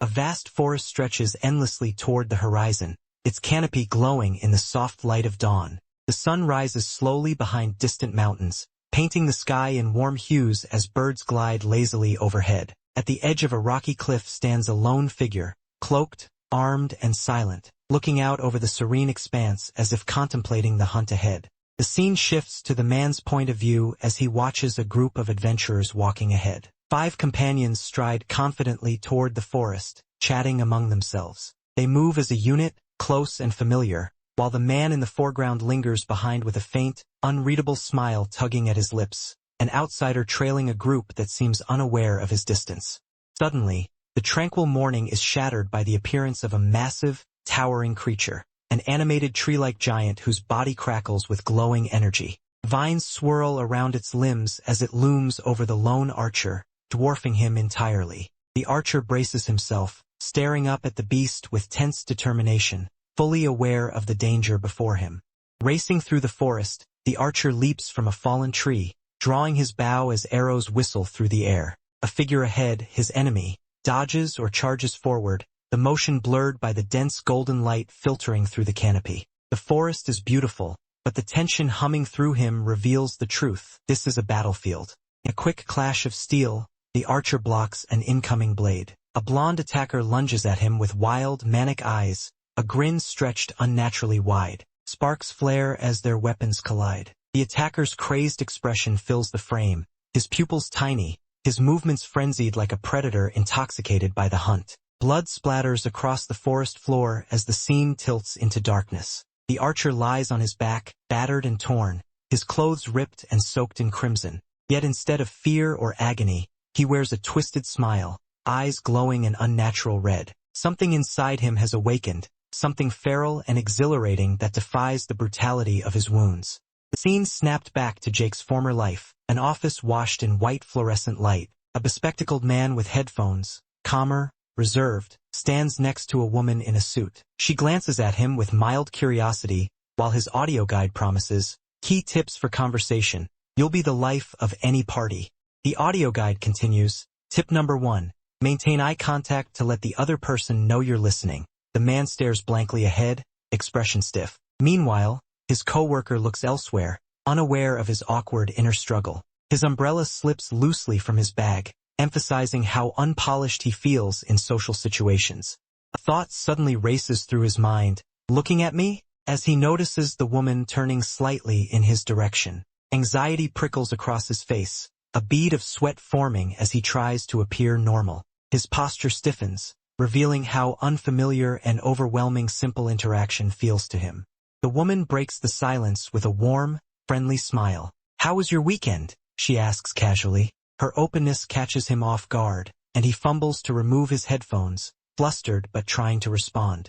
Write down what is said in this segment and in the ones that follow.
A vast forest stretches endlessly toward the horizon, its canopy glowing in the soft light of dawn. The sun rises slowly behind distant mountains, painting the sky in warm hues as birds glide lazily overhead. At the edge of a rocky cliff stands a lone figure, cloaked, armed, and silent, looking out over the serene expanse as if contemplating the hunt ahead. The scene shifts to the man's point of view as he watches a group of adventurers walking ahead. 5 companions stride confidently toward the forest, chatting among themselves. They move as a unit, close and familiar, while the man in the foreground lingers behind with a faint, unreadable smile tugging at his lips, an outsider trailing a group that seems unaware of his distance. Suddenly, the tranquil morning is shattered by the appearance of a massive, towering creature, an animated tree-like giant whose body crackles with glowing energy. Vines swirl around its limbs as it looms over the lone archer, dwarfing him entirely. The archer braces himself, staring up at the beast with tense determination, fully aware of the danger before him. Racing through the forest, the archer leaps from a fallen tree, drawing his bow as arrows whistle through the air. A figure ahead, his enemy, dodges or charges forward, the motion blurred by the dense golden light filtering through the canopy. The forest is beautiful, but the tension humming through him reveals the truth. This is a battlefield. In a quick clash of steel, the archer blocks an incoming blade. A blonde attacker lunges at him with wild, manic eyes, a grin stretched unnaturally wide. Sparks flare as their weapons collide. The attacker's crazed expression fills the frame, his pupils tiny, his movements frenzied like a predator intoxicated by the hunt. Blood splatters across the forest floor as the scene tilts into darkness. The archer lies on his back, battered and torn, his clothes ripped and soaked in crimson. Yet instead of fear or agony, he wears a twisted smile, eyes glowing an unnatural red. Something inside him has awakened, something feral and exhilarating that defies the brutality of his wounds. The scene snapped back to Jake's former life, an office washed in white fluorescent light. A bespectacled man with headphones, calmer, reserved, stands next to a woman in a suit. She glances at him with mild curiosity, while his audio guide promises, "Key tips for conversation. You'll be the life of any party." The audio guide continues, "Tip number 1. Maintain eye contact to let the other person know you're listening." The man stares blankly ahead, expression stiff. Meanwhile, his coworker looks elsewhere, unaware of his awkward inner struggle. His umbrella slips loosely from his bag, emphasizing how unpolished he feels in social situations. A thought suddenly races through his mind, "Looking at me?" as he notices the woman turning slightly in his direction. Anxiety prickles across his face, a bead of sweat forming as he tries to appear normal. His posture stiffens, revealing how unfamiliar and overwhelming simple interaction feels to him. The woman breaks the silence with a warm, friendly smile. "How was your weekend?" she asks casually. Her openness catches him off guard, and he fumbles to remove his headphones, flustered but trying to respond.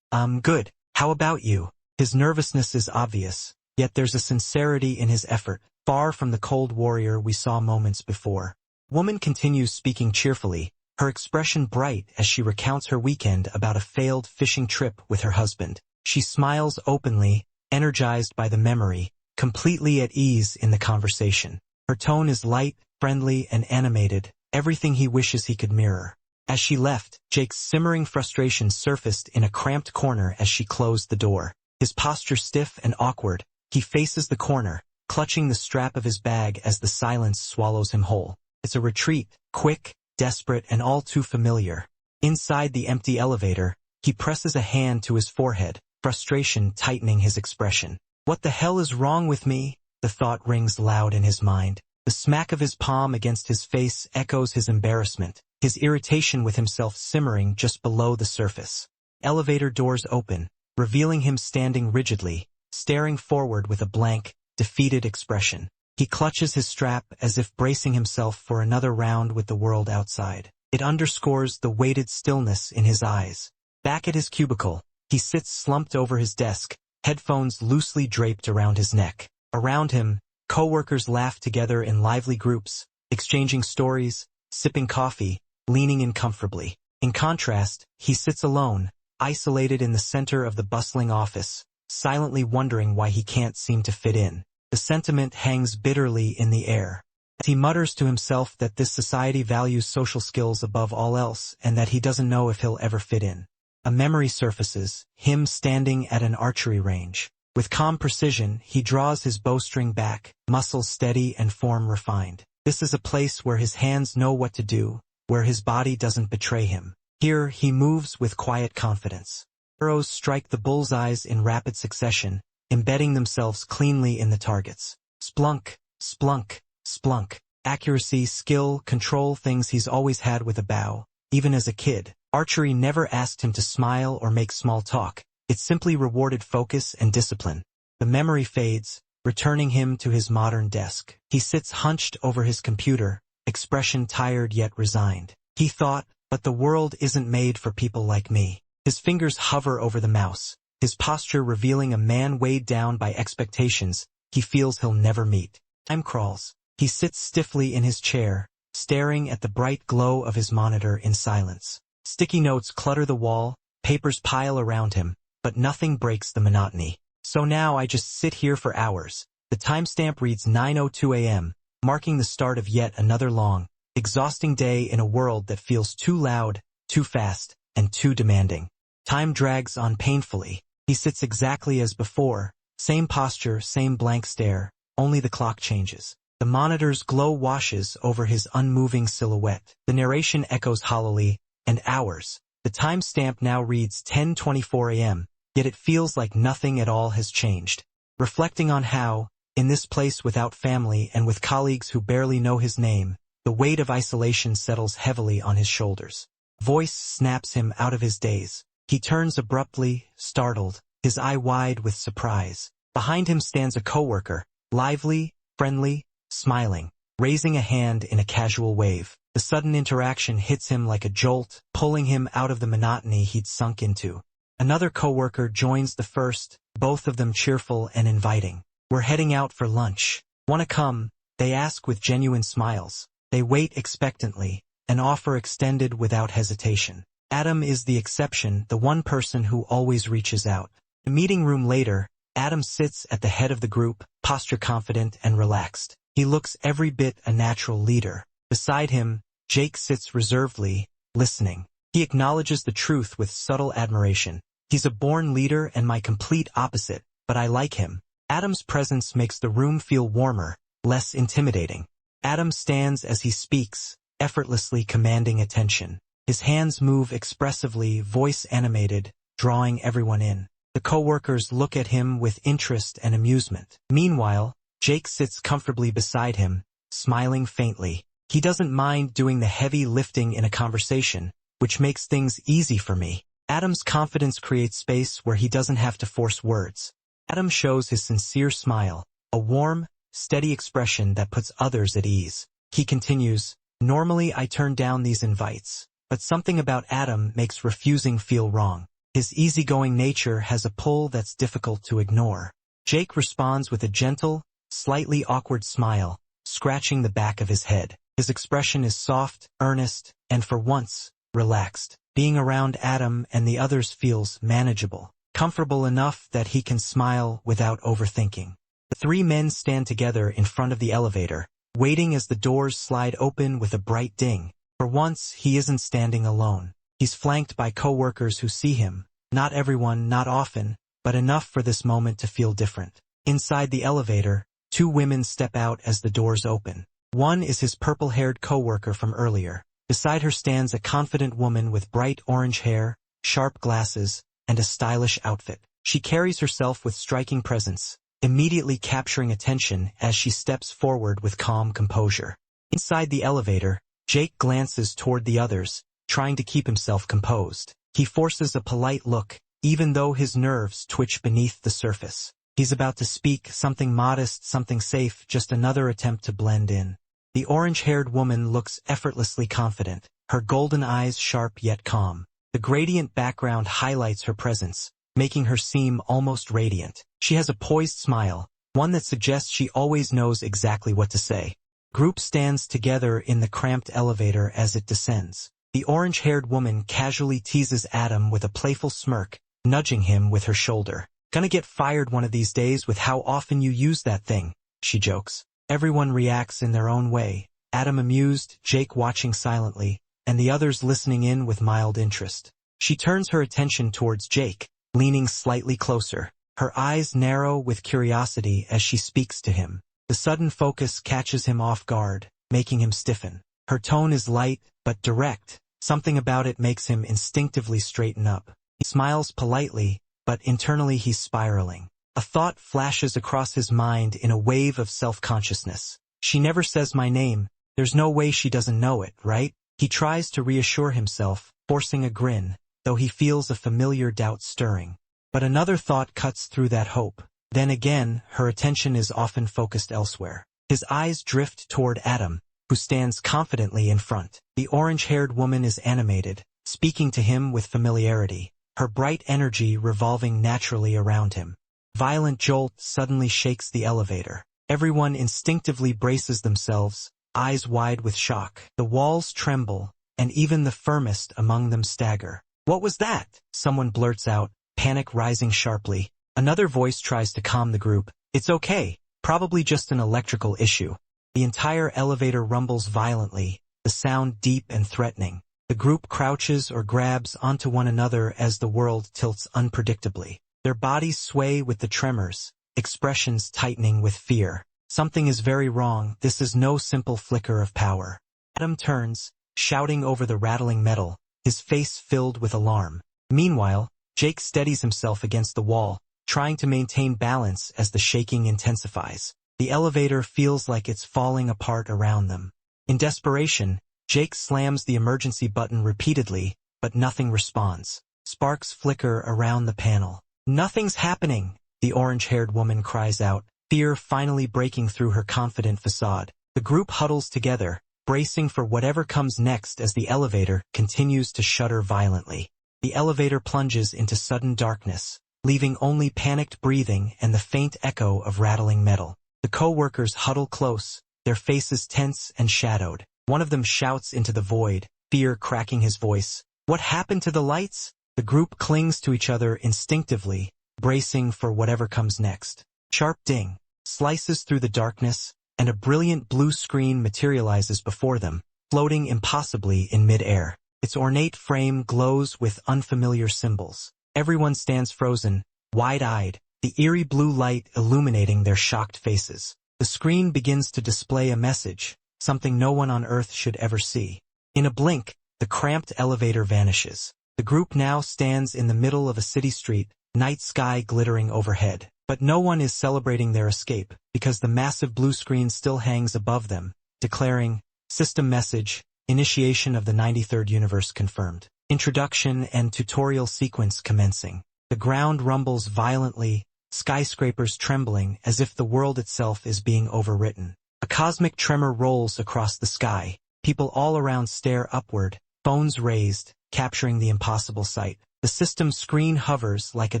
Good. How about you?" His nervousness is obvious, yet there's a sincerity in his effort, far from the cold warrior we saw moments before. Woman continues speaking cheerfully, her expression bright as she recounts her weekend about a failed fishing trip with her husband. She smiles openly, energized by the memory, completely at ease in the conversation. Her tone is light, friendly, and animated, everything he wishes he could mirror. As she left, Jake's simmering frustration surfaced in a cramped corner as she closed the door. His posture stiff and awkward, he faces the corner, clutching the strap of his bag as the silence swallows him whole. It's a retreat, quick, desperate, and all too familiar. Inside the empty elevator, he presses a hand to his forehead, frustration tightening his expression. "What the hell is wrong with me?" The thought rings loud in his mind. The smack of his palm against his face echoes his embarrassment, his irritation with himself simmering just below the surface. Elevator doors open, revealing him standing rigidly, staring forward with a blank, defeated expression. He clutches his strap as if bracing himself for another round with the world outside. It underscores the weighted stillness in his eyes. Back at his cubicle, he sits slumped over his desk, headphones loosely draped around his neck. Around him, coworkers laugh together in lively groups, exchanging stories, sipping coffee, leaning in comfortably. In contrast, he sits alone, isolated in the center of the bustling office, silently wondering why he can't seem to fit in. The sentiment hangs bitterly in the air. He mutters to himself that this society values social skills above all else and that he doesn't know if he'll ever fit in. A memory surfaces, him standing at an archery range. With calm precision, he draws his bowstring back, muscles steady and form refined. This is a place where his hands know what to do, where his body doesn't betray him. Here, he moves with quiet confidence. Arrows strike the bullseyes in rapid succession, embedding themselves cleanly in the targets. Splunk, splunk, splunk. Accuracy, skill, control, things he's always had with a bow. Even as a kid, archery never asked him to smile or make small talk. It simply rewarded focus and discipline. The memory fades, returning him to his modern desk. He sits hunched over his computer, expression tired yet resigned. He thought, but the world isn't made for people like me. His fingers hover over the mouse, his posture revealing a man weighed down by expectations he feels he'll never meet. Time crawls. He sits stiffly in his chair, staring at the bright glow of his monitor in silence. Sticky notes clutter the wall, papers pile around him, but nothing breaks the monotony. So now I just sit here for hours. The timestamp reads 9:02 a.m., marking the start of yet another long, exhausting day in a world that feels too loud, too fast, and too demanding. Time drags on painfully. He sits exactly as before, same posture, same blank stare, only the clock changes. The monitor's glow washes over his unmoving silhouette. The narration echoes hollowly, and hours. The timestamp now reads 10:24 a.m., yet it feels like nothing at all has changed. Reflecting on how, in this place without family and with colleagues who barely know his name, the weight of isolation settles heavily on his shoulders. Voice snaps him out of his daze. He turns abruptly, startled, his eye wide with surprise. Behind him stands a coworker, lively, friendly, smiling, raising a hand in a casual wave. The sudden interaction hits him like a jolt, pulling him out of the monotony he'd sunk into. Another coworker joins the first, both of them cheerful and inviting. We're heading out for lunch. Wanna come? They ask with genuine smiles. They wait expectantly, an offer extended without hesitation. Adam is the exception, the one person who always reaches out. In the meeting room later, Adam sits at the head of the group, posture confident and relaxed. He looks every bit a natural leader. Beside him, Jake sits reservedly, listening. He acknowledges the truth with subtle admiration. He's a born leader and my complete opposite, but I like him. Adam's presence makes the room feel warmer, less intimidating. Adam stands as he speaks, effortlessly commanding attention. His hands move expressively, voice animated, drawing everyone in. The coworkers look at him with interest and amusement. Meanwhile, Jake sits comfortably beside him, smiling faintly. He doesn't mind doing the heavy lifting in a conversation, which makes things easy for me. Adam's confidence creates space where he doesn't have to force words. Adam shows his sincere smile, a warm, steady expression that puts others at ease. He continues, normally I turn down these invites, but something about Adam makes refusing feel wrong. His easygoing nature has a pull that's difficult to ignore. Jake responds with a gentle, slightly awkward smile, scratching the back of his head. His expression is soft, earnest, and for once, relaxed. Being around Adam and the others feels manageable, comfortable enough that he can smile without overthinking. The three men stand together in front of the elevator, waiting as the doors slide open with a bright ding. For once, he isn't standing alone. He's flanked by coworkers who see him. Not everyone, not often, but enough for this moment to feel different. Inside the elevator, two women step out as the doors open. One is his purple-haired coworker from earlier. Beside her stands a confident woman with bright orange hair, sharp glasses, and a stylish outfit. She carries herself with striking presence, immediately capturing attention as she steps forward with calm composure. Inside the elevator, Jake glances toward the others, trying to keep himself composed. He forces a polite look, even though his nerves twitch beneath the surface. He's about to speak, something modest, something safe, just another attempt to blend in. The orange-haired woman looks effortlessly confident, her golden eyes sharp yet calm. The gradient background highlights her presence, making her seem almost radiant. She has a poised smile, one that suggests she always knows exactly what to say. Group stands together in the cramped elevator as it descends. The orange-haired woman casually teases Adam with a playful smirk, nudging him with her shoulder. Gonna get fired one of these days with how often you use that thing, she jokes. Everyone reacts in their own way, Adam amused, Jake watching silently, and the others listening in with mild interest. She turns her attention towards Jake, leaning slightly closer. Her eyes narrow with curiosity as she speaks to him. The sudden focus catches him off guard, making him stiffen. Her tone is light, but direct. Something about it makes him instinctively straighten up. He smiles politely, but internally he's spiraling. A thought flashes across his mind in a wave of self-consciousness. She never says my name. There's no way she doesn't know it, right? He tries to reassure himself, forcing a grin, though he feels a familiar doubt stirring. But another thought cuts through that hope. Then again, her attention is often focused elsewhere. His eyes drift toward Adam, who stands confidently in front. The orange-haired woman is animated, speaking to him with familiarity, her bright energy revolving naturally around him. Violent jolt suddenly shakes the elevator. Everyone instinctively braces themselves, eyes wide with shock. The walls tremble, and even the firmest among them stagger. "What was that?" someone blurts out, panic rising sharply. Another voice tries to calm the group. "It's okay, probably just an electrical issue." The entire elevator rumbles violently, the sound deep and threatening. The group crouches or grabs onto one another as the world tilts unpredictably. Their bodies sway with the tremors, expressions tightening with fear. Something is very wrong. This is no simple flicker of power. Adam turns, shouting over the rattling metal, his face filled with alarm. Meanwhile, Jake steadies himself against the wall, trying to maintain balance as the shaking intensifies. The elevator feels like it's falling apart around them. In desperation, Jake slams the emergency button repeatedly, but nothing responds. Sparks flicker around the panel. "Nothing's happening," the orange-haired woman cries out, fear finally breaking through her confident facade. The group huddles together, bracing for whatever comes next as the elevator continues to shudder violently. The elevator plunges into sudden darkness, leaving only panicked breathing and the faint echo of rattling metal. The co-workers huddle close, their faces tense and shadowed. One of them shouts into the void, fear cracking his voice. "What happened to the lights?" The group clings to each other instinctively, bracing for whatever comes next. Sharp ding slices through the darkness, and a brilliant blue screen materializes before them, floating impossibly in mid-air. Its ornate frame glows with unfamiliar symbols. Everyone stands frozen, wide-eyed, the eerie blue light illuminating their shocked faces. The screen begins to display a message, something no one on Earth should ever see. In a blink, the cramped elevator vanishes. The group now stands in the middle of a city street, night sky glittering overhead. But no one is celebrating their escape, because the massive blue screen still hangs above them, declaring, "System message, initiation of the 93rd universe confirmed. Introduction and tutorial sequence commencing." The ground rumbles violently, skyscrapers trembling as if the world itself is being overwritten. A cosmic tremor rolls across the sky. People all around stare upward, phones raised, capturing the impossible sight. The system screen hovers like a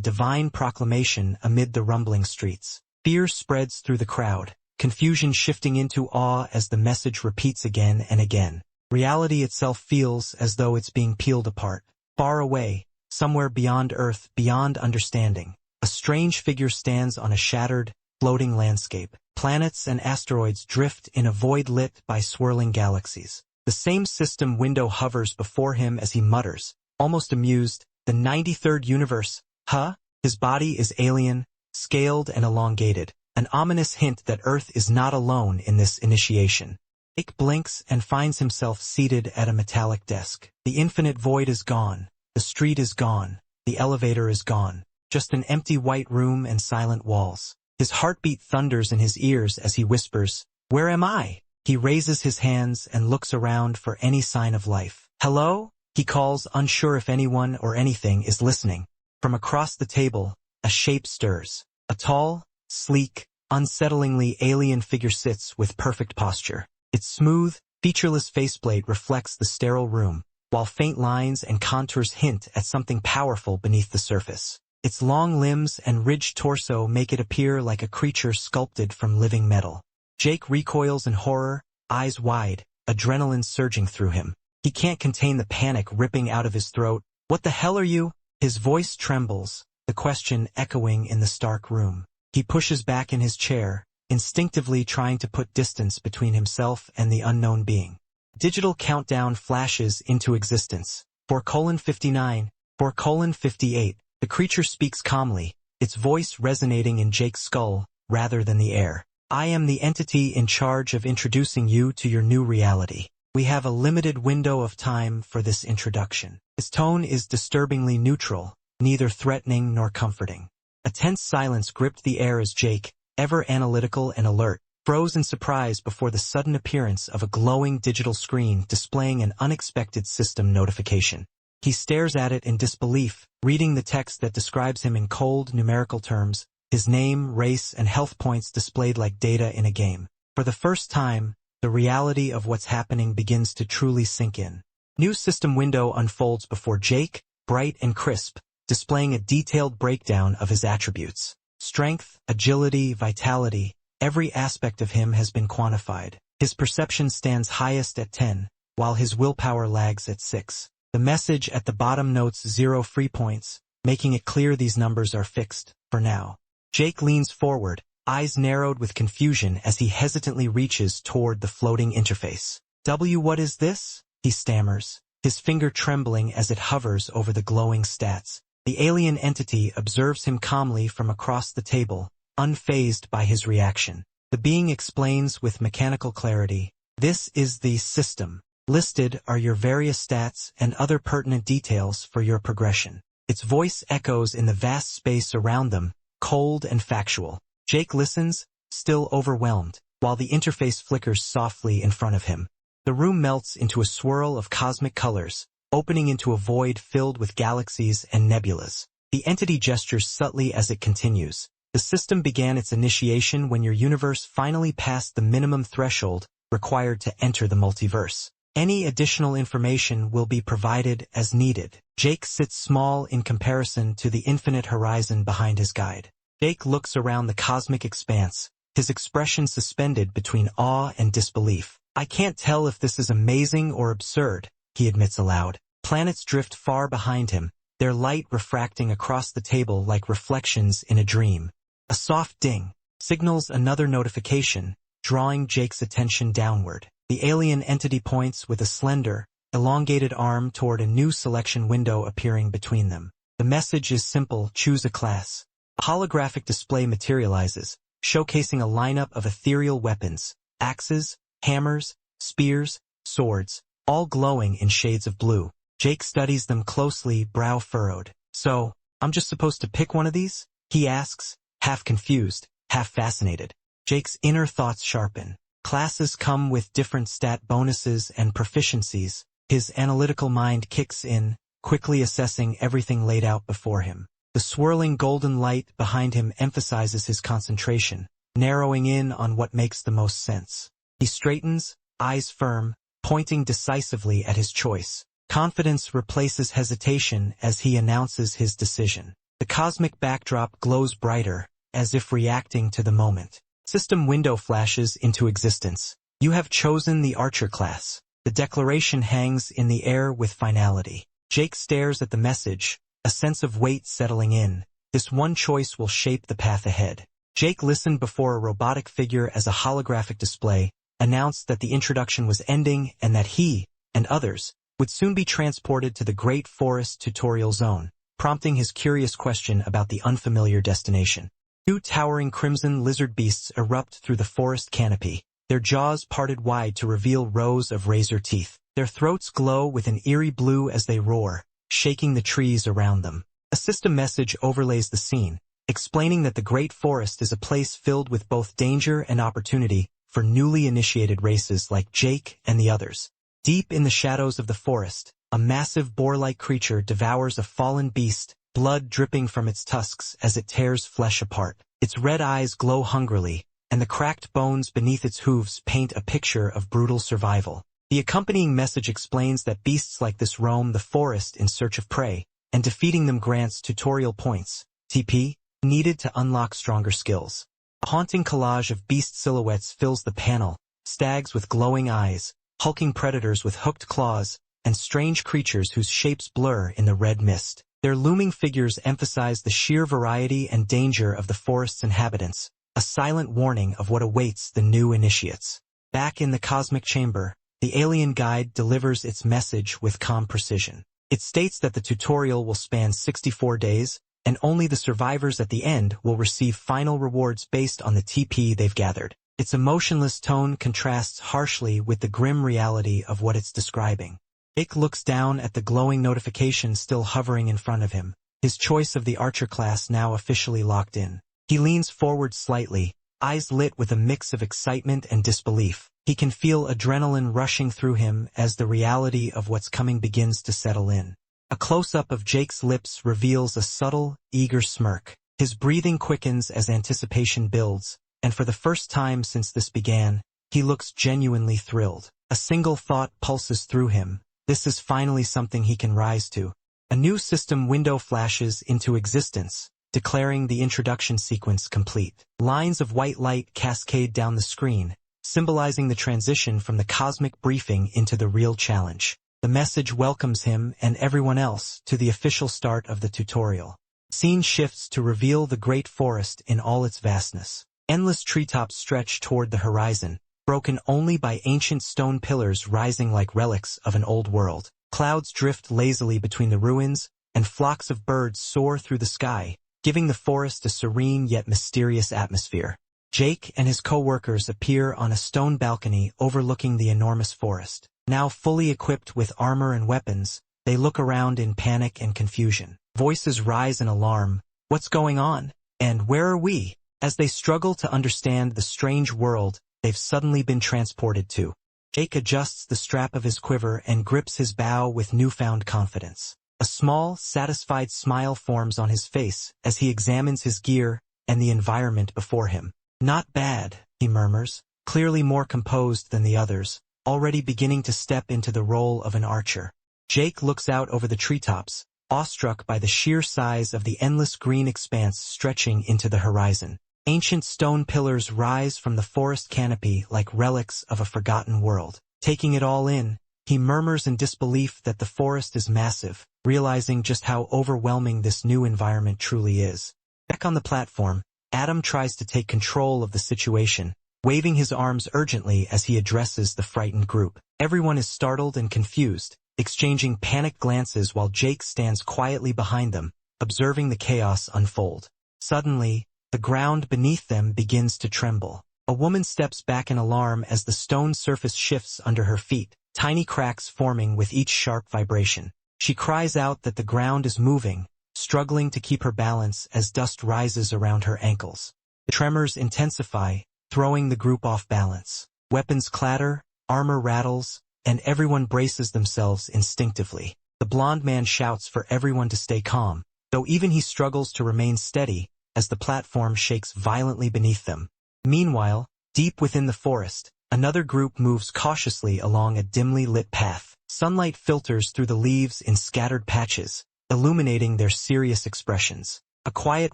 divine proclamation amid the rumbling streets. Fear spreads through the crowd, confusion shifting into awe as the message repeats again and again. Reality itself feels as though it's being peeled apart. Far away, somewhere beyond Earth, beyond understanding, a strange figure stands on a shattered, floating landscape. Planets and asteroids drift in a void lit by swirling galaxies. The same system window hovers before him as he mutters, almost amused, "The 93rd universe, huh?" His body is alien, scaled and elongated, an ominous hint that Earth is not alone in this initiation. Jake blinks and finds himself seated at a metallic desk. The infinite void is gone, the street is gone, the elevator is gone, just an empty white room and silent walls. His heartbeat thunders in his ears as he whispers, "Where am I?" He raises his hands and looks around for any sign of life. "Hello?" he calls, unsure if anyone or anything is listening. From across the table, a shape stirs. A tall, sleek, unsettlingly alien figure sits with perfect posture. Its smooth, featureless faceplate reflects the sterile room, while faint lines and contours hint at something powerful beneath the surface. Its long limbs and ridged torso make it appear like a creature sculpted from living metal. Jake recoils in horror, eyes wide, adrenaline surging through him. He can't contain the panic ripping out of his throat. "What the hell are you?" His voice trembles, the question echoing in the stark room. He pushes back in his chair, instinctively trying to put distance between himself and the unknown being. Digital countdown flashes into existence. 4:59, 4:58. The creature speaks calmly, its voice resonating in Jake's skull rather than the air. I am the entity in charge of introducing you to your new reality. We have a limited window of time for this introduction. His tone is disturbingly neutral, neither threatening nor comforting. A tense silence gripped the air as Jake, ever analytical and alert, froze in surprise before the sudden appearance of a glowing digital screen displaying an unexpected system notification. He stares at it in disbelief, reading the text that describes him in cold, numerical terms, his name, race, and health points displayed like data in a game. For the first time, the reality of what's happening begins to truly sink in. New system window unfolds before Jake, bright and crisp, displaying a detailed breakdown of his attributes. Strength, agility, vitality, every aspect of him has been quantified. His perception stands highest at 10, while his willpower lags at 6. The message at the bottom notes 0 free points, making it clear these numbers are fixed, for now. Jake leans forward, eyes narrowed with confusion as he hesitantly reaches toward the floating interface. What is this? He stammers, his finger trembling as it hovers over the glowing stats. The alien entity observes him calmly from across the table, unfazed by his reaction. The being explains with mechanical clarity, "This is the system. Listed are your various stats and other pertinent details for your progression." Its voice echoes in the vast space around them, cold and factual. Jake listens, still overwhelmed, while the interface flickers softly in front of him. The room melts into a swirl of cosmic colors, opening into a void filled with galaxies and nebulas. The entity gestures subtly as it continues. The system began its initiation when your universe finally passed the minimum threshold required to enter the multiverse. Any additional information will be provided as needed. Jake sits small in comparison to the infinite horizon behind his guide. Jake looks around the cosmic expanse, his expression suspended between awe and disbelief. "I can't tell if this is amazing or absurd," he admits aloud. Planets drift far behind him, their light refracting across the table like reflections in a dream. A soft ding signals another notification, drawing Jake's attention downward. The alien entity points with a slender, elongated arm toward a new selection window appearing between them. The message is simple: choose a class. A holographic display materializes, showcasing a lineup of ethereal weapons, axes, hammers, spears, swords, all glowing in shades of blue. Jake studies them closely, brow furrowed. "So, I'm just supposed to pick one of these?" he asks, half confused, half fascinated. Jake's inner thoughts sharpen. Classes come with different stat bonuses and proficiencies. His analytical mind kicks in, quickly assessing everything laid out before him. The swirling golden light behind him emphasizes his concentration, narrowing in on what makes the most sense. He straightens, eyes firm, pointing decisively at his choice. Confidence replaces hesitation as he announces his decision. The cosmic backdrop glows brighter, as if reacting to the moment. System window flashes into existence. You have chosen the Archer class. The declaration hangs in the air with finality. Jake stares at the message, a sense of weight settling in. This one choice will shape the path ahead. Jake listened before a robotic figure as a holographic display announced that the introduction was ending and that he, and others, would soon be transported to the Great Forest Tutorial Zone, prompting his curious question about the unfamiliar destination. Two towering crimson lizard beasts erupt through the forest canopy, their jaws parted wide to reveal rows of razor teeth. Their throats glow with an eerie blue as they roar, shaking the trees around them. A system message overlays the scene, explaining that the Great Forest is a place filled with both danger and opportunity for newly initiated races like Jake and the others. Deep in the shadows of the forest, a massive boar-like creature devours a fallen beast, blood dripping from its tusks as it tears flesh apart. Its red eyes glow hungrily, and the cracked bones beneath its hooves paint a picture of brutal survival. The accompanying message explains that beasts like this roam the forest in search of prey, and defeating them grants tutorial points, TP, needed to unlock stronger skills. A haunting collage of beast silhouettes fills the panel, stags with glowing eyes, hulking predators with hooked claws, and strange creatures whose shapes blur in the red mist. Their looming figures emphasize the sheer variety and danger of the forest's inhabitants, a silent warning of what awaits the new initiates. Back in the cosmic chamber, the alien guide delivers its message with calm precision. It states that the tutorial will span 64 days, and only the survivors at the end will receive final rewards based on the TP they've gathered. Its emotionless tone contrasts harshly with the grim reality of what it's describing. Jake looks down at the glowing notification still hovering in front of him, his choice of the archer class now officially locked in. He leans forward slightly, eyes lit with a mix of excitement and disbelief. He can feel adrenaline rushing through him as the reality of what's coming begins to settle in. A close-up of Jake's lips reveals a subtle, eager smirk. His breathing quickens as anticipation builds, and for the first time since this began, he looks genuinely thrilled. A single thought pulses through him. This is finally something he can rise to. A new system window flashes into existence, declaring the introduction sequence complete. Lines of white light cascade down the screen, symbolizing the transition from the cosmic briefing into the real challenge. The message welcomes him and everyone else to the official start of the tutorial. Scene shifts to reveal the great forest in all its vastness. Endless treetops stretch toward the horizon, broken only by ancient stone pillars rising like relics of an old world. Clouds drift lazily between the ruins, and flocks of birds soar through the sky, giving the forest a serene yet mysterious atmosphere. Jake and his co-workers appear on a stone balcony overlooking the enormous forest. Now fully equipped with armor and weapons, they look around in panic and confusion. Voices rise in alarm. What's going on? And where are we? As they struggle to understand the strange world they've suddenly been transported to. Jake adjusts the strap of his quiver and grips his bow with newfound confidence. A small, satisfied smile forms on his face as he examines his gear and the environment before him. Not bad, he murmurs, clearly more composed than the others, already beginning to step into the role of an archer. Jake looks out over the treetops, awestruck by the sheer size of the endless green expanse stretching into the horizon. Ancient stone pillars rise from the forest canopy like relics of a forgotten world. Taking it all in, he murmurs in disbelief that the forest is massive, realizing just how overwhelming this new environment truly is. Back on the platform, Adam tries to take control of the situation, waving his arms urgently as he addresses the frightened group. Everyone is startled and confused, exchanging panicked glances while Jake stands quietly behind them, observing the chaos unfold. Suddenly, the ground beneath them begins to tremble. A woman steps back in alarm as the stone surface shifts under her feet, tiny cracks forming with each sharp vibration. She cries out that the ground is moving, struggling to keep her balance as dust rises around her ankles. The tremors intensify, throwing the group off balance. Weapons clatter, armor rattles, and everyone braces themselves instinctively. The blond man shouts for everyone to stay calm, though even he struggles to remain steady as the platform shakes violently beneath them. Meanwhile, deep within the forest, another group moves cautiously along a dimly lit path. Sunlight filters through the leaves in scattered patches, illuminating their serious expressions. A quiet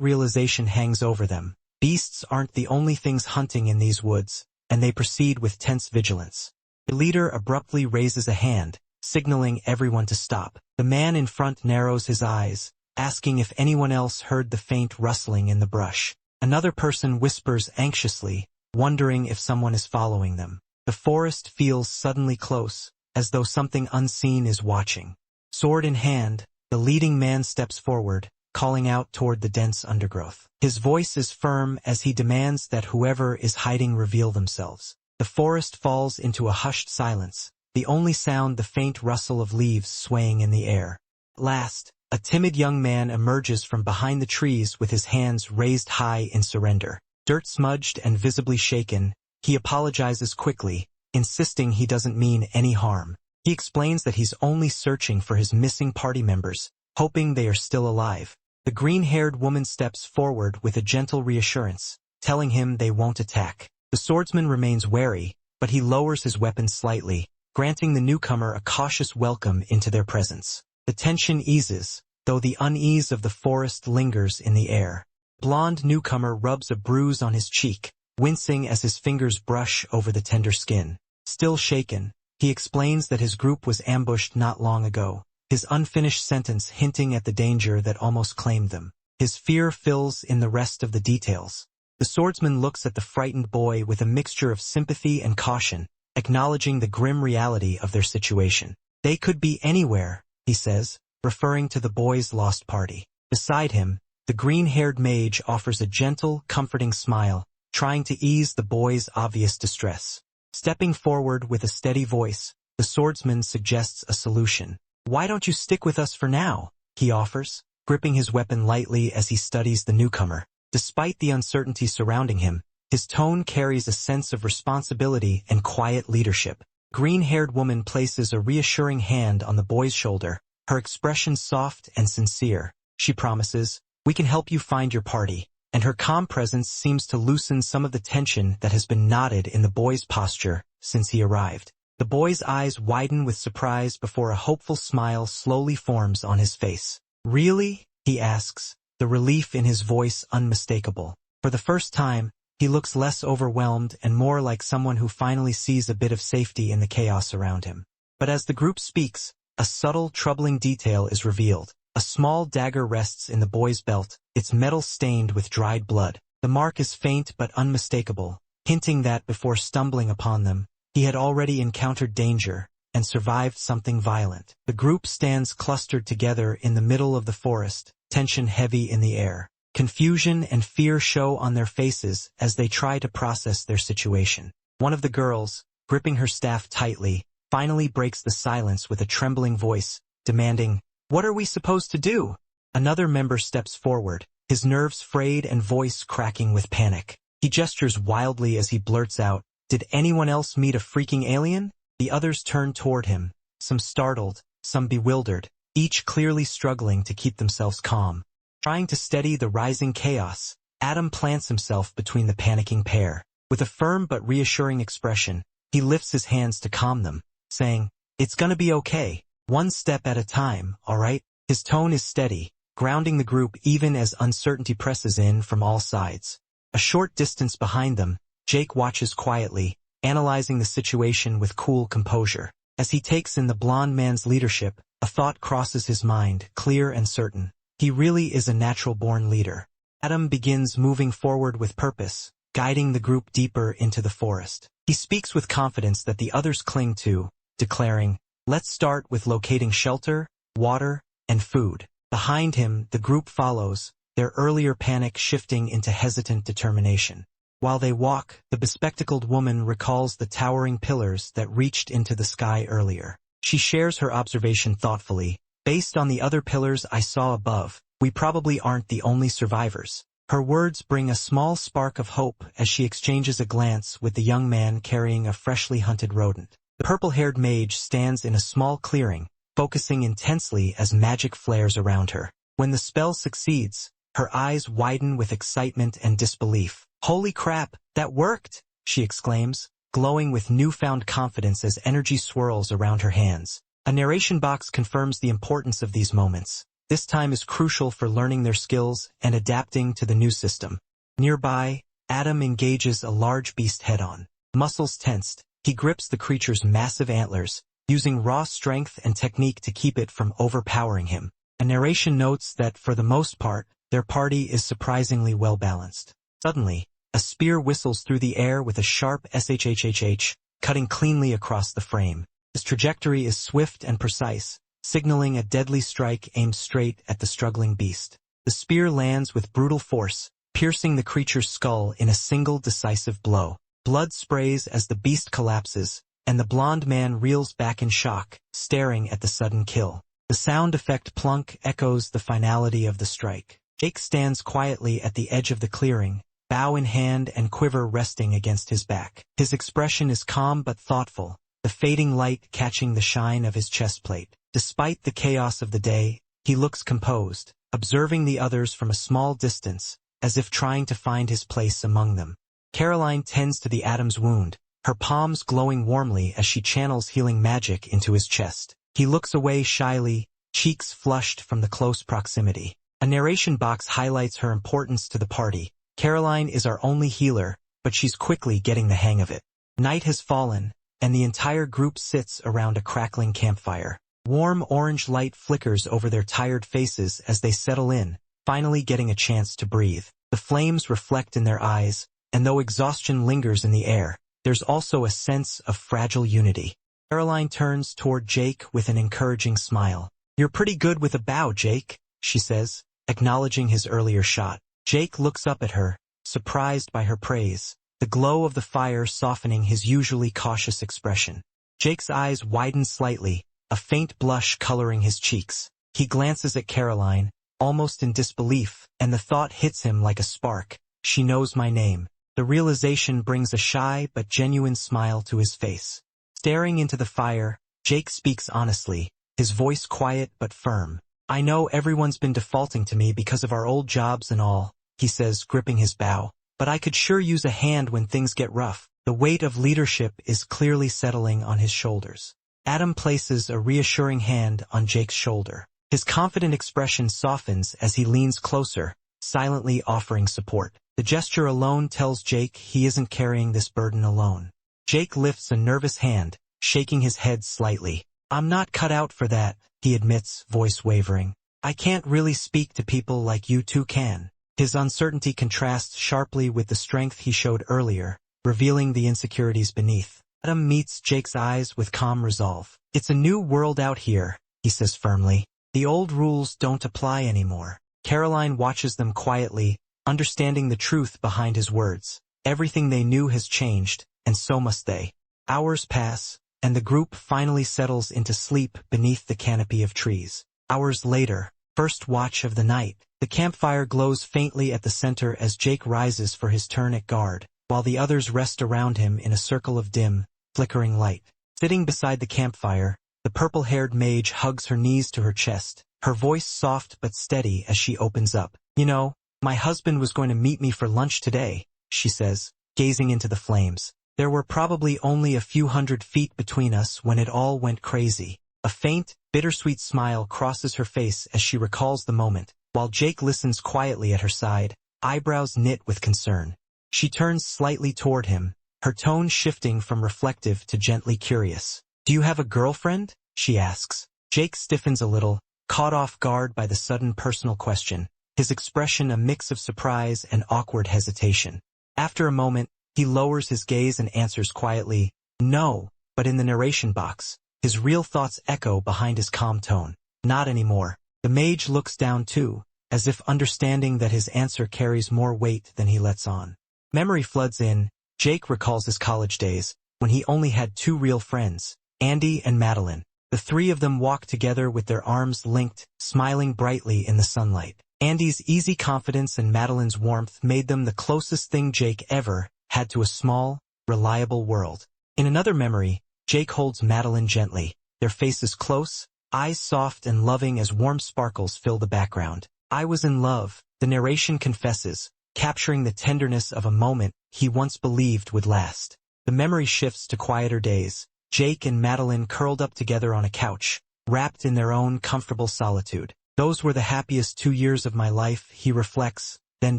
realization hangs over them. Beasts aren't the only things hunting in these woods, and they proceed with tense vigilance. The leader abruptly raises a hand, signaling everyone to stop. The man in front narrows his eyes, asking if anyone else heard the faint rustling in the brush. Another person whispers anxiously, wondering if someone is following them. The forest feels suddenly close, as though something unseen is watching. Sword in hand, the leading man steps forward, calling out toward the dense undergrowth. His voice is firm as he demands that whoever is hiding reveal themselves. The forest falls into a hushed silence, the only sound the faint rustle of leaves swaying in the air. Last, a timid young man emerges from behind the trees with his hands raised high in surrender. Dirt-smudged and visibly shaken, he apologizes quickly, insisting he doesn't mean any harm. He explains that he's only searching for his missing party members, hoping they are still alive. The green-haired woman steps forward with a gentle reassurance, telling him they won't attack. The swordsman remains wary, but he lowers his weapon slightly, granting the newcomer a cautious welcome into their presence. The tension eases, though the unease of the forest lingers in the air. Blonde newcomer rubs a bruise on his cheek, wincing as his fingers brush over the tender skin. Still shaken, he explains that his group was ambushed not long ago, his unfinished sentence hinting at the danger that almost claimed them. His fear fills in the rest of the details. The The swordsman looks at the frightened boy with a mixture of sympathy and caution, acknowledging the grim reality of their situation. They could be anywhere, he says, referring to the boy's lost party. Beside him, the green-haired mage offers a gentle, comforting smile, trying to ease the boy's obvious distress. Stepping forward with a steady voice, the swordsman suggests a solution. "Why don't you stick with us for now?" he offers, gripping his weapon lightly as he studies the newcomer. Despite the uncertainty surrounding him, his tone carries a sense of responsibility and quiet leadership. Green-haired woman places a reassuring hand on the boy's shoulder, her expression soft and sincere. She promises, "We can help you find your party," and her calm presence seems to loosen some of the tension that has been knotted in the boy's posture since he arrived. The boy's eyes widen with surprise before a hopeful smile slowly forms on his face. "Really?" he asks, the relief in his voice unmistakable. For the first time, he looks less overwhelmed and more like someone who finally sees a bit of safety in the chaos around him. But as the group speaks, a subtle, troubling detail is revealed. A small dagger rests in the boy's belt, its metal stained with dried blood. The mark is faint but unmistakable, hinting that before stumbling upon them, he had already encountered danger and survived something violent. The group stands clustered together in the middle of the forest, tension heavy in the air. Confusion and fear show on their faces as they try to process their situation. One of the girls, gripping her staff tightly, finally breaks the silence with a trembling voice, demanding, "What are we supposed to do?" Another member steps forward, his nerves frayed and voice cracking with panic. He gestures wildly as he blurts out, "Did anyone else meet a freaking alien?" The others turn toward him, some startled, some bewildered, each clearly struggling to keep themselves calm. Trying to steady the rising chaos, Adam plants himself between the panicking pair. With a firm but reassuring expression, he lifts his hands to calm them, saying, "It's gonna be okay, one step at a time, all right?" His tone is steady, grounding the group even as uncertainty presses in from all sides. A short distance behind them, Jake watches quietly, analyzing the situation with cool composure. As he takes in the blonde man's leadership, a thought crosses his mind, clear and certain. He really is a natural-born leader. Adam begins moving forward with purpose, guiding the group deeper into the forest. He speaks with confidence that the others cling to, declaring, "Let's start with locating shelter, water, and food." Behind him, the group follows, their earlier panic shifting into hesitant determination. While they walk, the bespectacled woman recalls the towering pillars that reached into the sky earlier. She shares her observation thoughtfully. "Based on the other pillars I saw above, we probably aren't the only survivors." Her words bring a small spark of hope as she exchanges a glance with the young man carrying a freshly hunted rodent. The purple-haired mage stands in a small clearing, focusing intensely as magic flares around her. When the spell succeeds, her eyes widen with excitement and disbelief. "Holy crap, that worked!" she exclaims, glowing with newfound confidence as energy swirls around her hands. A narration box confirms the importance of these moments. This time is crucial for learning their skills and adapting to the new system. Nearby, Adam engages a large beast head-on. Muscles tensed, he grips the creature's massive antlers, using raw strength and technique to keep it from overpowering him. A narration notes that, for the most part, their party is surprisingly well-balanced. Suddenly, a spear whistles through the air with a sharp shhhh, cutting cleanly across the frame. Its trajectory is swift and precise, signaling a deadly strike aimed straight at the struggling beast. The spear lands with brutal force, piercing the creature's skull in a single decisive blow. Blood sprays as the beast collapses, and the blond man reels back in shock, staring at the sudden kill. The sound effect plunk echoes the finality of the strike. Jake stands quietly at the edge of the clearing, bow in hand and quiver resting against his back. His expression is calm but thoughtful, the fading light catching the shine of his chestplate. Despite the chaos of the day, he looks composed, observing the others from a small distance, as if trying to find his place among them. Caroline tends to the Adam's wound, her palms glowing warmly as she channels healing magic into his chest. He looks away shyly, cheeks flushed from the close proximity. A narration box highlights her importance to the party. Caroline is our only healer, but she's quickly getting the hang of it. Night has fallen, and the entire group sits around a crackling campfire. Warm orange light flickers over their tired faces as they settle in, finally getting a chance to breathe. The flames reflect in their eyes, and though exhaustion lingers in the air, there's also a sense of fragile unity. Caroline turns toward Jake with an encouraging smile. "You're pretty good with a bow, Jake," she says, acknowledging his earlier shot. Jake looks up at her, surprised by her praise, the glow of the fire softening his usually cautious expression. Jake's eyes widen slightly, a faint blush coloring his cheeks. He glances at Caroline, almost in disbelief, and the thought hits him like a spark. She knows my name. The realization brings a shy but genuine smile to his face. Staring into the fire, Jake speaks honestly, his voice quiet but firm. "I know everyone's been defaulting to me because of our old jobs and all," he says, gripping his bow, "but I could sure use a hand when things get rough." The weight of leadership is clearly settling on his shoulders. Adam places a reassuring hand on Jake's shoulder. His confident expression softens as he leans closer, silently offering support. The gesture alone tells Jake he isn't carrying this burden alone. Jake lifts a nervous hand, shaking his head slightly. "I'm not cut out for that," he admits, voice wavering. "I can't really speak to people like you two can." His uncertainty contrasts sharply with the strength he showed earlier, revealing the insecurities beneath. Adam meets Jake's eyes with calm resolve. "It's a new world out here," he says firmly. "The old rules don't apply anymore." Caroline watches them quietly, understanding the truth behind his words. Everything they knew has changed, and so must they. Hours pass, and the group finally settles into sleep beneath the canopy of trees. Hours later, first watch of the night. The campfire glows faintly at the center as Jake rises for his turn at guard, while the others rest around him in a circle of dim, flickering light. Sitting beside the campfire, the purple-haired mage hugs her knees to her chest, her voice soft but steady as she opens up. "You know, my husband was going to meet me for lunch today," she says, gazing into the flames. "There were probably only a few 100 feet between us when it all went crazy." A faint, bittersweet smile crosses her face as she recalls the moment, while Jake listens quietly at her side, eyebrows knit with concern. She turns slightly toward him, her tone shifting from reflective to gently curious. "Do you have a girlfriend?" she asks. Jake stiffens a little, caught off guard by the sudden personal question, his expression a mix of surprise and awkward hesitation. After a moment, he lowers his gaze and answers quietly, "No," but in the narration box, his real thoughts echo behind his calm tone. "Not anymore." The mage looks down too, as if understanding that his answer carries more weight than he lets on. Memory floods in. Jake recalls his college days, when he only had two real friends, Andy and Madeline. The three of them walked together with their arms linked, smiling brightly in the sunlight. Andy's easy confidence and Madeline's warmth made them the closest thing Jake ever had to a small, reliable world. In another memory, Jake holds Madeline gently, their faces close, eyes soft and loving as warm sparkles fill the background. "I was in love," the narration confesses, capturing the tenderness of a moment he once believed would last. The memory shifts to quieter days, Jake and Madeline curled up together on a couch, wrapped in their own comfortable solitude. "Those were the happiest 2 years of my life," he reflects, then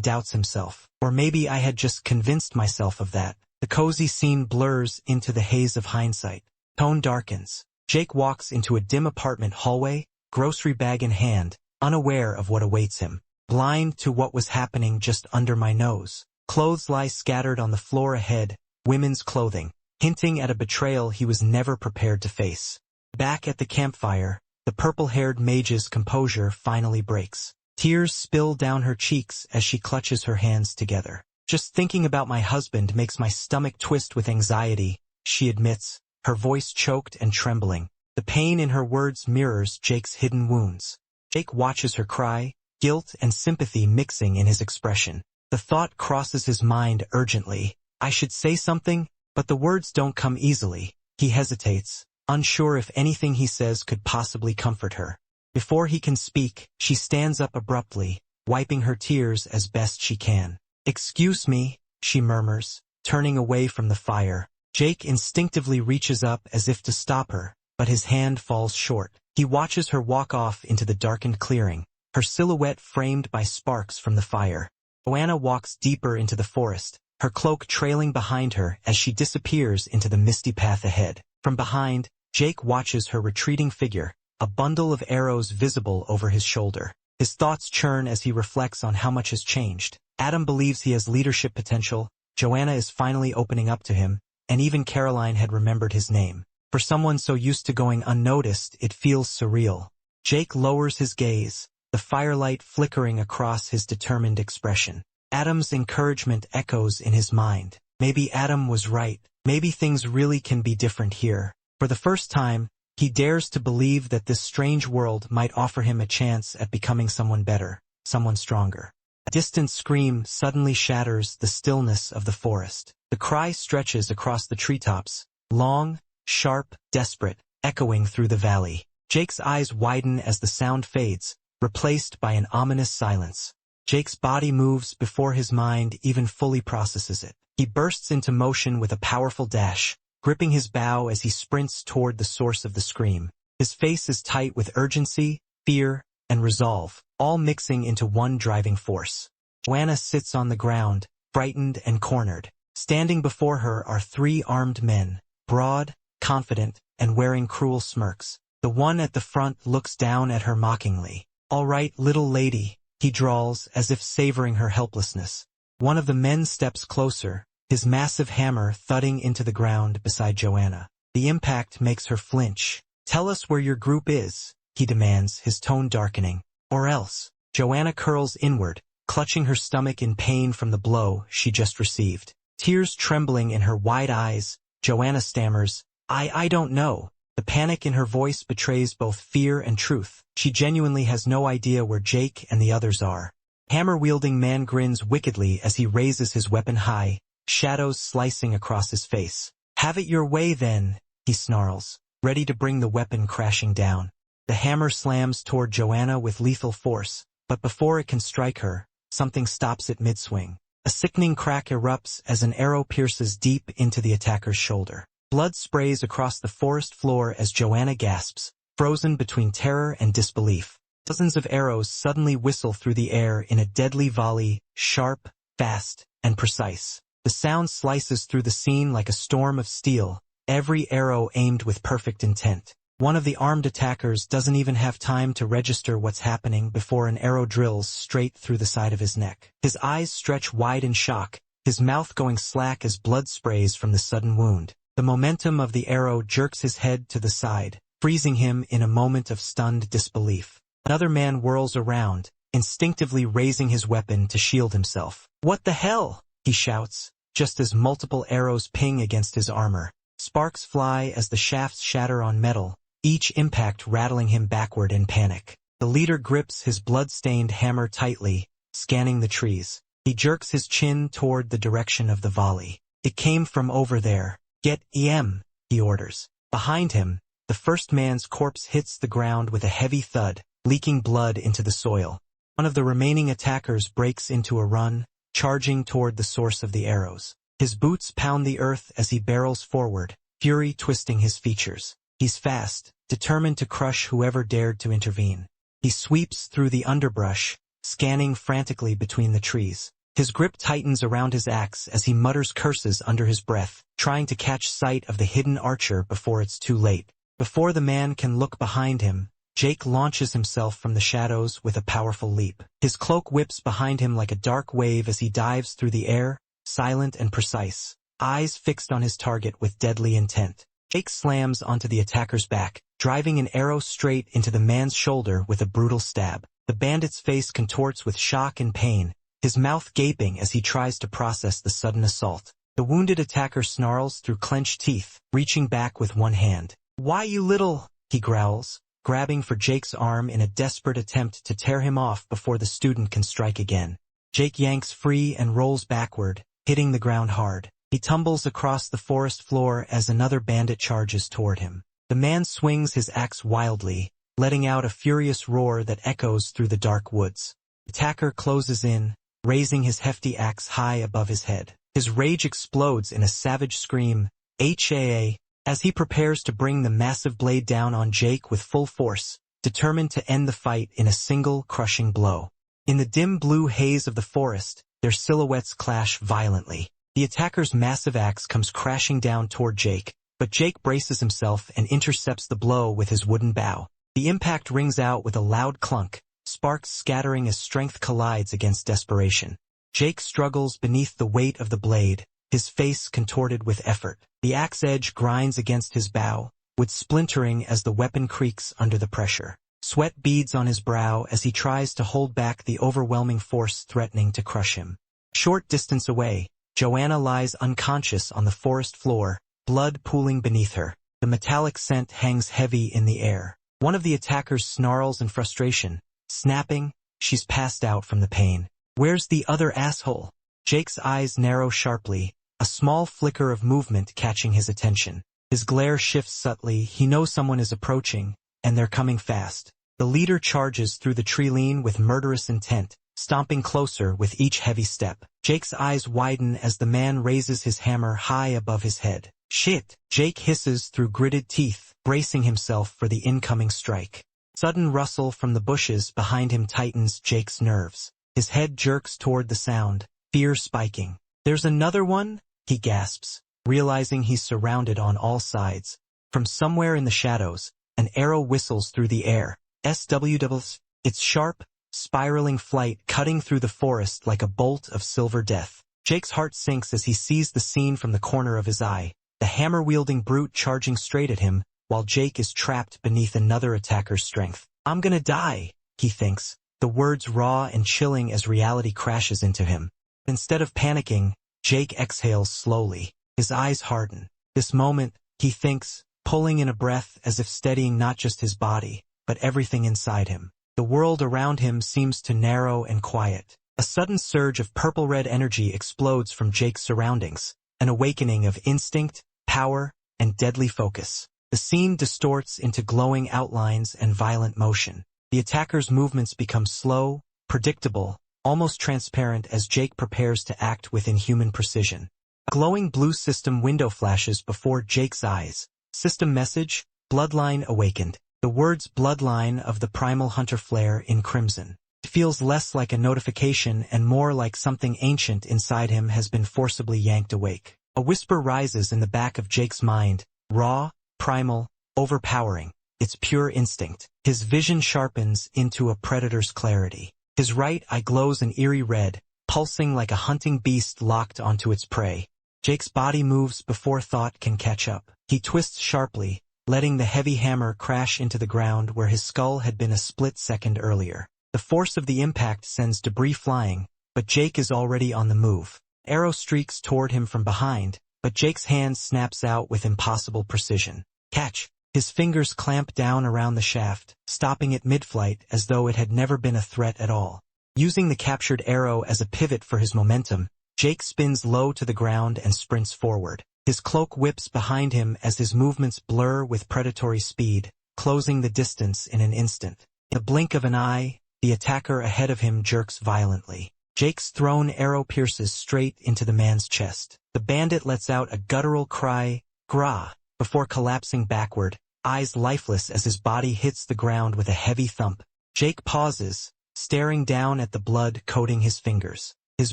doubts himself. Or maybe I had just convinced myself of that. The cozy scene blurs into the haze of hindsight. Tone darkens. Jake walks into a dim apartment hallway, grocery bag in hand, unaware of what awaits him. Blind to what was happening just under my nose. Clothes lie scattered on the floor ahead, women's clothing, hinting at a betrayal he was never prepared to face. Back at the campfire, the purple-haired mage's composure finally breaks. Tears spill down her cheeks as she clutches her hands together. "Just thinking about my husband makes my stomach twist with anxiety," she admits, her voice choked and trembling. The pain in her words mirrors Jake's hidden wounds. Jake watches her cry, guilt and sympathy mixing in his expression. The thought crosses his mind urgently. I should say something, but the words don't come easily. He hesitates, unsure if anything he says could possibly comfort her. Before he can speak, she stands up abruptly, wiping her tears as best she can. "Excuse me," she murmurs, turning away from the fire. Jake instinctively reaches up as if to stop her, but his hand falls short. He watches her walk off into the darkened clearing, her silhouette framed by sparks from the fire. Joanna walks deeper into the forest, her cloak trailing behind her as she disappears into the misty path ahead. From behind, Jake watches her retreating figure, a bundle of arrows visible over his shoulder. His thoughts churn as he reflects on how much has changed. Adam believes he has leadership potential, Joanna is finally opening up to him, and even Caroline had remembered his name. For someone so used to going unnoticed, it feels surreal. Jake lowers his gaze, the firelight flickering across his determined expression. Adam's encouragement echoes in his mind. Maybe Adam was right. Maybe things really can be different here. For the first time, he dares to believe that this strange world might offer him a chance at becoming someone better, someone stronger. A distant scream suddenly shatters the stillness of the forest. The cry stretches across the treetops, long, sharp, desperate, echoing through the valley. Jake's eyes widen as the sound fades, replaced by an ominous silence. Jake's body moves before his mind even fully processes it. He bursts into motion with a powerful dash, gripping his bow as he sprints toward the source of the scream. His face is tight with urgency, fear, and resolve, all mixing into one driving force. Joanna sits on the ground, frightened and cornered. Standing before her are 3 armed men, broad, confident, and wearing cruel smirks. The one at the front looks down at her mockingly. "All right, little lady," he drawls as if savoring her helplessness. One of the men steps closer, his massive hammer thudding into the ground beside Joanna. The impact makes her flinch. "Tell us where your group is," he demands, his tone darkening. "Or else." Joanna curls inward, clutching her stomach in pain from the blow she just received. Tears trembling in her wide eyes, Joanna stammers, I don't know." The panic in her voice betrays both fear and truth. She genuinely has no idea where Jake and the others are. Hammer-wielding man grins wickedly as he raises his weapon high, shadows slicing across his face. "Have it your way then," he snarls, ready to bring the weapon crashing down. The hammer slams toward Joanna with lethal force, but before it can strike her, something stops it mid-swing. A sickening crack erupts as an arrow pierces deep into the attacker's shoulder. Blood sprays across the forest floor as Joanna gasps, frozen between terror and disbelief. Dozens of arrows suddenly whistle through the air in a deadly volley, sharp, fast, and precise. The sound slices through the scene like a storm of steel, every arrow aimed with perfect intent. One of the armed attackers doesn't even have time to register what's happening before an arrow drills straight through the side of his neck. His eyes stretch wide in shock, his mouth going slack as blood sprays from the sudden wound. The momentum of the arrow jerks his head to the side, freezing him in a moment of stunned disbelief. Another man whirls around, instinctively raising his weapon to shield himself. "What the hell?" he shouts, just as multiple arrows ping against his armor. Sparks fly as the shafts shatter on metal, each impact rattling him backward in panic. The leader grips his blood-stained hammer tightly, scanning the trees. He jerks his chin toward the direction of the volley. "It came from over there. Get EM," he orders. Behind him, the first man's corpse hits the ground with a heavy thud, leaking blood into the soil. One of the remaining attackers breaks into a run, charging toward the source of the arrows. His boots pound the earth as he barrels forward, fury twisting his features. He's fast, determined to crush whoever dared to intervene. He sweeps through the underbrush, scanning frantically between the trees. His grip tightens around his axe as he mutters curses under his breath, trying to catch sight of the hidden archer before it's too late. Before the man can look behind him, Jake launches himself from the shadows with a powerful leap. His cloak whips behind him like a dark wave as he dives through the air, silent and precise, eyes fixed on his target with deadly intent. Jake slams onto the attacker's back, driving an arrow straight into the man's shoulder with a brutal stab. The bandit's face contorts with shock and pain, his mouth gaping as he tries to process the sudden assault. The wounded attacker snarls through clenched teeth, reaching back with one hand. "Why, you little," he growls, grabbing for Jake's arm in a desperate attempt to tear him off before the student can strike again. Jake yanks free and rolls backward, hitting the ground hard. He tumbles across the forest floor as another bandit charges toward him. The man swings his axe wildly, letting out a furious roar that echoes through the dark woods. The attacker closes in, raising his hefty axe high above his head. His rage explodes in a savage scream, HAA, as he prepares to bring the massive blade down on Jake with full force, determined to end the fight in a single crushing blow. In the dim blue haze of the forest, their silhouettes clash violently. The attacker's massive axe comes crashing down toward Jake, but Jake braces himself and intercepts the blow with his wooden bow. The impact rings out with a loud clunk, sparks scattering as strength collides against desperation. Jake struggles beneath the weight of the blade, his face contorted with effort. The axe edge grinds against his bow, with splintering as the weapon creaks under the pressure. Sweat beads on his brow as he tries to hold back the overwhelming force threatening to crush him. Short distance away, Joanna lies unconscious on the forest floor, blood pooling beneath her. The metallic scent hangs heavy in the air. One of the attackers snarls in frustration. Snapping, she's passed out from the pain. Where's the other asshole? Jake's eyes narrow sharply, a small flicker of movement catching his attention. His glare shifts subtly, he knows someone is approaching, and they're coming fast. The leader charges through the tree-line with murderous intent, stomping closer with each heavy step. Jake's eyes widen as the man raises his hammer high above his head. Shit! Jake hisses through gritted teeth, bracing himself for the incoming strike. Sudden rustle from the bushes behind him tightens Jake's nerves. His head jerks toward the sound, fear spiking. There's another one? He gasps, realizing he's surrounded on all sides. From somewhere in the shadows, an arrow whistles through the air. SWWs, its sharp, spiraling flight cutting through the forest like a bolt of silver death. Jake's heart sinks as he sees the scene from the corner of his eye. The hammer-wielding brute charging straight at him, while Jake is trapped beneath another attacker's strength. I'm gonna die, he thinks, the words raw and chilling as reality crashes into him. Instead of panicking, Jake exhales slowly. His eyes harden. This moment, he thinks, pulling in a breath as if steadying not just his body, but everything inside him. The world around him seems to narrow and quiet. A sudden surge of purple-red energy explodes from Jake's surroundings, an awakening of instinct, power, and deadly focus. The scene distorts into glowing outlines and violent motion. The attacker's movements become slow, predictable, almost transparent as Jake prepares to act with inhuman precision. A glowing blue system window flashes before Jake's eyes. System message, Bloodline awakened. The words Bloodline of the primal hunter flare in crimson. It feels less like a notification and more like something ancient inside him has been forcibly yanked awake. A whisper rises in the back of Jake's mind, raw, primal, overpowering. It's pure instinct. His vision sharpens into a predator's clarity. His right eye glows an eerie red, pulsing like a hunting beast locked onto its prey. Jake's body moves before thought can catch up. He twists sharply, letting the heavy hammer crash into the ground where his skull had been a split second earlier. The force of the impact sends debris flying, but Jake is already on the move. Arrow streaks toward him from behind, but Jake's hand snaps out with impossible precision. Catch! His fingers clamp down around the shaft, stopping it mid-flight as though it had never been a threat at all. Using the captured arrow as a pivot for his momentum, Jake spins low to the ground and sprints forward. His cloak whips behind him as his movements blur with predatory speed, closing the distance in an instant. In the blink of an eye, the attacker ahead of him jerks violently. Jake's thrown arrow pierces straight into the man's chest. The bandit lets out a guttural cry, "Grah," before collapsing backward, eyes lifeless as his body hits the ground with a heavy thump. Jake pauses, staring down at the blood coating his fingers. His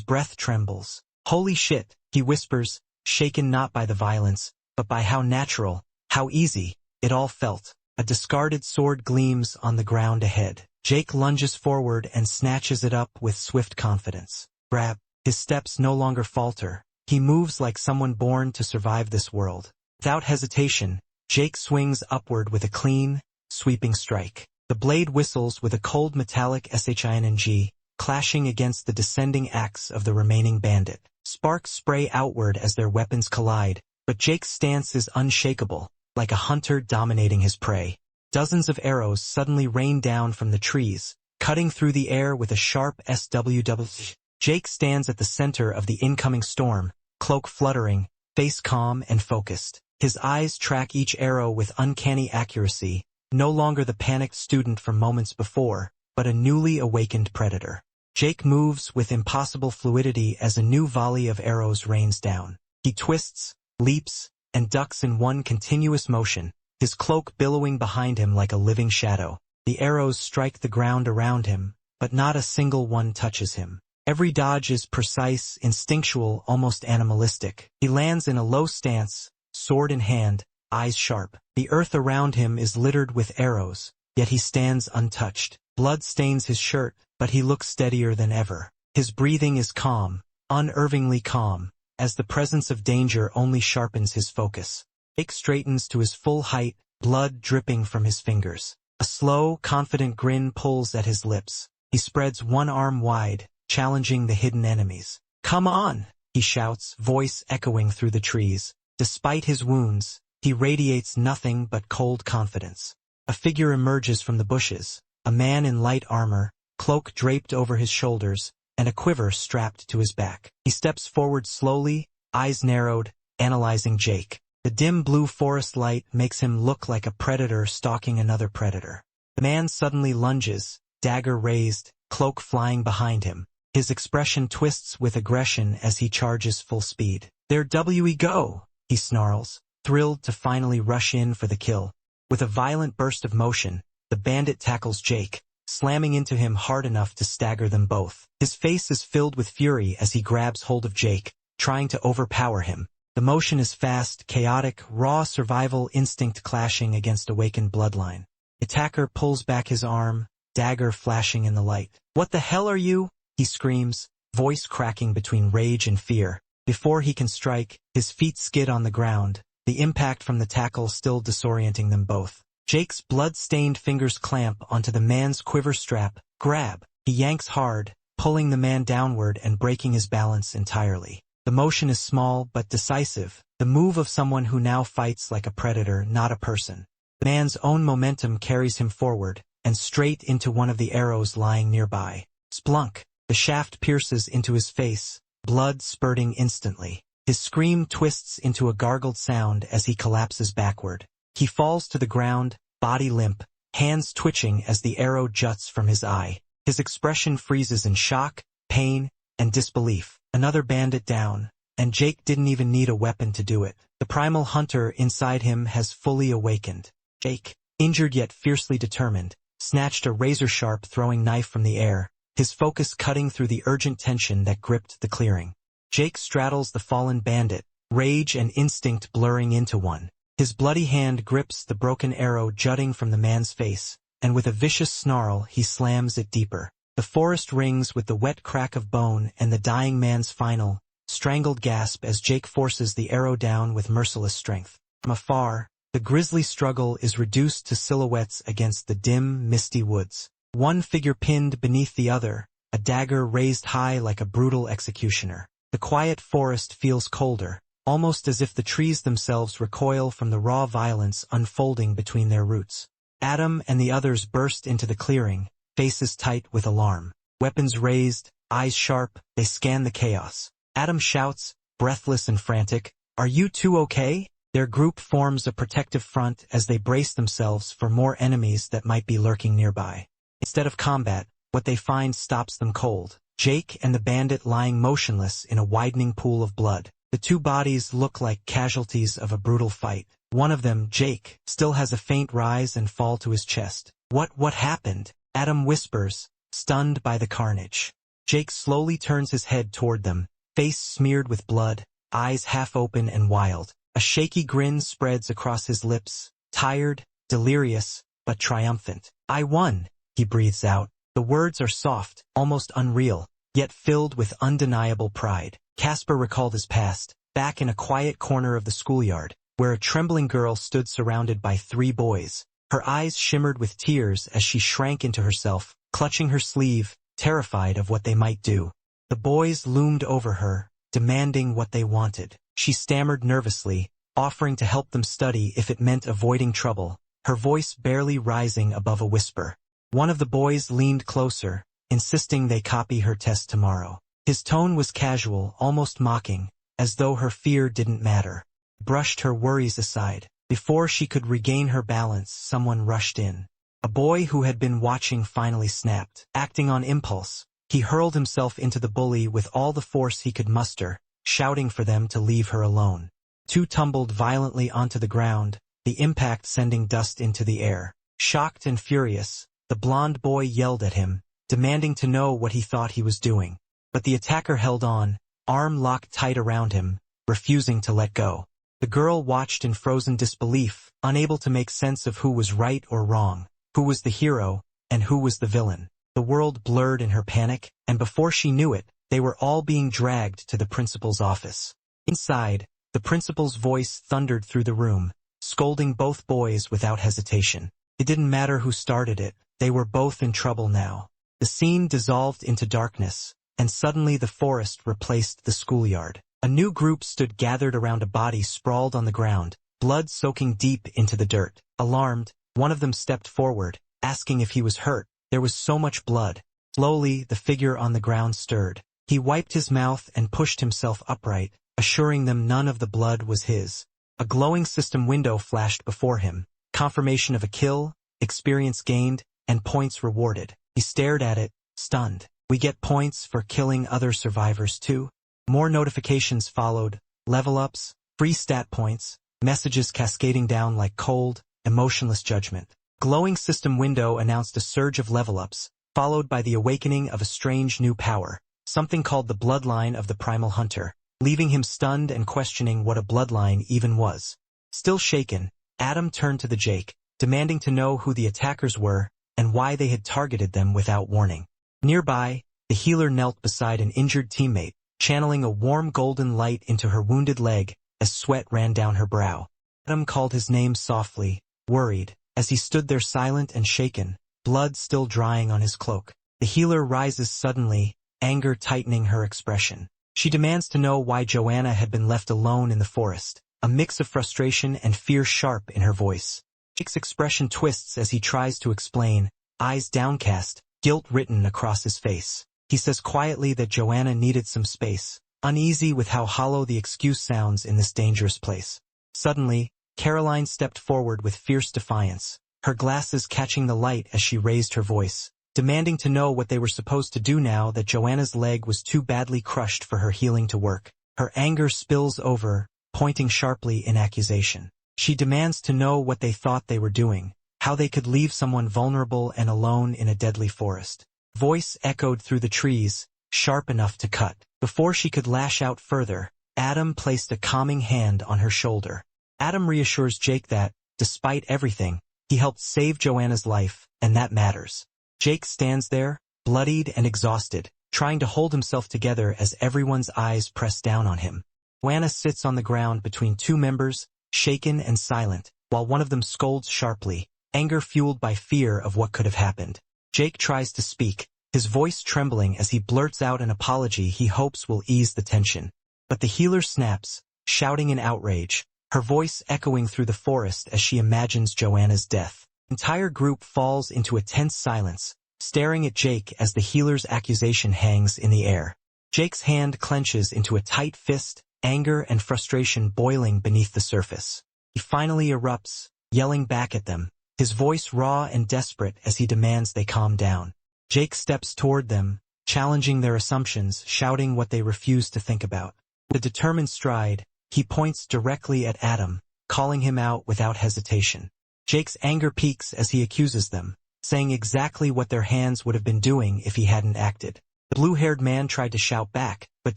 breath trembles. "Holy shit," he whispers, shaken not by the violence, but by how natural, how easy, it all felt. A discarded sword gleams on the ground ahead. Jake lunges forward and snatches it up with swift confidence. Grab. His steps no longer falter. He moves like someone born to survive this world. Without hesitation, Jake swings upward with a clean, sweeping strike. The blade whistles with a cold metallic shing, clashing against the descending axe of the remaining bandit. Sparks spray outward as their weapons collide, but Jake's stance is unshakable, like a hunter dominating his prey. Dozens of arrows suddenly rain down from the trees, cutting through the air with a sharp SWW. Jake stands at the center of the incoming storm, cloak fluttering, face calm and focused. His eyes track each arrow with uncanny accuracy, no longer the panicked student from moments before, but a newly awakened predator. Jake moves with impossible fluidity as a new volley of arrows rains down. He twists, leaps, and ducks in one continuous motion, his cloak billowing behind him like a living shadow. The arrows strike the ground around him, but not a single one touches him. Every dodge is precise, instinctual, almost animalistic. He lands in a low stance, sword in hand, eyes sharp. The earth around him is littered with arrows, yet he stands untouched. Blood stains his shirt, but he looks steadier than ever. His breathing is calm, unnervingly calm, as the presence of danger only sharpens his focus. Jake straightens to his full height, blood dripping from his fingers. A slow, confident grin pulls at his lips. He spreads one arm wide, challenging the hidden enemies. "Come on!" he shouts, voice echoing through the trees. Despite his wounds, he radiates nothing but cold confidence. A figure emerges from the bushes, a man in light armor, cloak draped over his shoulders, and a quiver strapped to his back. He steps forward slowly, eyes narrowed, analyzing Jake. The dim blue forest light makes him look like a predator stalking another predator. The man suddenly lunges, dagger raised, cloak flying behind him. His expression twists with aggression as he charges full speed. "There we go!" he snarls, thrilled to finally rush in for the kill. With a violent burst of motion, the bandit tackles Jake, slamming into him hard enough to stagger them both. His face is filled with fury as he grabs hold of Jake, trying to overpower him. The motion is fast, chaotic, raw survival instinct clashing against awakened bloodline. The attacker pulls back his arm, dagger flashing in the light. "What the hell are you?" he screams, voice cracking between rage and fear. Before he can strike, his feet skid on the ground, the impact from the tackle still disorienting them both. Jake's blood-stained fingers clamp onto the man's quiver strap. Grab! He yanks hard, pulling the man downward and breaking his balance entirely. The motion is small but decisive, the move of someone who now fights like a predator, not a person. The man's own momentum carries him forward, and straight into one of the arrows lying nearby. Splunk! The shaft pierces into his face, blood spurting instantly. His scream twists into a gargled sound as he collapses backward. He falls to the ground, body limp, hands twitching as the arrow juts from his eye. His expression freezes in shock, pain, and disbelief. Another bandit down, and Jake didn't even need a weapon to do it. The primal hunter inside him has fully awakened. Jake, injured yet fiercely determined, snatched a razor-sharp throwing knife from the air, his focus cutting through the urgent tension that gripped the clearing. Jake straddles the fallen bandit, rage and instinct blurring into one. His bloody hand grips the broken arrow jutting from the man's face, and with a vicious snarl he slams it deeper. The forest rings with the wet crack of bone and the dying man's final, strangled gasp as Jake forces the arrow down with merciless strength. From afar, the grisly struggle is reduced to silhouettes against the dim, misty woods. One figure pinned beneath the other, a dagger raised high like a brutal executioner. The quiet forest feels colder, almost as if the trees themselves recoil from the raw violence unfolding between their roots. Adam and the others burst into the clearing, faces tight with alarm. Weapons raised, eyes sharp, they scan the chaos. Adam shouts, breathless and frantic, "Are you two okay?" Their group forms a protective front as they brace themselves for more enemies that might be lurking nearby. Instead of combat, what they find stops them cold. Jake and the bandit lying motionless in a widening pool of blood. The two bodies look like casualties of a brutal fight. One of them, Jake, still has a faint rise and fall to his chest. What happened?" Adam whispers, stunned by the carnage. Jake slowly turns his head toward them, face smeared with blood, eyes half open and wild. A shaky grin spreads across his lips, tired, delirious, but triumphant. "I won," he breathes out. The words are soft, almost unreal, yet filled with undeniable pride. Casper recalled his past, back in a quiet corner of the schoolyard, where a trembling girl stood surrounded by 3 boys. Her eyes shimmered with tears as she shrank into herself, clutching her sleeve, terrified of what they might do. The boys loomed over her, demanding what they wanted. She stammered nervously, offering to help them study if it meant avoiding trouble, her voice barely rising above a whisper. One of the boys leaned closer, insisting they copy her test tomorrow. His tone was casual, almost mocking, as though her fear didn't matter. Brushed her worries aside. Before she could regain her balance, someone rushed in. A boy who had been watching finally snapped. Acting on impulse, he hurled himself into the bully with all the force he could muster, shouting for them to leave her alone. 2 tumbled violently onto the ground, the impact sending dust into the air. Shocked and furious, the blond boy yelled at him, demanding to know what he thought he was doing. But the attacker held on, arm locked tight around him, refusing to let go. The girl watched in frozen disbelief, unable to make sense of who was right or wrong, who was the hero, and who was the villain. The world blurred in her panic, and before she knew it, they were all being dragged to the principal's office. Inside, the principal's voice thundered through the room, scolding both boys without hesitation. It didn't matter who started it, they were both in trouble now. The scene dissolved into darkness, and suddenly the forest replaced the schoolyard. A new group stood gathered around a body sprawled on the ground, blood soaking deep into the dirt. Alarmed, one of them stepped forward, asking if he was hurt. There was so much blood. Slowly, the figure on the ground stirred. He wiped his mouth and pushed himself upright, assuring them none of the blood was his. A glowing system window flashed before him. Confirmation of a kill, experience gained, and points rewarded. He stared at it, stunned. We get points for killing other survivors too? More notifications followed, level-ups, free stat points, messages cascading down like cold, emotionless judgment. Glowing system window announced a surge of level-ups, followed by the awakening of a strange new power, something called the bloodline of the primal hunter, leaving him stunned and questioning what a bloodline even was. Still shaken, Adam turned to the Jake, demanding to know who the attackers were and why they had targeted them without warning. Nearby, the healer knelt beside an injured teammate, channeling a warm golden light into her wounded leg as sweat ran down her brow. Adam called his name softly, worried, as he stood there silent and shaken, blood still drying on his cloak. The healer rises suddenly, anger tightening her expression. She demands to know why Joanna had been left alone in the forest, a mix of frustration and fear sharp in her voice. Jake's expression twists as he tries to explain, eyes downcast, guilt written across his face. He says quietly that Joanna needed some space, uneasy with how hollow the excuse sounds in this dangerous place. Suddenly, Caroline stepped forward with fierce defiance, her glasses catching the light as she raised her voice, demanding to know what they were supposed to do now that Joanna's leg was too badly crushed for her healing to work. Her anger spills over, pointing sharply in accusation. She demands to know what they thought they were doing, how they could leave someone vulnerable and alone in a deadly forest. Voice echoed through the trees, sharp enough to cut. Before she could lash out further, Adam placed a calming hand on her shoulder. Adam reassures Jake that, despite everything, he helped save Joanna's life, and that matters. Jake stands there, bloodied and exhausted, trying to hold himself together as everyone's eyes press down on him. Joanna sits on the ground between two members, shaken and silent, while one of them scolds sharply, anger fueled by fear of what could have happened. Jake tries to speak, his voice trembling as he blurts out an apology he hopes will ease the tension. But the healer snaps, shouting in outrage, her voice echoing through the forest as she imagines Joanna's death. The entire group falls into a tense silence, staring at Jake as the healer's accusation hangs in the air. Jake's hand clenches into a tight fist, anger and frustration boiling beneath the surface. He finally erupts, yelling back at them, his voice raw and desperate as he demands they calm down. Jake steps toward them, challenging their assumptions, shouting what they refuse to think about. With a determined stride, he points directly at Adam, calling him out without hesitation. Jake's anger peaks as he accuses them, saying exactly what their hands would have been doing if he hadn't acted. The blue-haired man tried to shout back, but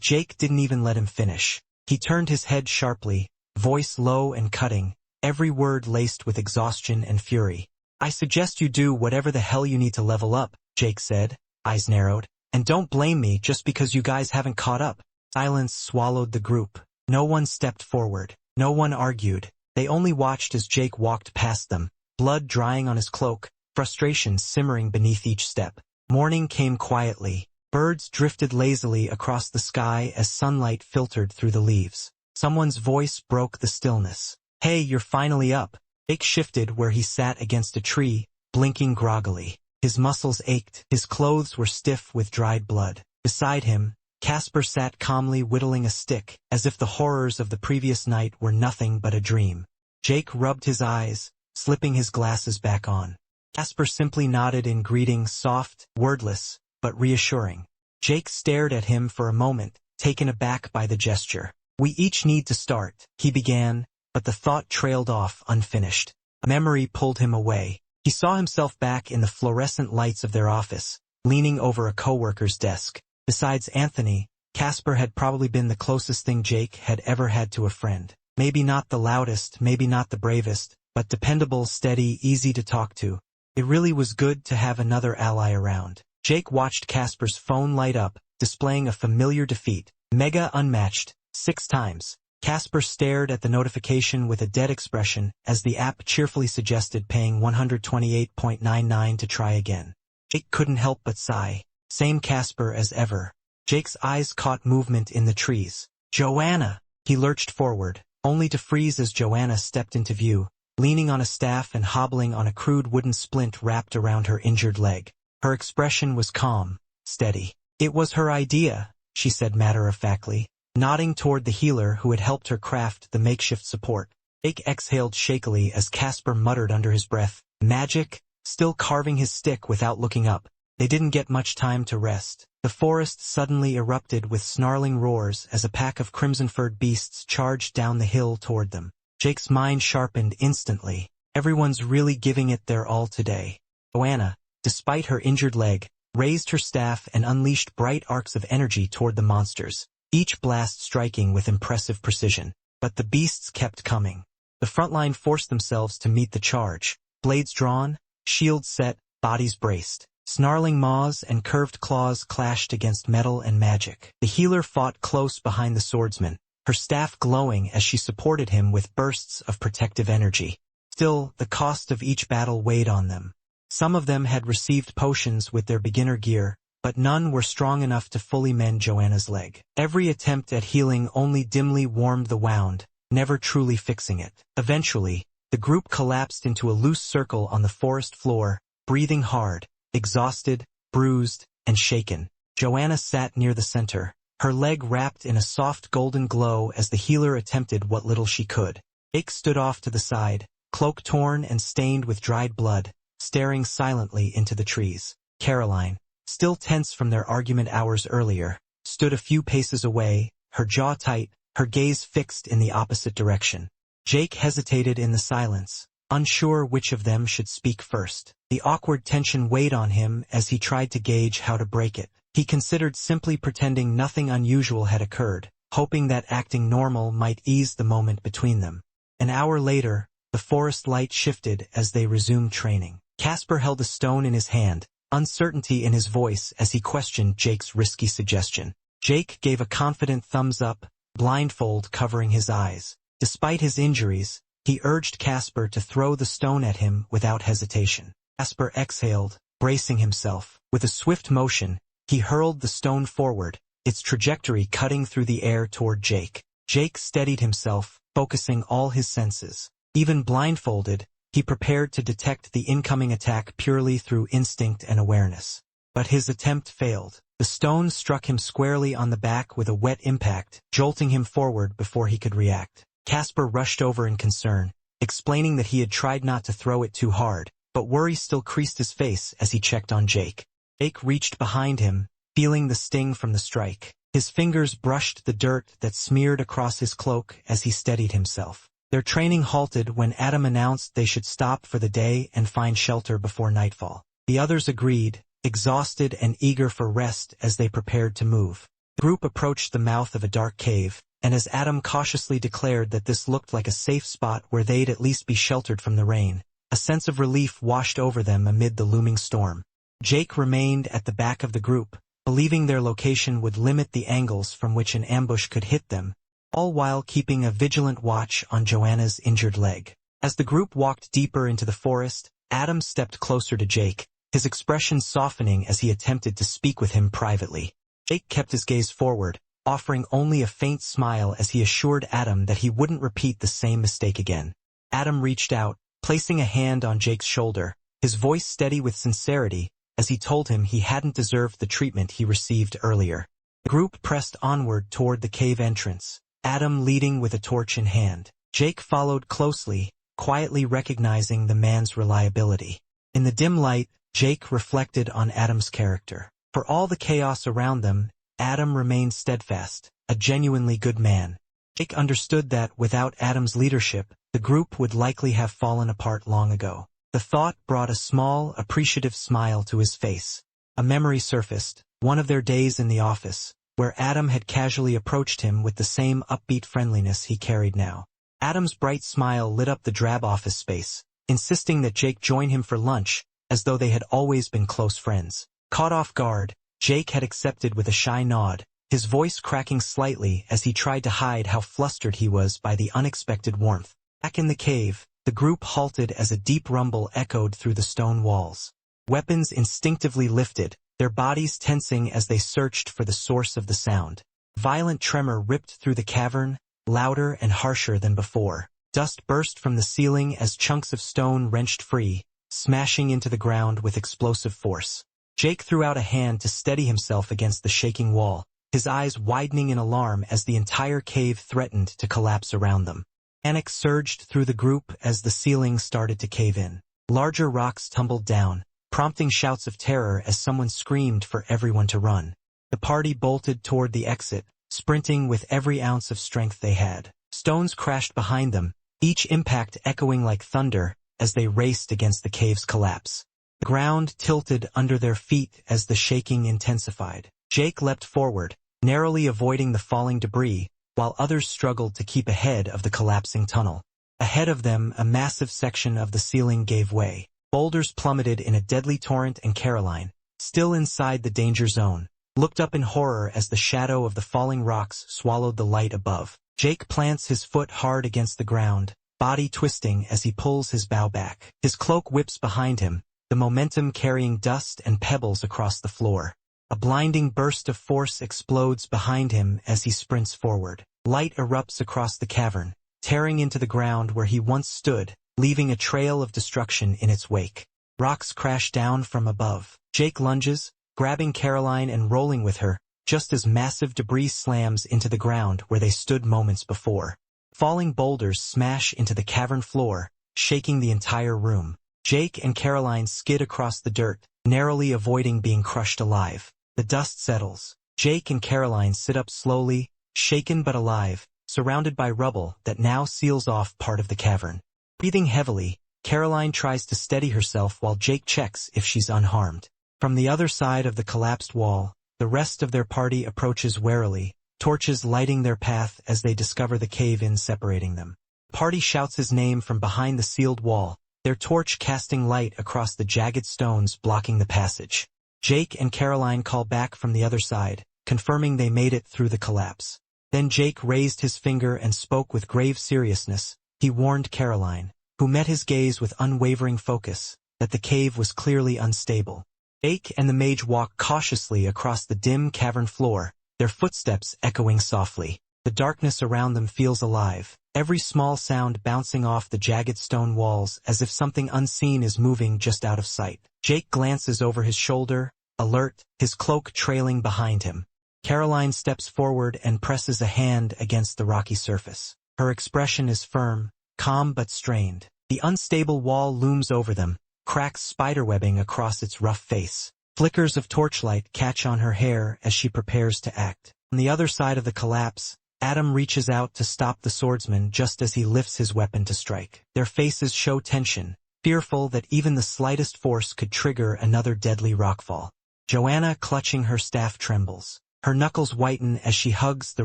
Jake didn't even let him finish. He turned his head sharply, voice low and cutting, every word laced with exhaustion and fury. "I suggest you do whatever the hell you need to level up," Jake said, eyes narrowed. "And don't blame me just because you guys haven't caught up." Silence swallowed the group. No one stepped forward. No one argued. They only watched as Jake walked past them, blood drying on his cloak, frustration simmering beneath each step. Morning came quietly. Birds drifted lazily across the sky as sunlight filtered through the leaves. Someone's voice broke the stillness. "Hey, you're finally up." Jake shifted where he sat against a tree, blinking groggily. His muscles ached. His clothes were stiff with dried blood. Beside him, Casper sat calmly whittling a stick, as if the horrors of the previous night were nothing but a dream. Jake rubbed his eyes, slipping his glasses back on. Casper simply nodded in greeting, soft, wordless, but reassuring. Jake stared at him for a moment, taken aback by the gesture. "We each need to start," he began, but the thought trailed off unfinished. A memory pulled him away. He saw himself back in the fluorescent lights of their office, leaning over a coworker's desk. Besides Anthony, Casper had probably been the closest thing Jake had ever had to a friend. Maybe not the loudest, maybe not the bravest, but dependable, steady, easy to talk to. It really was good to have another ally around. Jake watched Casper's phone light up, displaying a familiar defeat. Mega unmatched, 6 times. Casper stared at the notification with a dead expression as the app cheerfully suggested paying $128.99 to try again. Jake couldn't help but sigh. Same Casper as ever. Jake's eyes caught movement in the trees. Joanna! He lurched forward, only to freeze as Joanna stepped into view, leaning on a staff and hobbling on a crude wooden splint wrapped around her injured leg. Her expression was calm, steady. It was her idea, she said matter-of-factly, nodding toward the healer who had helped her craft the makeshift support. Jake exhaled shakily as Casper muttered under his breath, "Magic?" Still carving his stick without looking up. They didn't get much time to rest. The forest suddenly erupted with snarling roars as a pack of crimson-furred beasts charged down the hill toward them. Jake's mind sharpened instantly. Everyone's really giving it their all today. Joanna, despite her injured leg, raised her staff and unleashed bright arcs of energy toward the monsters, each blast striking with impressive precision. But the beasts kept coming. The front line forced themselves to meet the charge. Blades drawn, shields set, bodies braced. Snarling maws and curved claws clashed against metal and magic. The healer fought close behind the swordsman, her staff glowing as she supported him with bursts of protective energy. Still, the cost of each battle weighed on them. Some of them had received potions with their beginner gear, but none were strong enough to fully mend Joanna's leg. Every attempt at healing only dimly warmed the wound, never truly fixing it. Eventually, the group collapsed into a loose circle on the forest floor, breathing hard, exhausted, bruised, and shaken. Joanna sat near the center, her leg wrapped in a soft golden glow as the healer attempted what little she could. Jake stood off to the side, cloak torn and stained with dried blood, staring silently into the trees. Caroline, still tense from their argument hours earlier, stood a few paces away, her jaw tight, her gaze fixed in the opposite direction. Jake hesitated in the silence, unsure which of them should speak first. The awkward tension weighed on him as he tried to gauge how to break it. He considered simply pretending nothing unusual had occurred, hoping that acting normal might ease the moment between them. An hour later, the forest light shifted as they resumed training. Casper held a stone in his hand, uncertainty in his voice as he questioned Jake's risky suggestion. Jake gave a confident thumbs up, blindfold covering his eyes. Despite his injuries, he urged Casper to throw the stone at him without hesitation. Casper exhaled, bracing himself. With a swift motion, he hurled the stone forward, its trajectory cutting through the air toward Jake. Jake steadied himself, focusing all his senses. Even blindfolded, he prepared to detect the incoming attack purely through instinct and awareness. But his attempt failed. The stone struck him squarely on the back with a wet impact, jolting him forward before he could react. Casper rushed over in concern, explaining that he had tried not to throw it too hard, but worry still creased his face as he checked on Jake. Jake reached behind him, feeling the sting from the strike. His fingers brushed the dirt that smeared across his cloak as he steadied himself. Their training halted when Adam announced they should stop for the day and find shelter before nightfall. The others agreed, exhausted and eager for rest as they prepared to move. The group approached the mouth of a dark cave, and as Adam cautiously declared that this looked like a safe spot where they'd at least be sheltered from the rain, a sense of relief washed over them amid the looming storm. Jake remained at the back of the group, believing their location would limit the angles from which an ambush could hit them, all while keeping a vigilant watch on Joanna's injured leg. As the group walked deeper into the forest, Adam stepped closer to Jake, his expression softening as he attempted to speak with him privately. Jake kept his gaze forward, offering only a faint smile as he assured Adam that he wouldn't repeat the same mistake again. Adam reached out, placing a hand on Jake's shoulder, his voice steady with sincerity, as he told him he hadn't deserved the treatment he received earlier. The group pressed onward toward the cave entrance, Adam leading with a torch in hand. Jake followed closely, quietly recognizing the man's reliability. In the dim light, Jake reflected on Adam's character. For all the chaos around them, Adam remained steadfast, a genuinely good man. Jake understood that without Adam's leadership, the group would likely have fallen apart long ago. The thought brought a small, appreciative smile to his face. A memory surfaced, one of their days in the office, where Adam had casually approached him with the same upbeat friendliness he carried now. Adam's bright smile lit up the drab office space, insisting that Jake join him for lunch, as though they had always been close friends. Caught off guard, Jake had accepted with a shy nod, his voice cracking slightly as he tried to hide how flustered he was by the unexpected warmth. Back in the cave, the group halted as a deep rumble echoed through the stone walls. Weapons instinctively lifted, their bodies tensing as they searched for the source of the sound. Violent tremor ripped through the cavern, louder and harsher than before. Dust burst from the ceiling as chunks of stone wrenched free, smashing into the ground with explosive force. Jake threw out a hand to steady himself against the shaking wall, his eyes widening in alarm as the entire cave threatened to collapse around them. Panic surged through the group as the ceiling started to cave in. Larger rocks tumbled down, prompting shouts of terror as someone screamed for everyone to run. The party bolted toward the exit, sprinting with every ounce of strength they had. Stones crashed behind them, each impact echoing like thunder as they raced against the cave's collapse. The ground tilted under their feet as the shaking intensified. Jake leapt forward, narrowly avoiding the falling debris, while others struggled to keep ahead of the collapsing tunnel. Ahead of them, a massive section of the ceiling gave way. Boulders plummeted in a deadly torrent, and Caroline, still inside the danger zone, looked up in horror as the shadow of the falling rocks swallowed the light above. Jake plants his foot hard against the ground, body twisting as he pulls his bow back. His cloak whips behind him, the momentum carrying dust and pebbles across the floor. A blinding burst of force explodes behind him as he sprints forward. Light erupts across the cavern, tearing into the ground where he once stood, leaving a trail of destruction in its wake. Rocks crash down from above. Jake lunges, grabbing Caroline and rolling with her, just as massive debris slams into the ground where they stood moments before. Falling boulders smash into the cavern floor, shaking the entire room. Jake and Caroline skid across the dirt, narrowly avoiding being crushed alive. The dust settles. Jake and Caroline sit up slowly, shaken but alive, surrounded by rubble that now seals off part of the cavern. Breathing heavily, Caroline tries to steady herself while Jake checks if she's unharmed. From the other side of the collapsed wall, the rest of their party approaches warily, torches lighting their path as they discover the cave-in separating them. The party shouts his name from behind the sealed wall, their torch casting light across the jagged stones blocking the passage. Jake and Caroline call back from the other side, confirming they made it through the collapse. Then Jake raised his finger and spoke with grave seriousness. He warned Caroline, who met his gaze with unwavering focus, that the cave was clearly unstable. Jake and the mage walk cautiously across the dim cavern floor, their footsteps echoing softly. The darkness around them feels alive, every small sound bouncing off the jagged stone walls as if something unseen is moving just out of sight. Jake glances over his shoulder, alert, his cloak trailing behind him. Caroline steps forward and presses a hand against the rocky surface. Her expression is firm, calm but strained. The unstable wall looms over them, cracks spiderwebbing across its rough face. Flickers of torchlight catch on her hair as she prepares to act. On the other side of the collapse, Adam reaches out to stop the swordsman just as he lifts his weapon to strike. Their faces show tension, fearful that even the slightest force could trigger another deadly rockfall. Joanna, clutching her staff, trembles. Her knuckles whiten as she hugs the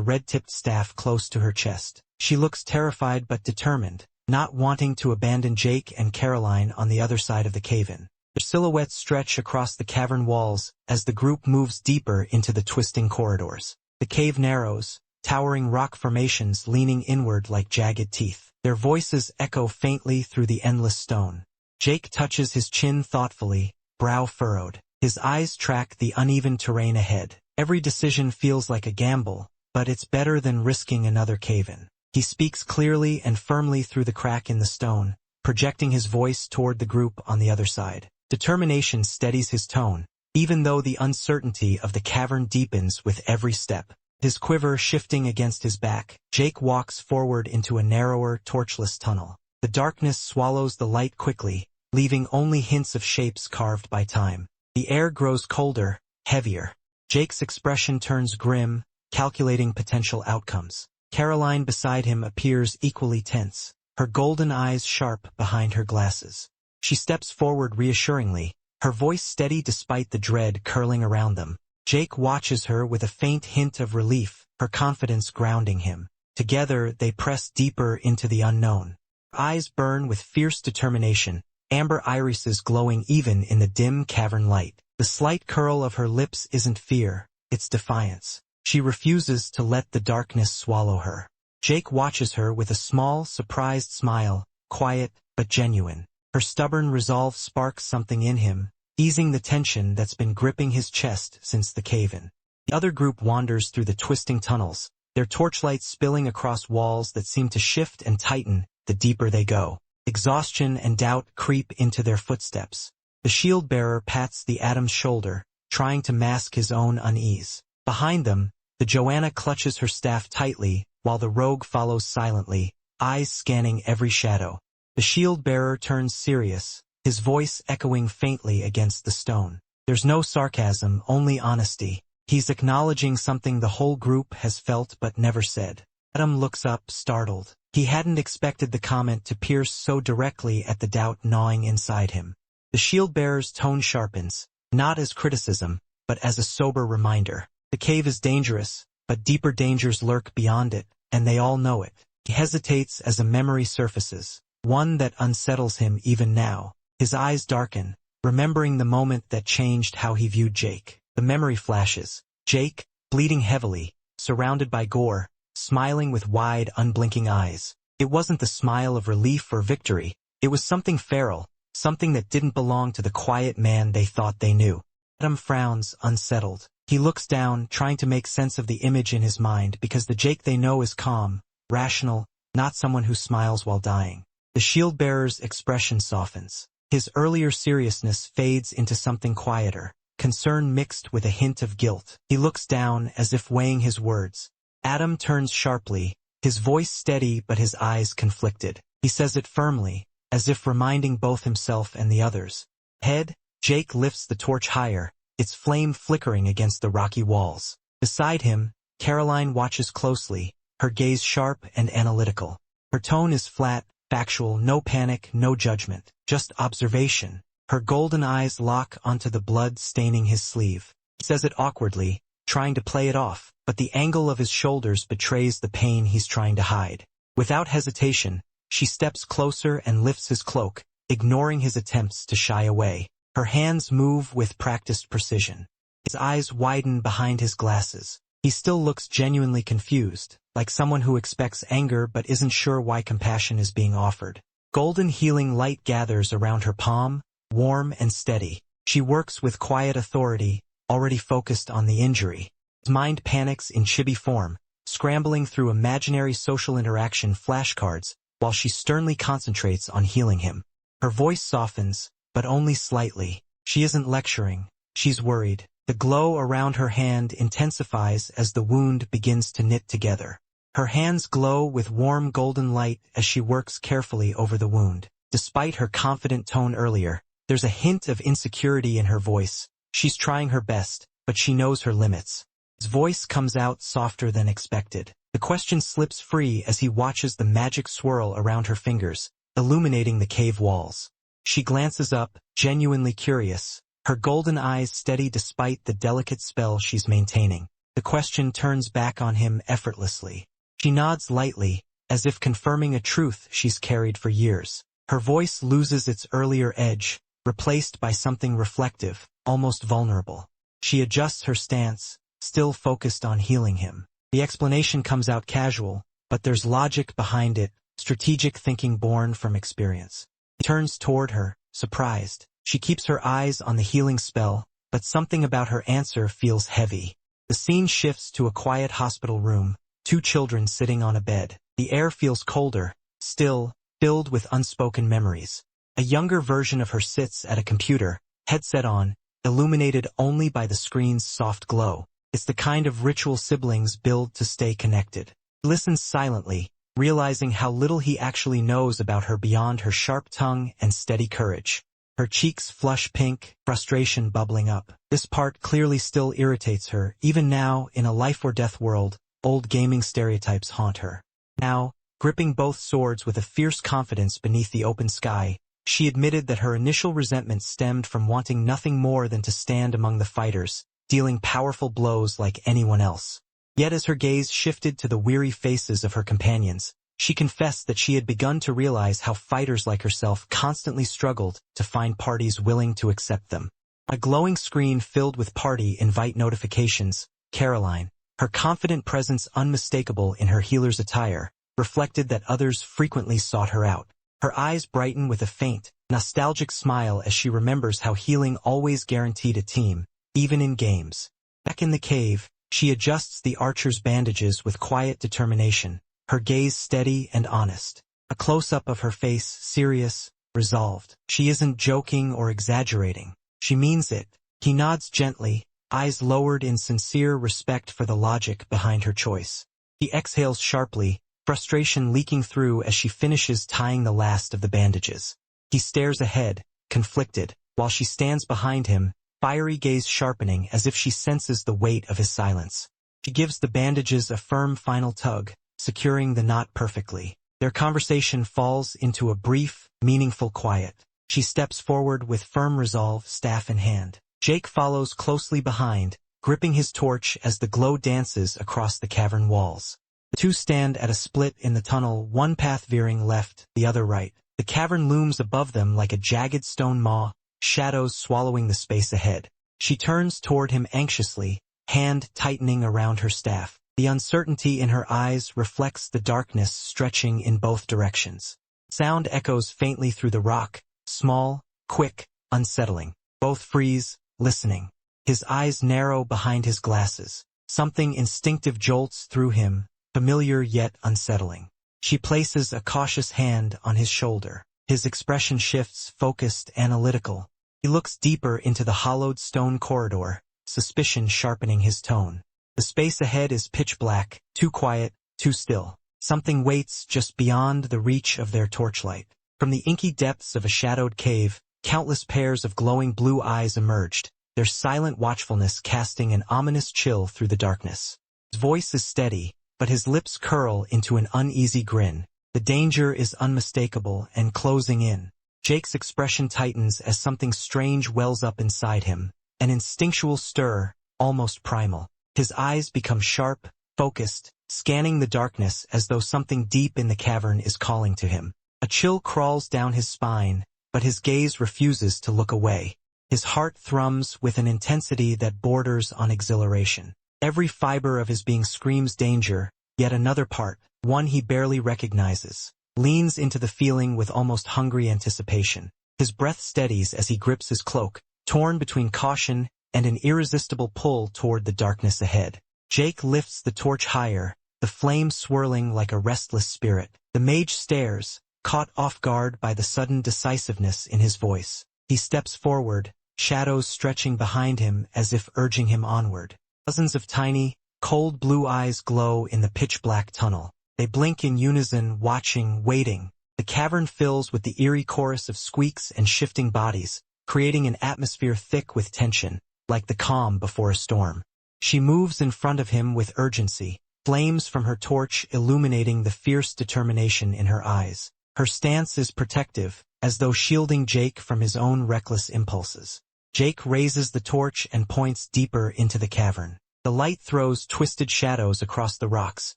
red-tipped staff close to her chest. She looks terrified but determined, not wanting to abandon Jake and Caroline on the other side of the cave-in. Their silhouettes stretch across the cavern walls as the group moves deeper into the twisting corridors. The cave narrows, towering rock formations leaning inward like jagged teeth. Their voices echo faintly through the endless stone. Jake touches his chin thoughtfully, brow furrowed. His eyes track the uneven terrain ahead. Every decision feels like a gamble, but it's better than risking another cave-in. He speaks clearly and firmly through the crack in the stone, projecting his voice toward the group on the other side. Determination steadies his tone, even though the uncertainty of the cavern deepens with every step. His quiver shifting against his back, Jake walks forward into a narrower, torchless tunnel. The darkness swallows the light quickly, leaving only hints of shapes carved by time. The air grows colder, heavier. Jake's expression turns grim, calculating potential outcomes. Caroline beside him appears equally tense, her golden eyes sharp behind her glasses. She steps forward reassuringly, her voice steady despite the dread curling around them. Jake watches her with a faint hint of relief, her confidence grounding him. Together they press deeper into the unknown. Her eyes burn with fierce determination, amber irises glowing even in the dim cavern light. The slight curl of her lips isn't fear, it's defiance. She refuses to let the darkness swallow her. Jake watches her with a small, surprised smile, quiet but genuine. Her stubborn resolve sparks something in him, easing the tension that's been gripping his chest since the cave-in. The other group wanders through the twisting tunnels, their torchlight spilling across walls that seem to shift and tighten the deeper they go. Exhaustion and doubt creep into their footsteps. The shield-bearer pats the Atom's shoulder, trying to mask his own unease. Behind them, the Joanna clutches her staff tightly, while the rogue follows silently, eyes scanning every shadow. The shield-bearer turns serious, his voice echoing faintly against the stone. There's no sarcasm, only honesty. He's acknowledging something the whole group has felt but never said. Atom looks up, startled. He hadn't expected the comment to pierce so directly at the doubt gnawing inside him. The shield-bearer's tone sharpens, not as criticism, but as a sober reminder. The cave is dangerous, but deeper dangers lurk beyond it, and they all know it. He hesitates as a memory surfaces, one that unsettles him even now. His eyes darken, remembering the moment that changed how he viewed Jake. The memory flashes. Jake, bleeding heavily, surrounded by gore, smiling with wide, unblinking eyes. It wasn't the smile of relief or victory. It was something feral, something that didn't belong to the quiet man they thought they knew. Atom frowns, unsettled. He looks down, trying to make sense of the image in his mind, because the Jake they know is calm, rational, not someone who smiles while dying. The shield-bearer's expression softens. His earlier seriousness fades into something quieter, concern mixed with a hint of guilt. He looks down as if weighing his words. Atom turns sharply, his voice steady but his eyes conflicted. He says it firmly, as if reminding both himself and the others. Head, Jake lifts the torch higher, its flame flickering against the rocky walls. Beside him, Caroline watches closely, her gaze sharp and analytical. Her tone is flat, factual, no panic, no judgment, just observation. Her golden eyes lock onto the blood staining his sleeve. He says it awkwardly, trying to play it off, but the angle of his shoulders betrays the pain he's trying to hide. Without hesitation, she steps closer and lifts his cloak, ignoring his attempts to shy away. Her hands move with practiced precision. His eyes widen behind his glasses. He still looks genuinely confused, like someone who expects anger but isn't sure why compassion is being offered. Golden healing light gathers around her palm, warm and steady. She works with quiet authority, already focused on the injury. His mind panics in chibi form, scrambling through imaginary social interaction flashcards, while she sternly concentrates on healing him. Her voice softens, but only slightly. She isn't lecturing, she's worried. The glow around her hand intensifies as the wound begins to knit together. Her hands glow with warm golden light as she works carefully over the wound. Despite her confident tone earlier, there's a hint of insecurity in her voice. She's trying her best, but she knows her limits. His voice comes out softer than expected. The question slips free as he watches the magic swirl around her fingers, illuminating the cave walls. She glances up, genuinely curious, her golden eyes steady despite the delicate spell she's maintaining. The question turns back on him effortlessly. She nods lightly, as if confirming a truth she's carried for years. Her voice loses its earlier edge, replaced by something reflective, almost vulnerable. She adjusts her stance, still focused on healing him. The explanation comes out casual, but there's logic behind it, strategic thinking born from experience. He turns toward her, surprised. She keeps her eyes on the healing spell, but something about her answer feels heavy. The scene shifts to a quiet hospital room, two children sitting on a bed. The air feels colder, still, filled with unspoken memories. A younger version of her sits at a computer, headset on, illuminated only by the screen's soft glow. It's the kind of ritual siblings build to stay connected. He listens silently, realizing how little he actually knows about her beyond her sharp tongue and steady courage. Her cheeks flush pink, frustration bubbling up. This part clearly still irritates her. Even now, in a life-or-death world, old gaming stereotypes haunt her. Now, gripping both swords with a fierce confidence beneath the open sky, she admitted that her initial resentment stemmed from wanting nothing more than to stand among the fighters, dealing powerful blows like anyone else. Yet as her gaze shifted to the weary faces of her companions, she confessed that she had begun to realize how fighters like herself constantly struggled to find parties willing to accept them. A glowing screen filled with party invite notifications. Caroline, her confident presence unmistakable in her healer's attire, reflected that others frequently sought her out. Her eyes brighten with a faint, nostalgic smile as she remembers how healing always guaranteed a team, even in games. Back in the cave, she adjusts the archer's bandages with quiet determination, her gaze steady and honest. A close-up of her face, serious, resolved. She isn't joking or exaggerating. She means it. He nods gently, eyes lowered in sincere respect for the logic behind her choice. He exhales sharply, frustration leaking through as she finishes tying the last of the bandages. He stares ahead, conflicted, while she stands behind him, fiery gaze sharpening as if she senses the weight of his silence. She gives the bandages a firm final tug, securing the knot perfectly. Their conversation falls into a brief, meaningful quiet. She steps forward with firm resolve, staff in hand. Jake follows closely behind, gripping his torch as the glow dances across the cavern walls. The two stand at a split in the tunnel, one path veering left, the other right. The cavern looms above them like a jagged stone maw, shadows swallowing the space ahead. She turns toward him anxiously, hand tightening around her staff. The uncertainty in her eyes reflects the darkness stretching in both directions. Sound echoes faintly through the rock, small, quick, unsettling. Both freeze, listening. His eyes narrow behind his glasses. Something instinctive jolts through him, familiar yet unsettling. She places a cautious hand on his shoulder. His expression shifts, focused, analytical. He looks deeper into the hollowed stone corridor, suspicion sharpening his tone. The space ahead is pitch black, too quiet, too still. Something waits just beyond the reach of their torchlight. From the inky depths of a shadowed cave, countless pairs of glowing blue eyes emerged, their silent watchfulness casting an ominous chill through the darkness. His voice is steady, but his lips curl into an uneasy grin. The danger is unmistakable and closing in. Jake's expression tightens as something strange wells up inside him, an instinctual stir, almost primal. His eyes become sharp, focused, scanning the darkness as though something deep in the cavern is calling to him. A chill crawls down his spine, but his gaze refuses to look away. His heart thrums with an intensity that borders on exhilaration. Every fiber of his being screams danger, yet another part, one he barely recognizes, leans into the feeling with almost hungry anticipation. His breath steadies as he grips his cloak, torn between caution and an irresistible pull toward the darkness ahead. Jake lifts the torch higher, the flame swirling like a restless spirit. The mage stares, caught off guard by the sudden decisiveness in his voice. He steps forward, shadows stretching behind him as if urging him onward. Dozens of tiny, cold blue eyes glow in the pitch-black tunnel. They blink in unison, watching, waiting. The cavern fills with the eerie chorus of squeaks and shifting bodies, creating an atmosphere thick with tension, like the calm before a storm. She moves in front of him with urgency, flames from her torch illuminating the fierce determination in her eyes. Her stance is protective, as though shielding Jake from his own reckless impulses. Jake raises the torch and points deeper into the cavern. The light throws twisted shadows across the rocks,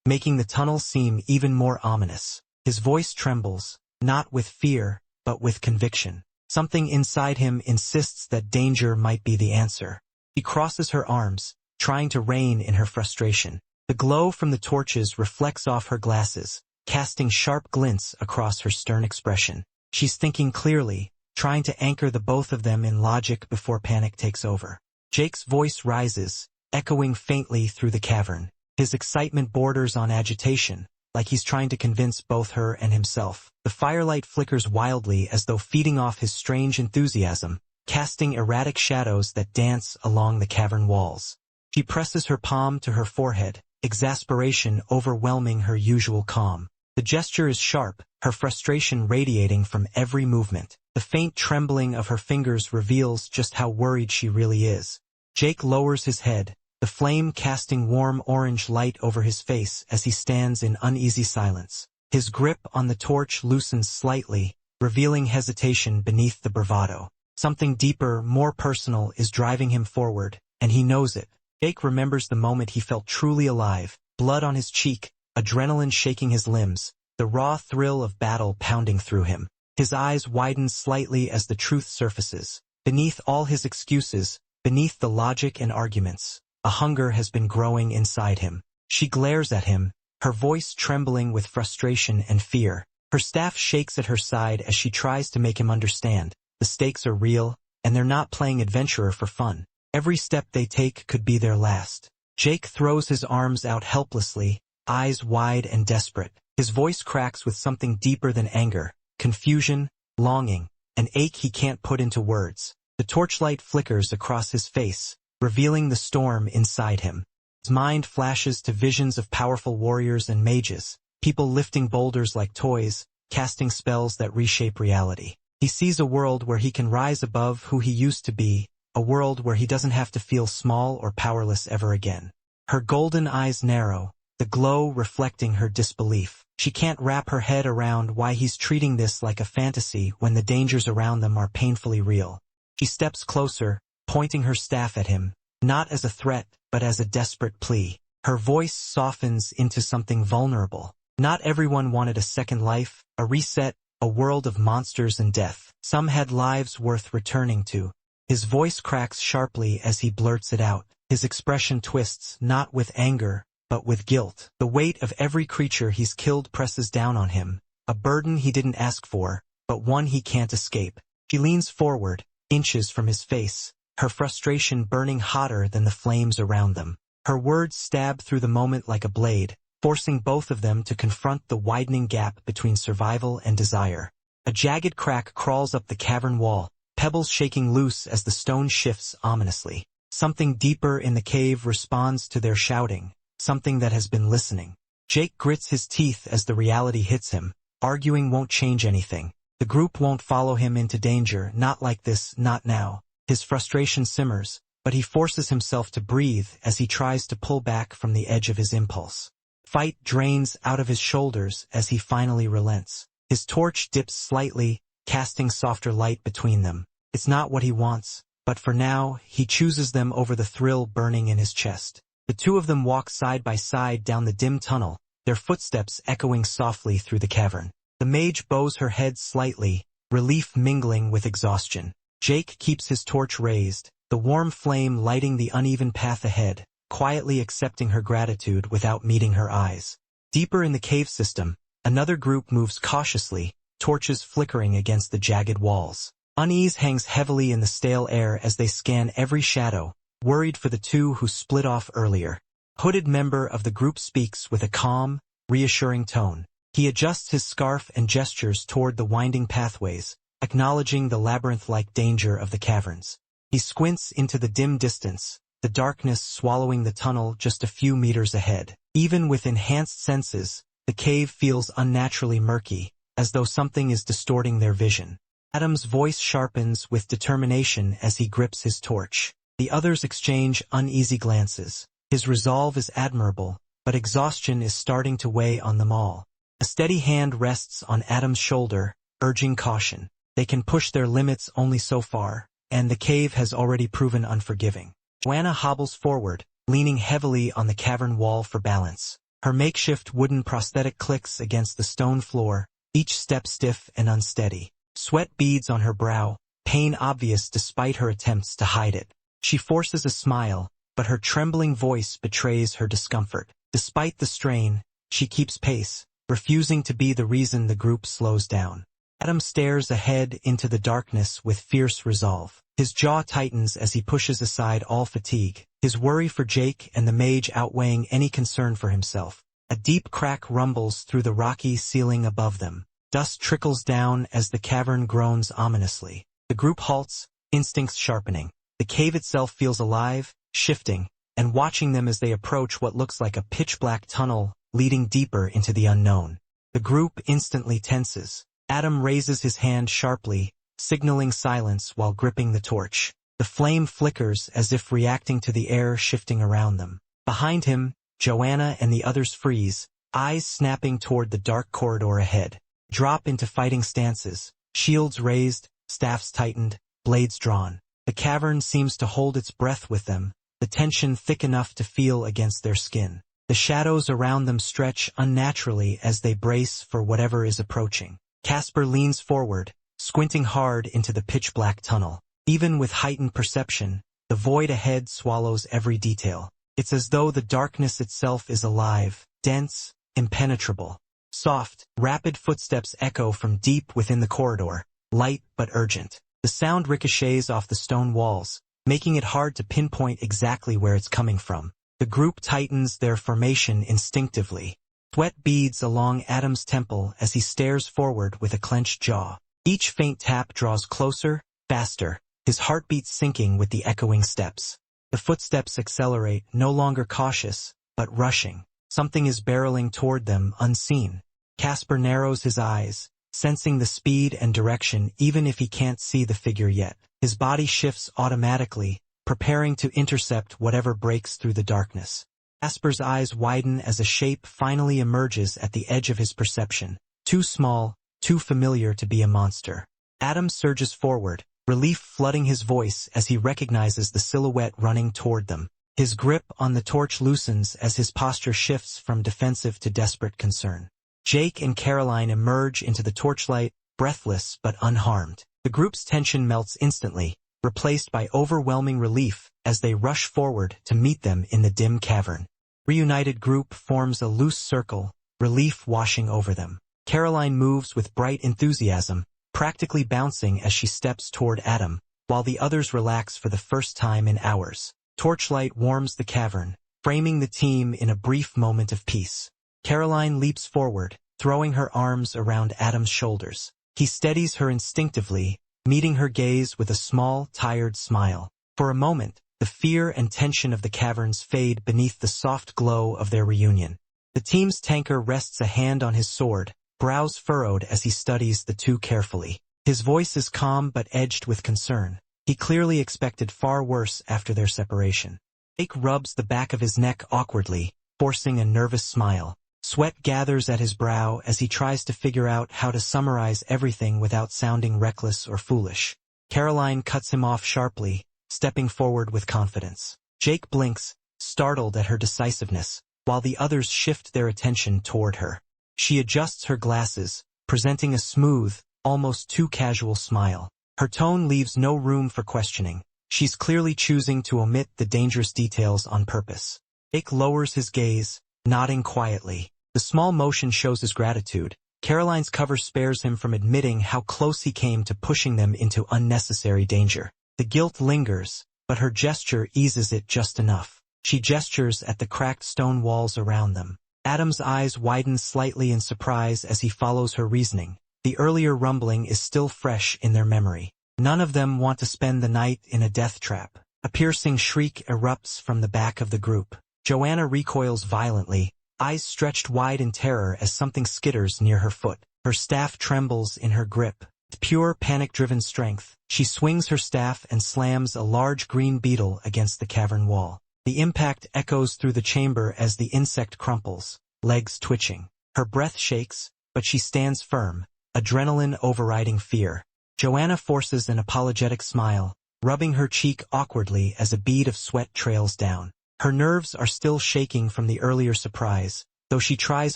making the tunnel seem even more ominous. His voice trembles, not with fear, but with conviction. Something inside him insists that danger might be the answer. He crosses her arms, trying to rein in her frustration. The glow from the torches reflects off her glasses, casting sharp glints across her stern expression. She's thinking clearly, trying to anchor the both of them in logic before panic takes over. Jake's voice rises, echoing faintly through the cavern. His excitement borders on agitation, like he's trying to convince both her and himself. The firelight flickers wildly as though feeding off his strange enthusiasm, casting erratic shadows that dance along the cavern walls. She presses her palm to her forehead, exasperation overwhelming her usual calm. The gesture is sharp, her frustration radiating from every movement. The faint trembling of her fingers reveals just how worried she really is. Jake lowers his head, the flame casting warm orange light over his face as he stands in uneasy silence. His grip on the torch loosens slightly, revealing hesitation beneath the bravado. Something deeper, more personal is driving him forward, and he knows it. Jake remembers the moment he felt truly alive, blood on his cheek, adrenaline shaking his limbs, the raw thrill of battle pounding through him. His eyes widen slightly as the truth surfaces. Beneath all his excuses, beneath the logic and arguments, a hunger has been growing inside him. She glares at him, her voice trembling with frustration and fear. Her staff shakes at her side as she tries to make him understand. The stakes are real, and they're not playing adventurer for fun. Every step they take could be their last. Jake throws his arms out helplessly, eyes wide and desperate. His voice cracks with something deeper than anger, confusion, longing, an ache he can't put into words. The torchlight flickers across his face, revealing the storm inside him. His mind flashes to visions of powerful warriors and mages, people lifting boulders like toys, casting spells that reshape reality. He sees a world where he can rise above who he used to be, a world where he doesn't have to feel small or powerless ever again. Her golden eyes narrow, the glow reflecting her disbelief. She can't wrap her head around why he's treating this like a fantasy when the dangers around them are painfully real. She steps closer, pointing her staff at him, not as a threat, but as a desperate plea. Her voice softens into something vulnerable. Not everyone wanted a second life, a reset, a world of monsters and death. Some had lives worth returning to. His voice cracks sharply as he blurts it out. His expression twists, not with anger, but with guilt. The weight of every creature he's killed presses down on him, a burden he didn't ask for, but one he can't escape. She leans forward, inches from his face, her frustration burning hotter than the flames around them. Her words stab through the moment like a blade, forcing both of them to confront the widening gap between survival and desire. A jagged crack crawls up the cavern wall, pebbles shaking loose as the stone shifts ominously. Something deeper in the cave responds to their shouting, something that has been listening. Jake grits his teeth as the reality hits him. Arguing won't change anything. The group won't follow him into danger, not like this, not now. His frustration simmers, but he forces himself to breathe as he tries to pull back from the edge of his impulse. Fight drains out of his shoulders as he finally relents. His torch dips slightly, casting softer light between them. It's not what he wants, but for now, he chooses them over the thrill burning in his chest. The two of them walk side by side down the dim tunnel, their footsteps echoing softly through the cavern. The mage bows her head slightly, relief mingling with exhaustion. Jake keeps his torch raised, the warm flame lighting the uneven path ahead, quietly accepting her gratitude without meeting her eyes. Deeper in the cave system, another group moves cautiously, torches flickering against the jagged walls. Unease hangs heavily in the stale air as they scan every shadow, worried for the two who split off earlier. A hooded member of the group speaks with a calm, reassuring tone. He adjusts his scarf and gestures toward the winding pathways, acknowledging the labyrinth-like danger of the caverns. He squints into the dim distance, the darkness swallowing the tunnel just a few meters ahead. Even with enhanced senses, the cave feels unnaturally murky, as though something is distorting their vision. Adam's voice sharpens with determination as he grips his torch. The others exchange uneasy glances. His resolve is admirable, but exhaustion is starting to weigh on them all. A steady hand rests on Adam's shoulder, urging caution. They can push their limits only so far, and the cave has already proven unforgiving. Joanna hobbles forward, leaning heavily on the cavern wall for balance. Her makeshift wooden prosthetic clicks against the stone floor, each step stiff and unsteady. Sweat beads on her brow, pain obvious despite her attempts to hide it. She forces a smile, but her trembling voice betrays her discomfort. Despite the strain, she keeps pace, refusing to be the reason the group slows down. Adam stares ahead into the darkness with fierce resolve. His jaw tightens as he pushes aside all fatigue, his worry for Jake and the mage outweighing any concern for himself. A deep crack rumbles through the rocky ceiling above them. Dust trickles down as the cavern groans ominously. The group halts, instincts sharpening. The cave itself feels alive, shifting, and watching them as they approach what looks like a pitch-black tunnel leading deeper into the unknown. The group instantly tenses. Adam raises his hand sharply, signaling silence while gripping the torch. The flame flickers as if reacting to the air shifting around them. Behind him, Joanna and the others freeze, eyes snapping toward the dark corridor ahead. Drop into fighting stances, shields raised, staffs tightened, blades drawn. The cavern seems to hold its breath with them, the tension thick enough to feel against their skin. The shadows around them stretch unnaturally as they brace for whatever is approaching. Casper leans forward, squinting hard into the pitch-black tunnel. Even with heightened perception, the void ahead swallows every detail. It's as though the darkness itself is alive, dense, impenetrable. Soft, rapid footsteps echo from deep within the corridor, light but urgent. The sound ricochets off the stone walls, making it hard to pinpoint exactly where it's coming from. The group tightens their formation instinctively. Sweat beads along Adam's temple as he stares forward with a clenched jaw. Each faint tap draws closer, faster, his heartbeat sinking with the echoing steps. The footsteps accelerate, no longer cautious, but rushing. Something is barreling toward them, unseen. Casper narrows his eyes, sensing the speed and direction even if he can't see the figure yet. His body shifts automatically, preparing to intercept whatever breaks through the darkness. Casper's eyes widen as a shape finally emerges at the edge of his perception. Too small, too familiar to be a monster. Adam surges forward, relief flooding his voice as he recognizes the silhouette running toward them. His grip on the torch loosens as his posture shifts from defensive to desperate concern. Jake and Caroline emerge into the torchlight, breathless but unharmed. The group's tension melts instantly, replaced by overwhelming relief as they rush forward to meet them in the dim cavern. Reunited group forms a loose circle, relief washing over them. Caroline moves with bright enthusiasm, practically bouncing as she steps toward Adam, while the others relax for the first time in hours. Torchlight warms the cavern, framing the team in a brief moment of peace. Caroline leaps forward, throwing her arms around Adam's shoulders. He steadies her instinctively, meeting her gaze with a small, tired smile. For a moment, the fear and tension of the caverns fade beneath the soft glow of their reunion. The team's tanker rests a hand on his sword, brows furrowed as he studies the two carefully. His voice is calm but edged with concern. He clearly expected far worse after their separation. Jake rubs the back of his neck awkwardly, forcing a nervous smile. Sweat gathers at his brow as he tries to figure out how to summarize everything without sounding reckless or foolish. Caroline cuts him off sharply, stepping forward with confidence. Jake blinks, startled at her decisiveness, while the others shift their attention toward her. She adjusts her glasses, presenting a smooth, almost too casual smile. Her tone leaves no room for questioning. She's clearly choosing to omit the dangerous details on purpose. Jake lowers his gaze, nodding quietly. The small motion shows his gratitude. Caroline's cover spares him from admitting how close he came to pushing them into unnecessary danger. The guilt lingers, but her gesture eases it just enough. She gestures at the cracked stone walls around them. Adam's eyes widen slightly in surprise as he follows her reasoning. The earlier rumbling is still fresh in their memory. None of them want to spend the night in a death trap. A piercing shriek erupts from the back of the group. Joanna recoils violently, eyes stretched wide in terror as something skitters near her foot. Her staff trembles in her grip. With pure panic-driven strength, she swings her staff and slams a large green beetle against the cavern wall. The impact echoes through the chamber as the insect crumples, legs twitching. Her breath shakes, but she stands firm, adrenaline overriding fear. Joanna forces an apologetic smile, rubbing her cheek awkwardly as a bead of sweat trails down. Her nerves are still shaking from the earlier surprise, though she tries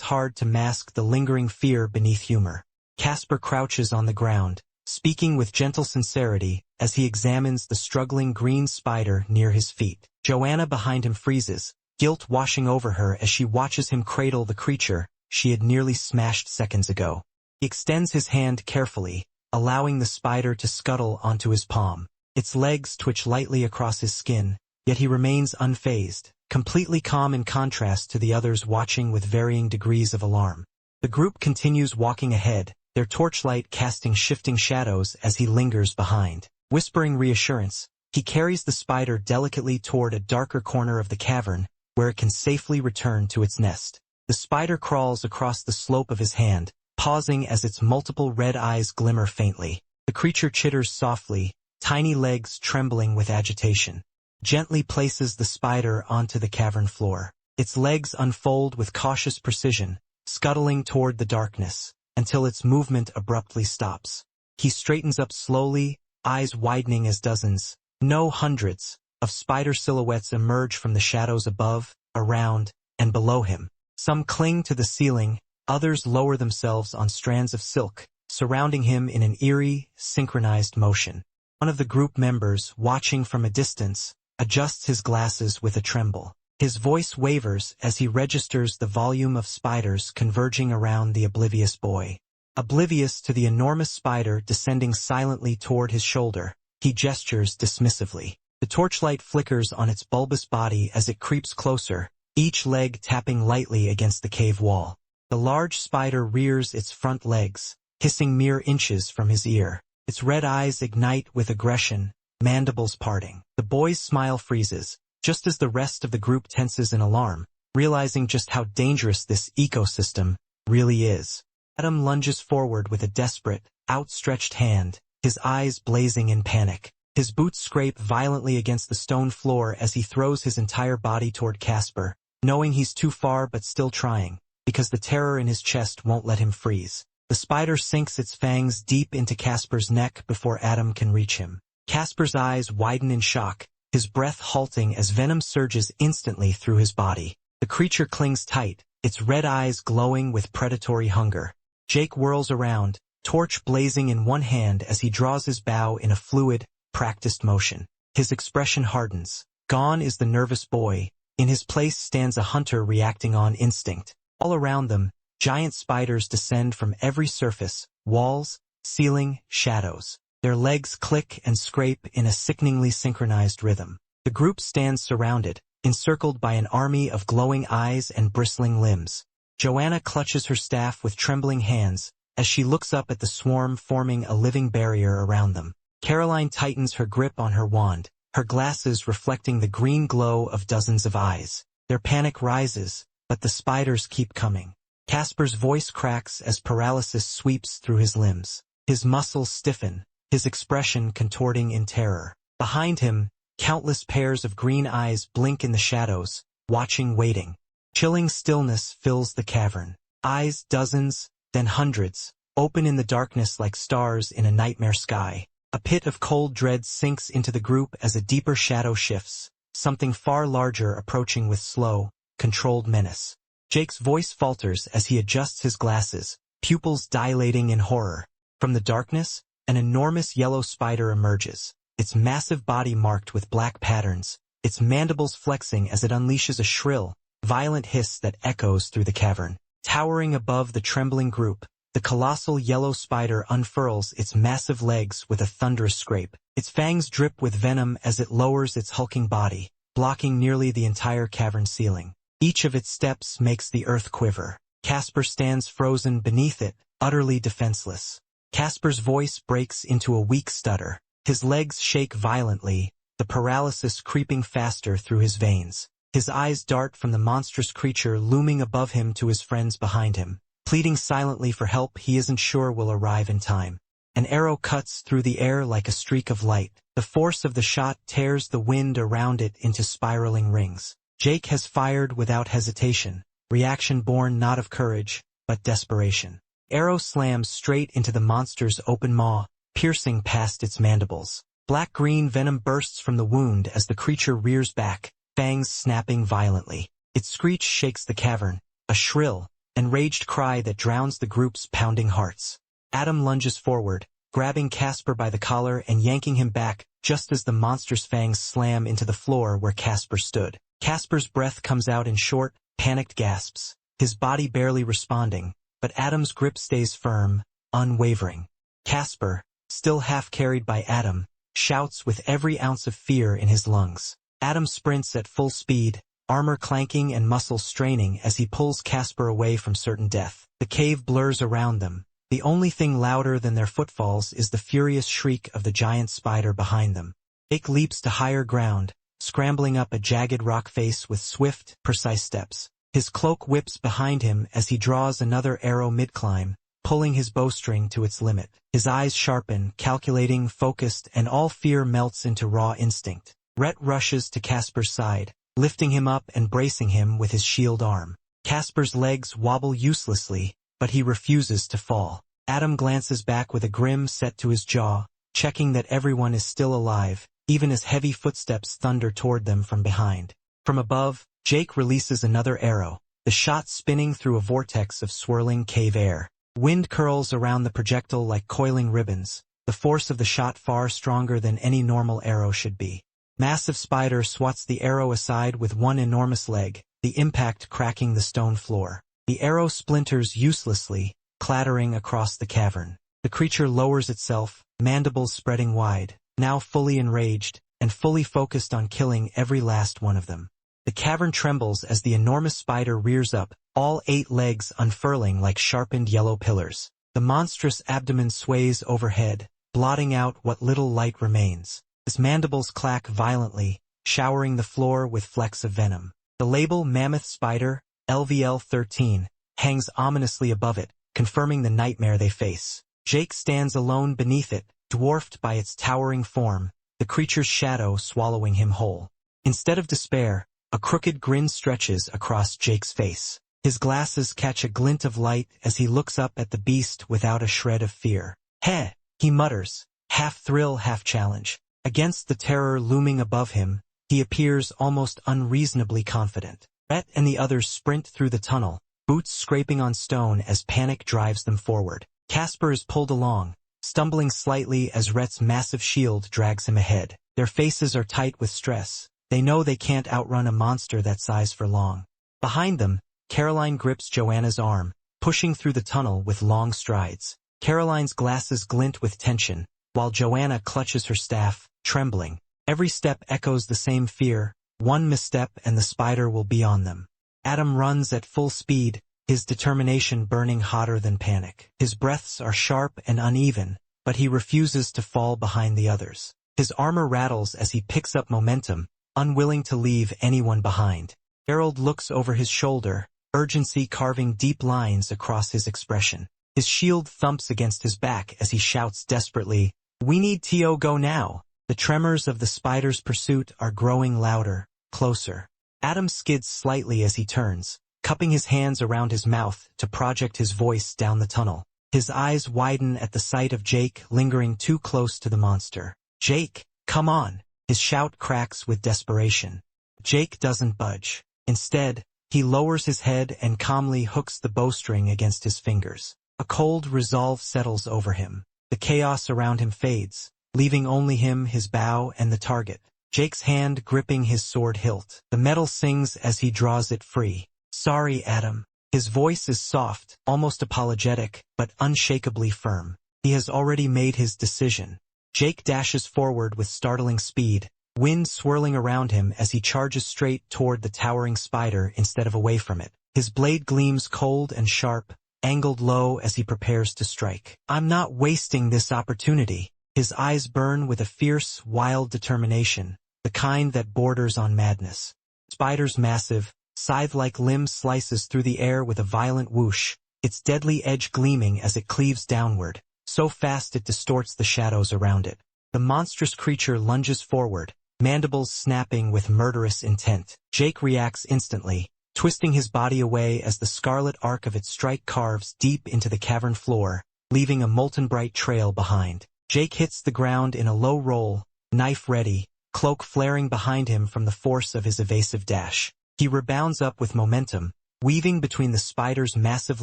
hard to mask the lingering fear beneath humor. Casper crouches on the ground, speaking with gentle sincerity as he examines the struggling green spider near his feet. Joanna behind him freezes, guilt washing over her as she watches him cradle the creature she had nearly smashed seconds ago. He extends his hand carefully, allowing the spider to scuttle onto his palm. Its legs twitch lightly across his skin, yet he remains unfazed, completely calm in contrast to the others watching with varying degrees of alarm. The group continues walking ahead, their torchlight casting shifting shadows as he lingers behind. Whispering reassurance, he carries the spider delicately toward a darker corner of the cavern, where it can safely return to its nest. The spider crawls across the slope of his hand, pausing as its multiple red eyes glimmer faintly. The creature chitters softly, tiny legs trembling with agitation. Gently places the spider onto the cavern floor. Its legs unfold with cautious precision, scuttling toward the darkness, until its movement abruptly stops. He straightens up slowly, eyes widening as dozens, no hundreds, of spider silhouettes emerge from the shadows above, around, and below him. Some cling to the ceiling, others lower themselves on strands of silk, surrounding him in an eerie, synchronized motion. One of the group members, watching from a distance, adjusts his glasses with a tremble. His voice wavers as he registers the volume of spiders converging around the oblivious boy. Oblivious to the enormous spider descending silently toward his shoulder, he gestures dismissively. The torchlight flickers on its bulbous body as it creeps closer, each leg tapping lightly against the cave wall. The large spider rears its front legs, hissing mere inches from his ear. Its red eyes ignite with aggression, mandibles parting. The boy's smile freezes, just as the rest of the group tenses in alarm, realizing just how dangerous this ecosystem really is. Adam lunges forward with a desperate, outstretched hand, his eyes blazing in panic. His boots scrape violently against the stone floor as he throws his entire body toward Casper, knowing he's too far but still trying, because the terror in his chest won't let him freeze. The spider sinks its fangs deep into Casper's neck before Adam can reach him. Casper's eyes widen in shock, his breath halting as venom surges instantly through his body. The creature clings tight, its red eyes glowing with predatory hunger. Jake whirls around, torch blazing in one hand as he draws his bow in a fluid, practiced motion. His expression hardens. Gone is the nervous boy. In his place stands a hunter reacting on instinct. All around them, giant spiders descend from every surface, walls, ceiling, shadows. Their legs click and scrape in a sickeningly synchronized rhythm. The group stands surrounded, encircled by an army of glowing eyes and bristling limbs. Joanna clutches her staff with trembling hands as she looks up at the swarm forming a living barrier around them. Caroline tightens her grip on her wand, her glasses reflecting the green glow of dozens of eyes. Their panic rises, but the spiders keep coming. Casper's voice cracks as paralysis sweeps through his limbs. His muscles stiffen, his expression contorting in terror. Behind him, countless pairs of green eyes blink in the shadows, watching, waiting. Chilling stillness fills the cavern. Eyes, dozens, then hundreds, open in the darkness like stars in a nightmare sky. A pit of cold dread sinks into the group as a deeper shadow shifts, something far larger approaching with slow, controlled menace. Jake's voice falters as he adjusts his glasses, pupils dilating in horror. From the darkness, an enormous yellow spider emerges, its massive body marked with black patterns, its mandibles flexing as it unleashes a shrill, violent hiss that echoes through the cavern. Towering above the trembling group, the colossal yellow spider unfurls its massive legs with a thunderous scrape. Its fangs drip with venom as it lowers its hulking body, blocking nearly the entire cavern ceiling. Each of its steps makes the earth quiver. Casper stands frozen beneath it, utterly defenseless. Casper's voice breaks into a weak stutter. His legs shake violently, the paralysis creeping faster through his veins. His eyes dart from the monstrous creature looming above him to his friends behind him, pleading silently for help he isn't sure will arrive in time. An arrow cuts through the air like a streak of light. The force of the shot tears the wind around it into spiraling rings. Jake has fired without hesitation, reaction born not of courage, but desperation. Arrow slams straight into the monster's open maw, piercing past its mandibles. Black-green venom bursts from the wound as the creature rears back, fangs snapping violently. Its screech shakes the cavern, a shrill, enraged cry that drowns the group's pounding hearts. Adam lunges forward, grabbing Casper by the collar and yanking him back just as the monster's fangs slam into the floor where Casper stood. Casper's breath comes out in short, panicked gasps, his body barely responding, but Adam's grip stays firm, unwavering. Casper, still half carried by Adam, shouts with every ounce of fear in his lungs. Adam sprints at full speed, armor clanking and muscles straining as he pulls Casper away from certain death. The cave blurs around them. The only thing louder than their footfalls is the furious shriek of the giant spider behind them. Jake leaps to higher ground, scrambling up a jagged rock face with swift, precise steps. His cloak whips behind him as he draws another arrow mid-climb, pulling his bowstring to its limit. His eyes sharpen, calculating, focused, and all fear melts into raw instinct. Rhett rushes to Casper's side, lifting him up and bracing him with his shield arm. Casper's legs wobble uselessly, but he refuses to fall. Adam glances back with a grin set to his jaw, checking that everyone is still alive, even as heavy footsteps thunder toward them from behind. From above, Jake releases another arrow, the shot spinning through a vortex of swirling cave air. Wind curls around the projectile like coiling ribbons, the force of the shot far stronger than any normal arrow should be. Massive spider swats the arrow aside with one enormous leg, the impact cracking the stone floor. The arrow splinters uselessly, clattering across the cavern. The creature lowers itself, mandibles spreading wide, now fully enraged, and fully focused on killing every last one of them. The cavern trembles as the enormous spider rears up, all 8 legs unfurling like sharpened yellow pillars. The monstrous abdomen sways overhead, blotting out what little light remains. Its mandibles clack violently, showering the floor with flecks of venom. The label Mammoth Spider, LVL-13, hangs ominously above it, confirming the nightmare they face. Jake stands alone beneath it, dwarfed by its towering form, the creature's shadow swallowing him whole. Instead of despair, a crooked grin stretches across Jake's face. His glasses catch a glint of light as he looks up at the beast without a shred of fear. "Heh," he mutters, half thrill, half challenge. Against the terror looming above him, he appears almost unreasonably confident. Rhett and the others sprint through the tunnel, boots scraping on stone as panic drives them forward. Casper is pulled along, stumbling slightly as Rhett's massive shield drags him ahead. Their faces are tight with stress. They know they can't outrun a monster that size for long. Behind them, Caroline grips Joanna's arm, pushing through the tunnel with long strides. Caroline's glasses glint with tension, while Joanna clutches her staff, trembling. Every step echoes the same fear. One misstep and the spider will be on them. Adam runs at full speed, his determination burning hotter than panic. His breaths are sharp and uneven, but he refuses to fall behind the others. His armor rattles as he picks up momentum, unwilling to leave anyone behind. Harold looks over his shoulder, urgency carving deep lines across his expression. His shield thumps against his back as he shouts desperately, "We need to go now." The tremors of the spider's pursuit are growing louder, closer. Adam skids slightly as he turns, cupping his hands around his mouth to project his voice down the tunnel. His eyes widen at the sight of Jake lingering too close to the monster. "Jake, come on!" His shout cracks with desperation. Jake doesn't budge. Instead, he lowers his head and calmly hooks the bowstring against his fingers. A cold resolve settles over him. The chaos around him fades, leaving only him, his bow, and the target. Jake's hand gripping his sword hilt. The metal sings as he draws it free. "Sorry, Adam." His voice is soft, almost apologetic, but unshakably firm. He has already made his decision. Jake dashes forward with startling speed, wind swirling around him as he charges straight toward the towering spider instead of away from it. His blade gleams cold and sharp, angled low as he prepares to strike. "I'm not wasting this opportunity." His eyes burn with a fierce, wild determination, the kind that borders on madness. Spider's massive, scythe-like limb slices through the air with a violent whoosh, its deadly edge gleaming as it cleaves downward, so fast it distorts the shadows around it. The monstrous creature lunges forward, mandibles snapping with murderous intent. Jake reacts instantly, twisting his body away as the scarlet arc of its strike carves deep into the cavern floor, leaving a molten bright trail behind. Jake hits the ground in a low roll, knife ready, cloak flaring behind him from the force of his evasive dash. He rebounds up with momentum, weaving between the spider's massive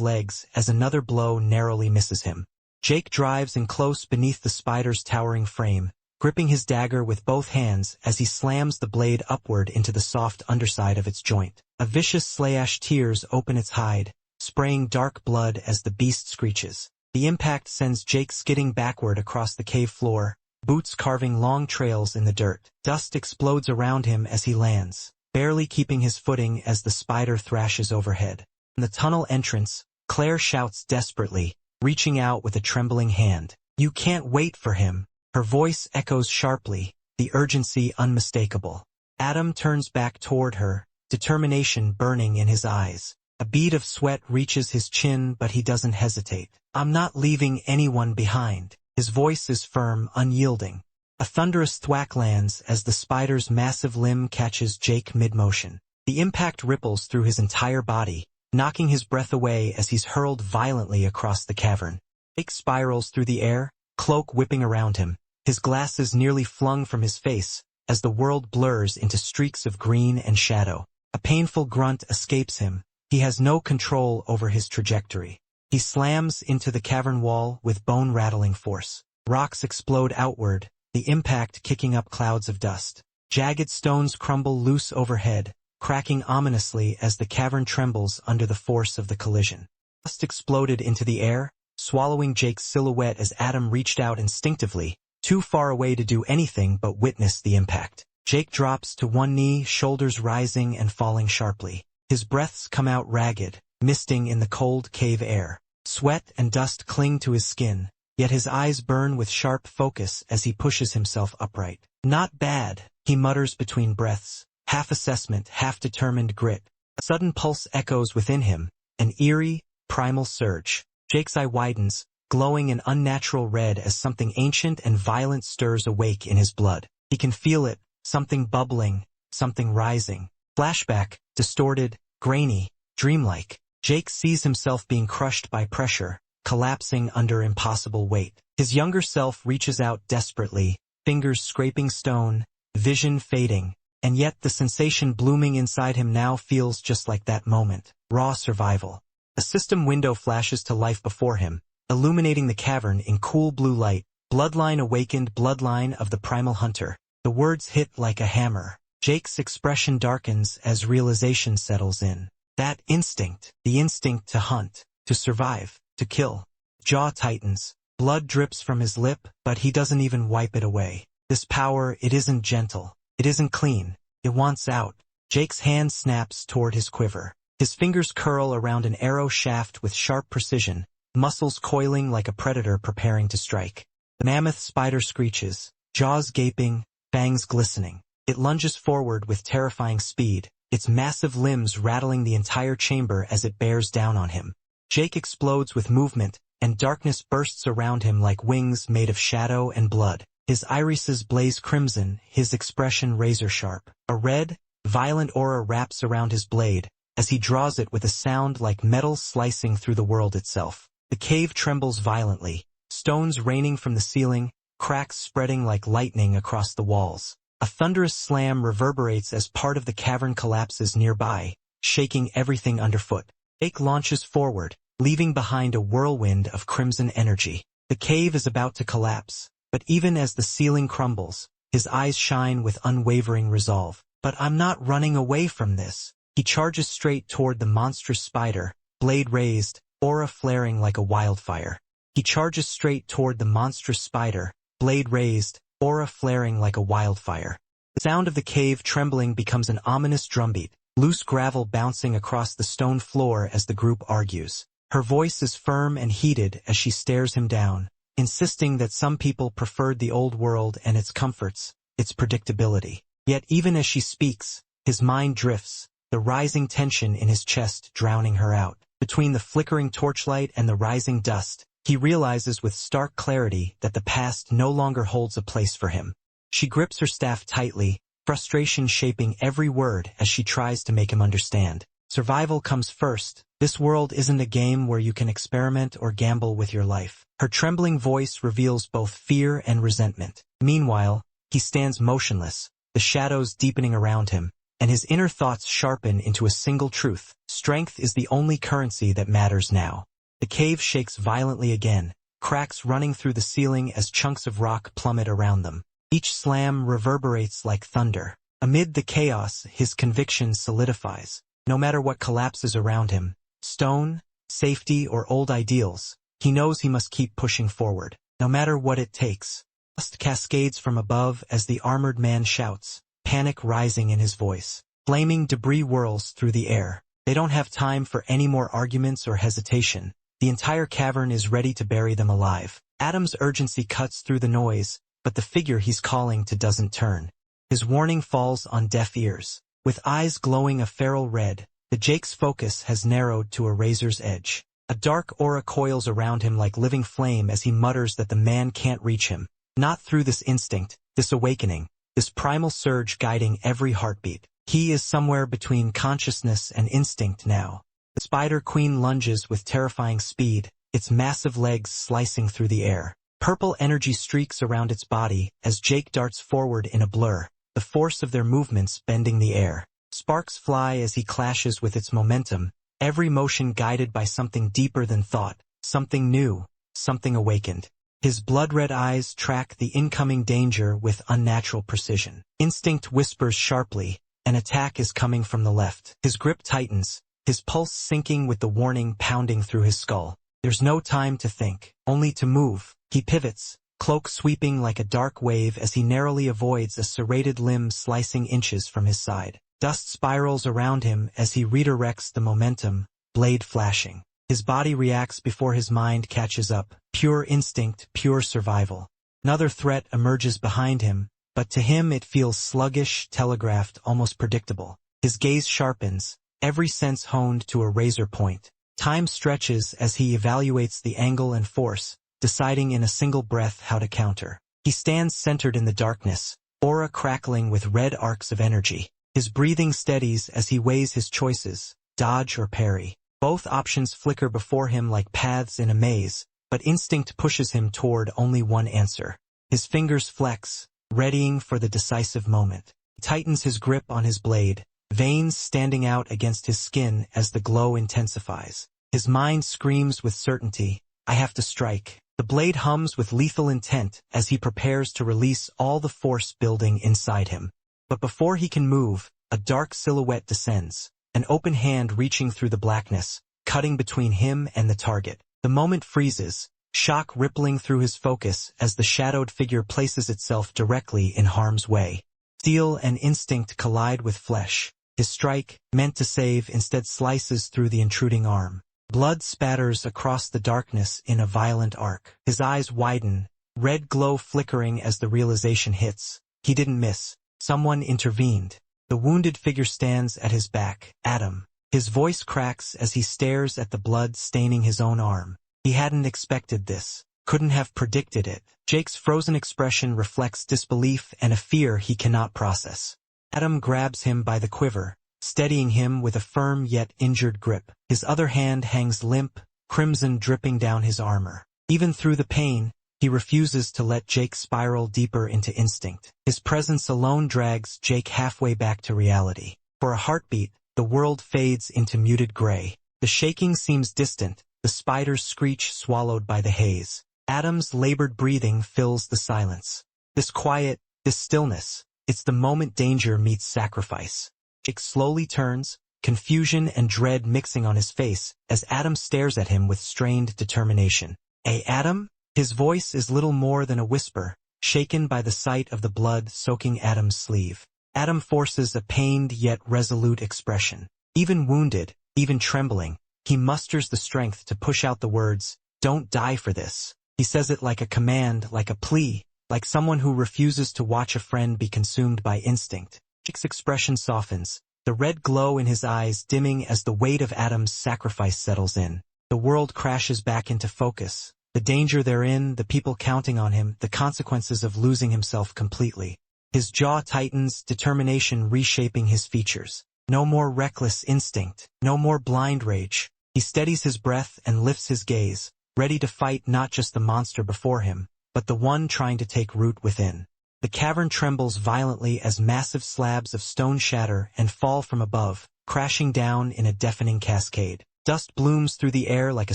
legs as another blow narrowly misses him. Jake drives in close beneath the spider's towering frame, gripping his dagger with both hands as he slams the blade upward into the soft underside of its joint. A vicious slash tears open its hide, spraying dark blood as the beast screeches. The impact sends Jake skidding backward across the cave floor, boots carving long trails in the dirt. Dust explodes around him as he lands, barely keeping his footing as the spider thrashes overhead. In the tunnel entrance, Claire shouts desperately, reaching out with a trembling hand. "You can't wait for him." Her voice echoes sharply, the urgency unmistakable. Adam turns back toward her, determination burning in his eyes. A bead of sweat reaches his chin, but he doesn't hesitate. "I'm not leaving anyone behind." His voice is firm, unyielding. A thunderous thwack lands as the spider's massive limb catches Jake mid-motion. The impact ripples through his entire body, knocking his breath away as he's hurled violently across the cavern. Jake spirals through the air, cloak whipping around him, his glasses nearly flung from his face as the world blurs into streaks of green and shadow. A painful grunt escapes him. He has no control over his trajectory. He slams into the cavern wall with bone-rattling force. Rocks explode outward, the impact kicking up clouds of dust. Jagged stones crumble loose overhead, cracking ominously as the cavern trembles under the force of the collision. Dust exploded into the air, swallowing Jake's silhouette as Adam reached out instinctively, too far away to do anything but witness the impact. Jake drops to one knee, shoulders rising and falling sharply. His breaths come out ragged, misting in the cold cave air. Sweat and dust cling to his skin, yet his eyes burn with sharp focus as he pushes himself upright. Not bad, he mutters between breaths, half assessment, half determined grit. A sudden pulse echoes within him, an eerie, primal surge. Jake's eye widens, glowing an unnatural red as something ancient and violent stirs awake in his blood. He can feel it, something bubbling, something rising. Flashback, distorted, grainy, dreamlike. Jake sees himself being crushed by pressure, collapsing under impossible weight. His younger self reaches out desperately, fingers scraping stone, vision fading, and yet the sensation blooming inside him now feels just like that moment. Raw survival. A system window flashes to life before him, illuminating the cavern in cool blue light. Bloodline awakened, bloodline of the primal hunter. The words hit like a hammer. Jake's expression darkens as realization settles in. That instinct, the instinct to hunt, to survive, to kill. Jaw tightens. Blood drips from his lip, but he doesn't even wipe it away. This power, it isn't gentle. It isn't clean. It wants out. Jake's hand snaps toward his quiver. His fingers curl around an arrow shaft with sharp precision, muscles coiling like a predator preparing to strike. The mammoth spider screeches, jaws gaping, fangs glistening. It lunges forward with terrifying speed, its massive limbs rattling the entire chamber as it bears down on him. Jake explodes with movement, and darkness bursts around him like wings made of shadow and blood. His irises blaze crimson, his expression razor-sharp. A red, violent aura wraps around his blade, as he draws it with a sound like metal slicing through the world itself. The cave trembles violently, stones raining from the ceiling, cracks spreading like lightning across the walls. A thunderous slam reverberates as part of the cavern collapses nearby, shaking everything underfoot. Jake launches forward, leaving behind a whirlwind of crimson energy. The cave is about to collapse, but even as the ceiling crumbles, his eyes shine with unwavering resolve. But I'm not running away from this. He charges straight toward the monstrous spider, blade raised, aura flaring like a wildfire. He charges straight toward the monstrous spider, blade raised, aura flaring like a wildfire. The sound of the cave trembling becomes an ominous drumbeat, loose gravel bouncing across the stone floor as the group argues. Her voice is firm and heated as she stares him down, insisting that some people preferred the old world and its comforts, its predictability. Yet even as she speaks, his mind drifts, the rising tension in his chest drowning her out. Between the flickering torchlight and the rising dust, he realizes with stark clarity that the past no longer holds a place for him. She grips her staff tightly, frustration shaping every word as she tries to make him understand. Survival comes first. This world isn't a game where you can experiment or gamble with your life. Her trembling voice reveals both fear and resentment. Meanwhile, he stands motionless, the shadows deepening around him, and his inner thoughts sharpen into a single truth. Strength is the only currency that matters now. The cave shakes violently again, cracks running through the ceiling as chunks of rock plummet around them. Each slam reverberates like thunder. Amid the chaos, his conviction solidifies. No matter what collapses around him, stone, safety, or old ideals, he knows he must keep pushing forward, no matter what it takes. Dust cascades from above as the armored man shouts, panic rising in his voice. Flaming debris whirls through the air. They don't have time for any more arguments or hesitation. The entire cavern is ready to bury them alive. Adam's urgency cuts through the noise, but the figure he's calling to doesn't turn. His warning falls on deaf ears. With eyes glowing a feral red, the Jake's focus has narrowed to a razor's edge. A dark aura coils around him like living flame as he mutters that the man can't reach him. Not through this instinct, this awakening, this primal surge guiding every heartbeat. He is somewhere between consciousness and instinct now. The Spider Queen lunges with terrifying speed, its massive legs slicing through the air. Purple energy streaks around its body as Jake darts forward in a blur, the force of their movements bending the air. Sparks fly as he clashes with its momentum, every motion guided by something deeper than thought, something new, something awakened. His blood-red eyes track the incoming danger with unnatural precision. Instinct whispers sharply, an attack is coming from the left. His grip tightens, his pulse sinking with the warning pounding through his skull. There's no time to think, only to move. He pivots, cloak sweeping like a dark wave as he narrowly avoids a serrated limb slicing inches from his side. Dust spirals around him as he redirects the momentum, blade flashing. His body reacts before his mind catches up. Pure instinct, pure survival. Another threat emerges behind him, but to him it feels sluggish, telegraphed, almost predictable. His gaze sharpens, every sense honed to a razor point. Time stretches as he evaluates the angle and force, deciding in a single breath how to counter. He stands centered in the darkness, aura crackling with red arcs of energy. His breathing steadies as he weighs his choices, dodge or parry. Both options flicker before him like paths in a maze, but instinct pushes him toward only one answer. His fingers flex, readying for the decisive moment. He tightens his grip on his blade, veins standing out against his skin as the glow intensifies. His mind screams with certainty, I have to strike. The blade hums with lethal intent as he prepares to release all the force building inside him. But before he can move, a dark silhouette descends, an open hand reaching through the blackness, cutting between him and the target. The moment freezes, shock rippling through his focus as the shadowed figure places itself directly in harm's way. Steel and instinct collide with flesh. His strike, meant to save, instead slices through the intruding arm. Blood spatters across the darkness in a violent arc. His eyes widen, red glow flickering as the realization hits. He didn't miss. Someone intervened. The wounded figure stands at his back. Adam. His voice cracks as he stares at the blood staining his own arm. He hadn't expected this. Couldn't have predicted it. Jake's frozen expression reflects disbelief and a fear he cannot process. Adam grabs him by the quiver, steadying him with a firm yet injured grip. His other hand hangs limp, crimson dripping down his armor. Even through the pain, he refuses to let Jake spiral deeper into instinct. His presence alone drags Jake halfway back to reality. For a heartbeat, the world fades into muted gray. The shaking seems distant, the spiders screech swallowed by the haze. Adam's labored breathing fills the silence. This quiet, this stillness, it's the moment danger meets sacrifice. Jake slowly turns, confusion and dread mixing on his face as Adam stares at him with strained determination. Hey, Adam? His voice is little more than a whisper, shaken by the sight of the blood soaking Adam's sleeve. Adam forces a pained yet resolute expression. Even wounded, even trembling, he musters the strength to push out the words, "Don't die for this." He says it like a command, like a plea, like someone who refuses to watch a friend be consumed by instinct. Jake's expression softens, the red glow in his eyes dimming as the weight of Adam's sacrifice settles in. The world crashes back into focus. The danger therein, the people counting on him, the consequences of losing himself completely. His jaw tightens, determination reshaping his features. No more reckless instinct, no more blind rage. He steadies his breath and lifts his gaze, ready to fight not just the monster before him, but the one trying to take root within. The cavern trembles violently as massive slabs of stone shatter and fall from above, crashing down in a deafening cascade. Dust blooms through the air like a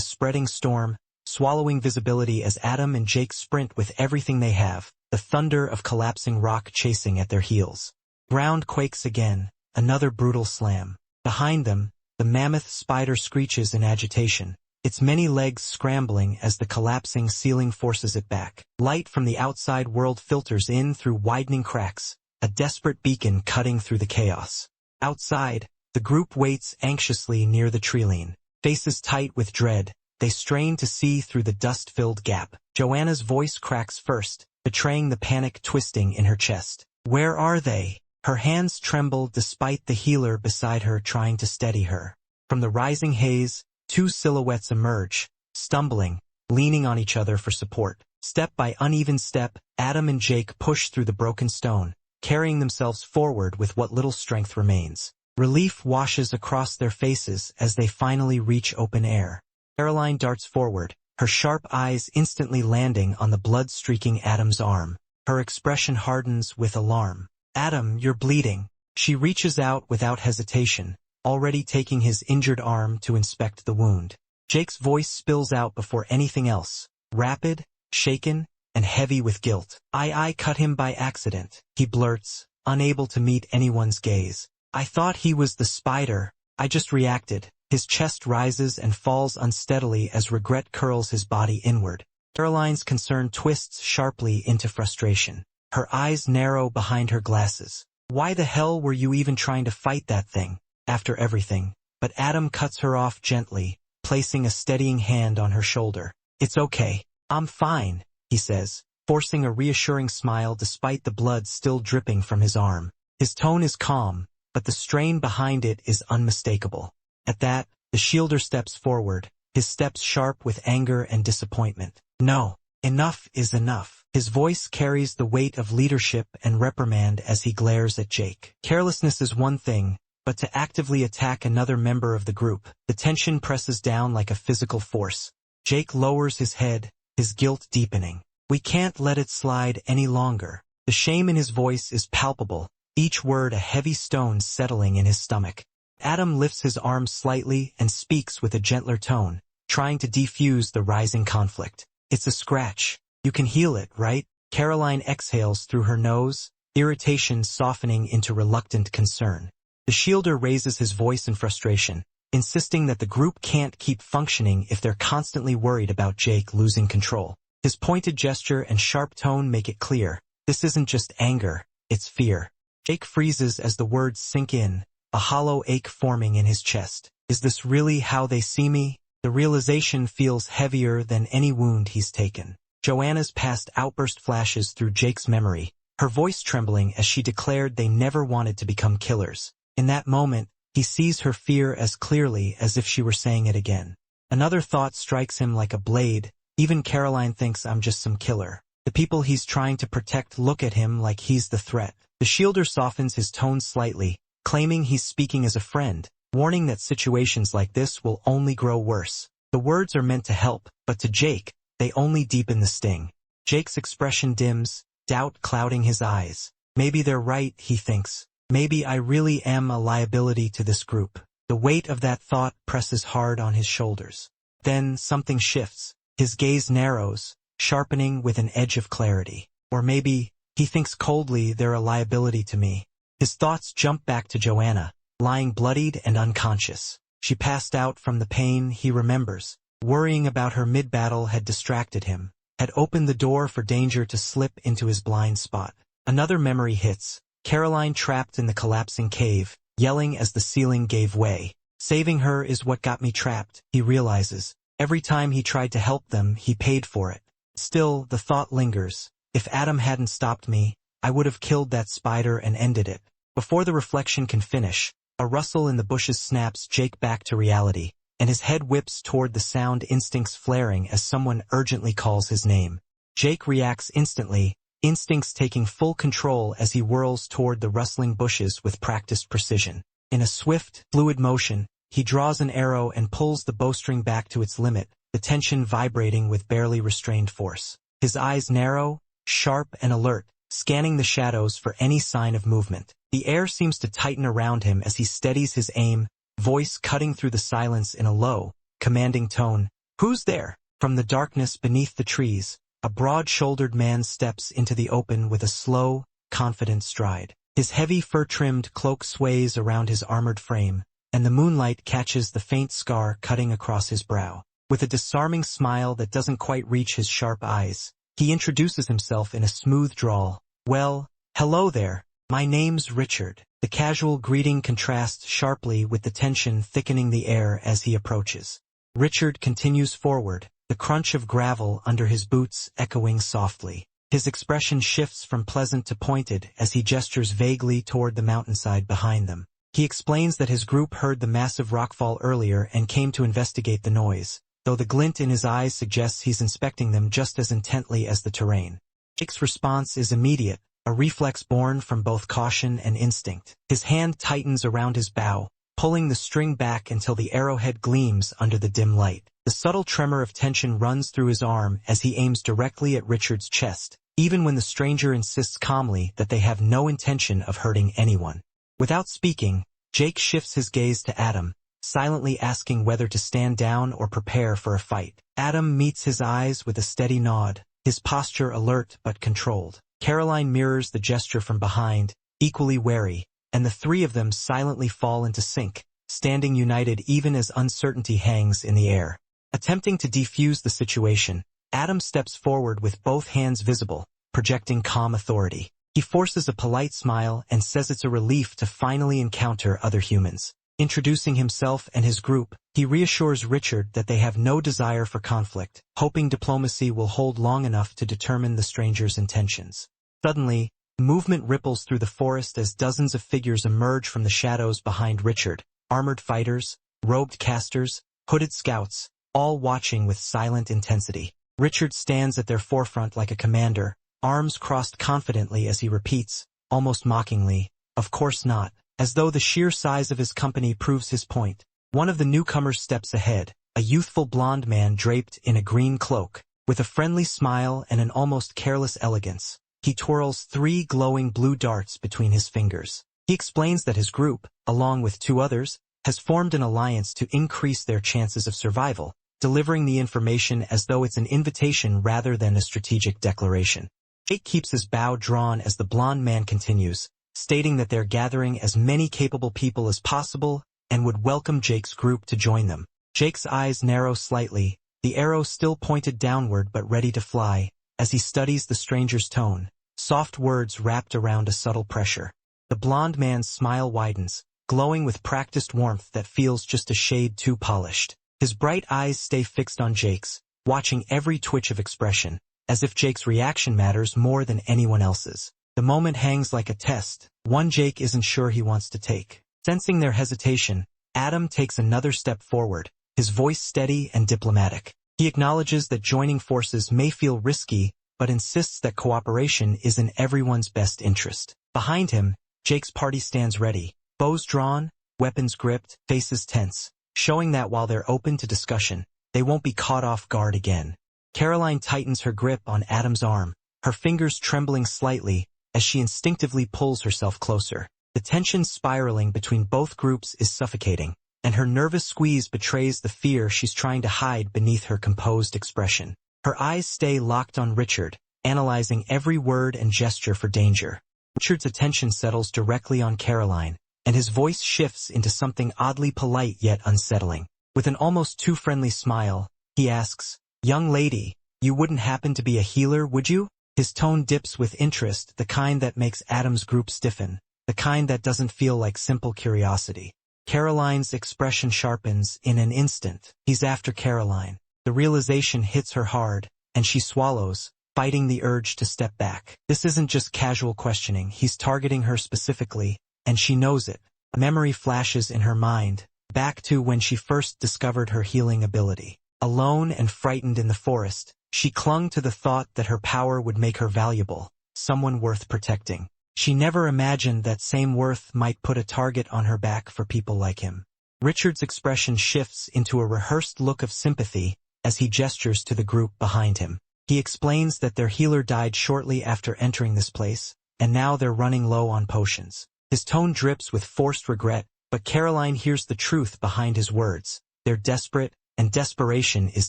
spreading storm, swallowing visibility as Adam and Jake sprint with everything they have, the thunder of collapsing rock chasing at their heels. Ground quakes again, another brutal slam. Behind them, the mammoth spider screeches in agitation, its many legs scrambling as the collapsing ceiling forces it back. Light from the outside world filters in through widening cracks, a desperate beacon cutting through the chaos. Outside, the group waits anxiously near the treeline, faces tight with dread. They strain to see through the dust-filled gap. Joanna's voice cracks first, betraying the panic twisting in her chest. Where are they? Her hands tremble despite the healer beside her trying to steady her. From the rising haze, two silhouettes emerge, stumbling, leaning on each other for support. Step by uneven step, Adam and Jake push through the broken stone, carrying themselves forward with what little strength remains. Relief washes across their faces as they finally reach open air. Caroline darts forward, her sharp eyes instantly landing on the blood-streaking Adam's arm. Her expression hardens with alarm. "Adam, you're bleeding." She reaches out without hesitation, already taking his injured arm to inspect the wound. Jake's voice spills out before anything else. Rapid, shaken, and heavy with guilt. I cut him by accident, he blurts, unable to meet anyone's gaze. I thought he was the spider, I just reacted. His chest rises and falls unsteadily as regret curls his body inward. Caroline's concern twists sharply into frustration. Her eyes narrow behind her glasses. Why the hell were you even trying to fight that thing, after everything? But Adam cuts her off gently, placing a steadying hand on her shoulder. It's okay. I'm fine, he says, forcing a reassuring smile despite the blood still dripping from his arm. His tone is calm, but the strain behind it is unmistakable. At that, the shielder steps forward, his steps sharp with anger and disappointment. No, enough is enough. His voice carries the weight of leadership and reprimand as he glares at Jake. Carelessness is one thing, but to actively attack another member of the group, the tension presses down like a physical force. Jake lowers his head, his guilt deepening. We can't let it slide any longer. The shame in his voice is palpable, each word a heavy stone settling in his stomach. Adam lifts his arm slightly and speaks with a gentler tone, trying to defuse the rising conflict. It's a scratch. You can heal it, right? Caroline exhales through her nose, irritation softening into reluctant concern. The shielder raises his voice in frustration, insisting that the group can't keep functioning if they're constantly worried about Jake losing control. His pointed gesture and sharp tone make it clear. This isn't just anger, it's fear. Jake freezes as the words sink in, a hollow ache forming in his chest. Is this really how they see me? The realization feels heavier than any wound he's taken. Joanna's past outburst flashes through Jake's memory, her voice trembling as she declared they never wanted to become killers. In that moment, he sees her fear as clearly as if she were saying it again. Another thought strikes him like a blade. Even Caroline thinks I'm just some killer. The people he's trying to protect look at him like he's the threat. The shielder softens his tone slightly, claiming he's speaking as a friend, warning that situations like this will only grow worse. The words are meant to help, but to Jake, they only deepen the sting. Jake's expression dims, doubt clouding his eyes. Maybe they're right, he thinks. Maybe I really am a liability to this group. The weight of that thought presses hard on his shoulders. Then something shifts. His gaze narrows, sharpening with an edge of clarity. Or maybe, he thinks coldly they're a liability to me. His thoughts jump back to Joanna, lying bloodied and unconscious. She passed out from the pain he remembers. Worrying about her mid-battle had distracted him, had opened the door for danger to slip into his blind spot. Another memory hits, Caroline trapped in the collapsing cave, yelling as the ceiling gave way. Saving her is what got me trapped, he realizes. Every time he tried to help them, he paid for it. Still, the thought lingers. If Adam hadn't stopped me, I would have killed that spider and ended it. Before the reflection can finish, a rustle in the bushes snaps Jake back to reality, and his head whips toward the sound, instincts flaring as someone urgently calls his name. Jake reacts instantly, instincts taking full control as he whirls toward the rustling bushes with practiced precision. In a swift, fluid motion, he draws an arrow and pulls the bowstring back to its limit, the tension vibrating with barely restrained force. His eyes narrow, sharp and alert, scanning the shadows for any sign of movement. The air seems to tighten around him as he steadies his aim, voice cutting through the silence in a low, commanding tone. Who's there? From the darkness beneath the trees, a broad-shouldered man steps into the open with a slow, confident stride. His heavy fur-trimmed cloak sways around his armored frame, and the moonlight catches the faint scar cutting across his brow. With a disarming smile that doesn't quite reach his sharp eyes, he introduces himself in a smooth drawl. Well, hello there. My name's Richard. The casual greeting contrasts sharply with the tension thickening the air as he approaches. Richard continues forward, the crunch of gravel under his boots echoing softly. His expression shifts from pleasant to pointed as he gestures vaguely toward the mountainside behind them. He explains that his group heard the massive rockfall earlier and came to investigate the noise, though the glint in his eyes suggests he's inspecting them just as intently as the terrain. Jake's response is immediate, a reflex born from both caution and instinct. His hand tightens around his bow, pulling the string back until the arrowhead gleams under the dim light. The subtle tremor of tension runs through his arm as he aims directly at Richard's chest, even when the stranger insists calmly that they have no intention of hurting anyone. Without speaking, Jake shifts his gaze to Adam, silently asking whether to stand down or prepare for a fight. Adam meets his eyes with a steady nod, his posture alert but controlled. Caroline mirrors the gesture from behind, equally wary, and the three of them silently fall into sync, standing united even as uncertainty hangs in the air. Attempting to defuse the situation, Adam steps forward with both hands visible, projecting calm authority. He forces a polite smile and says it's a relief to finally encounter other humans. Introducing himself and his group, he reassures Richard that they have no desire for conflict, hoping diplomacy will hold long enough to determine the stranger's intentions. Suddenly, movement ripples through the forest as dozens of figures emerge from the shadows behind Richard, armored fighters, robed casters, hooded scouts, all watching with silent intensity. Richard stands at their forefront like a commander, arms crossed confidently as he repeats, almost mockingly, "Of course not," as though the sheer size of his company proves his point. One of the newcomers steps ahead, a youthful blonde man draped in a green cloak, with a friendly smile and an almost careless elegance. He twirls 3 glowing blue darts between his fingers. He explains that his group, along with 2 others, has formed an alliance to increase their chances of survival, delivering the information as though it's an invitation rather than a strategic declaration. Jake keeps his bow drawn as the blonde man continues, stating that they're gathering as many capable people as possible and would welcome Jake's group to join them. Jake's eyes narrow slightly, the arrow still pointed downward but ready to fly, as he studies the stranger's tone, soft words wrapped around a subtle pressure. The blonde man's smile widens, glowing with practiced warmth that feels just a shade too polished. His bright eyes stay fixed on Jake's, watching every twitch of expression, as if Jake's reaction matters more than anyone else's. The moment hangs like a test, one Jake isn't sure he wants to take. Sensing their hesitation, Adam takes another step forward, his voice steady and diplomatic. He acknowledges that joining forces may feel risky, but insists that cooperation is in everyone's best interest. Behind him, Jake's party stands ready, bows drawn, weapons gripped, faces tense, showing that while they're open to discussion, they won't be caught off guard again. Caroline tightens her grip on Adam's arm, her fingers trembling slightly as she instinctively pulls herself closer. The tension spiraling between both groups is suffocating, and her nervous squeeze betrays the fear she's trying to hide beneath her composed expression. Her eyes stay locked on Richard, analyzing every word and gesture for danger. Richard's attention settles directly on Caroline, and his voice shifts into something oddly polite yet unsettling. With an almost too friendly smile, he asks, "Young lady, you wouldn't happen to be a healer, would you?" His tone dips with interest, the kind that makes Adam's group stiffen, the kind that doesn't feel like simple curiosity. Caroline's expression sharpens in an instant. He's after Caroline. The realization hits her hard, and she swallows, fighting the urge to step back. This isn't just casual questioning, he's targeting her specifically, and she knows it. A memory flashes in her mind, back to when she first discovered her healing ability. Alone and frightened in the forest, she clung to the thought that her power would make her valuable, someone worth protecting. She never imagined that same worth might put a target on her back for people like him. Richard's expression shifts into a rehearsed look of sympathy as he gestures to the group behind him. He explains that their healer died shortly after entering this place, and now they're running low on potions. His tone drips with forced regret, but Caroline hears the truth behind his words. They're desperate, and desperation is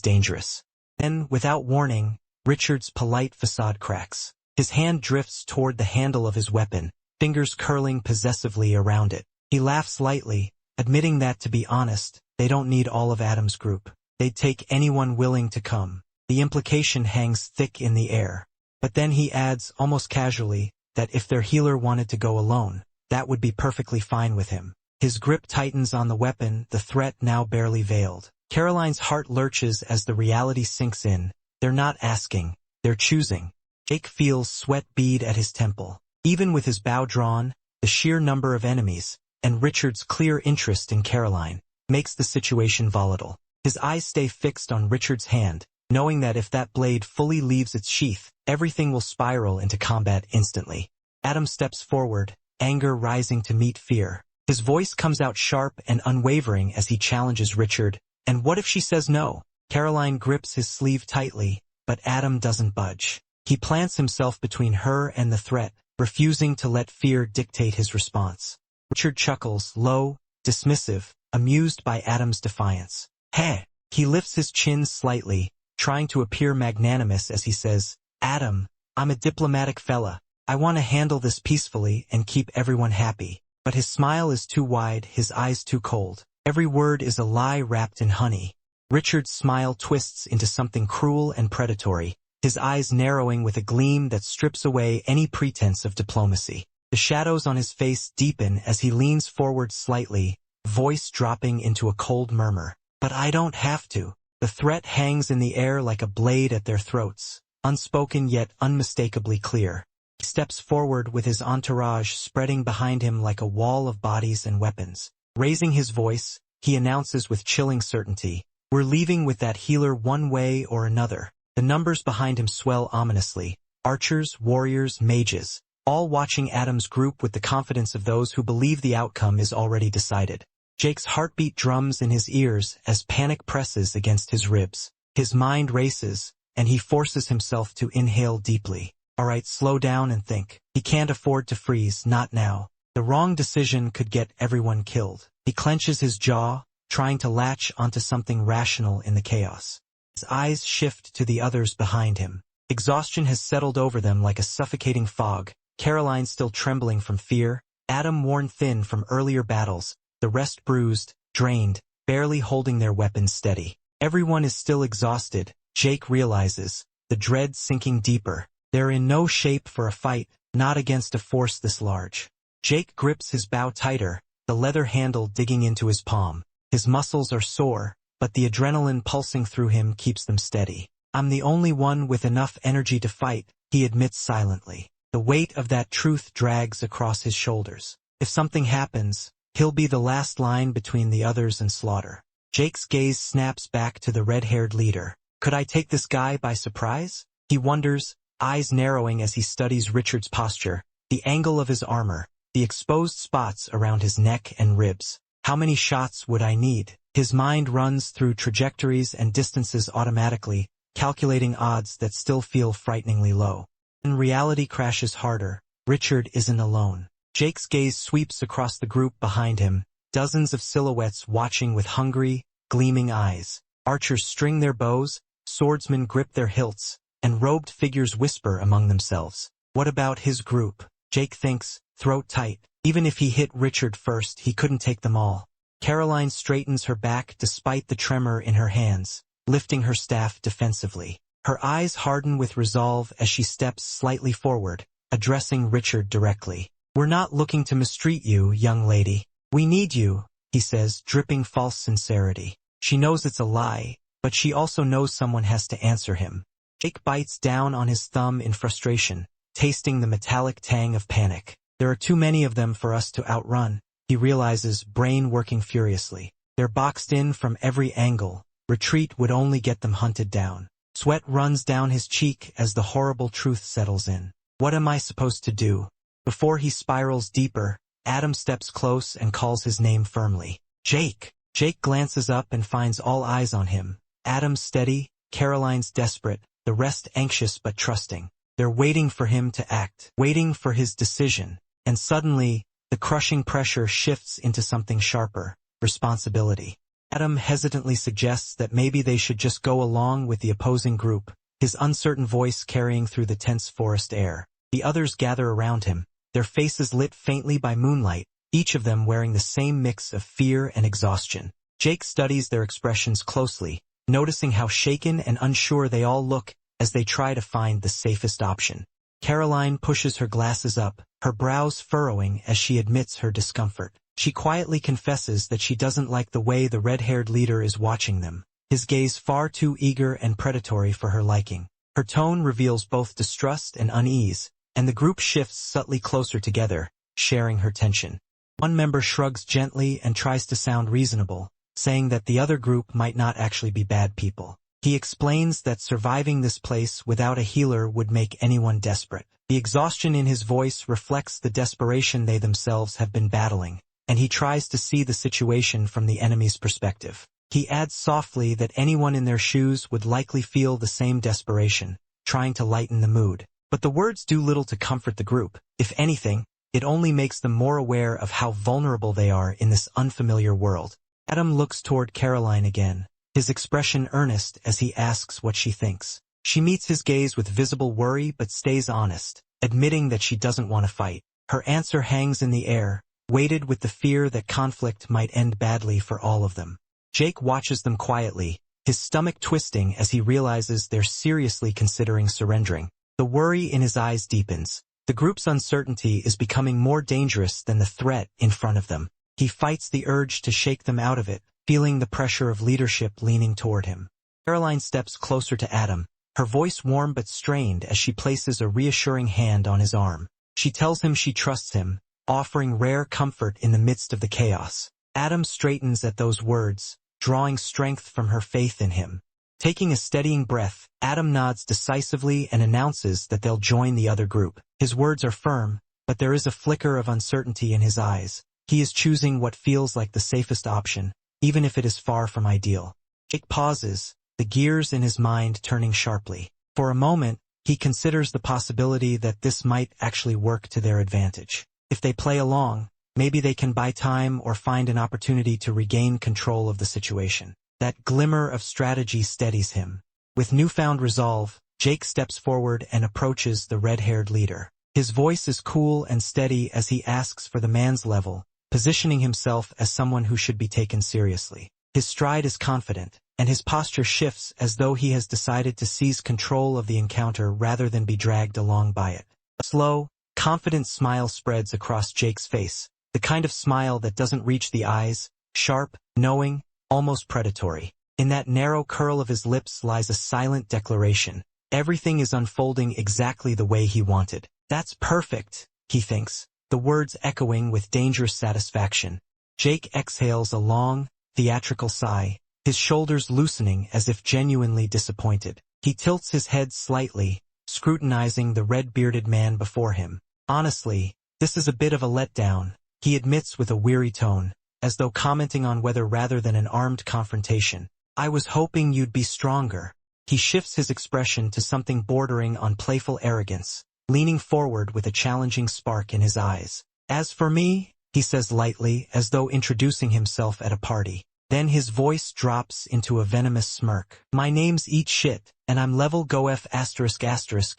dangerous. Then, without warning, Richard's polite facade cracks. His hand drifts toward the handle of his weapon, fingers curling possessively around it. He laughs lightly, admitting that, to be honest, they don't need all of Adam's group. They'd take anyone willing to come. The implication hangs thick in the air. But then he adds, almost casually, that if their healer wanted to go alone, that would be perfectly fine with him. His grip tightens on the weapon, the threat now barely veiled. Caroline's heart lurches as the reality sinks in. They're not asking, they're choosing. Jake feels sweat bead at his temple. Even with his bow drawn, the sheer number of enemies, and Richard's clear interest in Caroline, makes the situation volatile. His eyes stay fixed on Richard's hand, knowing that if that blade fully leaves its sheath, everything will spiral into combat instantly. Adam steps forward, anger rising to meet fear. His voice comes out sharp and unwavering as he challenges Richard. And what if she says no? Caroline grips his sleeve tightly, but Adam doesn't budge. He plants himself between her and the threat, refusing to let fear dictate his response. Richard chuckles, low, dismissive, amused by Adam's defiance. Heh! He lifts his chin slightly, trying to appear magnanimous as he says, Adam, I'm a diplomatic fella. I want to handle this peacefully and keep everyone happy. But his smile is too wide, his eyes too cold. Every word is a lie wrapped in honey. Richard's smile twists into something cruel and predatory, his eyes narrowing with a gleam that strips away any pretense of diplomacy. The shadows on his face deepen as he leans forward slightly, voice dropping into a cold murmur. But I don't have to. The threat hangs in the air like a blade at their throats, unspoken yet unmistakably clear. He steps forward with his entourage spreading behind him like a wall of bodies and weapons. Raising his voice, he announces with chilling certainty, "We're leaving with that healer one way or another." The numbers behind him swell ominously. Archers, warriors, mages, all watching Adam's group with the confidence of those who believe the outcome is already decided. Jake's heartbeat drums in his ears as panic presses against his ribs. His mind races, and he forces himself to inhale deeply. All right, slow down and think. He can't afford to freeze, not now. The wrong decision could get everyone killed. He clenches his jaw, trying to latch onto something rational in the chaos. His eyes shift to the others behind him. Exhaustion has settled over them like a suffocating fog. Caroline still trembling from fear, Adam worn thin from earlier battles, the rest bruised, drained, barely holding their weapons steady. Everyone is still exhausted, Jake realizes, the dread sinking deeper. They're in no shape for a fight, not against a force this large. Jake grips his bow tighter, the leather handle digging into his palm. His muscles are sore, but the adrenaline pulsing through him keeps them steady. I'm the only one with enough energy to fight, he admits silently. The weight of that truth drags across his shoulders. If something happens, he'll be the last line between the others and slaughter. Jake's gaze snaps back to the red-haired leader. Could I take this guy by surprise? He wonders, eyes narrowing as he studies Richard's posture, the angle of his armor, the exposed spots around his neck and ribs. How many shots would I need? His mind runs through trajectories and distances automatically, calculating odds that still feel frighteningly low. When reality crashes harder, Richard isn't alone. Jake's gaze sweeps across the group behind him, dozens of silhouettes watching with hungry, gleaming eyes. Archers string their bows, swordsmen grip their hilts, and robed figures whisper among themselves. What about his group? Jake thinks, throat tight. Even if he hit Richard first, he couldn't take them all. Caroline straightens her back despite the tremor in her hands, lifting her staff defensively. Her eyes harden with resolve as she steps slightly forward, addressing Richard directly. We're not looking to mistreat you, young lady. We need you, he says, dripping false sincerity. She knows it's a lie, but she also knows someone has to answer him. Jake bites down on his thumb in frustration, tasting the metallic tang of panic. There are too many of them for us to outrun, he realizes, brain working furiously. They're boxed in from every angle. Retreat would only get them hunted down. Sweat runs down his cheek as the horrible truth settles in. What am I supposed to do? Before he spirals deeper, Adam steps close and calls his name firmly. Jake! Jake glances up and finds all eyes on him. Adam's steady, Caroline's desperate, the rest anxious but trusting. They're waiting for him to act, waiting for his decision. And suddenly, the crushing pressure shifts into something sharper, responsibility. Adam hesitantly suggests that maybe they should just go along with the opposing group, his uncertain voice carrying through the tense forest air. The others gather around him, their faces lit faintly by moonlight, each of them wearing the same mix of fear and exhaustion. Jake studies their expressions closely, noticing how shaken and unsure they all look as they try to find the safest option. Caroline pushes her glasses up, her brows furrowing as she admits her discomfort. She quietly confesses that she doesn't like the way the red-haired leader is watching them, his gaze far too eager and predatory for her liking. Her tone reveals both distrust and unease, and the group shifts subtly closer together, sharing her tension. One member shrugs gently and tries to sound reasonable, saying that the other group might not actually be bad people. He explains that surviving this place without a healer would make anyone desperate. The exhaustion in his voice reflects the desperation they themselves have been battling, and he tries to see the situation from the enemy's perspective. He adds softly that anyone in their shoes would likely feel the same desperation, trying to lighten the mood. But the words do little to comfort the group. If anything, it only makes them more aware of how vulnerable they are in this unfamiliar world. Adam looks toward Caroline again, his expression earnest as he asks what she thinks. She meets his gaze with visible worry but stays honest, admitting that she doesn't want to fight. Her answer hangs in the air, weighted with the fear that conflict might end badly for all of them. Jake watches them quietly, his stomach twisting as he realizes they're seriously considering surrendering. The worry in his eyes deepens. The group's uncertainty is becoming more dangerous than the threat in front of them. He fights the urge to shake them out of it, feeling the pressure of leadership leaning toward him. Caroline steps closer to Adam, her voice warm but strained as she places a reassuring hand on his arm. She tells him she trusts him, offering rare comfort in the midst of the chaos. Adam straightens at those words, drawing strength from her faith in him. Taking a steadying breath, Adam nods decisively and announces that they'll join the other group. His words are firm, but there is a flicker of uncertainty in his eyes. He is choosing what feels like the safest option, even if it is far from ideal. Jake pauses, the gears in his mind turning sharply. For a moment, he considers the possibility that this might actually work to their advantage. If they play along, maybe they can buy time or find an opportunity to regain control of the situation. That glimmer of strategy steadies him. With newfound resolve, Jake steps forward and approaches the red-haired leader. His voice is cool and steady as he asks for the man's level, positioning himself as someone who should be taken seriously. His stride is confident, and his posture shifts as though he has decided to seize control of the encounter rather than be dragged along by it. A slow, confident smile spreads across Jake's face, the kind of smile that doesn't reach the eyes, sharp, knowing, almost predatory. In that narrow curl of his lips lies a silent declaration. Everything is unfolding exactly the way he wanted. That's perfect, he thinks, the words echoing with dangerous satisfaction. Jake exhales a long, theatrical sigh, his shoulders loosening as if genuinely disappointed. He tilts his head slightly, scrutinizing the red-bearded man before him. Honestly, this is a bit of a letdown, he admits with a weary tone, as though commenting on whether rather than an armed confrontation. I was hoping you'd be stronger. He shifts his expression to something bordering on playful arrogance, leaning forward with a challenging spark in his eyes. As for me, he says lightly, as though introducing himself at a party. Then his voice drops into a venomous smirk. My name's Eat Shit, and I'm level go F ***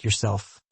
yourself, ***.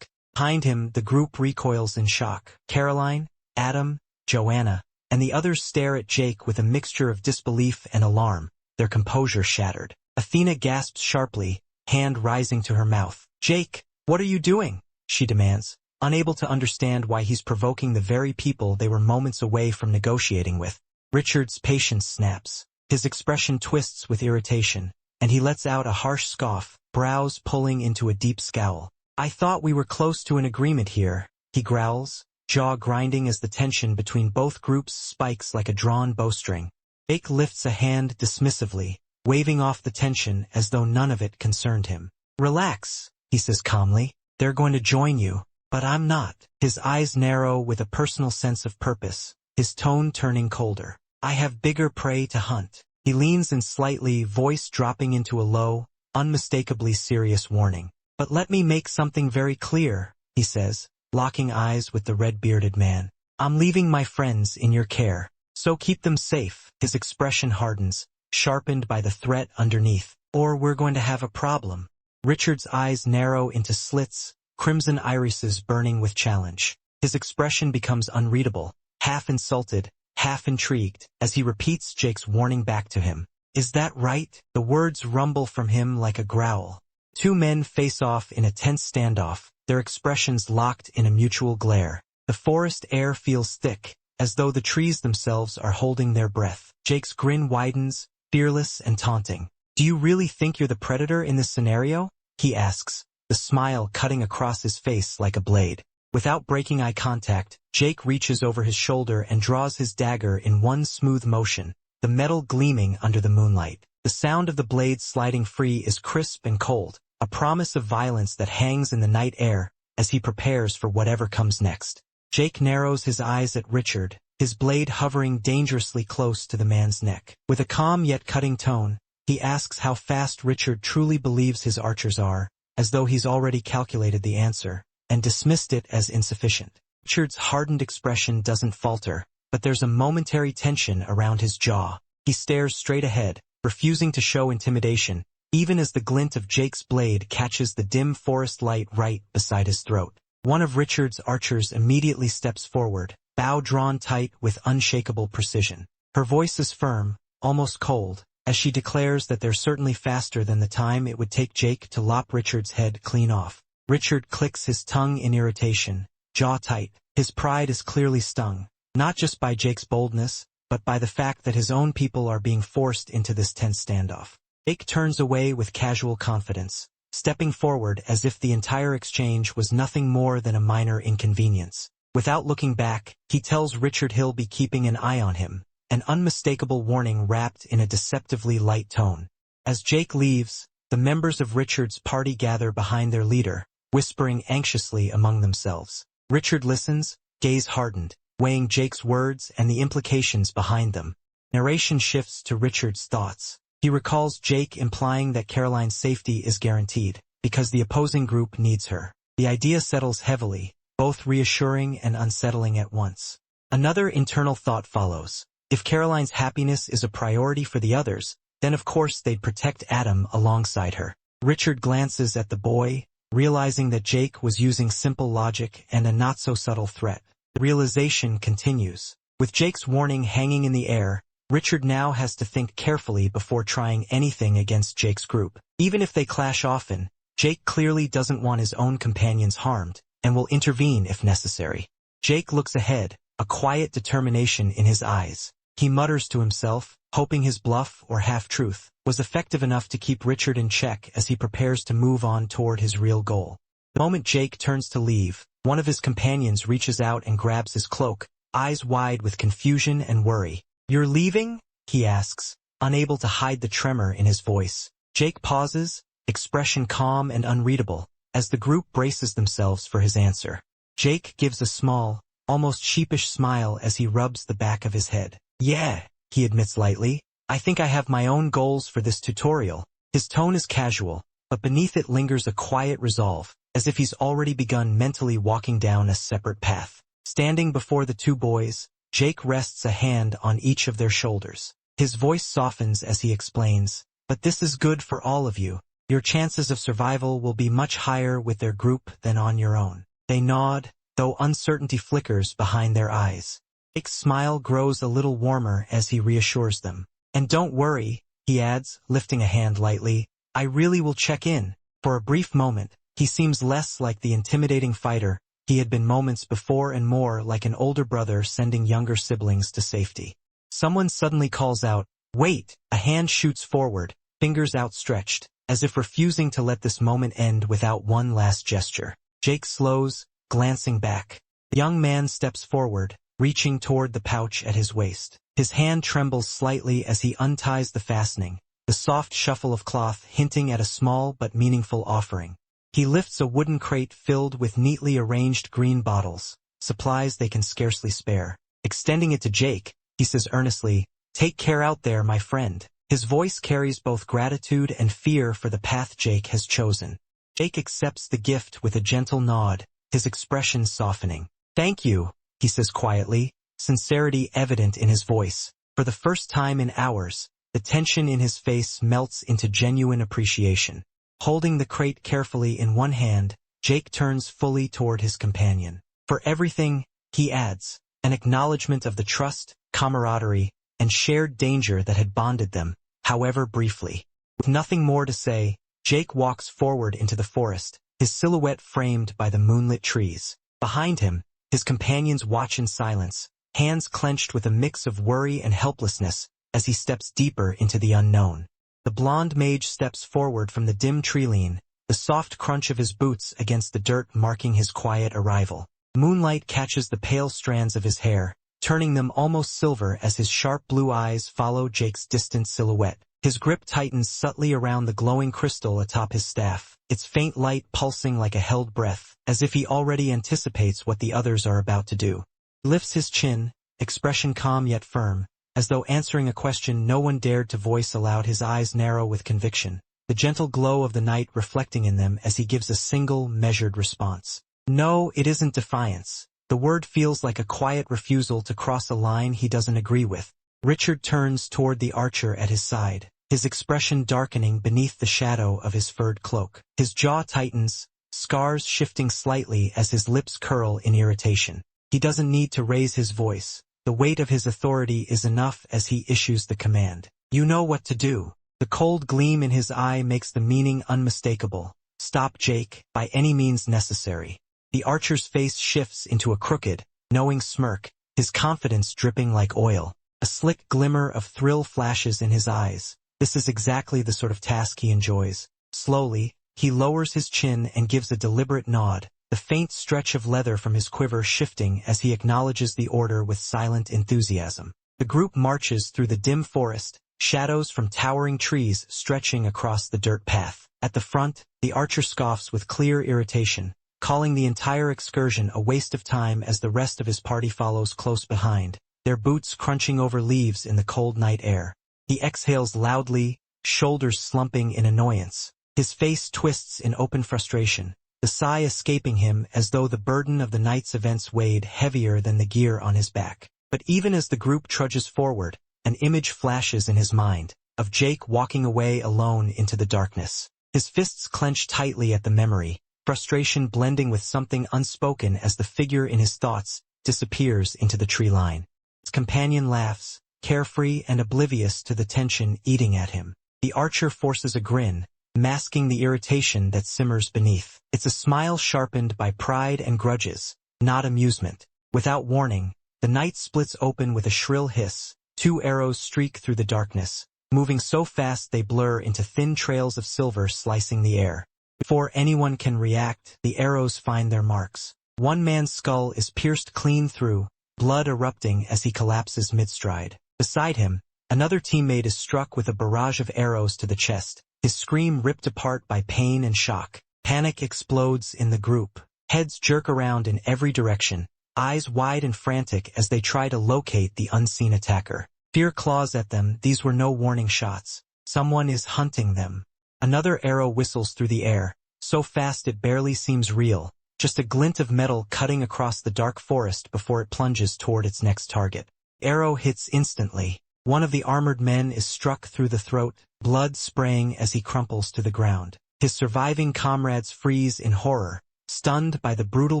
Behind him, the group recoils in shock. Caroline, Adam, Joanna, and the others stare at Jake with a mixture of disbelief and alarm, their composure shattered. Athena gasps sharply, hand rising to her mouth. Jake, what are you doing? She demands, unable to understand why he's provoking the very people they were moments away from negotiating with. Richard's patience snaps. His expression twists with irritation, and he lets out a harsh scoff, brows pulling into a deep scowl. I thought we were close to an agreement here, he growls, jaw grinding as the tension between both groups spikes like a drawn bowstring. Jake lifts a hand dismissively, waving off the tension as though none of it concerned him. Relax, he says calmly. They're going to join you, but I'm not. His eyes narrow with a personal sense of purpose, his tone turning colder. I have bigger prey to hunt. He leans in slightly, voice dropping into a low, unmistakably serious warning. But let me make something very clear, he says, locking eyes with the red-bearded man. I'm leaving my friends in your care, so keep them safe. His expression hardens, sharpened by the threat underneath. Or we're going to have a problem. Richard's eyes narrow into slits, crimson irises burning with challenge. His expression becomes unreadable, half insulted, half intrigued, as he repeats Jake's warning back to him. Is that right? The words rumble from him like a growl. Two men face off in a tense standoff, their expressions locked in a mutual glare. The forest air feels thick, as though the trees themselves are holding their breath. Jake's grin widens, fearless and taunting. Do you really think you're the predator in this scenario? He asks, the smile cutting across his face like a blade. Without breaking eye contact, Jake reaches over his shoulder and draws his dagger in one smooth motion, the metal gleaming under the moonlight. The sound of the blade sliding free is crisp and cold, a promise of violence that hangs in the night air as he prepares for whatever comes next. Jake narrows his eyes at Richard, his blade hovering dangerously close to the man's neck. With a calm yet cutting tone, he asks how fast Richard truly believes his archers are, as though he's already calculated the answer, and dismissed it as insufficient. Richard's hardened expression doesn't falter, but there's a momentary tension around his jaw. He stares straight ahead, refusing to show intimidation, even as the glint of Jake's blade catches the dim forest light right beside his throat. One of Richard's archers immediately steps forward, bow drawn tight with unshakable precision. Her voice is firm, almost cold, as she declares that they're certainly faster than the time it would take Jake to lop Richard's head clean off. Richard clicks his tongue in irritation, jaw tight. His pride is clearly stung, not just by Jake's boldness, but by the fact that his own people are being forced into this tense standoff. Jake turns away with casual confidence, stepping forward as if the entire exchange was nothing more than a minor inconvenience. Without looking back, he tells Richard he'll be keeping an eye on him, an unmistakable warning wrapped in a deceptively light tone. As Jake leaves, the members of Richard's party gather behind their leader, whispering anxiously among themselves. Richard listens, gaze hardened, weighing Jake's words and the implications behind them. Narration shifts to Richard's thoughts. He recalls Jake implying that Caroline's safety is guaranteed, because the opposing group needs her. The idea settles heavily, both reassuring and unsettling at once. Another internal thought follows. If Caroline's happiness is a priority for the others, then of course they'd protect Adam alongside her. Richard glances at the boy, realizing that Jake was using simple logic and a not-so-subtle threat. The realization continues. With Jake's warning hanging in the air, Richard now has to think carefully before trying anything against Jake's group. Even if they clash often, Jake clearly doesn't want his own companions harmed, and will intervene if necessary. Jake looks ahead, a quiet determination in his eyes. He mutters to himself, hoping his bluff or half-truth was effective enough to keep Richard in check as he prepares to move on toward his real goal. The moment Jake turns to leave, one of his companions reaches out and grabs his cloak, eyes wide with confusion and worry. "You're leaving?" he asks, unable to hide the tremor in his voice. Jake pauses, expression calm and unreadable, as the group braces themselves for his answer. Jake gives a small, almost sheepish smile as he rubs the back of his head. "Yeah," he admits lightly, "I think I have my own goals for this tutorial." His tone is casual, but beneath it lingers a quiet resolve, as if he's already begun mentally walking down a separate path. Standing before the two boys, Jake rests a hand on each of their shoulders. His voice softens as he explains, "But this is good for all of you. Your chances of survival will be much higher with their group than on your own." They nod, though uncertainty flickers behind their eyes. Jake's smile grows a little warmer as he reassures them. "And don't worry," he adds, lifting a hand lightly, "I really will check in." For a brief moment, he seems less like the intimidating fighter he had been moments before and more like an older brother sending younger siblings to safety. Someone suddenly calls out, "Wait!" A hand shoots forward, fingers outstretched, as if refusing to let this moment end without one last gesture. Jake slows, glancing back. The young man steps forward, reaching toward the pouch at his waist. His hand trembles slightly as he unties the fastening, the soft shuffle of cloth hinting at a small but meaningful offering. He lifts a wooden crate filled with neatly arranged green bottles, supplies they can scarcely spare. Extending it to Jake, he says earnestly, "Take care out there, my friend." His voice carries both gratitude and fear for the path Jake has chosen. Jake accepts the gift with a gentle nod, his expression softening. "Thank you," he says quietly, sincerity evident in his voice. For the first time in hours, the tension in his face melts into genuine appreciation. Holding the crate carefully in one hand, Jake turns fully toward his companion. "For everything," he adds, an acknowledgement of the trust, camaraderie, and shared danger that had bonded them, however briefly. With nothing more to say, Jake walks forward into the forest, his silhouette framed by the moonlit trees. Behind him, his companions watch in silence, hands clenched with a mix of worry and helplessness as he steps deeper into the unknown. The blonde mage steps forward from the dim tree-line, the soft crunch of his boots against the dirt marking his quiet arrival. Moonlight catches the pale strands of his hair, turning them almost silver as his sharp blue eyes follow Jake's distant silhouette. His grip tightens subtly around the glowing crystal atop his staff, its faint light pulsing like a held breath, as if he already anticipates what the others are about to do. He lifts his chin, expression calm yet firm, as though answering a question no one dared to voice aloud. His eyes narrow with conviction, the gentle glow of the night reflecting in them as he gives a single, measured response. No, it isn't defiance. The word feels like a quiet refusal to cross a line he doesn't agree with. Richard turns toward the archer at his side, his expression darkening beneath the shadow of his furred cloak. His jaw tightens, scars shifting slightly as his lips curl in irritation. He doesn't need to raise his voice. The weight of his authority is enough as he issues the command. You know what to do. The cold gleam in his eye makes the meaning unmistakable. Stop Jake, by any means necessary. The archer's face shifts into a crooked, knowing smirk, his confidence dripping like oil. A slick glimmer of thrill flashes in his eyes. This is exactly the sort of task he enjoys. Slowly, he lowers his chin and gives a deliberate nod, the faint stretch of leather from his quiver shifting as he acknowledges the order with silent enthusiasm. The group marches through the dim forest, shadows from towering trees stretching across the dirt path. At the front, the archer scoffs with clear irritation, calling the entire excursion a waste of time as the rest of his party follows close behind, their boots crunching over leaves in the cold night air. He exhales loudly, shoulders slumping in annoyance. His face twists in open frustration, the sigh escaping him as though the burden of the night's events weighed heavier than the gear on his back. But even as the group trudges forward, an image flashes in his mind, of Jake walking away alone into the darkness. His fists clench tightly at the memory, frustration blending with something unspoken as the figure in his thoughts disappears into the tree line. His companion laughs, carefree and oblivious to the tension eating at him. The archer forces a grin, masking the irritation that simmers beneath. It's a smile sharpened by pride and grudges, not amusement. Without warning, the night splits open with a shrill hiss. Two arrows streak through the darkness, moving so fast they blur into thin trails of silver slicing the air. Before anyone can react, the arrows find their marks. One man's skull is pierced clean through, blood erupting as he collapses mid-stride. Beside him, another teammate is struck with a barrage of arrows to the chest, his scream ripped apart by pain and shock. Panic explodes in the group. Heads jerk around in every direction, eyes wide and frantic as they try to locate the unseen attacker. Fear claws at them. These were no warning shots. Someone is hunting them. Another arrow whistles through the air, so fast it barely seems real, just a glint of metal cutting across the dark forest before it plunges toward its next target. Arrow hits instantly. One of the armored men is struck through the throat, blood spraying as he crumples to the ground. His surviving comrades freeze in horror, stunned by the brutal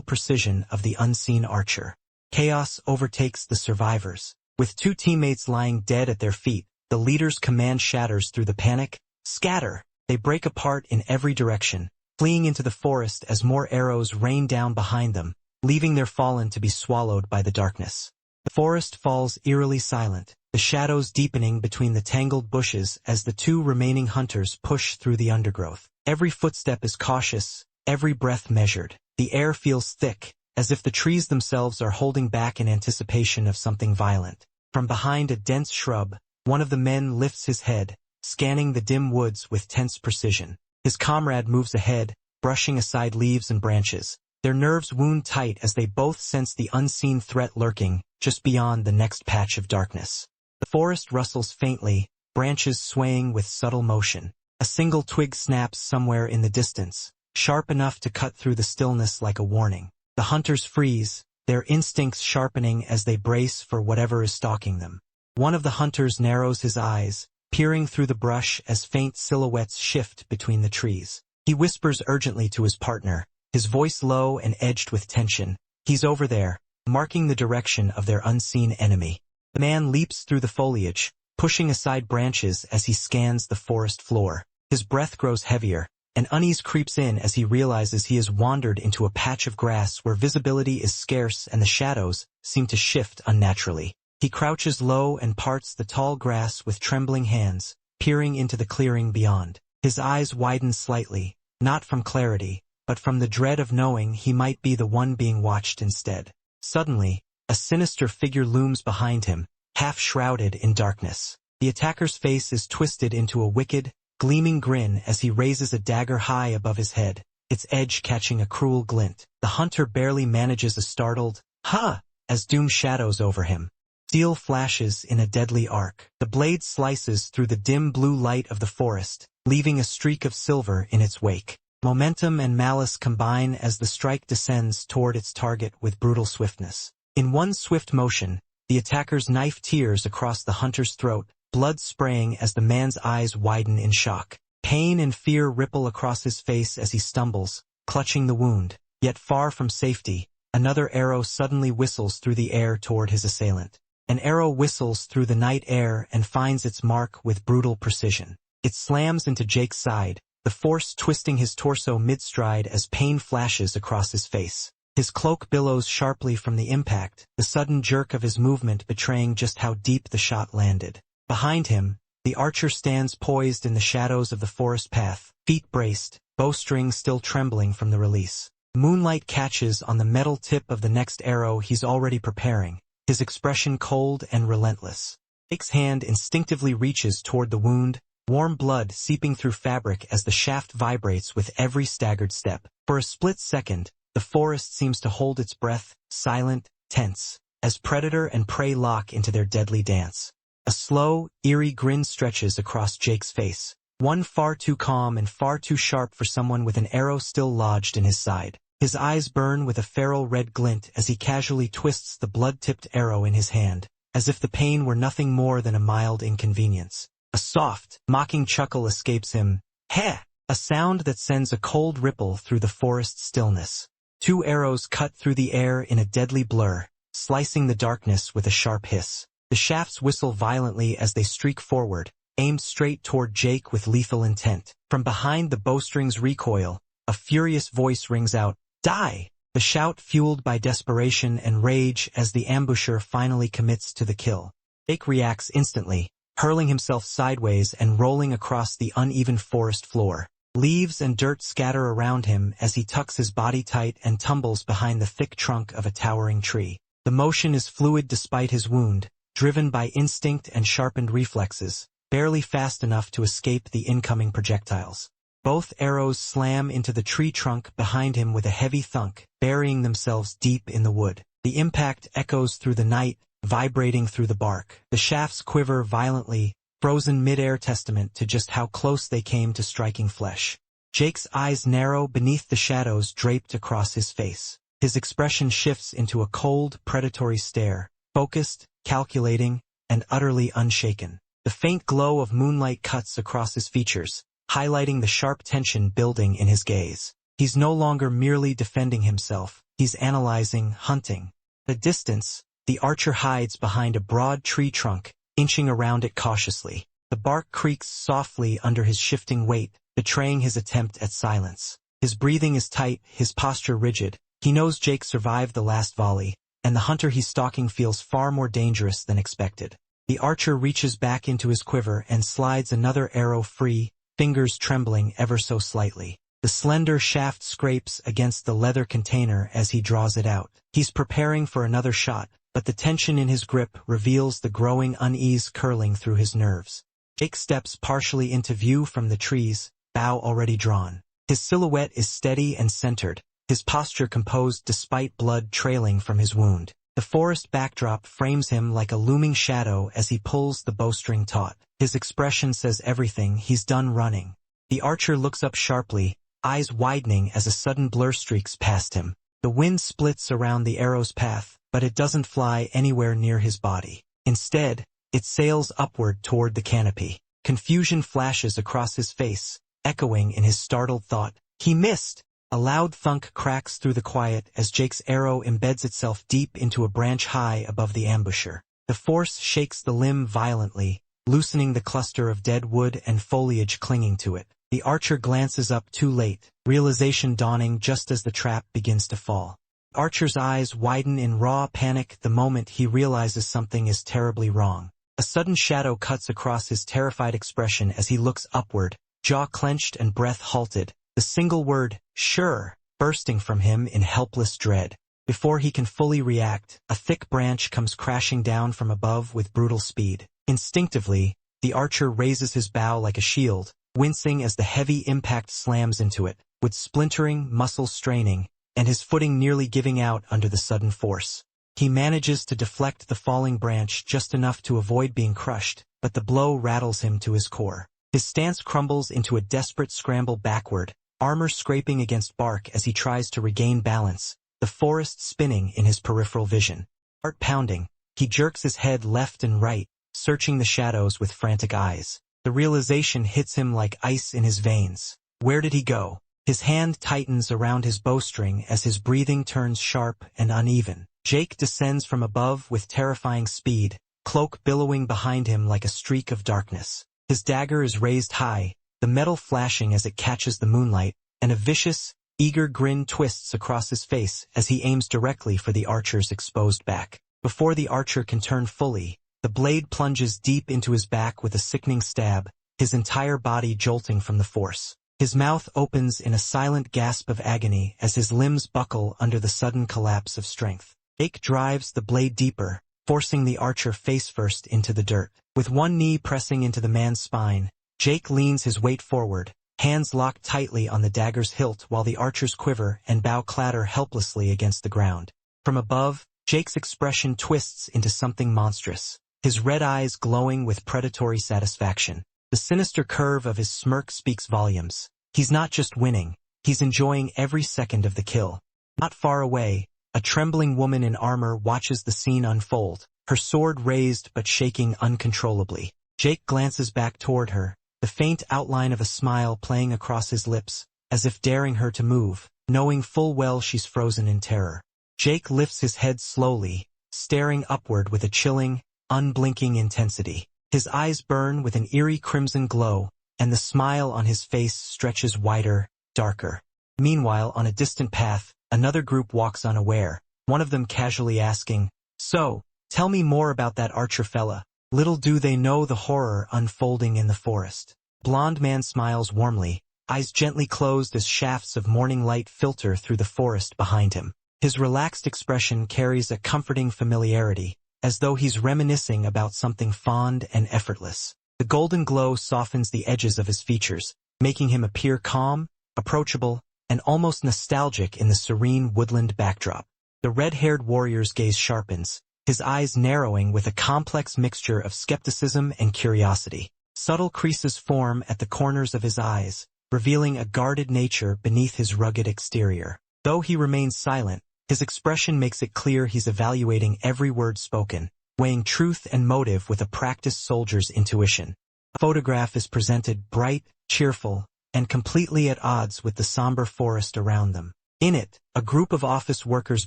precision of the unseen archer. Chaos overtakes the survivors. With two teammates lying dead at their feet, the leader's command shatters through the panic. Scatter! They break apart in every direction, fleeing into the forest as more arrows rain down behind them, leaving their fallen to be swallowed by the darkness. The forest falls eerily silent, the shadows deepening between the tangled bushes as the two remaining hunters push through the undergrowth. Every footstep is cautious, every breath measured. The air feels thick, as if the trees themselves are holding back in anticipation of something violent. From behind a dense shrub, one of the men lifts his head, scanning the dim woods with tense precision. His comrade moves ahead, brushing aside leaves and branches. Their nerves wound tight as they both sense the unseen threat lurking just beyond the next patch of darkness. The forest rustles faintly, branches swaying with subtle motion. A single twig snaps somewhere in the distance, sharp enough to cut through the stillness like a warning. The hunters freeze, their instincts sharpening as they brace for whatever is stalking them. One of the hunters narrows his eyes, peering through the brush as faint silhouettes shift between the trees. He whispers urgently to his partner, his voice low and edged with tension. He's over there, marking the direction of their unseen enemy. The man leaps through the foliage, pushing aside branches as he scans the forest floor. His breath grows heavier, and unease creeps in as he realizes he has wandered into a patch of grass where visibility is scarce and the shadows seem to shift unnaturally. He crouches low and parts the tall grass with trembling hands, peering into the clearing beyond. His eyes widen slightly, not from clarity, but from the dread of knowing he might be the one being watched instead. Suddenly, a sinister figure looms behind him, half shrouded in darkness. The attacker's face is twisted into a wicked, gleaming grin as he raises a dagger high above his head, its edge catching a cruel glint. The hunter barely manages a startled, "Ha!" as doom shadows over him. Steel flashes in a deadly arc. The blade slices through the dim blue light of the forest, leaving a streak of silver in its wake. Momentum and malice combine as the strike descends toward its target with brutal swiftness. In one swift motion, the attacker's knife tears across the hunter's throat, blood spraying as the man's eyes widen in shock. Pain and fear ripple across his face as he stumbles, clutching the wound. Yet far from safety, another arrow suddenly whistles through the air toward his assailant. An arrow whistles through the night air and finds its mark with brutal precision. It slams into Jake's side, the force twisting his torso mid-stride as pain flashes across his face. His cloak billows sharply from the impact, the sudden jerk of his movement betraying just how deep the shot landed. Behind him, the archer stands poised in the shadows of the forest path, feet braced, bowstring still trembling from the release. Moonlight catches on the metal tip of the next arrow he's already preparing, his expression cold and relentless. Jake's hand instinctively reaches toward the wound, warm blood seeping through fabric as the shaft vibrates with every staggered step. For a split second, the forest seems to hold its breath, silent, tense, as predator and prey lock into their deadly dance. A slow, eerie grin stretches across Jake's face, one far too calm and far too sharp for someone with an arrow still lodged in his side. His eyes burn with a feral red glint as he casually twists the blood-tipped arrow in his hand, as if the pain were nothing more than a mild inconvenience. A soft, mocking chuckle escapes him, "Heh!" a sound that sends a cold ripple through the forest stillness. Two arrows cut through the air in a deadly blur, slicing the darkness with a sharp hiss. The shafts whistle violently as they streak forward, aimed straight toward Jake with lethal intent. From behind the bowstrings recoil, a furious voice rings out, "Die!" The shout fueled by desperation and rage as the ambusher finally commits to the kill. Jake reacts instantly, hurling himself sideways and rolling across the uneven forest floor. Leaves and dirt scatter around him as he tucks his body tight and tumbles behind the thick trunk of a towering tree. The motion is fluid despite his wound, driven by instinct and sharpened reflexes, barely fast enough to escape the incoming projectiles. Both arrows slam into the tree trunk behind him with a heavy thunk, burying themselves deep in the wood. The impact echoes through the night, vibrating through the bark. The shafts quiver violently, frozen mid-air testament to just how close they came to striking flesh. Jake's eyes narrow beneath the shadows draped across his face. His expression shifts into a cold, predatory stare, focused, calculating, and utterly unshaken. The faint glow of moonlight cuts across his features, highlighting the sharp tension building in his gaze. He's no longer merely defending himself, he's analyzing, hunting. At a distance, the archer hides behind a broad tree trunk, inching around it cautiously. The bark creaks softly under his shifting weight, betraying his attempt at silence. His breathing is tight, his posture rigid. He knows Jake survived the last volley, and the hunter he's stalking feels far more dangerous than expected. The archer reaches back into his quiver and slides another arrow free, fingers trembling ever so slightly. The slender shaft scrapes against the leather container as he draws it out. He's preparing for another shot, but the tension in his grip reveals the growing unease curling through his nerves. Jake steps partially into view from the trees, bow already drawn. His silhouette is steady and centered, his posture composed despite blood trailing from his wound. The forest backdrop frames him like a looming shadow as he pulls the bowstring taut. His expression says everything, he's done running. The archer looks up sharply, eyes widening as a sudden blur streaks past him. The wind splits around the arrow's path, but it doesn't fly anywhere near his body. Instead, it sails upward toward the canopy. Confusion flashes across his face, echoing in his startled thought, "He missed!" A loud thunk cracks through the quiet as Jake's arrow embeds itself deep into a branch high above the ambusher. The force shakes the limb violently, loosening the cluster of dead wood and foliage clinging to it. The archer glances up too late, realization dawning just as the trap begins to fall. The archer's eyes widen in raw panic the moment he realizes something is terribly wrong. A sudden shadow cuts across his terrified expression as he looks upward, jaw clenched and breath halted, the single word, "sure," bursting from him in helpless dread. Before he can fully react, a thick branch comes crashing down from above with brutal speed. Instinctively, the archer raises his bow like a shield, wincing as the heavy impact slams into it, with splintering, muscles straining, and his footing nearly giving out under the sudden force. He manages to deflect the falling branch just enough to avoid being crushed, but the blow rattles him to his core. His stance crumbles into a desperate scramble backward, armor scraping against bark as he tries to regain balance, the forest spinning in his peripheral vision. Heart pounding, he jerks his head left and right, searching the shadows with frantic eyes. The realization hits him like ice in his veins. Where did he go? His hand tightens around his bowstring as his breathing turns sharp and uneven. Jake descends from above with terrifying speed, cloak billowing behind him like a streak of darkness. His dagger is raised high, the metal flashing as it catches the moonlight, and a vicious, eager grin twists across his face as he aims directly for the archer's exposed back. Before the archer can turn fully, the blade plunges deep into his back with a sickening stab, his entire body jolting from the force. His mouth opens in a silent gasp of agony as his limbs buckle under the sudden collapse of strength. Jake drives the blade deeper, forcing the archer face-first into the dirt. With one knee pressing into the man's spine, Jake leans his weight forward, hands locked tightly on the dagger's hilt while the archers quiver and bow clatter helplessly against the ground. From above, Jake's expression twists into something monstrous, his red eyes glowing with predatory satisfaction. The sinister curve of his smirk speaks volumes. He's not just winning, he's enjoying every second of the kill. Not far away, a trembling woman in armor watches the scene unfold, her sword raised but shaking uncontrollably. Jake glances back toward her, the faint outline of a smile playing across his lips, as if daring her to move, knowing full well she's frozen in terror. Jake lifts his head slowly, staring upward with a chilling, unblinking intensity. His eyes burn with an eerie crimson glow, and the smile on his face stretches wider, darker. Meanwhile, on a distant path, another group walks unaware, one of them casually asking, "So, tell me more about that archer fella." Little do they know the horror unfolding in the forest. Blonde man smiles warmly, eyes gently closed as shafts of morning light filter through the forest behind him. His relaxed expression carries a comforting familiarity, as though he's reminiscing about something fond and effortless. The golden glow softens the edges of his features, making him appear calm, approachable, and almost nostalgic in the serene woodland backdrop. The red-haired warrior's gaze sharpens, his eyes narrowing with a complex mixture of skepticism and curiosity. Subtle creases form at the corners of his eyes, revealing a guarded nature beneath his rugged exterior. Though he remains silent, his expression makes it clear he's evaluating every word spoken, weighing truth and motive with a practiced soldier's intuition. A photograph is presented bright, cheerful, and completely at odds with the somber forest around them. In it, a group of office workers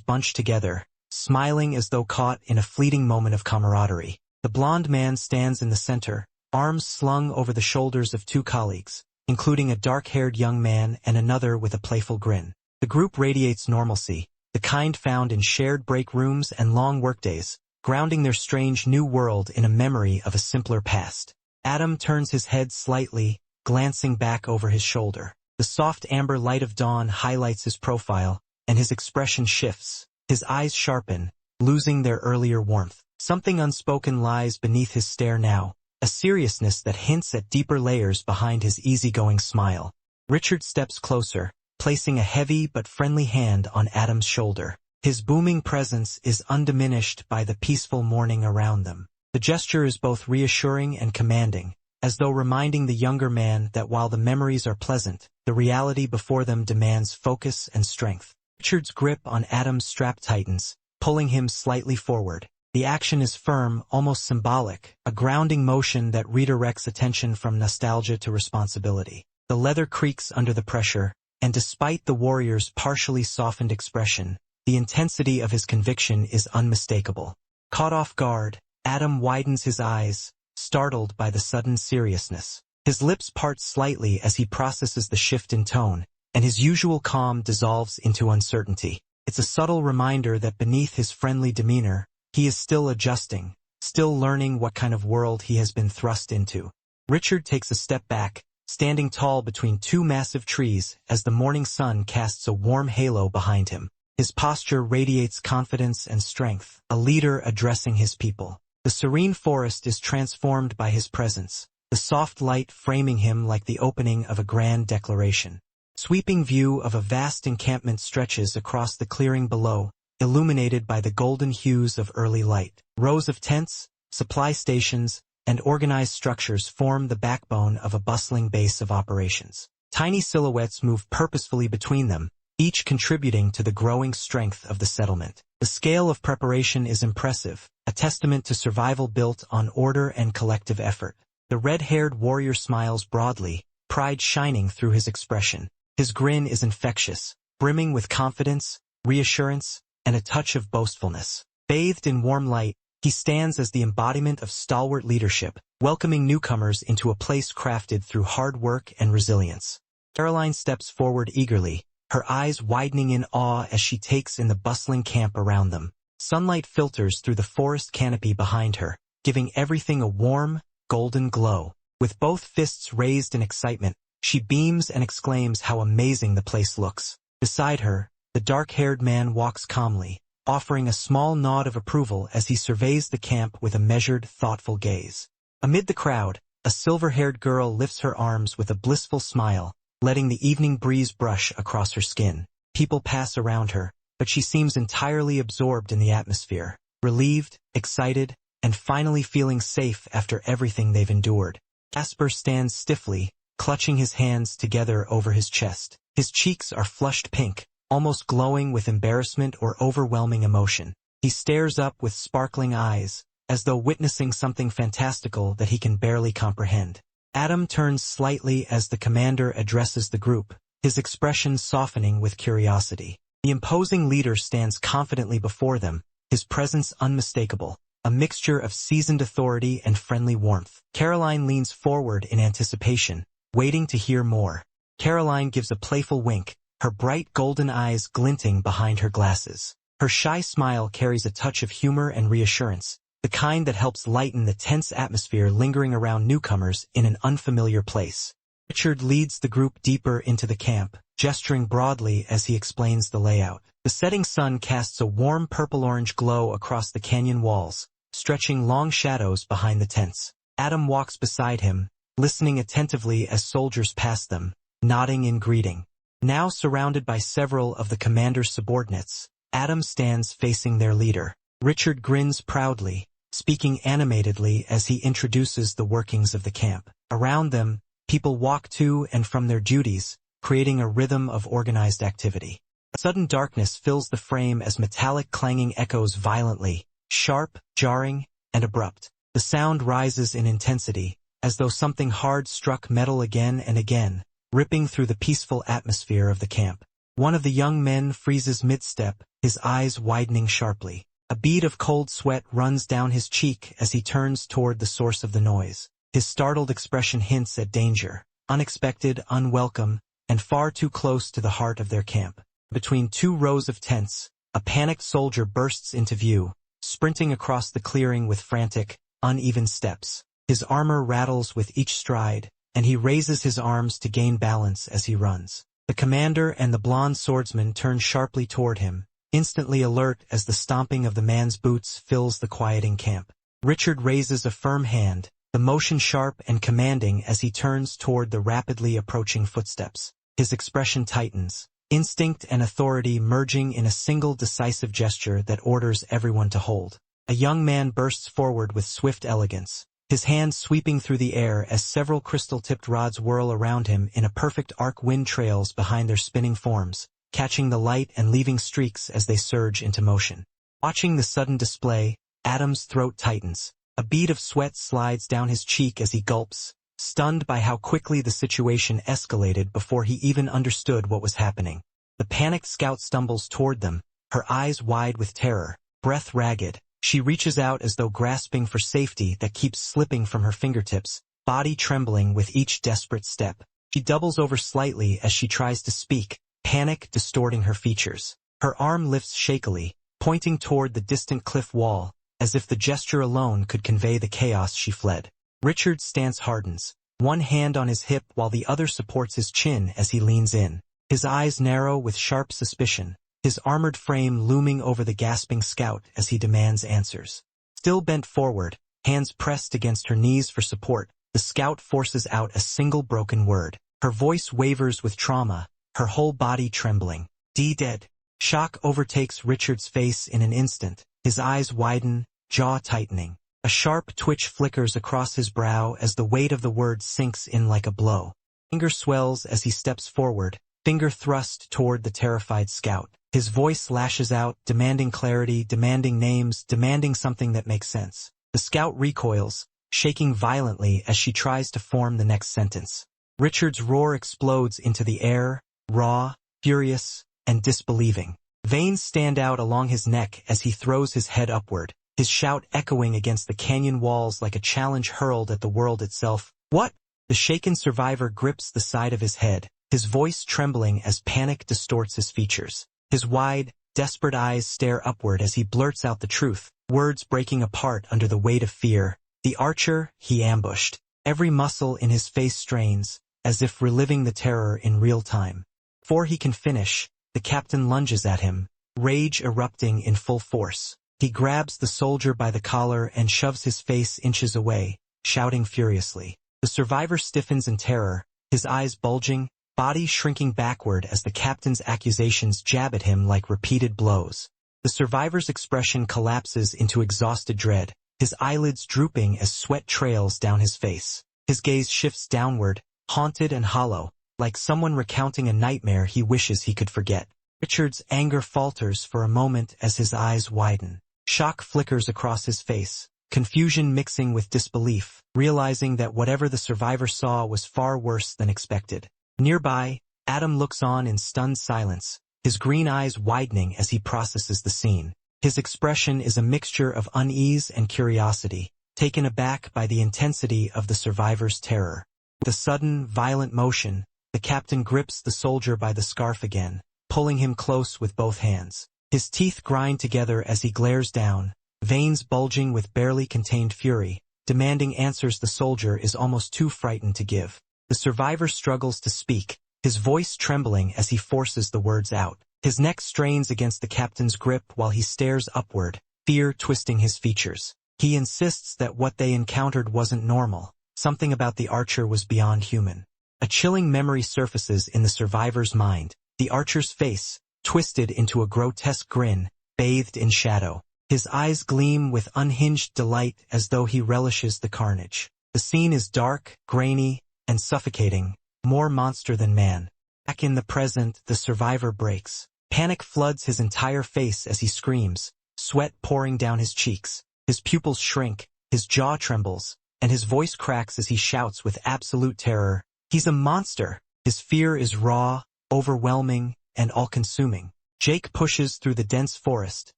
bunch together, smiling as though caught in a fleeting moment of camaraderie. The blond man stands in the center, arms slung over the shoulders of two colleagues, including a dark-haired young man and another with a playful grin. The group radiates normalcy, the kind found in shared break rooms and long workdays, grounding their strange new world in a memory of a simpler past. Adam turns his head slightly, glancing back over his shoulder. The soft amber light of dawn highlights his profile, and his expression shifts. His eyes sharpen, losing their earlier warmth. Something unspoken lies beneath his stare now, a seriousness that hints at deeper layers behind his easygoing smile. Richard steps closer, placing a heavy but friendly hand on Adam's shoulder. His booming presence is undiminished by the peaceful morning around them. The gesture is both reassuring and commanding, as though reminding the younger man that while the memories are pleasant, the reality before them demands focus and strength. Richard's grip on Adam's strap tightens, pulling him slightly forward. The action is firm, almost symbolic, a grounding motion that redirects attention from nostalgia to responsibility. The leather creaks under the pressure, and despite the warrior's partially softened expression, the intensity of his conviction is unmistakable. Caught off guard, Adam widens his eyes, startled by the sudden seriousness. His lips part slightly as he processes the shift in tone, and his usual calm dissolves into uncertainty. It's a subtle reminder that beneath his friendly demeanor, he is still adjusting, still learning what kind of world he has been thrust into. Richard takes a step back, standing tall between two massive trees as the morning sun casts a warm halo behind him. His posture radiates confidence and strength, a leader addressing his people. The serene forest is transformed by his presence, the soft light framing him like the opening of a grand declaration. Sweeping view of a vast encampment stretches across the clearing below, illuminated by the golden hues of early light. Rows of tents, supply stations, and organized structures form the backbone of a bustling base of operations. Tiny silhouettes move purposefully between them, each contributing to the growing strength of the settlement. The scale of preparation is impressive, a testament to survival built on order and collective effort. The red-haired warrior smiles broadly, pride shining through his expression. His grin is infectious, brimming with confidence, reassurance, and a touch of boastfulness. Bathed in warm light, he stands as the embodiment of stalwart leadership, welcoming newcomers into a place crafted through hard work and resilience. Caroline steps forward eagerly, her eyes widening in awe as she takes in the bustling camp around them. Sunlight filters through the forest canopy behind her, giving everything a warm, golden glow. With both fists raised in excitement, she beams and exclaims how amazing the place looks. Beside her, the dark-haired man walks calmly, offering a small nod of approval as he surveys the camp with a measured, thoughtful gaze. Amid the crowd, a silver-haired girl lifts her arms with a blissful smile, letting the evening breeze brush across her skin. People pass around her, but she seems entirely absorbed in the atmosphere, relieved, excited, and finally feeling safe after everything they've endured. Casper stands stiffly, clutching his hands together over his chest. His cheeks are flushed pink, almost glowing with embarrassment or overwhelming emotion. He stares up with sparkling eyes, as though witnessing something fantastical that he can barely comprehend. Adam turns slightly as the commander addresses the group, his expression softening with curiosity. The imposing leader stands confidently before them, his presence unmistakable, a mixture of seasoned authority and friendly warmth. Caroline leans forward in anticipation, waiting to hear more. Caroline gives a playful wink, her bright golden eyes glinting behind her glasses. Her shy smile carries a touch of humor and reassurance, the kind that helps lighten the tense atmosphere lingering around newcomers in an unfamiliar place. Richard leads the group deeper into the camp, gesturing broadly as he explains the layout. The setting sun casts a warm purple-orange glow across the canyon walls, stretching long shadows behind the tents. Adam walks beside him, listening attentively as soldiers pass them, nodding in greeting. Now surrounded by several of the commander's subordinates, Adam stands facing their leader. Richard grins proudly, speaking animatedly as he introduces the workings of the camp. Around them, people walk to and from their duties, creating a rhythm of organized activity. A sudden darkness fills the frame as metallic clanging echoes violently, sharp, jarring, and abrupt. The sound rises in intensity, as though something hard struck metal again and again, ripping through the peaceful atmosphere of the camp. One of the young men freezes mid-step, his eyes widening sharply. A bead of cold sweat runs down his cheek as he turns toward the source of the noise. His startled expression hints at danger, unexpected, unwelcome, and far too close to the heart of their camp. Between two rows of tents, a panicked soldier bursts into view, sprinting across the clearing with frantic, uneven steps. His armor rattles with each stride, and he raises his arms to gain balance as he runs. The commander and the blonde swordsman turn sharply toward him, instantly alert as the stomping of the man's boots fills the quieting camp. Richard raises a firm hand, the motion sharp and commanding as he turns toward the rapidly approaching footsteps. His expression tightens, instinct and authority merging in a single decisive gesture that orders everyone to hold. A young man bursts forward with swift elegance, his hand sweeping through the air as several crystal-tipped rods whirl around him in a perfect arc. Wind trails behind their spinning forms, catching the light and leaving streaks as they surge into motion. Watching the sudden display, Adam's throat tightens. A bead of sweat slides down his cheek as he gulps, stunned by how quickly the situation escalated before he even understood what was happening. The panicked scout stumbles toward them, her eyes wide with terror, breath ragged. She reaches out as though grasping for safety that keeps slipping from her fingertips, body trembling with each desperate step. She doubles over slightly as she tries to speak, panic distorting her features. Her arm lifts shakily, pointing toward the distant cliff wall, as if the gesture alone could convey the chaos she fled. Richard's stance hardens, one hand on his hip while the other supports his chin as he leans in. His eyes narrow with sharp suspicion, his armored frame looming over the gasping scout as he demands answers. Still bent forward, hands pressed against her knees for support, the scout forces out a single broken word. Her voice wavers with trauma, her whole body trembling. Dead. Shock overtakes Richard's face in an instant, his eyes widen, jaw tightening. A sharp twitch flickers across his brow as the weight of the word sinks in like a blow. Anger swells as he steps forward, finger thrust toward the terrified scout. His voice lashes out, demanding clarity, demanding names, demanding something that makes sense. The scout recoils, shaking violently as she tries to form the next sentence. Richard's roar explodes into the air, raw, furious, and disbelieving. Veins stand out along his neck as he throws his head upward, his shout echoing against the canyon walls like a challenge hurled at the world itself. What? The shaken survivor grips the side of his head, his voice trembling as panic distorts his features. His wide, desperate eyes stare upward as he blurts out the truth, words breaking apart under the weight of fear. The archer he ambushed. Every muscle in his face strains, as if reliving the terror in real time. Before he can finish, the captain lunges at him, rage erupting in full force. He grabs the soldier by the collar and shoves his face inches away, shouting furiously. The survivor stiffens in terror, his eyes bulging, body shrinking backward as the captain's accusations jab at him like repeated blows. The survivor's expression collapses into exhausted dread, his eyelids drooping as sweat trails down his face. His gaze shifts downward, haunted and hollow, like someone recounting a nightmare he wishes he could forget. Richard's anger falters for a moment as his eyes widen. Shock flickers across his face, confusion mixing with disbelief, realizing that whatever the survivor saw was far worse than expected. Nearby, Adam looks on in stunned silence, his green eyes widening as he processes the scene. His expression is a mixture of unease and curiosity, taken aback by the intensity of the survivor's terror. With a sudden, violent motion, the captain grips the soldier by the scarf again, pulling him close with both hands. His teeth grind together as he glares down, veins bulging with barely contained fury, demanding answers the soldier is almost too frightened to give. The survivor struggles to speak, his voice trembling as he forces the words out. His neck strains against the captain's grip while he stares upward, fear twisting his features. He insists that what they encountered wasn't normal. Something about the archer was beyond human. A chilling memory surfaces in the survivor's mind, the archer's face, twisted into a grotesque grin, bathed in shadow. His eyes gleam with unhinged delight as though he relishes the carnage. The scene is dark, grainy, and suffocating, more monster than man. Back in the present, the survivor breaks. Panic floods his entire face as he screams, sweat pouring down his cheeks. His pupils shrink, his jaw trembles, and his voice cracks as he shouts with absolute terror. He's a monster! His fear is raw, overwhelming, and all-consuming. Jake pushes through the dense forest,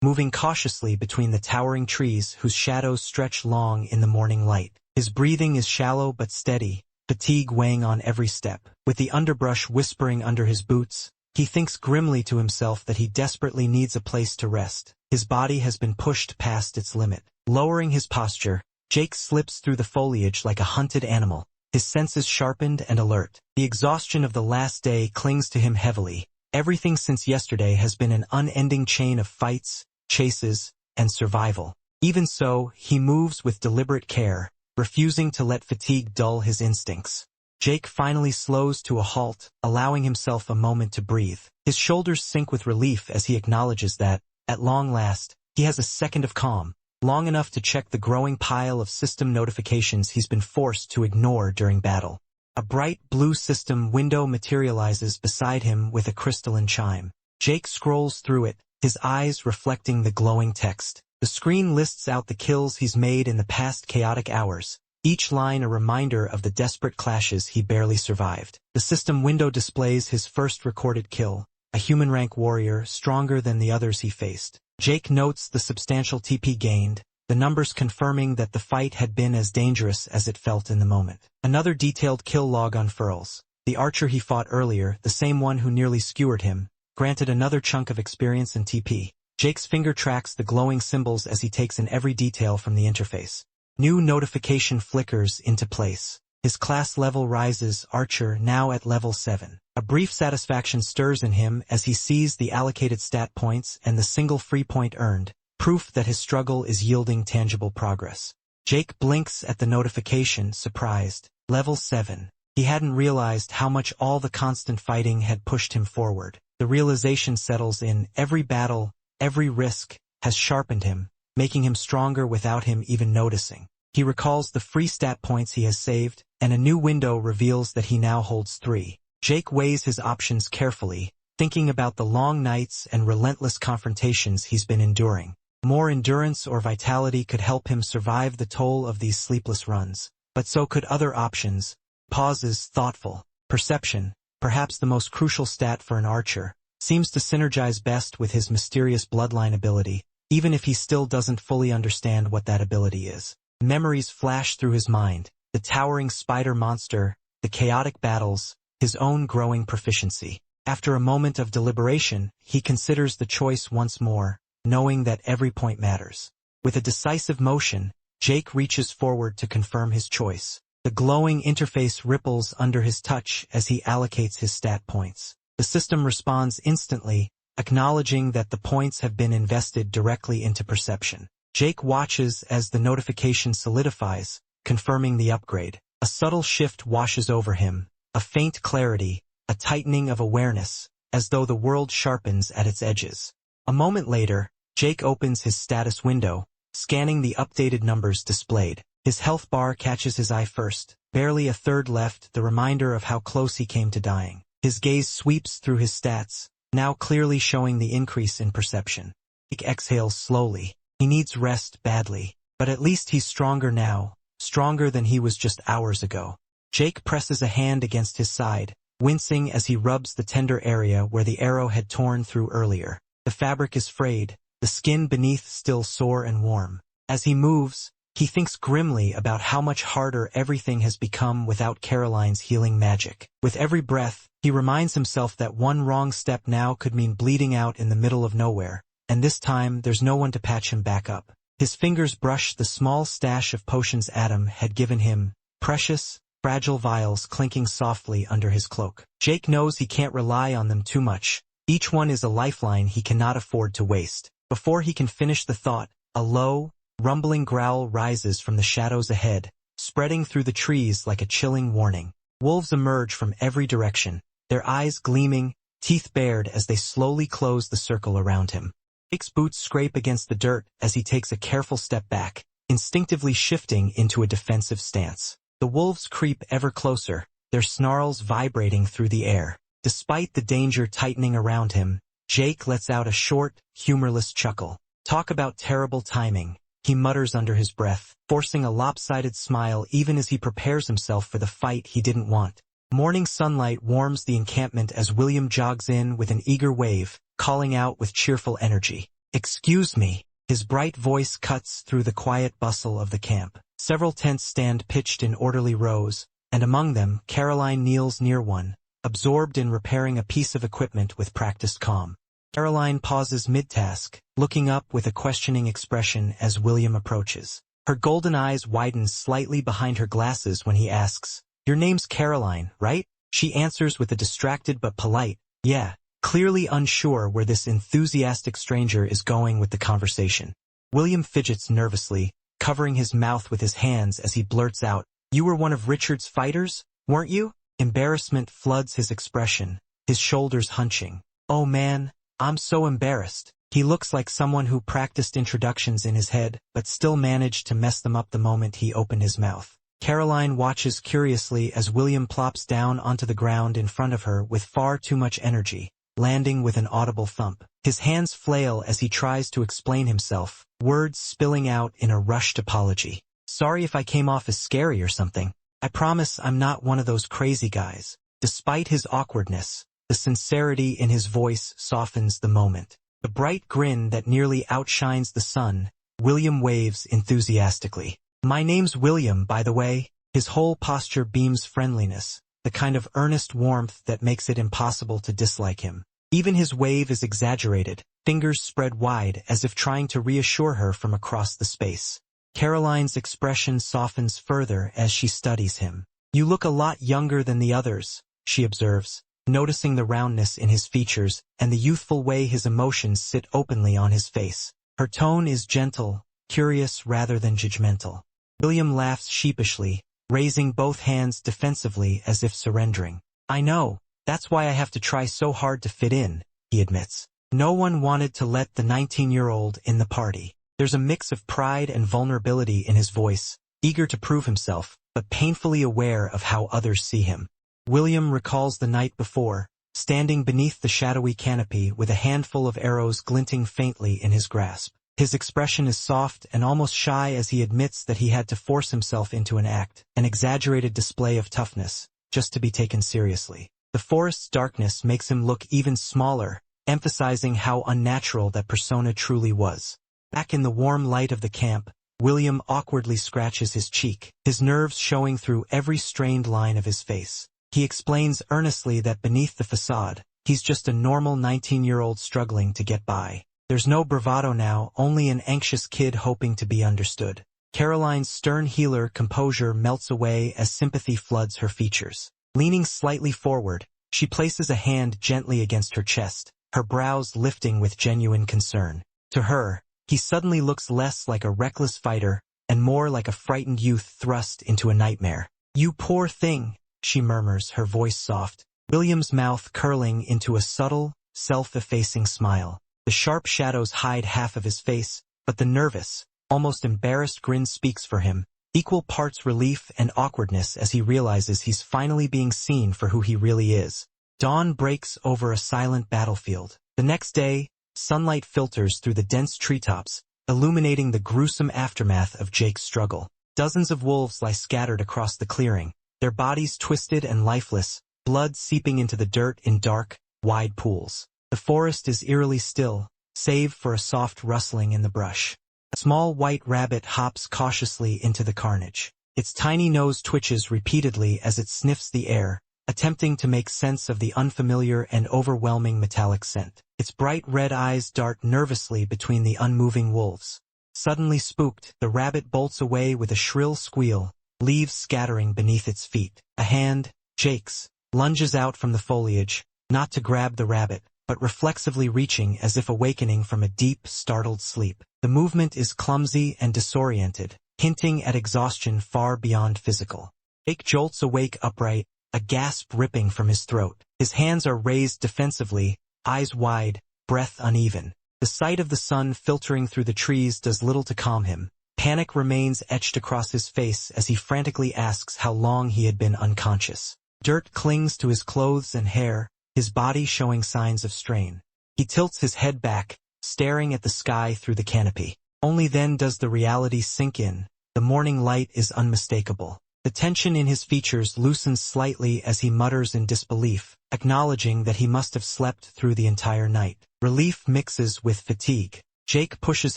moving cautiously between the towering trees whose shadows stretch long in the morning light. His breathing is shallow but steady, fatigue weighing on every step. With the underbrush whispering under his boots, he thinks grimly to himself that he desperately needs a place to rest. His body has been pushed past its limit. Lowering his posture, Jake slips through the foliage like a hunted animal, his senses sharpened and alert. The exhaustion of the last day clings to him heavily. Everything since yesterday has been an unending chain of fights, chases, and survival. Even so, he moves with deliberate care, refusing to let fatigue dull his instincts. Jake finally slows to a halt, allowing himself a moment to breathe. His shoulders sink with relief as he acknowledges that, at long last, he has a second of calm, long enough to check the growing pile of system notifications he's been forced to ignore during battle. A bright blue system window materializes beside him with a crystalline chime. Jake scrolls through it, his eyes reflecting the glowing text. The screen lists out the kills he's made in the past chaotic hours, each line a reminder of the desperate clashes he barely survived. The system window displays his first recorded kill, a human rank warrior stronger than the others he faced. Jake notes the substantial TP gained, the numbers confirming that the fight had been as dangerous as it felt in the moment. Another detailed kill log unfurls. The archer he fought earlier, the same one who nearly skewered him, granted another chunk of experience and TP. Jake's finger tracks the glowing symbols as he takes in every detail from the interface. New notification flickers into place. His class level rises, Archer now at level 7. A brief satisfaction stirs in him as he sees the allocated stat points and the single free point earned, proof that his struggle is yielding tangible progress. Jake blinks at the notification, surprised. Level 7. He hadn't realized how much all the constant fighting had pushed him forward. The realization settles in, every battle, every risk, has sharpened him, making him stronger without him even noticing. He recalls the free stat points he has saved, and a new window reveals that he now holds 3. Jake weighs his options carefully, thinking about the long nights and relentless confrontations he's been enduring. More endurance or vitality could help him survive the toll of these sleepless runs. But so could other options. Pauses, thoughtful. Perception, perhaps the most crucial stat for an archer, seems to synergize best with his mysterious bloodline ability, even if he still doesn't fully understand what that ability is. Memories flash through his mind, the towering spider monster, the chaotic battles, his own growing proficiency. After a moment of deliberation, he considers the choice once more, knowing that every point matters. With a decisive motion, Jake reaches forward to confirm his choice. The glowing interface ripples under his touch as he allocates his stat points. The system responds instantly, acknowledging that the points have been invested directly into perception. Jake watches as the notification solidifies, confirming the upgrade. A subtle shift washes over him, a faint clarity, a tightening of awareness, as though the world sharpens at its edges. A moment later, Jake opens his status window, scanning the updated numbers displayed. His health bar catches his eye first, barely a third left, the reminder of how close he came to dying. His gaze sweeps through his stats, now clearly showing the increase in perception. Jake exhales slowly. He needs rest badly, but at least he's stronger now, stronger than he was just hours ago. Jake presses a hand against his side, wincing as he rubs the tender area where the arrow had torn through earlier. The fabric is frayed, the skin beneath still sore and warm. As he moves, he thinks grimly about how much harder everything has become without Caroline's healing magic. With every breath, he reminds himself that one wrong step now could mean bleeding out in the middle of nowhere, and this time there's no one to patch him back up. His fingers brush the small stash of potions Adam had given him, precious, fragile vials clinking softly under his cloak. Jake knows he can't rely on them too much. Each one is a lifeline he cannot afford to waste. Before he can finish the thought, a low, rumbling growl rises from the shadows ahead, spreading through the trees like a chilling warning. Wolves emerge from every direction, their eyes gleaming, teeth bared as they slowly close the circle around him. Jake's boots scrape against the dirt as he takes a careful step back, instinctively shifting into a defensive stance. The wolves creep ever closer, their snarls vibrating through the air. Despite the danger tightening around him, Jake lets out a short, humorless chuckle. Talk about terrible timing, he mutters under his breath, forcing a lopsided smile even as he prepares himself for the fight he didn't want. Morning sunlight warms the encampment as William jogs in with an eager wave, calling out with cheerful energy. "Excuse me." His bright voice cuts through the quiet bustle of the camp. Several tents stand pitched in orderly rows, and among them, Caroline kneels near one, absorbed in repairing a piece of equipment with practiced calm. Caroline pauses mid-task, looking up with a questioning expression as William approaches. Her golden eyes widen slightly behind her glasses when he asks, "Your name's Caroline, right?" She answers with a distracted but polite, "Yeah," clearly unsure where this enthusiastic stranger is going with the conversation. William fidgets nervously, covering his mouth with his hands as he blurts out, "You were one of Richard's fighters, weren't you?" Embarrassment floods his expression, his shoulders hunching. "Oh man, I'm so embarrassed." He looks like someone who practiced introductions in his head, but still managed to mess them up the moment he opened his mouth. Caroline watches curiously as William plops down onto the ground in front of her with far too much energy, landing with an audible thump. His hands flail as he tries to explain himself, words spilling out in a rushed apology. "Sorry if I came off as scary or something. I promise I'm not one of those crazy guys." Despite his awkwardness, the sincerity in his voice softens the moment. The bright grin that nearly outshines the sun, William waves enthusiastically. "My name's William, by the way." His whole posture beams friendliness, the kind of earnest warmth that makes it impossible to dislike him. Even his wave is exaggerated, fingers spread wide as if trying to reassure her from across the space. Caroline's expression softens further as she studies him. "You look a lot younger than the others," she observes, noticing the roundness in his features and the youthful way his emotions sit openly on his face. Her tone is gentle, curious rather than judgmental. William laughs sheepishly, raising both hands defensively as if surrendering. "I know, that's why I have to try so hard to fit in," he admits. No one wanted to let the 19-year-old in the party. There's a mix of pride and vulnerability in his voice, eager to prove himself, but painfully aware of how others see him. William recalls the night before, standing beneath the shadowy canopy with a handful of arrows glinting faintly in his grasp. His expression is soft and almost shy as he admits that he had to force himself into an act, an exaggerated display of toughness, just to be taken seriously. The forest's darkness makes him look even smaller, emphasizing how unnatural that persona truly was. Back in the warm light of the camp, William awkwardly scratches his cheek, his nerves showing through every strained line of his face. He explains earnestly that beneath the facade, he's just a normal 19-year-old struggling to get by. There's no bravado now, only an anxious kid hoping to be understood. Caroline's stern healer composure melts away as sympathy floods her features. Leaning slightly forward, she places a hand gently against her chest, her brows lifting with genuine concern. To her, he suddenly looks less like a reckless fighter and more like a frightened youth thrust into a nightmare. "You poor thing," she murmurs, her voice soft, William's mouth curling into a subtle, self-effacing smile. The sharp shadows hide half of his face, but the nervous, almost embarrassed grin speaks for him, equal parts relief and awkwardness as he realizes he's finally being seen for who he really is. Dawn breaks over a silent battlefield. The next day, sunlight filters through the dense treetops, illuminating the gruesome aftermath of Jake's struggle. Dozens of wolves lie scattered across the clearing, their bodies twisted and lifeless, blood seeping into the dirt in dark, wide pools. The forest is eerily still, save for a soft rustling in the brush. A small white rabbit hops cautiously into the carnage. Its tiny nose twitches repeatedly as it sniffs the air, attempting to make sense of the unfamiliar and overwhelming metallic scent. Its bright red eyes dart nervously between the unmoving wolves. Suddenly spooked, the rabbit bolts away with a shrill squeal, leaves scattering beneath its feet. A hand, Jake's, lunges out from the foliage, not to grab the rabbit, but reflexively reaching as if awakening from a deep, startled sleep. The movement is clumsy and disoriented, hinting at exhaustion far beyond physical. Jake jolts awake upright, a gasp ripping from his throat. His hands are raised defensively, eyes wide, breath uneven. The sight of the sun filtering through the trees does little to calm him. Panic remains etched across his face as he frantically asks how long he had been unconscious. Dirt clings to his clothes and hair, his body showing signs of strain. He tilts his head back, staring at the sky through the canopy. Only then does the reality sink in. The morning light is unmistakable. The tension in his features loosens slightly as he mutters in disbelief, acknowledging that he must have slept through the entire night. Relief mixes with fatigue. Jake pushes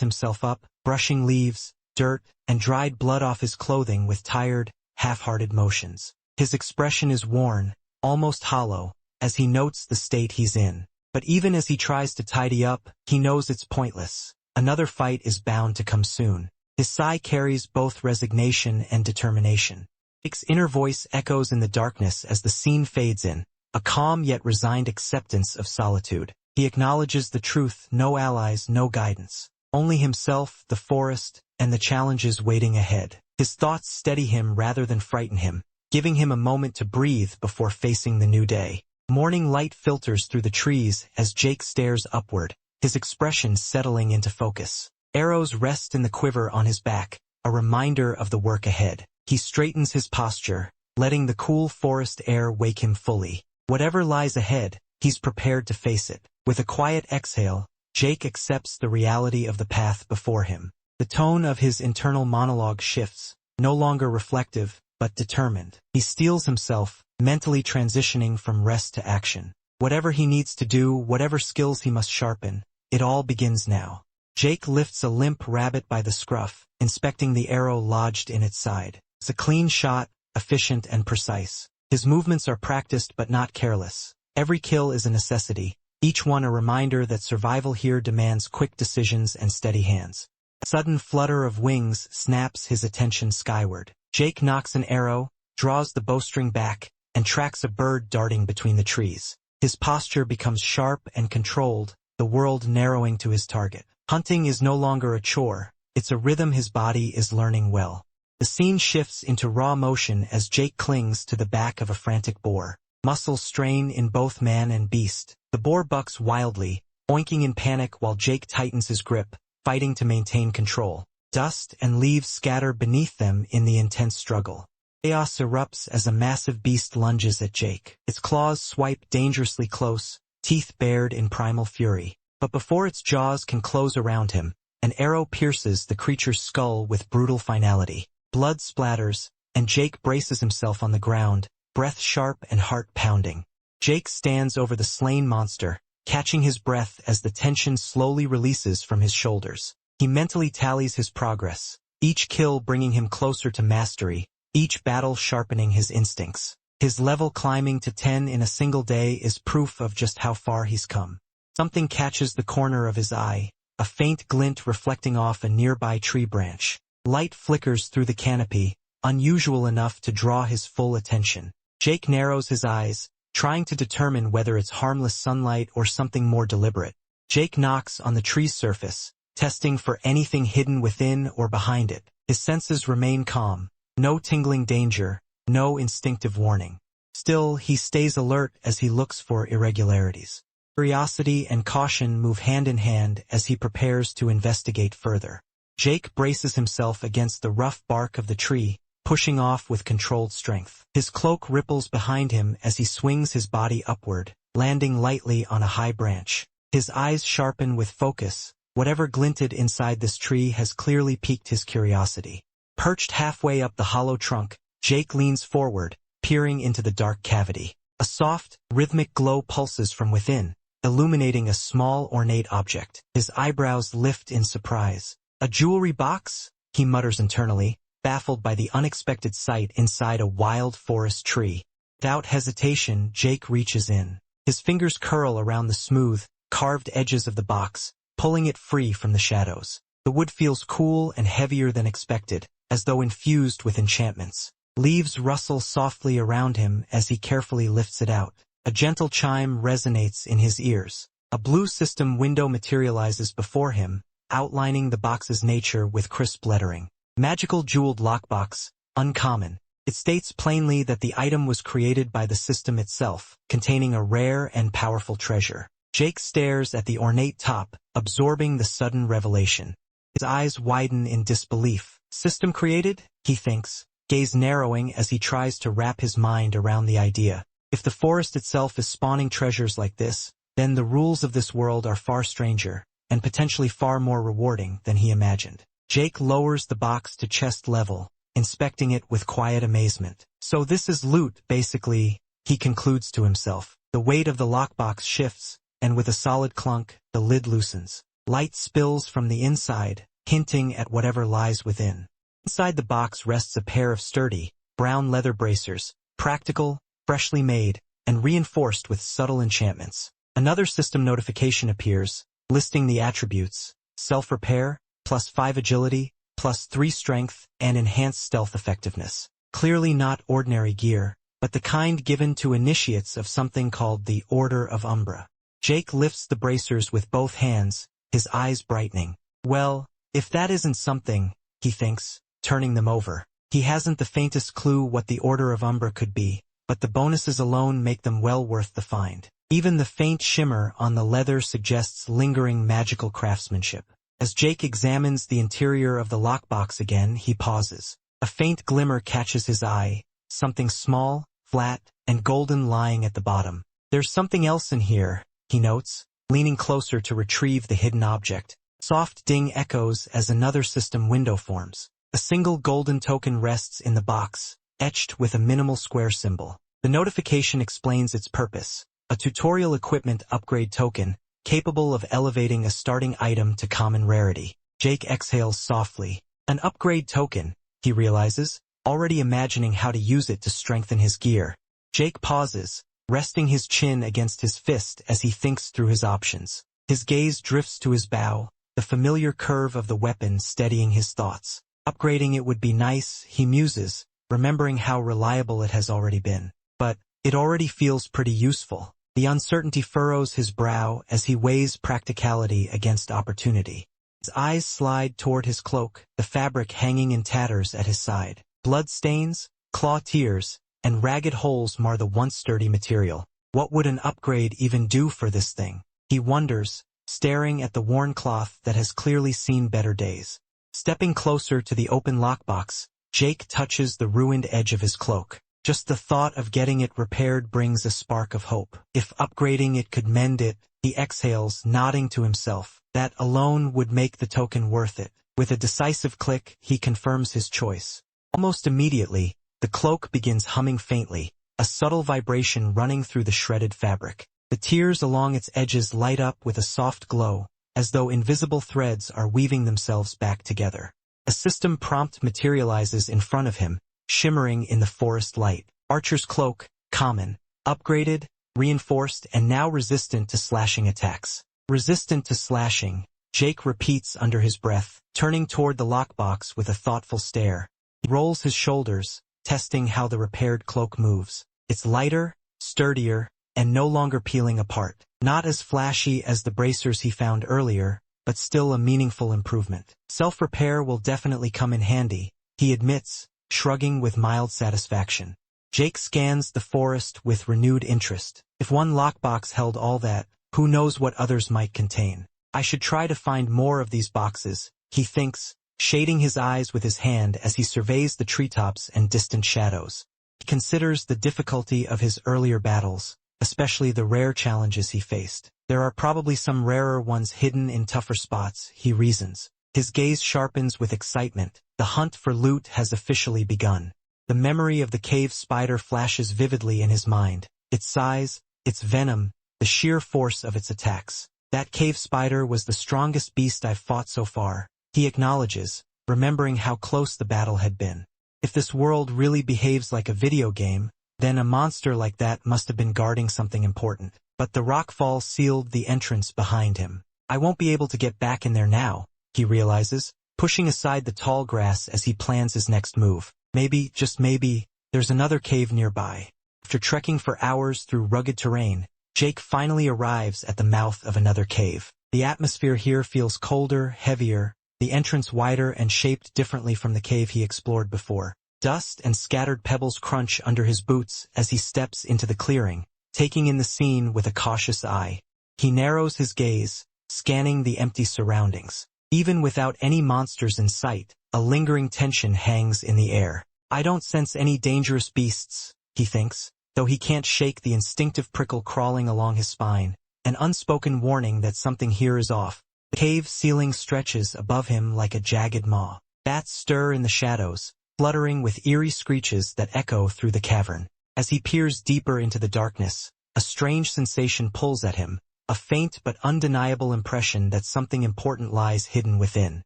himself up, brushing leaves, dirt, and dried blood off his clothing with tired, half-hearted motions. His expression is worn, almost hollow, as he notes the state he's in. But even as he tries to tidy up, he knows it's pointless. Another fight is bound to come soon. His sigh carries both resignation and determination. Jake's inner voice echoes in the darkness as the scene fades in, a calm yet resigned acceptance of solitude. He acknowledges the truth: no allies, no guidance. Only himself, the forest, and the challenges waiting ahead. His thoughts steady him rather than frighten him, giving him a moment to breathe before facing the new day. Morning light filters through the trees as Jake stares upward, his expression settling into focus. Arrows rest in the quiver on his back, a reminder of the work ahead. He straightens his posture, letting the cool forest air wake him fully. Whatever lies ahead, he's prepared to face it. With a quiet exhale, Jake accepts the reality of the path before him. The tone of his internal monologue shifts, no longer reflective, but determined. He steels himself, mentally transitioning from rest to action. Whatever he needs to do, whatever skills he must sharpen, it all begins now. Jake lifts a limp rabbit by the scruff, inspecting the arrow lodged in its side. It's a clean shot, efficient and precise. His movements are practiced but not careless. Every kill is a necessity, each one a reminder that survival here demands quick decisions and steady hands. A sudden flutter of wings snaps his attention skyward. Jake knocks an arrow, draws the bowstring back, and tracks a bird darting between the trees. His posture becomes sharp and controlled, the world narrowing to his target. Hunting is no longer a chore, it's a rhythm his body is learning well. The scene shifts into raw motion as Jake clings to the back of a frantic boar. Muscles strain in both man and beast. The boar bucks wildly, oinking in panic while Jake tightens his grip, fighting to maintain control. Dust and leaves scatter beneath them in the intense struggle. Chaos erupts as a massive beast lunges at Jake. Its claws swipe dangerously close, teeth bared in primal fury. But before its jaws can close around him, an arrow pierces the creature's skull with brutal finality. Blood splatters, and Jake braces himself on the ground, breath sharp and heart pounding. Jake stands over the slain monster, catching his breath as the tension slowly releases from his shoulders. He mentally tallies his progress, each kill bringing him closer to mastery, each battle sharpening his instincts. His level climbing to 10 in a single day is proof of just how far he's come. Something catches the corner of his eye, a faint glint reflecting off a nearby tree branch. Light flickers through the canopy, unusual enough to draw his full attention. Jake narrows his eyes, trying to determine whether it's harmless sunlight or something more deliberate. Jake knocks on the tree's surface, testing for anything hidden within or behind it. His senses remain calm. No tingling danger, no instinctive warning. Still, he stays alert as he looks for irregularities. Curiosity and caution move hand in hand as he prepares to investigate further. Jake braces himself against the rough bark of the tree, pushing off with controlled strength. His cloak ripples behind him as he swings his body upward, landing lightly on a high branch. His eyes sharpen with focus. Whatever glinted inside this tree has clearly piqued his curiosity. Perched halfway up the hollow trunk, Jake leans forward, peering into the dark cavity. A soft, rhythmic glow pulses from within, illuminating a small, ornate object. His eyebrows lift in surprise. "A jewelry box?" he mutters internally, baffled by the unexpected sight inside a wild forest tree. Without hesitation, Jake reaches in. His fingers curl around the smooth, carved edges of the box, pulling it free from the shadows. The wood feels cool and heavier than expected, as though infused with enchantments. Leaves rustle softly around him as he carefully lifts it out. A gentle chime resonates in his ears. A blue system window materializes before him, outlining the box's nature with crisp lettering. Magical jeweled lockbox, uncommon. It states plainly that the item was created by the system itself, containing a rare and powerful treasure. Jake stares at the ornate top, absorbing the sudden revelation. His eyes widen in disbelief. System created? He thinks, gaze narrowing as he tries to wrap his mind around the idea. If the forest itself is spawning treasures like this, then the rules of this world are far stranger, and potentially far more rewarding than he imagined. Jake lowers the box to chest level, inspecting it with quiet amazement. So this is loot, basically, he concludes to himself. The weight of the lockbox shifts, and with a solid clunk, the lid loosens. Light spills from the inside, hinting at whatever lies within. Inside the box rests a pair of sturdy, brown leather bracers, practical, freshly made, and reinforced with subtle enchantments. Another system notification appears, listing the attributes: self-repair, +5 agility, +3 strength, and enhanced stealth effectiveness. Clearly not ordinary gear, but the kind given to initiates of something called the Order of Umbra. Jake lifts the bracers with both hands, his eyes brightening. Well, if that isn't something, he thinks, turning them over. He hasn't the faintest clue what the Order of Umbra could be, but the bonuses alone make them well worth the find. Even the faint shimmer on the leather suggests lingering magical craftsmanship. As Jake examines the interior of the lockbox again, he pauses. A faint glimmer catches his eye, something small, flat, and golden lying at the bottom. There's something else in here, he notes, leaning closer to retrieve the hidden object. Soft ding echoes as another system window forms. A single golden token rests in the box, etched with a minimal square symbol. The notification explains its purpose: a tutorial equipment upgrade token, capable of elevating a starting item to common rarity. Jake exhales softly. An upgrade token, he realizes, already imagining how to use it to strengthen his gear. Jake pauses, resting his chin against his fist as he thinks through his options. His gaze drifts to his bow, the familiar curve of the weapon steadying his thoughts. Upgrading it would be nice, he muses, remembering how reliable it has already been. But it already feels pretty useful. The uncertainty furrows his brow as he weighs practicality against opportunity. His eyes slide toward his cloak, the fabric hanging in tatters at his side. Blood stains, claw tears, and ragged holes mar the once sturdy material. What would an upgrade even do for this thing? He wonders, staring at the worn cloth that has clearly seen better days. Stepping closer to the open lockbox, Jake touches the ruined edge of his cloak. Just the thought of getting it repaired brings a spark of hope. If upgrading it could mend it, he exhales, nodding to himself. That alone would make the token worth it. With a decisive click, he confirms his choice. Almost immediately, the cloak begins humming faintly, a subtle vibration running through the shredded fabric. The tiers along its edges light up with a soft glow, as though invisible threads are weaving themselves back together. A system prompt materializes in front of him, shimmering in the forest light. Archer's cloak, common, upgraded, reinforced, and now resistant to slashing attacks. Resistant to slashing, Jake repeats under his breath, turning toward the lockbox with a thoughtful stare. He rolls his shoulders, testing how the repaired cloak moves. It's lighter, sturdier, and no longer peeling apart. Not as flashy as the bracers he found earlier, but still a meaningful improvement. Self-repair will definitely come in handy, he admits, shrugging with mild satisfaction. Jake scans the forest with renewed interest. If one lockbox held all that, who knows what others might contain. I should try to find more of these boxes, he thinks, shading his eyes with his hand as he surveys the treetops and distant shadows. He considers the difficulty of his earlier battles, especially the rare challenges he faced. There are probably some rarer ones hidden in tougher spots, he reasons. His gaze sharpens with excitement. The hunt for loot has officially begun. The memory of the cave spider flashes vividly in his mind. Its size, its venom, the sheer force of its attacks. That cave spider was the strongest beast I've fought so far, he acknowledges, remembering how close the battle had been. If this world really behaves like a video game, then a monster like that must have been guarding something important. But the rockfall sealed the entrance behind him. I won't be able to get back in there now, he realizes, pushing aside the tall grass as he plans his next move. Maybe, just maybe, there's another cave nearby. After trekking for hours through rugged terrain, Jake finally arrives at the mouth of another cave. The atmosphere here feels colder, heavier, the entrance wider and shaped differently from the cave he explored before. Dust and scattered pebbles crunch under his boots as he steps into the clearing, taking in the scene with a cautious eye. He narrows his gaze, scanning the empty surroundings. Even without any monsters in sight, a lingering tension hangs in the air. I don't sense any dangerous beasts, he thinks, though he can't shake the instinctive prickle crawling along his spine, an unspoken warning that something here is off. The cave ceiling stretches above him like a jagged maw. Bats stir in the shadows, fluttering with eerie screeches that echo through the cavern. As he peers deeper into the darkness, a strange sensation pulls at him, a faint but undeniable impression that something important lies hidden within.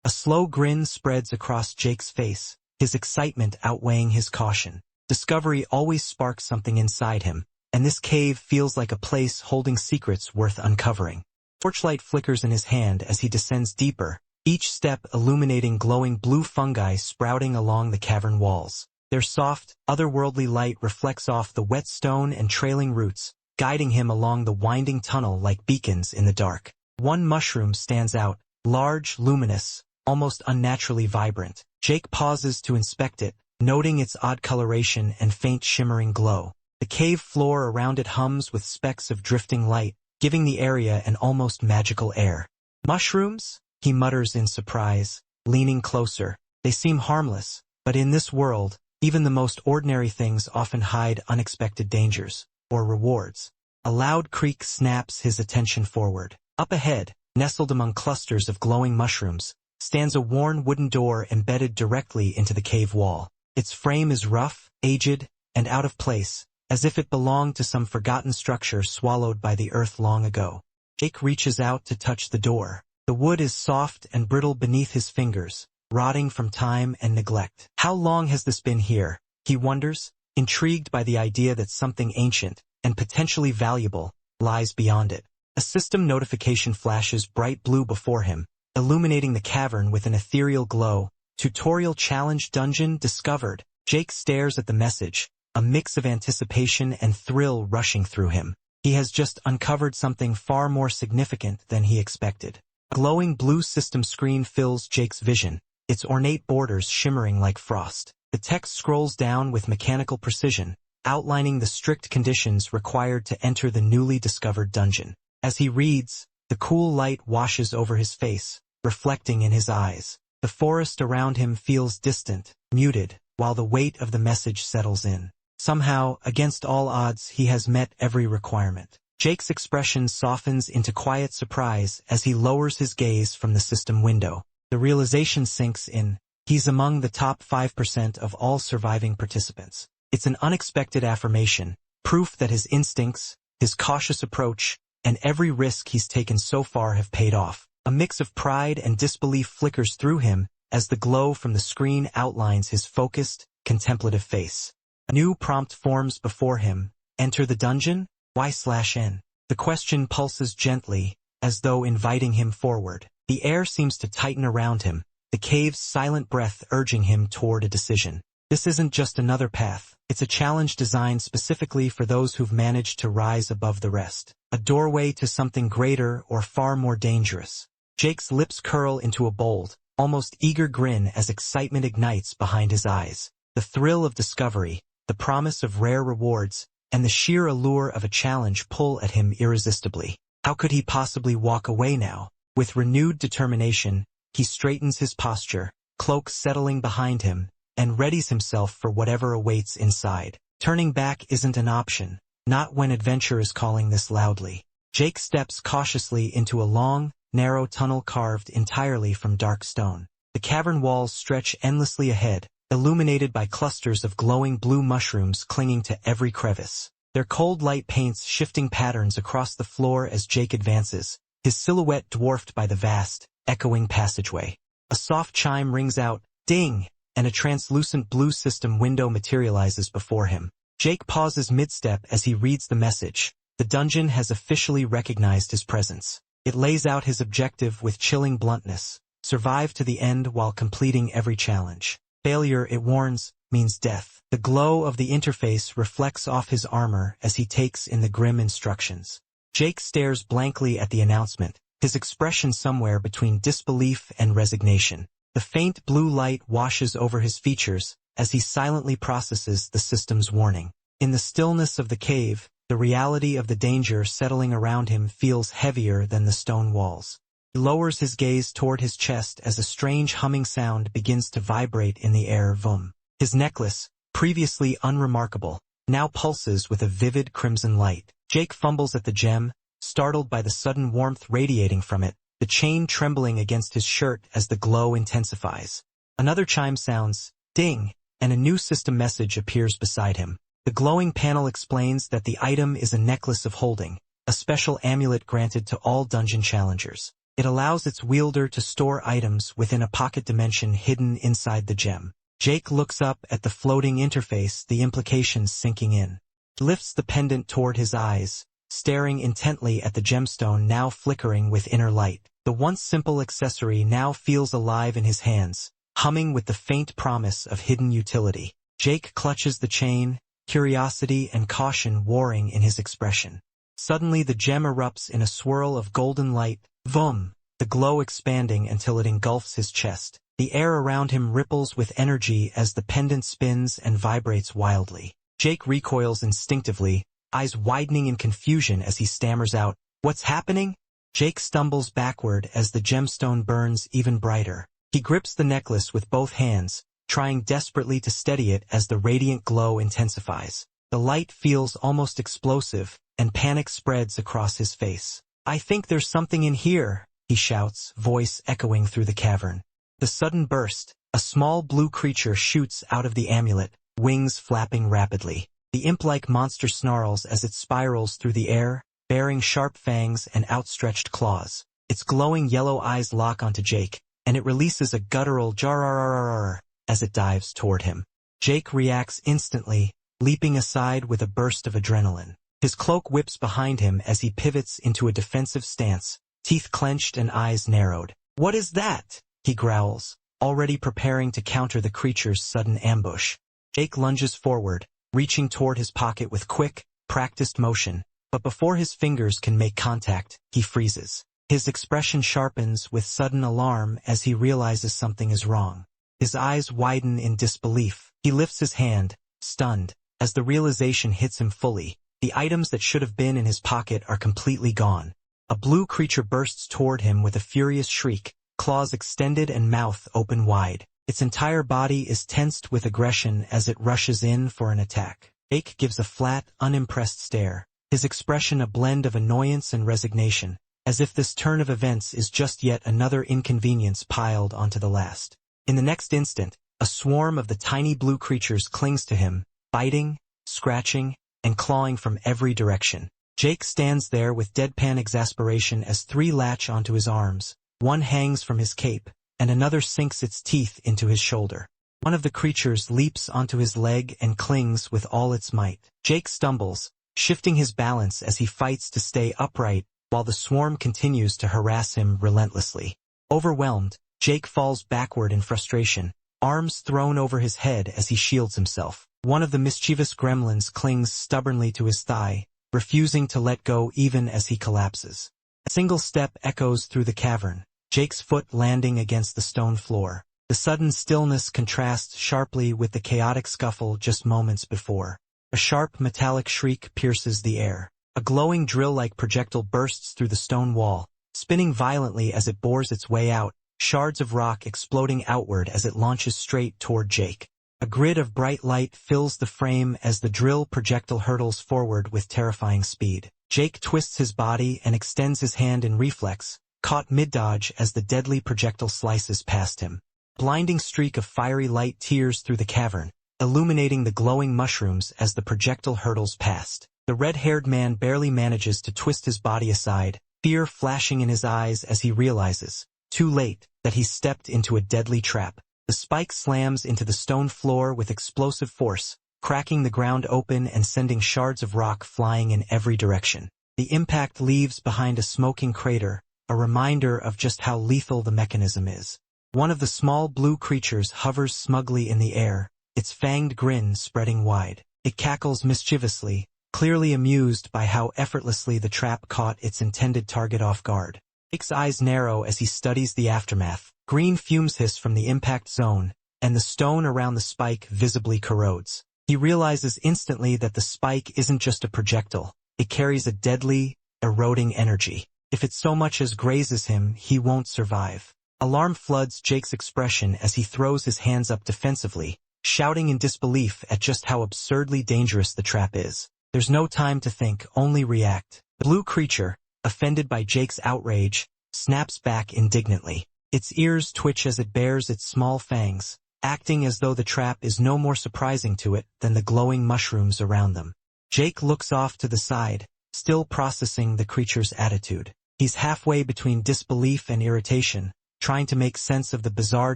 A slow grin spreads across Jake's face, his excitement outweighing his caution. Discovery always sparks something inside him, and this cave feels like a place holding secrets worth uncovering. Torchlight flickers in his hand as he descends deeper, each step illuminating glowing blue fungi sprouting along the cavern walls. Their soft, otherworldly light reflects off the wet stone and trailing roots, guiding him along the winding tunnel like beacons in the dark. One mushroom stands out, large, luminous, almost unnaturally vibrant. Jake pauses to inspect it, noting its odd coloration and faint shimmering glow. The cave floor around it hums with specks of drifting light, giving the area an almost magical air. Mushrooms? He mutters in surprise, leaning closer. They seem harmless, but in this world, even the most ordinary things often hide unexpected dangers, or rewards. A loud creak snaps his attention forward. Up ahead, nestled among clusters of glowing mushrooms, stands a worn wooden door embedded directly into the cave wall. Its frame is rough, aged, and out of place, as if it belonged to some forgotten structure swallowed by the earth long ago. Jake reaches out to touch the door. The wood is soft and brittle beneath his fingers, rotting from time and neglect. How long has this been here? He wonders, intrigued by the idea that something ancient, and potentially valuable, lies beyond it. A system notification flashes bright blue before him, illuminating the cavern with an ethereal glow. Tutorial challenge dungeon discovered. Jake stares at the message, a mix of anticipation and thrill rushing through him. He has just uncovered something far more significant than he expected. A glowing blue system screen fills Jake's vision, its ornate borders shimmering like frost. The text scrolls down with mechanical precision, outlining the strict conditions required to enter the newly discovered dungeon. As he reads, the cool light washes over his face, reflecting in his eyes. The forest around him feels distant, muted, while the weight of the message settles in. Somehow, against all odds, he has met every requirement. Jake's expression softens into quiet surprise as he lowers his gaze from the system window. The realization sinks in. He's among the top 5% of all surviving participants. It's an unexpected affirmation, proof that his instincts, his cautious approach, and every risk he's taken so far have paid off. A mix of pride and disbelief flickers through him as the glow from the screen outlines his focused, contemplative face. A new prompt forms before him. Enter the dungeon? Y/N. The question pulses gently, as though inviting him forward. The air seems to tighten around him, the cave's silent breath urging him toward a decision. This isn't just another path. It's a challenge designed specifically for those who've managed to rise above the rest. A doorway to something greater or far more dangerous. Jake's lips curl into a bold, almost eager grin as excitement ignites behind his eyes. The thrill of discovery, the promise of rare rewards, and the sheer allure of a challenge pull at him irresistibly. How could he possibly walk away now? With renewed determination, he straightens his posture, cloak settling behind him, and readies himself for whatever awaits inside. Turning back isn't an option, not when adventure is calling this loudly. Jake steps cautiously into a long, narrow tunnel carved entirely from dark stone. The cavern walls stretch endlessly ahead, illuminated by clusters of glowing blue mushrooms clinging to every crevice. Their cold light paints shifting patterns across the floor as Jake advances, his silhouette dwarfed by the vast, echoing passageway. A soft chime rings out, ding, and a translucent blue system window materializes before him. Jake pauses mid-step as he reads the message. The dungeon has officially recognized his presence. It lays out his objective with chilling bluntness. Survive to the end while completing every challenge. Failure, it warns, means death. The glow of the interface reflects off his armor as he takes in the grim instructions. Jake stares blankly at the announcement, his expression somewhere between disbelief and resignation. The faint blue light washes over his features as he silently processes the system's warning. In the stillness of the cave, the reality of the danger settling around him feels heavier than the stone walls. He lowers his gaze toward his chest as a strange humming sound begins to vibrate in the air. Vum. His necklace, previously unremarkable, now pulses with a vivid crimson light. Jake fumbles at the gem, startled by the sudden warmth radiating from it, the chain trembling against his shirt as the glow intensifies. Another chime sounds, ding, and a new system message appears beside him. The glowing panel explains that the item is a necklace of holding, a special amulet granted to all dungeon challengers. It allows its wielder to store items within a pocket dimension hidden inside the gem. Jake looks up at the floating interface, the implications sinking in. He lifts the pendant toward his eyes, staring intently at the gemstone now flickering with inner light. The once simple accessory now feels alive in his hands, humming with the faint promise of hidden utility. Jake clutches the chain, curiosity and caution warring in his expression. Suddenly the gem erupts in a swirl of golden light, vum, the glow expanding until it engulfs his chest. The air around him ripples with energy as the pendant spins and vibrates wildly. Jake recoils instinctively, eyes widening in confusion as he stammers out, "What's happening?" Jake stumbles backward as the gemstone burns even brighter. He grips the necklace with both hands, trying desperately to steady it as the radiant glow intensifies. The light feels almost explosive, and panic spreads across his face. "I think there's something in here," he shouts, voice echoing through the cavern. The sudden burst, a small blue creature shoots out of the amulet, wings flapping rapidly. The imp-like monster snarls as it spirals through the air, bearing sharp fangs and outstretched claws. Its glowing yellow eyes lock onto Jake, and it releases a guttural jar as it dives toward him. Jake reacts instantly, leaping aside with a burst of adrenaline. His cloak whips behind him as he pivots into a defensive stance, teeth clenched and eyes narrowed. "What is that?" he growls, already preparing to counter the creature's sudden ambush. Jake lunges forward, reaching toward his pocket with quick, practiced motion, but before his fingers can make contact, he freezes. His expression sharpens with sudden alarm as he realizes something is wrong. His eyes widen in disbelief. He lifts his hand, stunned, as the realization hits him fully. The items that should have been in his pocket are completely gone. A blue creature bursts toward him with a furious shriek, claws extended and mouth open wide. Its entire body is tensed with aggression as it rushes in for an attack. Jake gives a flat, unimpressed stare, his expression a blend of annoyance and resignation, as if this turn of events is just yet another inconvenience piled onto the last. In the next instant, a swarm of the tiny blue creatures clings to him, biting, scratching, and clawing from every direction. Jake stands there with deadpan exasperation as three latch onto his arms, one hangs from his cape, and another sinks its teeth into his shoulder. One of the creatures leaps onto his leg and clings with all its might. Jake stumbles, shifting his balance as he fights to stay upright, while the swarm continues to harass him relentlessly. Overwhelmed, Jake falls backward in frustration, arms thrown over his head as he shields himself. One of the mischievous gremlins clings stubbornly to his thigh, refusing to let go even as he collapses. A single step echoes through the cavern, Jake's foot landing against the stone floor. The sudden stillness contrasts sharply with the chaotic scuffle just moments before. A sharp metallic shriek pierces the air. A glowing drill-like projectile bursts through the stone wall, spinning violently as it bores its way out, shards of rock exploding outward as it launches straight toward Jake. A grid of bright light fills the frame as the drill projectile hurtles forward with terrifying speed. Jake twists his body and extends his hand in reflex, caught mid-dodge as the deadly projectile slices past him. A blinding streak of fiery light tears through the cavern, illuminating the glowing mushrooms as the projectile hurtles past. The red-haired man barely manages to twist his body aside, fear flashing in his eyes as he realizes, too late, that he's stepped into a deadly trap. The spike slams into the stone floor with explosive force, cracking the ground open and sending shards of rock flying in every direction. The impact leaves behind a smoking crater, a reminder of just how lethal the mechanism is. One of the small blue creatures hovers smugly in the air, its fanged grin spreading wide. It cackles mischievously, clearly amused by how effortlessly the trap caught its intended target off guard. Jake's eyes narrow as he studies the aftermath. Green fumes hiss from the impact zone, and the stone around the spike visibly corrodes. He realizes instantly that the spike isn't just a projectile. It carries a deadly, eroding energy. If it so much as grazes him, he won't survive. Alarm floods Jake's expression as he throws his hands up defensively, shouting in disbelief at just how absurdly dangerous the trap is. There's no time to think, only react. The blue creature, offended by Jake's outrage, snaps back indignantly. Its ears twitch as it bares its small fangs, acting as though the trap is no more surprising to it than the glowing mushrooms around them. Jake looks off to the side, still processing the creature's attitude. He's halfway between disbelief and irritation, trying to make sense of the bizarre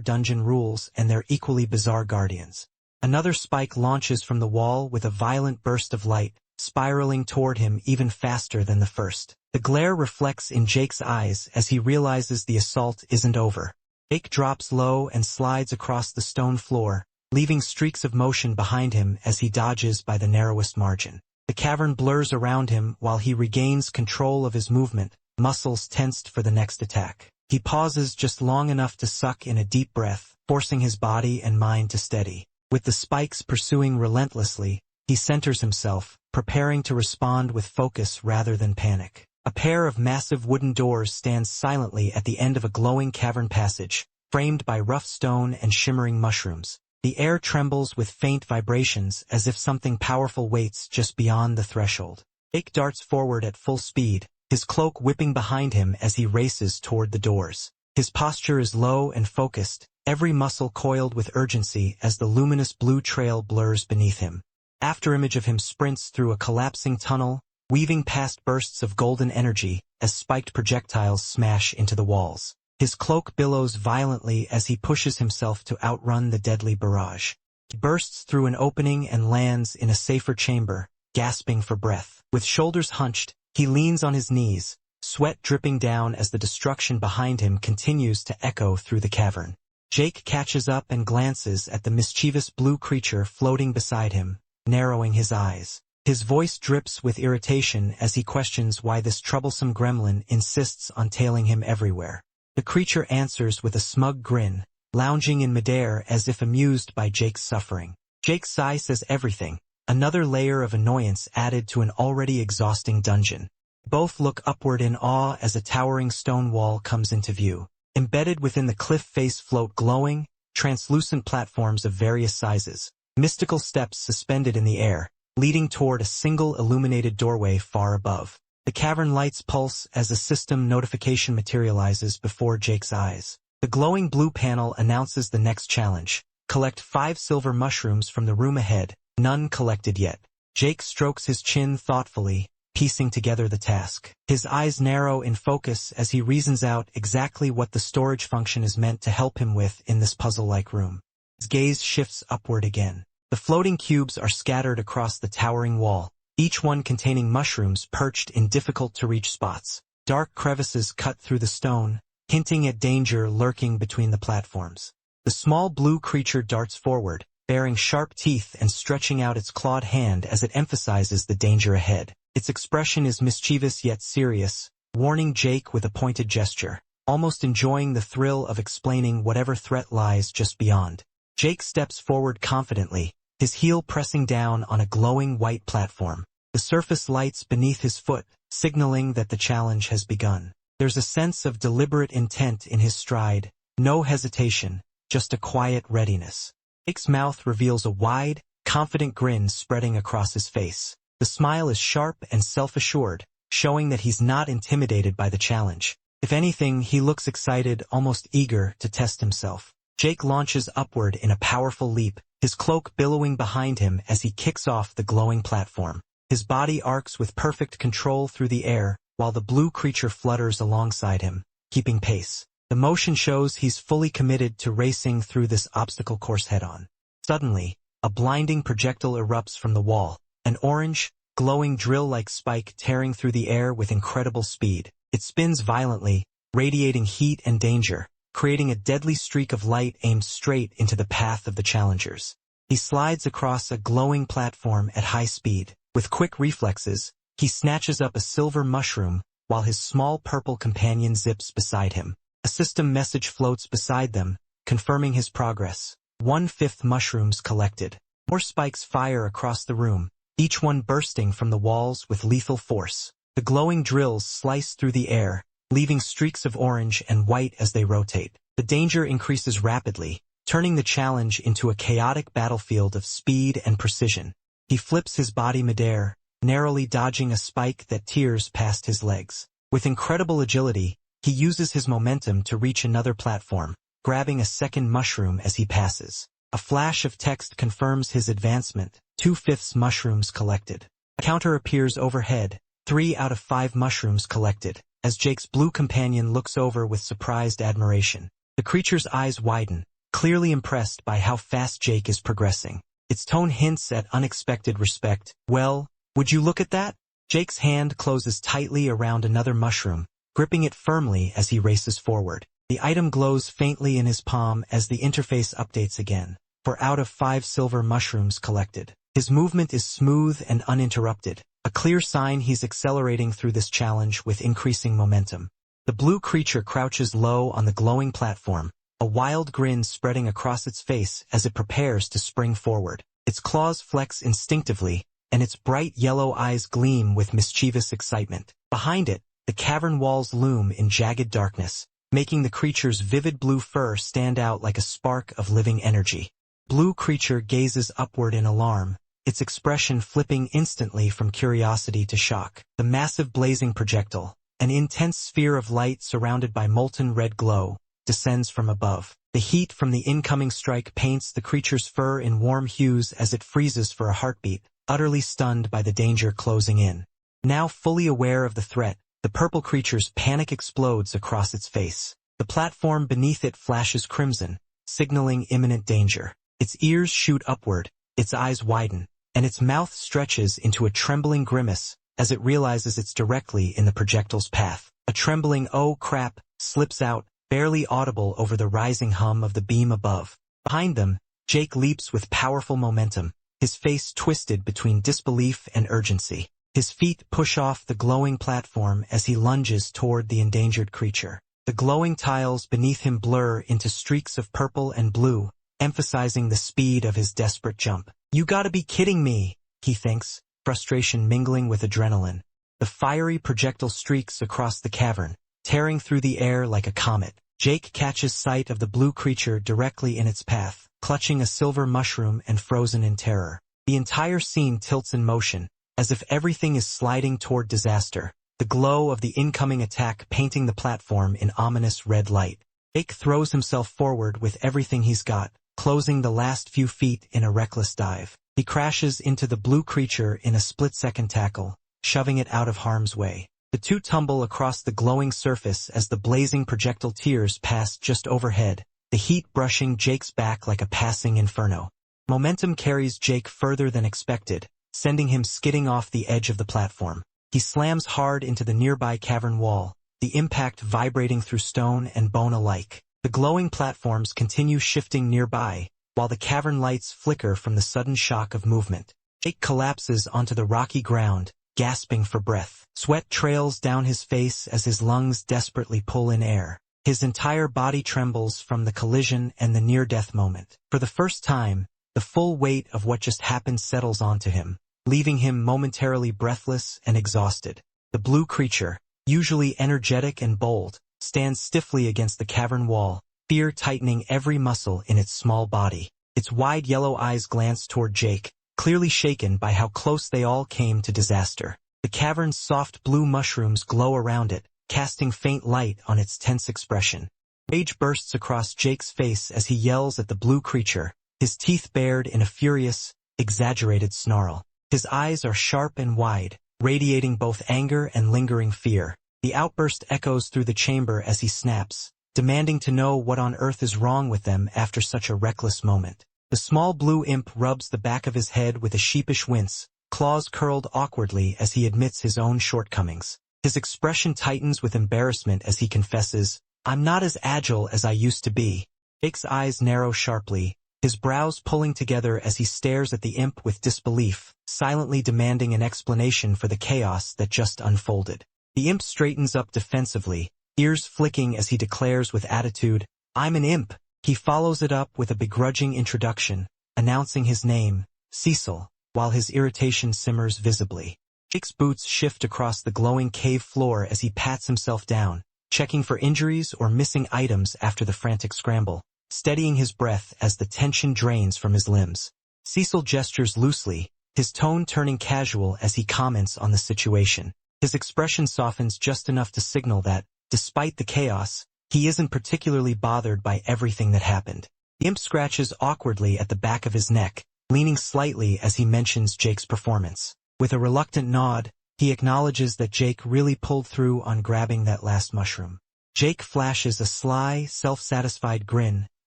dungeon rules and their equally bizarre guardians. Another spike launches from the wall with a violent burst of light, spiraling toward him even faster than the first. The glare reflects in Jake's eyes as he realizes the assault isn't over. Jake drops low and slides across the stone floor, leaving streaks of motion behind him as he dodges by the narrowest margin. The cavern blurs around him while he regains control of his movement, muscles tensed for the next attack. He pauses just long enough to suck in a deep breath, forcing his body and mind to steady. With the spikes pursuing relentlessly, he centers himself, preparing to respond with focus rather than panic. A pair of massive wooden doors stands silently at the end of a glowing cavern passage, framed by rough stone and shimmering mushrooms. The air trembles with faint vibrations as if something powerful waits just beyond the threshold. Jake darts forward at full speed, his cloak whipping behind him as he races toward the doors. His posture is low and focused, every muscle coiled with urgency as the luminous blue trail blurs beneath him. Afterimage of him sprints through a collapsing tunnel, weaving past bursts of golden energy as spiked projectiles smash into the walls. His cloak billows violently as he pushes himself to outrun the deadly barrage. He bursts through an opening and lands in a safer chamber, gasping for breath. With shoulders hunched, he leans on his knees, sweat dripping down as the destruction behind him continues to echo through the cavern. Jake catches up and glances at the mischievous blue creature floating beside him, narrowing his eyes. His voice drips with irritation as he questions why this troublesome gremlin insists on tailing him everywhere. The creature answers with a smug grin, lounging in midair as if amused by Jake's suffering. Jake's sigh says everything, another layer of annoyance added to an already exhausting dungeon. Both look upward in awe as a towering stone wall comes into view. Embedded within the cliff face float glowing, translucent platforms of various sizes, mystical steps suspended in the air, leading toward a single illuminated doorway far above. The cavern lights pulse as a system notification materializes before Jake's eyes. The glowing blue panel announces the next challenge. Collect 5 silver mushrooms from the room ahead, none collected yet. Jake strokes his chin thoughtfully, piecing together the task. His eyes narrow in focus as he reasons out exactly what the storage function is meant to help him with in this puzzle-like room. His gaze shifts upward again. The floating cubes are scattered across the towering wall, each one containing mushrooms perched in difficult-to-reach spots. Dark crevices cut through the stone, hinting at danger lurking between the platforms. The small blue creature darts forward, baring sharp teeth and stretching out its clawed hand as it emphasizes the danger ahead. Its expression is mischievous yet serious, warning Jake with a pointed gesture, almost enjoying the thrill of explaining whatever threat lies just beyond. Jake steps forward confidently, his heel pressing down on a glowing white platform. The surface lights beneath his foot, signaling that the challenge has begun. There's a sense of deliberate intent in his stride, no hesitation, just a quiet readiness. Jake's mouth reveals a wide, confident grin spreading across his face. The smile is sharp and self-assured, showing that he's not intimidated by the challenge. If anything, he looks excited, almost eager to test himself. Jake launches upward in a powerful leap, his cloak billowing behind him as he kicks off the glowing platform. His body arcs with perfect control through the air, while the blue creature flutters alongside him, keeping pace. The motion shows he's fully committed to racing through this obstacle course head-on. Suddenly, a blinding projectile erupts from the wall, an orange, glowing drill-like spike tearing through the air with incredible speed. It spins violently, radiating heat and danger, creating a deadly streak of light aimed straight into the path of the challengers. He slides across a glowing platform at high speed. With quick reflexes, he snatches up a silver mushroom, while his small purple companion zips beside him. A system message floats beside them, confirming his progress. 1/5 mushrooms collected. More spikes fire across the room, each one bursting from the walls with lethal force. The glowing drills slice through the air, leaving streaks of orange and white as they rotate. The danger increases rapidly, turning the challenge into a chaotic battlefield of speed and precision. He flips his body midair, narrowly dodging a spike that tears past his legs. With incredible agility, he uses his momentum to reach another platform, grabbing a second mushroom as he passes. A flash of text confirms his advancement. 2/5 mushrooms collected. A counter appears overhead. 3 out of 5 mushrooms collected, as Jake's blue companion looks over with surprised admiration. The creature's eyes widen, clearly impressed by how fast Jake is progressing. Its tone hints at unexpected respect. Well, would you look at that? Jake's hand closes tightly around another mushroom, gripping it firmly as he races forward. The item glows faintly in his palm as the interface updates again. 4 out of 5 silver mushrooms collected. His movement is smooth and uninterrupted, a clear sign he's accelerating through this challenge with increasing momentum. The blue creature crouches low on the glowing platform, a wild grin spreading across its face as it prepares to spring forward. Its claws flex instinctively, and its bright yellow eyes gleam with mischievous excitement. Behind it, the cavern walls loom in jagged darkness, making the creature's vivid blue fur stand out like a spark of living energy. Blue creature gazes upward in alarm, its expression flipping instantly from curiosity to shock. The massive blazing projectile, an intense sphere of light surrounded by molten red glow, descends from above. The heat from the incoming strike paints the creature's fur in warm hues as it freezes for a heartbeat, utterly stunned by the danger closing in. Now fully aware of the threat, the purple creature's panic explodes across its face. The platform beneath it flashes crimson, signaling imminent danger. Its ears shoot upward, its eyes widen, and its mouth stretches into a trembling grimace as it realizes it's directly in the projectile's path. A trembling "oh crap" slips out, barely audible over the rising hum of the beam above. Behind them, Jake leaps with powerful momentum, his face twisted between disbelief and urgency. His feet push off the glowing platform as he lunges toward the endangered creature. The glowing tiles beneath him blur into streaks of purple and blue, emphasizing the speed of his desperate jump. "You gotta be kidding me," he thinks, frustration mingling with adrenaline. The fiery projectile streaks across the cavern, tearing through the air like a comet. Jake catches sight of the blue creature directly in its path, clutching a silver mushroom and frozen in terror. The entire scene tilts in motion, as if everything is sliding toward disaster, the glow of the incoming attack painting the platform in ominous red light. Jake throws himself forward with everything he's got, closing the last few feet in a reckless dive. He crashes into the blue creature in a split-second tackle, shoving it out of harm's way. The two tumble across the glowing surface as the blazing projectile tears pass just overhead, the heat brushing Jake's back like a passing inferno. Momentum carries Jake further than expected, sending him skidding off the edge of the platform. He slams hard into the nearby cavern wall, the impact vibrating through stone and bone alike. The glowing platforms continue shifting nearby, while the cavern lights flicker from the sudden shock of movement. Jake collapses onto the rocky ground, gasping for breath. Sweat trails down his face as his lungs desperately pull in air. His entire body trembles from the collision and the near-death moment. For the first time, the full weight of what just happened settles onto him, leaving him momentarily breathless and exhausted. The blue creature, usually energetic and bold, stands stiffly against the cavern wall, fear tightening every muscle in its small body. Its wide yellow eyes glance toward Jake, clearly shaken by how close they all came to disaster. The cavern's soft blue mushrooms glow around it, casting faint light on its tense expression. Rage bursts across Jake's face as he yells at the blue creature, his teeth bared in a furious, exaggerated snarl. His eyes are sharp and wide, radiating both anger and lingering fear. The outburst echoes through the chamber as he snaps, demanding to know what on earth is wrong with them after such a reckless moment. The small blue imp rubs the back of his head with a sheepish wince, claws curled awkwardly as he admits his own shortcomings. His expression tightens with embarrassment as he confesses, "I'm not as agile as I used to be." Jake's eyes narrow sharply, his brows pulling together as he stares at the imp with disbelief, silently demanding an explanation for the chaos that just unfolded. The imp straightens up defensively, ears flicking as he declares with attitude, "I'm an imp." He follows it up with a begrudging introduction, announcing his name, Cecil, while his irritation simmers visibly. Jake's boots shift across the glowing cave floor as he pats himself down, checking for injuries or missing items after the frantic scramble, steadying his breath as the tension drains from his limbs. Cecil gestures loosely, his tone turning casual as he comments on the situation. His expression softens just enough to signal that, despite the chaos, he isn't particularly bothered by everything that happened. The imp scratches awkwardly at the back of his neck, leaning slightly as he mentions Jake's performance. With a reluctant nod, he acknowledges that Jake really pulled through on grabbing that last mushroom. Jake flashes a sly, self-satisfied grin,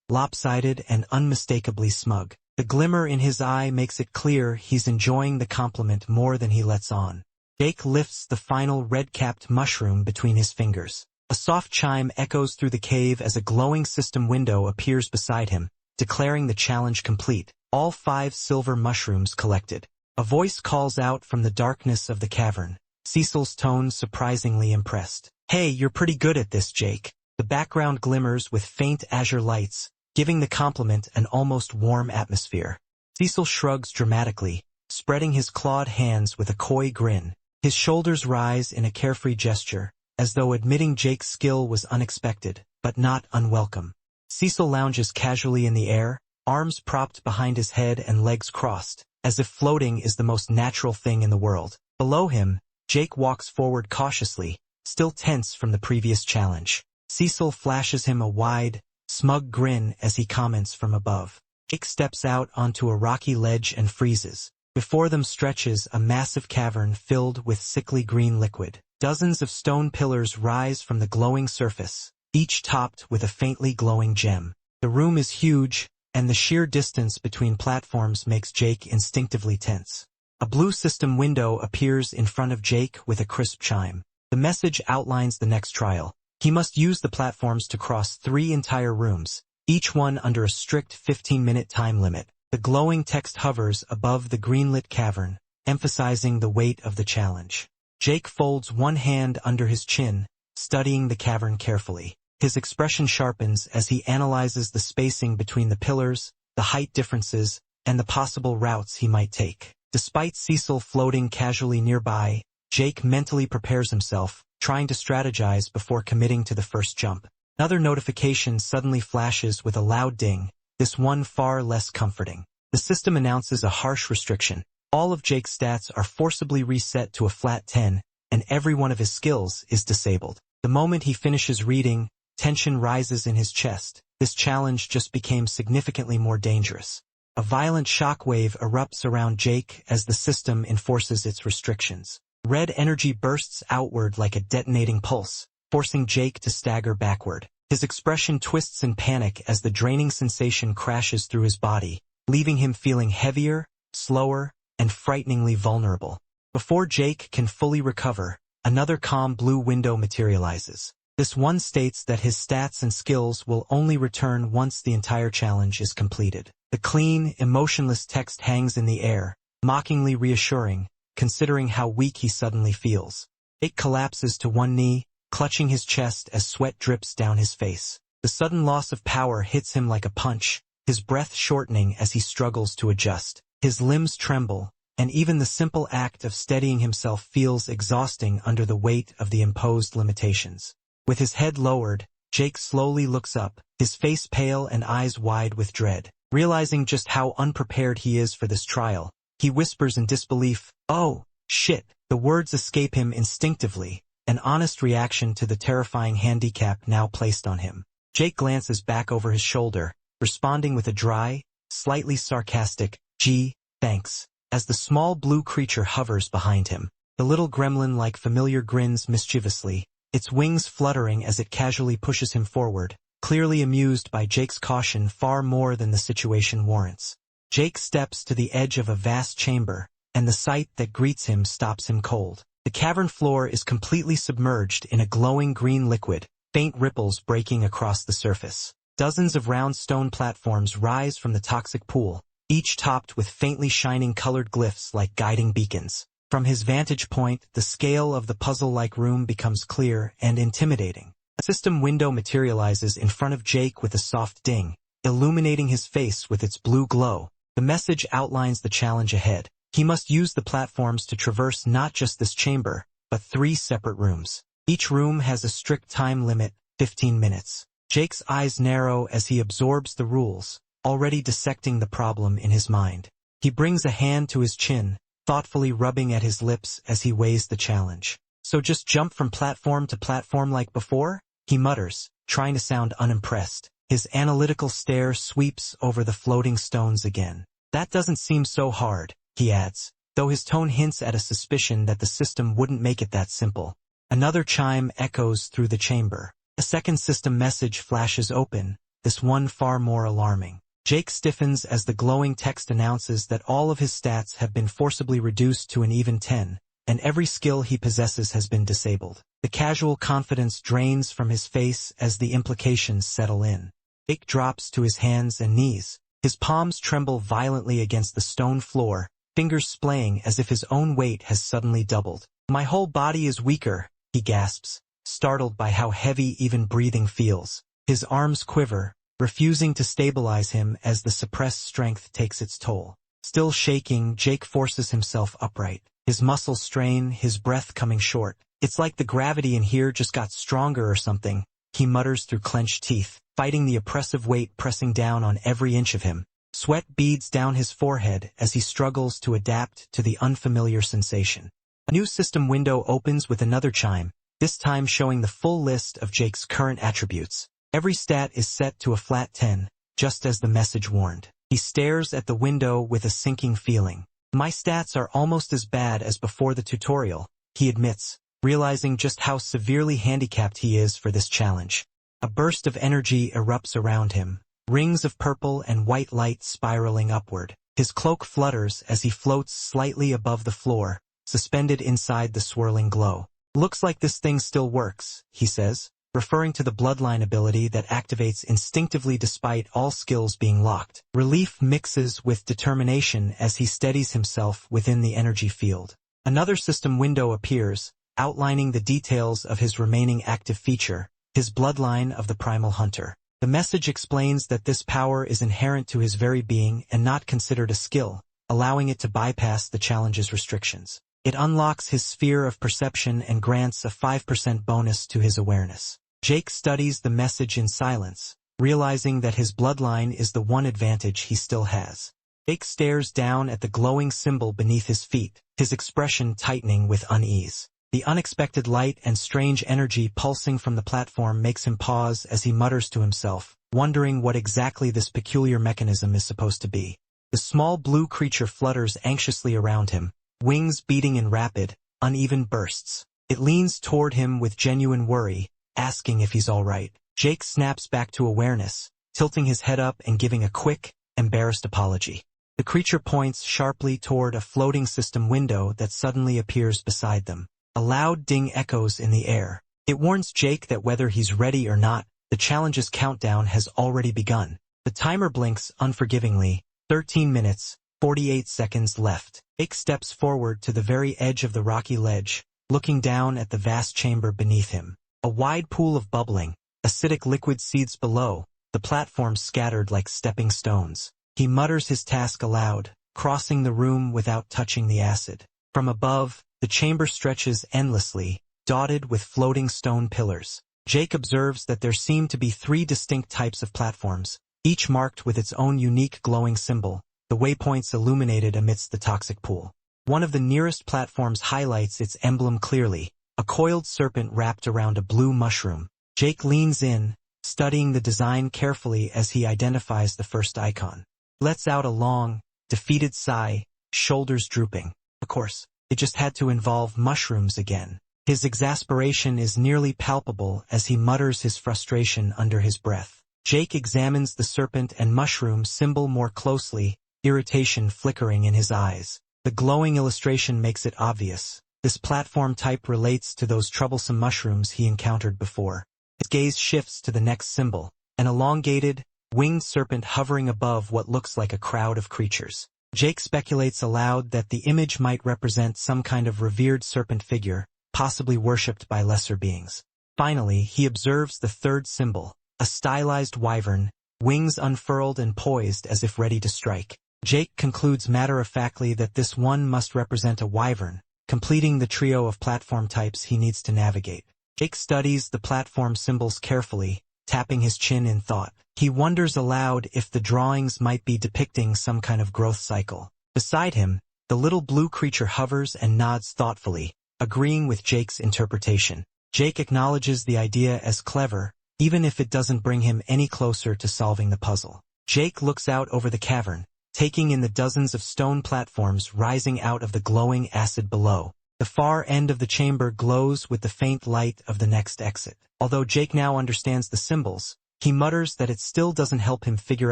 lopsided and unmistakably smug. The glimmer in his eye makes it clear he's enjoying the compliment more than he lets on. Jake lifts the final red-capped mushroom between his fingers. A soft chime echoes through the cave as a glowing system window appears beside him, declaring the challenge complete, all 5 silver mushrooms collected. A voice calls out from the darkness of the cavern, Cecil's tone surprisingly impressed. "Hey, you're pretty good at this, Jake." The background glimmers with faint azure lights, giving the compliment an almost warm atmosphere. Cecil shrugs dramatically, spreading his clawed hands with a coy grin. His shoulders rise in a carefree gesture, as though admitting Jake's skill was unexpected, but not unwelcome. Cecil lounges casually in the air, arms propped behind his head and legs crossed, as if floating is the most natural thing in the world. Below him, Jake walks forward cautiously, still tense from the previous challenge. Cecil flashes him a wide, smug grin as he comments from above. Jake steps out onto a rocky ledge and freezes. Before them stretches a massive cavern filled with sickly green liquid. Dozens of stone pillars rise from the glowing surface, each topped with a faintly glowing gem. The room is huge, and the sheer distance between platforms makes Jake instinctively tense. A blue system window appears in front of Jake with a crisp chime. The message outlines the next trial. He must use the platforms to cross 3 entire rooms, each one under a strict 15-minute time limit. The glowing text hovers above the greenlit cavern, emphasizing the weight of the challenge. Jake folds one hand under his chin, studying the cavern carefully. His expression sharpens as he analyzes the spacing between the pillars, the height differences, and the possible routes he might take. Despite Cecil floating casually nearby, Jake mentally prepares himself, trying to strategize before committing to the first jump. Another notification suddenly flashes with a loud ding, this one far less comforting. The system announces a harsh restriction. All of Jake's stats are forcibly reset to a flat 10, and every one of his skills is disabled. The moment he finishes reading, tension rises in his chest. This challenge just became significantly more dangerous. A violent shockwave erupts around Jake as the system enforces its restrictions. Red energy bursts outward like a detonating pulse, forcing Jake to stagger backward. His expression twists in panic as the draining sensation crashes through his body, leaving him feeling heavier, slower, and frighteningly vulnerable. Before Jake can fully recover, another calm blue window materializes. This one states that his stats and skills will only return once the entire challenge is completed. The clean, emotionless text hangs in the air, mockingly reassuring, considering how weak he suddenly feels. Jake collapses to one knee, clutching his chest as sweat drips down his face. The sudden loss of power hits him like a punch, his breath shortening as he struggles to adjust. His limbs tremble, and even the simple act of steadying himself feels exhausting under the weight of the imposed limitations. With his head lowered, Jake slowly looks up, his face pale and eyes wide with dread. Realizing just how unprepared he is for this trial, he whispers in disbelief, "Oh, shit." The words escape him instinctively, an honest reaction to the terrifying handicap now placed on him. Jake glances back over his shoulder, responding with a dry, slightly sarcastic, "Gee, thanks." As the small blue creature hovers behind him, the little gremlin-like familiar grins mischievously, its wings fluttering as it casually pushes him forward, clearly amused by Jake's caution far more than the situation warrants. Jake steps to the edge of a vast chamber, and the sight that greets him stops him cold. The cavern floor is completely submerged in a glowing green liquid, faint ripples breaking across the surface. Dozens of round stone platforms rise from the toxic pool, each topped with faintly shining colored glyphs like guiding beacons. From his vantage point, the scale of the puzzle-like room becomes clear and intimidating. A system window materializes in front of Jake with a soft ding, illuminating his face with its blue glow. The message outlines the challenge ahead. He must use the platforms to traverse not just this chamber, but 3 separate rooms. Each room has a strict time limit, 15 minutes. Jake's eyes narrow as he absorbs the rules, already dissecting the problem in his mind. He brings a hand to his chin, thoughtfully rubbing at his lips as he weighs the challenge. "So just jump from platform to platform like before?" he mutters, trying to sound unimpressed. His analytical stare sweeps over the floating stones again. "That doesn't seem so hard," he adds, though his tone hints at a suspicion that the system wouldn't make it that simple. Another chime echoes through the chamber. A second system message flashes open, this one far more alarming. Jake stiffens as the glowing text announces that all of his stats have been forcibly reduced to an even 10, and every skill he possesses has been disabled. The casual confidence drains from his face as the implications settle in. Jake drops to his hands and knees. His palms tremble violently against the stone floor, fingers splaying as if his own weight has suddenly doubled. "My whole body is weaker," he gasps, startled by how heavy even breathing feels. His arms quiver, refusing to stabilize him as the suppressed strength takes its toll. Still shaking, Jake forces himself upright. His muscles strain, his breath coming short. "It's like the gravity in here just got stronger or something," he mutters through clenched teeth, fighting the oppressive weight pressing down on every inch of him. Sweat beads down his forehead as he struggles to adapt to the unfamiliar sensation. A new system window opens with another chime, this time showing the full list of Jake's current attributes. Every stat is set to a flat 10, just as the message warned. He stares at the window with a sinking feeling. "My stats are almost as bad as before the tutorial," he admits, realizing just how severely handicapped he is for this challenge. A burst of energy erupts around him, rings of purple and white light spiraling upward. His cloak flutters as he floats slightly above the floor, suspended inside the swirling glow. "Looks like this thing still works," he says, referring to the bloodline ability that activates instinctively despite all skills being locked. Relief mixes with determination as he steadies himself within the energy field. Another system window appears, outlining the details of his remaining active feature, his bloodline of the primal hunter. The message explains that this power is inherent to his very being and not considered a skill, allowing it to bypass the challenge's restrictions. It unlocks his sphere of perception and grants a 5% bonus to his awareness. Jake studies the message in silence, realizing that his bloodline is the one advantage he still has. Jake stares down at the glowing symbol beneath his feet, his expression tightening with unease. The unexpected light and strange energy pulsing from the platform makes him pause as he mutters to himself, wondering what exactly this peculiar mechanism is supposed to be. The small blue creature flutters anxiously around him, wings beating in rapid, uneven bursts. It leans toward him with genuine worry, asking if he's all right. Jake snaps back to awareness, tilting his head up and giving a quick, embarrassed apology. The creature points sharply toward a floating system window that suddenly appears beside them. A loud ding echoes in the air. It warns Jake that whether he's ready or not, the challenge's countdown has already begun. The timer blinks unforgivingly. 13 minutes, 48 seconds left. Jake steps forward to the very edge of the rocky ledge, looking down at the vast chamber beneath him. A wide pool of bubbling, acidic liquid seethes below, the platform scattered like stepping stones. He mutters his task aloud, crossing the room without touching the acid. From above, the chamber stretches endlessly, dotted with floating stone pillars. Jake observes that there seem to be 3 distinct types of platforms, each marked with its own unique glowing symbol, the waypoints illuminated amidst the toxic pool. One of the nearest platforms highlights its emblem clearly, a coiled serpent wrapped around a blue mushroom. Jake leans in, studying the design carefully as he identifies the first icon. Lets out a long, defeated sigh, shoulders drooping. Of course, it just had to involve mushrooms again. His exasperation is nearly palpable as he mutters his frustration under his breath. Jake examines the serpent and mushroom symbol more closely, irritation flickering in his eyes. The glowing illustration makes it obvious. This platform type relates to those troublesome mushrooms he encountered before. His gaze shifts to the next symbol, an elongated, winged serpent hovering above what looks like a crowd of creatures. Jake speculates aloud that the image might represent some kind of revered serpent figure, possibly worshipped by lesser beings. Finally, he observes the third symbol, a stylized wyvern, wings unfurled and poised as if ready to strike. Jake concludes matter-of-factly that this one must represent a wyvern, completing the trio of platform types he needs to navigate. Jake studies the platform symbols carefully, tapping his chin in thought. He wonders aloud if the drawings might be depicting some kind of growth cycle. Beside him, the little blue creature hovers and nods thoughtfully, agreeing with Jake's interpretation. Jake acknowledges the idea as clever, even if it doesn't bring him any closer to solving the puzzle. Jake looks out over the cavern, taking in the dozens of stone platforms rising out of the glowing acid below. The far end of the chamber glows with the faint light of the next exit. Although Jake now understands the symbols, he mutters that it still doesn't help him figure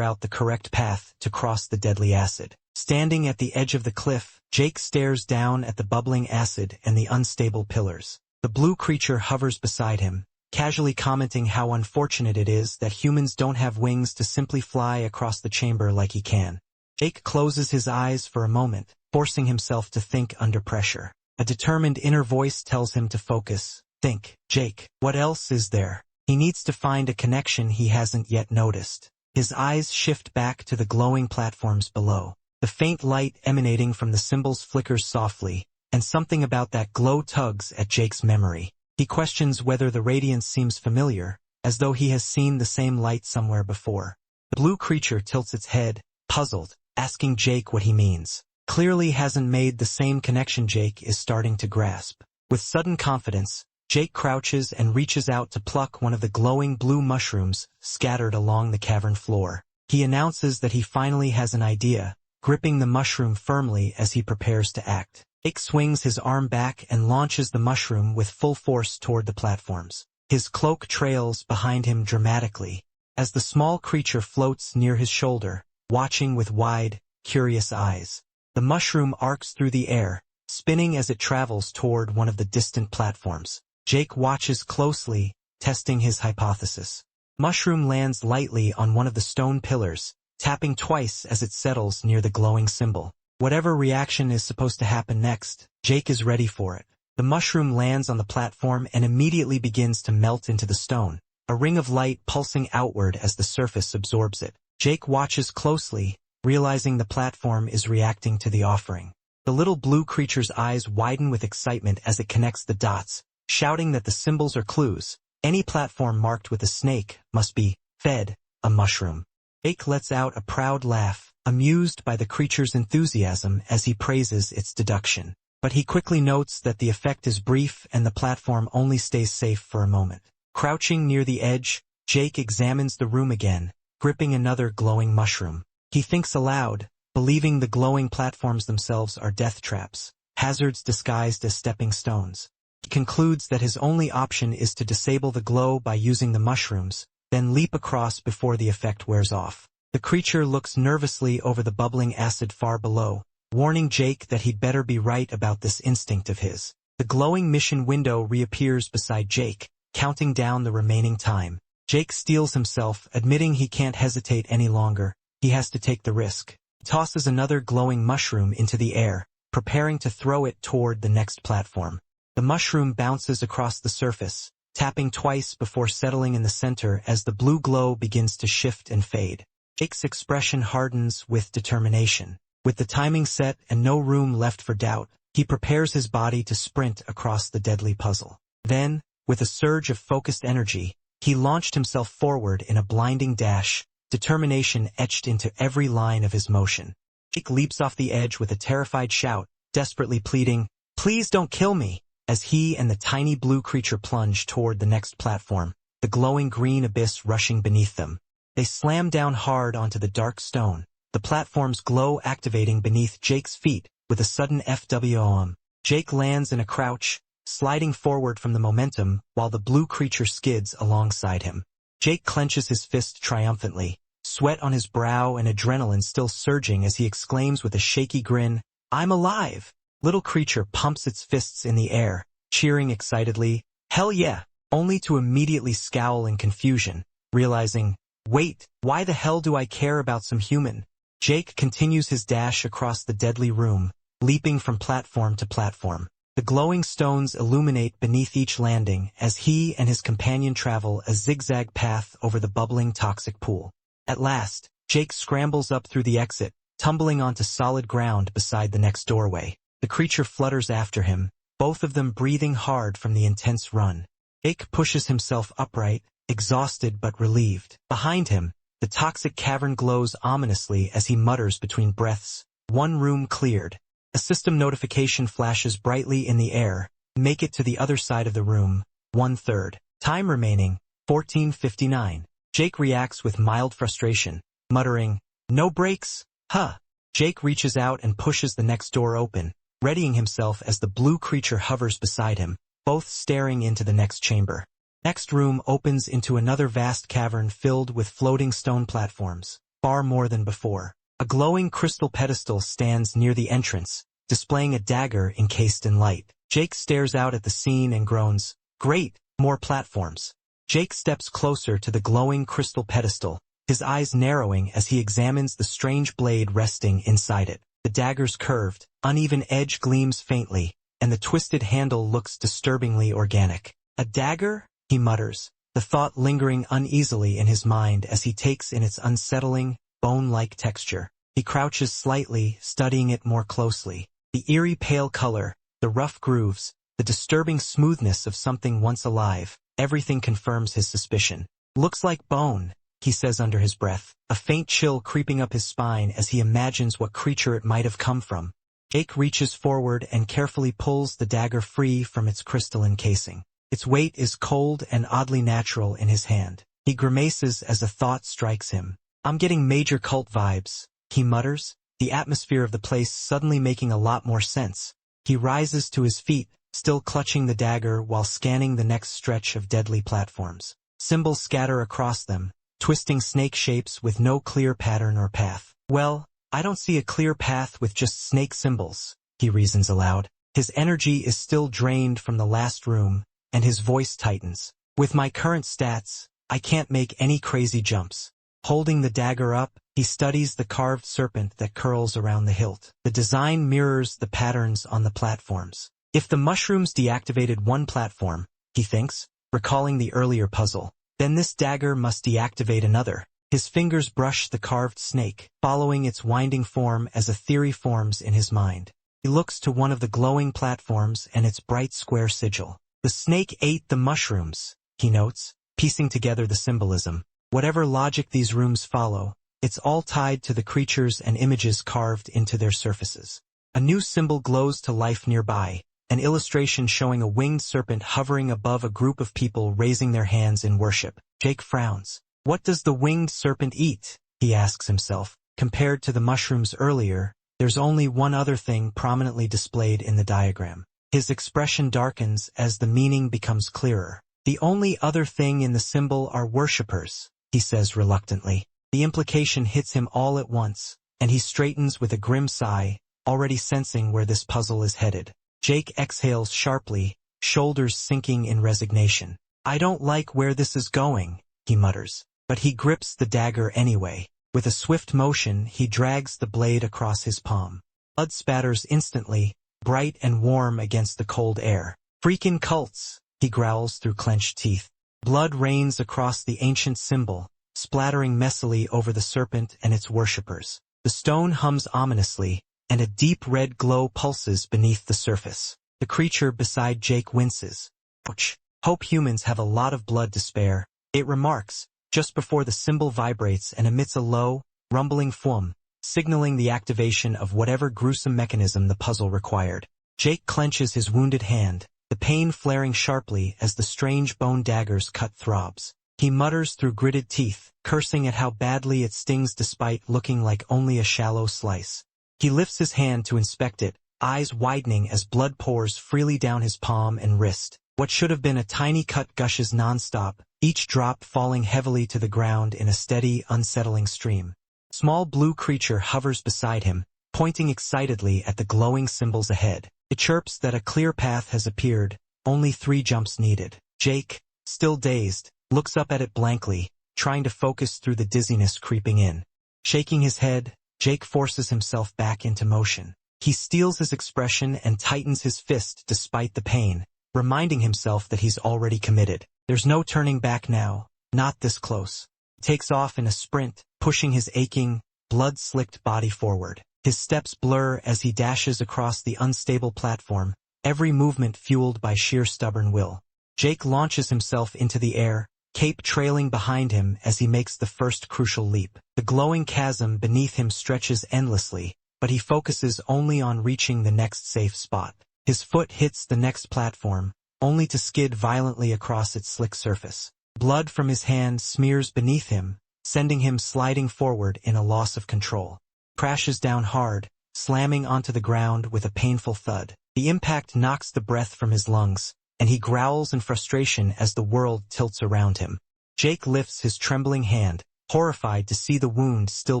out the correct path to cross the deadly acid. Standing at the edge of the cliff, Jake stares down at the bubbling acid and the unstable pillars. The blue creature hovers beside him, casually commenting how unfortunate it is that humans don't have wings to simply fly across the chamber like he can. Jake closes his eyes for a moment, forcing himself to think under pressure. A determined inner voice tells him to focus. Think, Jake, what else is there? He needs to find a connection he hasn't yet noticed. His eyes shift back to the glowing platforms below. The faint light emanating from the symbols flickers softly, and something about that glow tugs at Jake's memory. He questions whether the radiance seems familiar, as though he has seen the same light somewhere before. The blue creature tilts its head, puzzled, asking Jake what he means. Clearly hasn't made the same connection Jake is starting to grasp. With sudden confidence, Jake crouches and reaches out to pluck one of the glowing blue mushrooms scattered along the cavern floor. He announces that he finally has an idea, gripping the mushroom firmly as he prepares to act. Jake swings his arm back and launches the mushroom with full force toward the platforms. His cloak trails behind him dramatically, as the small creature floats near his shoulder, watching with wide, curious eyes. The mushroom arcs through the air, spinning as it travels toward one of the distant platforms. Jake watches closely, testing his hypothesis. Mushroom lands lightly on one of the stone pillars, tapping twice as it settles near the glowing symbol. Whatever reaction is supposed to happen next, Jake is ready for it. The mushroom lands on the platform and immediately begins to melt into the stone, a ring of light pulsing outward as the surface absorbs it. Jake watches closely, realizing the platform is reacting to the offering. The little blue creature's eyes widen with excitement as it connects the dots, shouting that the symbols are clues, Any platform marked with a snake must be fed a mushroom. Jake lets out a proud laugh, amused by the creature's enthusiasm as he praises its deduction. But he quickly notes that the effect is brief and the platform only stays safe for a moment. Crouching near the edge, Jake examines the room again, gripping another glowing mushroom. He thinks aloud, believing the glowing platforms themselves are death traps, hazards disguised as stepping stones. He concludes that his only option is to disable the glow by using the mushrooms, then leap across before the effect wears off. The creature looks nervously over the bubbling acid far below, warning Jake that he'd better be right about this instinct of his. The glowing mission window reappears beside Jake, counting down the remaining time. Jake steels himself, admitting he can't hesitate any longer. He has to take the risk. He tosses another glowing mushroom into the air, preparing to throw it toward the next platform. The mushroom bounces across the surface, tapping twice before settling in the center as the blue glow begins to shift and fade. Jake's expression hardens with determination. With the timing set and no room left for doubt, he prepares his body to sprint across the deadly puzzle. Then, with a surge of focused energy, he launched himself forward in a blinding dash, determination etched into every line of his motion. Jake leaps off the edge with a terrified shout, desperately pleading, "Please don't kill me!" As he and the tiny blue creature plunge toward the next platform, the glowing green abyss rushing beneath them. They slam down hard onto the dark stone, the platform's glow activating beneath Jake's feet with a sudden FWOM. Jake lands in a crouch, sliding forward from the momentum while the blue creature skids alongside him. Jake clenches his fist triumphantly, sweat on his brow and adrenaline still surging as he exclaims with a shaky grin, "I'm alive!" Little creature pumps its fists in the air, cheering excitedly, "Hell yeah!" only to immediately scowl in confusion, realizing, "Wait, why the hell do I care about some human?" Jake continues his dash across the deadly room, leaping from platform to platform. The glowing stones illuminate beneath each landing as he and his companion travel a zigzag path over the bubbling toxic pool. At last, Jake scrambles up through the exit, tumbling onto solid ground beside the next doorway. The creature flutters after him, both of them breathing hard from the intense run. Jake pushes himself upright, exhausted but relieved. Behind him, the toxic cavern glows ominously as he mutters between breaths, "One room cleared." A system notification flashes brightly in the air, "Make it to the other side of the room, 1/3. Time remaining, 14:59. Jake reacts with mild frustration, muttering, "No breaks? Huh." Jake reaches out and pushes the next door open, readying himself as the blue creature hovers beside him, both staring into the next chamber. Next room opens into another vast cavern filled with floating stone platforms, far more than before. A glowing crystal pedestal stands near the entrance, displaying a dagger encased in light. Jake stares out at the scene and groans, "Great, more platforms." Jake steps closer to the glowing crystal pedestal, his eyes narrowing as he examines the strange blade resting inside it. The dagger's curved, uneven edge gleams faintly, and the twisted handle looks disturbingly organic. "A dagger?" he mutters, the thought lingering uneasily in his mind as he takes in its unsettling, bone-like texture. He crouches slightly, studying it more closely. The eerie pale color, the rough grooves, the disturbing smoothness of something once alive, everything confirms his suspicion. "Looks like bone," he says under his breath, a faint chill creeping up his spine as he imagines what creature it might have come from. Jake reaches forward and carefully pulls the dagger free from its crystalline casing. Its weight is cold and oddly natural in his hand. He grimaces as a thought strikes him. "I'm getting major cult vibes," he mutters, the atmosphere of the place suddenly making a lot more sense. He rises to his feet, still clutching the dagger while scanning the next stretch of deadly platforms. Symbols scatter across them, twisting snake shapes with no clear pattern or path. "Well, I don't see a clear path with just snake symbols," he reasons aloud. His energy is still drained from the last room, and his voice tightens. "With my current stats, I can't make any crazy jumps." Holding the dagger up, he studies the carved serpent that curls around the hilt. The design mirrors the patterns on the platforms. If the mushrooms deactivated one platform, he thinks, recalling the earlier puzzle, then this dagger must deactivate another. His fingers brush the carved snake, following its winding form as a theory forms in his mind. He looks to one of the glowing platforms and its bright square sigil. "The snake ate the mushrooms," he notes, piecing together the symbolism. Whatever logic these rooms follow, it's all tied to the creatures and images carved into their surfaces. A new symbol glows to life nearby, an illustration showing a winged serpent hovering above a group of people raising their hands in worship. Jake frowns. What does the winged serpent eat? He asks himself. Compared to the mushrooms earlier, there's only one other thing prominently displayed in the diagram. His expression darkens as the meaning becomes clearer. The only other thing in the symbol are worshippers, he says reluctantly. The implication hits him all at once, and he straightens with a grim sigh, already sensing where this puzzle is headed. Jake exhales sharply, shoulders sinking in resignation. I don't like where this is going, he mutters, but he grips the dagger anyway. With a swift motion, he drags the blade across his palm. Blood spatters instantly, bright and warm against the cold air. Freakin' cults, he growls through clenched teeth. Blood rains across the ancient symbol, splattering messily over the serpent and its worshippers. The stone hums ominously, and a deep red glow pulses beneath the surface. The creature beside Jake winces. Ouch. Hope humans have a lot of blood to spare, it remarks, just before the symbol vibrates and emits a low, rumbling thwum, signaling the activation of whatever gruesome mechanism the puzzle required. Jake clenches his wounded hand, the pain flaring sharply as the strange bone dagger's cut throbs. He mutters through gritted teeth, cursing at how badly it stings despite looking like only a shallow slice. He lifts his hand to inspect it, eyes widening as blood pours freely down his palm and wrist. What should have been a tiny cut gushes nonstop, each drop falling heavily to the ground in a steady, unsettling stream. Small blue creature hovers beside him, pointing excitedly at the glowing symbols ahead. It chirps that a clear path has appeared, only 3 jumps needed. Jake, still dazed, looks up at it blankly, trying to focus through the dizziness creeping in. Shaking his head, Jake forces himself back into motion. He steels his expression and tightens his fist despite the pain, reminding himself that he's already committed. There's no turning back now, not this close. He takes off in a sprint, pushing his aching, blood-slicked body forward. His steps blur as he dashes across the unstable platform, every movement fueled by sheer stubborn will. Jake launches himself into the air, cape trailing behind him as he makes the first crucial leap. The glowing chasm beneath him stretches endlessly, but he focuses only on reaching the next safe spot. His foot hits the next platform, only to skid violently across its slick surface. Blood from his hand smears beneath him, sending him sliding forward in a loss of control. Crashes down hard, slamming onto the ground with a painful thud. The impact knocks the breath from his lungs, and he growls in frustration as the world tilts around him. Jake lifts his trembling hand, horrified to see the wound still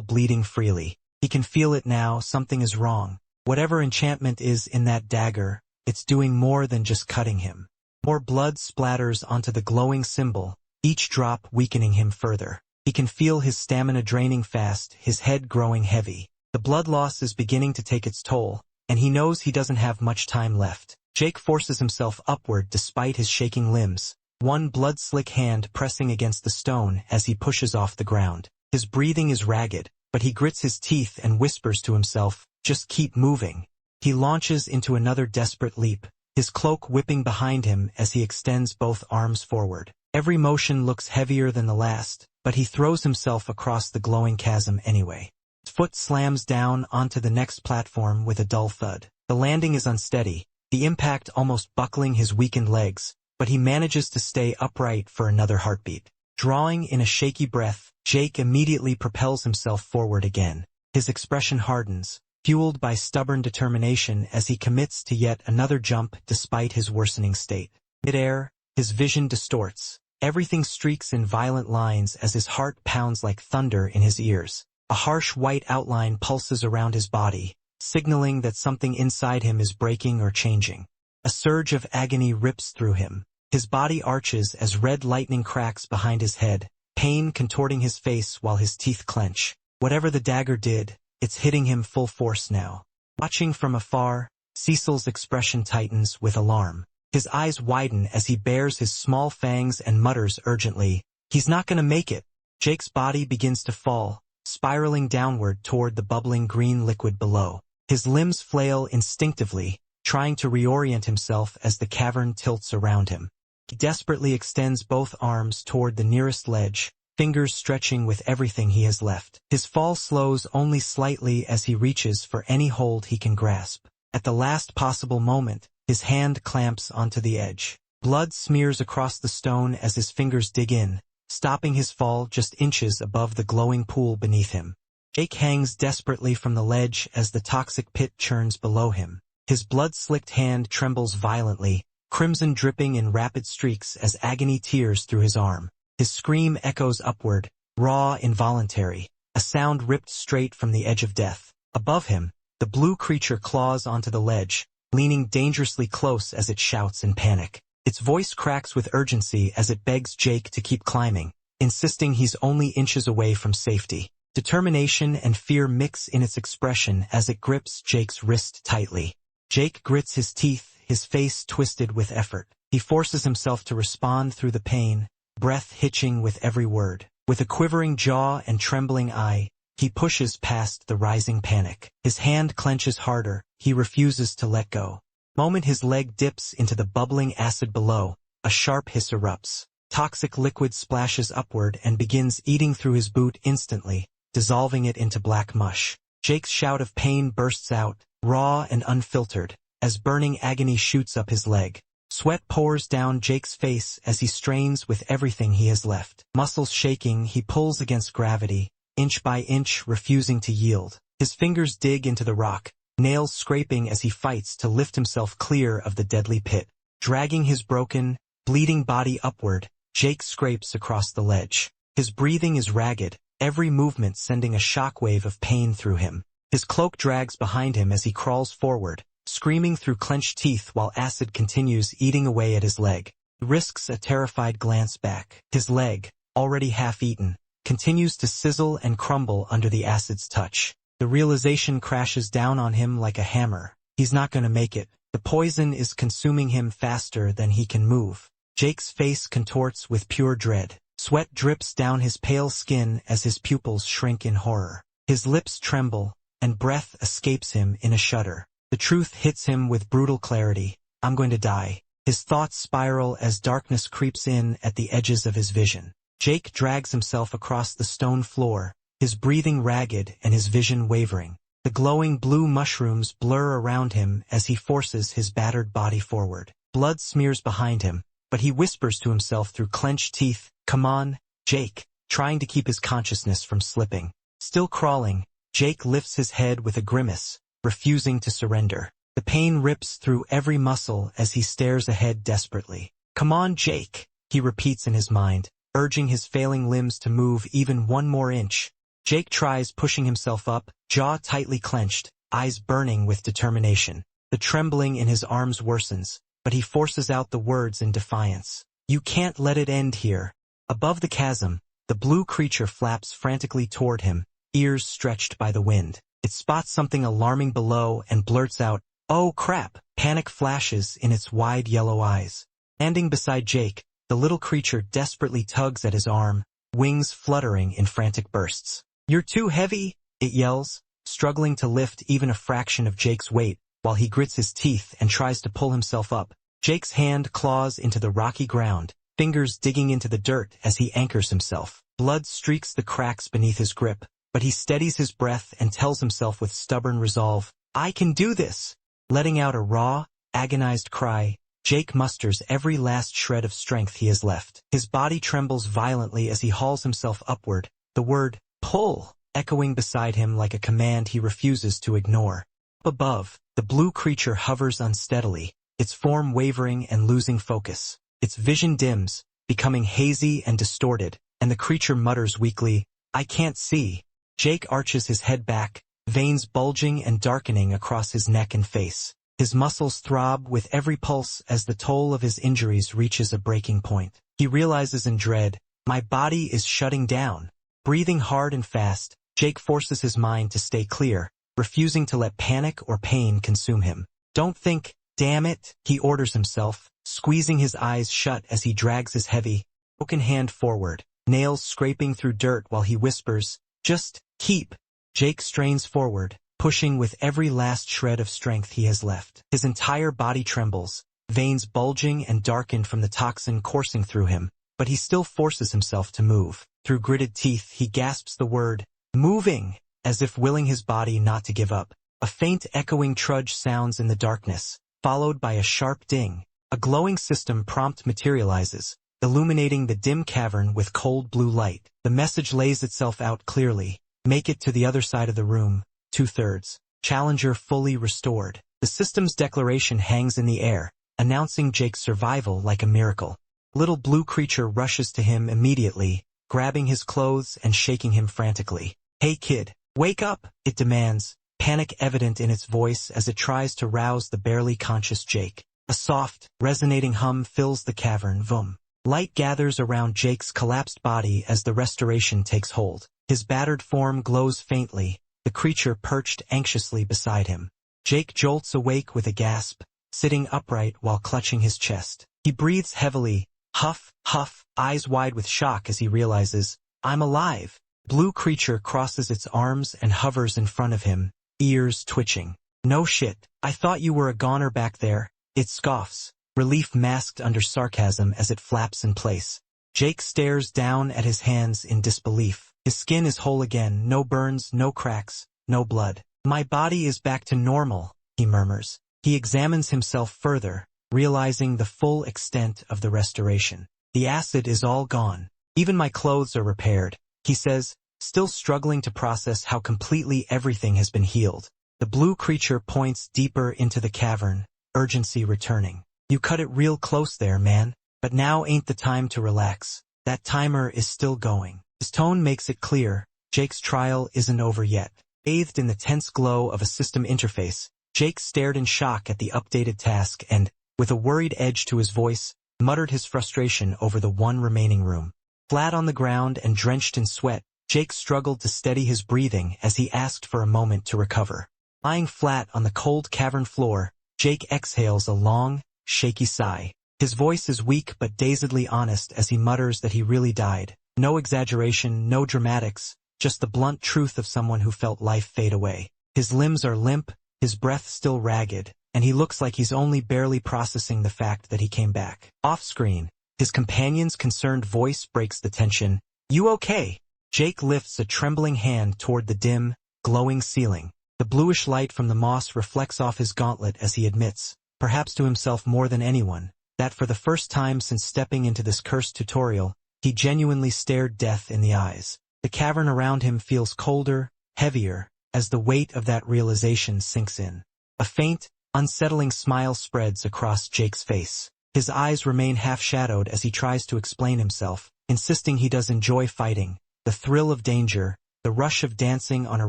bleeding freely. He can feel it now, something is wrong. Whatever enchantment is in that dagger, it's doing more than just cutting him. More blood splatters onto the glowing symbol, each drop weakening him further. He can feel his stamina draining fast, his head growing heavy. The blood loss is beginning to take its toll, and he knows he doesn't have much time left. Jake forces himself upward despite his shaking limbs, one blood-slick hand pressing against the stone as he pushes off the ground. His breathing is ragged, but he grits his teeth and whispers to himself, "Just keep moving." He launches into another desperate leap, his cloak whipping behind him as he extends both arms forward. Every motion looks heavier than the last, but he throws himself across the glowing chasm anyway. His foot slams down onto the next platform with a dull thud. The landing is unsteady, the impact almost buckling his weakened legs, but he manages to stay upright for another heartbeat. Drawing in a shaky breath, Jake immediately propels himself forward again. His expression hardens, fueled by stubborn determination as he commits to yet another jump despite his worsening state. Mid-air, his vision distorts. Everything streaks in violent lines as his heart pounds like thunder in his ears. A harsh white outline pulses around his body, signaling that something inside him is breaking or changing. A surge of agony rips through him. His body arches as red lightning cracks behind his head, pain contorting his face while his teeth clench. Whatever the dagger did, it's hitting him full force now. Watching from afar, Cecil's expression tightens with alarm. His eyes widen as he bares his small fangs and mutters urgently, "He's not gonna make it." Jake's body begins to fall, spiraling downward toward the bubbling green liquid below. His limbs flail instinctively, trying to reorient himself as the cavern tilts around him. He desperately extends both arms toward the nearest ledge, fingers stretching with everything he has left. His fall slows only slightly as he reaches for any hold he can grasp. At the last possible moment, his hand clamps onto the edge. Blood smears across the stone as his fingers dig in, stopping his fall just inches above the glowing pool beneath him. Jake hangs desperately from the ledge as the toxic pit churns below him. His blood-slicked hand trembles violently, crimson dripping in rapid streaks as agony tears through his arm. His scream echoes upward, raw, involuntary, a sound ripped straight from the edge of death. Above him, the blue creature claws onto the ledge, leaning dangerously close as it shouts in panic. Its voice cracks with urgency as it begs Jake to keep climbing, insisting he's only inches away from safety. Determination and fear mix in its expression as it grips Jake's wrist tightly. Jake grits his teeth, his face twisted with effort. He forces himself to respond through the pain, breath hitching with every word. With a quivering jaw and trembling eye, he pushes past the rising panic. His hand clenches harder, he refuses to let go. The moment his leg dips into the bubbling acid below, a sharp hiss erupts. Toxic liquid splashes upward and begins eating through his boot instantly, dissolving it into black mush. Jake's shout of pain bursts out, raw and unfiltered, as burning agony shoots up his leg. Sweat pours down Jake's face as he strains with everything he has left. Muscles shaking, he pulls against gravity, inch by inch refusing to yield. His fingers dig into the rock, nails scraping as he fights to lift himself clear of the deadly pit. Dragging his broken, bleeding body upward, Jake scrapes across the ledge. His breathing is ragged, every movement sending a shockwave of pain through him. His cloak drags behind him as he crawls forward, screaming through clenched teeth while acid continues eating away at his leg. He risks a terrified glance back. His leg, already half-eaten, continues to sizzle and crumble under the acid's touch. The realization crashes down on him like a hammer. He's not gonna make it. The poison is consuming him faster than he can move. Jake's face contorts with pure dread. Sweat drips down his pale skin as his pupils shrink in horror. His lips tremble, and breath escapes him in a shudder. The truth hits him with brutal clarity. I'm going to die. His thoughts spiral as darkness creeps in at the edges of his vision. Jake drags himself across the stone floor, his breathing ragged and his vision wavering. The glowing blue mushrooms blur around him as he forces his battered body forward. Blood smears behind him, but he whispers to himself through clenched teeth, "Come on, Jake," trying to keep his consciousness from slipping. Still crawling, Jake lifts his head with a grimace, refusing to surrender. The pain rips through every muscle as he stares ahead desperately. "Come on, Jake," he repeats in his mind, urging his failing limbs to move even one more inch. Jake tries pushing himself up, jaw tightly clenched, eyes burning with determination. The trembling in his arms worsens, but he forces out the words in defiance. "You can't let it end here." Above the chasm, the blue creature flaps frantically toward him, ears stretched by the wind. It spots something alarming below and blurts out, "Oh crap!" Panic flashes in its wide yellow eyes. Standing beside Jake, the little creature desperately tugs at his arm, wings fluttering in frantic bursts. "You're too heavy," it yells, struggling to lift even a fraction of Jake's weight, while he grits his teeth and tries to pull himself up. Jake's hand claws into the rocky ground, fingers digging into the dirt as he anchors himself. Blood streaks the cracks beneath his grip, but he steadies his breath and tells himself with stubborn resolve, "I can do this!" Letting out a raw, agonized cry, Jake musters every last shred of strength he has left. His body trembles violently as he hauls himself upward, the word, "pull," echoing beside him like a command he refuses to ignore. Up above, the blue creature hovers unsteadily, its form wavering and losing focus. Its vision dims, becoming hazy and distorted, and the creature mutters weakly, "I can't see." Jake arches his head back, veins bulging and darkening across his neck and face. His muscles throb with every pulse as the toll of his injuries reaches a breaking point. He realizes in dread, "My body is shutting down." Breathing hard and fast, Jake forces his mind to stay clear, refusing to let panic or pain consume him. "Don't think, damn it," he orders himself, squeezing his eyes shut as he drags his heavy, broken hand forward, nails scraping through dirt while he whispers, "Just keep." Jake strains forward, pushing with every last shred of strength he has left. His entire body trembles, veins bulging and darkened from the toxin coursing through him, but he still forces himself to move. Through gritted teeth, he gasps the word, "moving," as if willing his body not to give up. A faint echoing trudge sounds in the darkness, followed by a sharp ding. A glowing system prompt materializes, illuminating the dim cavern with cold blue light. The message lays itself out clearly. Make it to the other side of the room, 2/3. Challenger fully restored. The system's declaration hangs in the air, announcing Jake's survival like a miracle. Little blue creature rushes to him immediately, grabbing his clothes and shaking him frantically. "Hey kid, wake up," it demands, panic evident in its voice as it tries to rouse the barely conscious Jake. A soft, resonating hum fills the cavern. Vroom. Light gathers around Jake's collapsed body as the restoration takes hold. His battered form glows faintly, the creature perched anxiously beside him. Jake jolts awake with a gasp, sitting upright while clutching his chest. He breathes heavily, huff, huff, eyes wide with shock as he realizes, "I'm alive." Blue creature crosses its arms and hovers in front of him, ears twitching. "No shit, I thought you were a goner back there," it scoffs, relief masked under sarcasm as it flaps in place. Jake stares down at his hands in disbelief. His skin is whole again, no burns, no cracks, no blood. "My body is back to normal," he murmurs. He examines himself further, realizing the full extent of the restoration. "The acid is all gone. Even my clothes are repaired," he says, still struggling to process how completely everything has been healed. The blue creature points deeper into the cavern, urgency returning. "You cut it real close there, man. But now ain't the time to relax. That timer is still going." His tone makes it clear, Jake's trial isn't over yet. Bathed in the tense glow of a system interface, Jake stared in shock at the updated task and, with a worried edge to his voice, muttered his frustration over the one remaining room. Flat on the ground and drenched in sweat, Jake struggled to steady his breathing as he asked for a moment to recover. Lying flat on the cold cavern floor, Jake exhales a long, shaky sigh. His voice is weak but dazedly honest as he mutters that he really died. No exaggeration, no dramatics, just the blunt truth of someone who felt life fade away. His limbs are limp, his breath still ragged, and he looks like he's only barely processing the fact that he came back. Off-screen, his companion's concerned voice breaks the tension. "You okay?" Jake lifts a trembling hand toward the dim, glowing ceiling. The bluish light from the moss reflects off his gauntlet as he admits, perhaps to himself more than anyone, that for the first time since stepping into this cursed tutorial, he genuinely stared death in the eyes. The cavern around him feels colder, heavier, as the weight of that realization sinks in. A faint, unsettling smile spreads across Jake's face. His eyes remain half-shadowed as he tries to explain himself, insisting he does enjoy fighting, the thrill of danger, the rush of dancing on a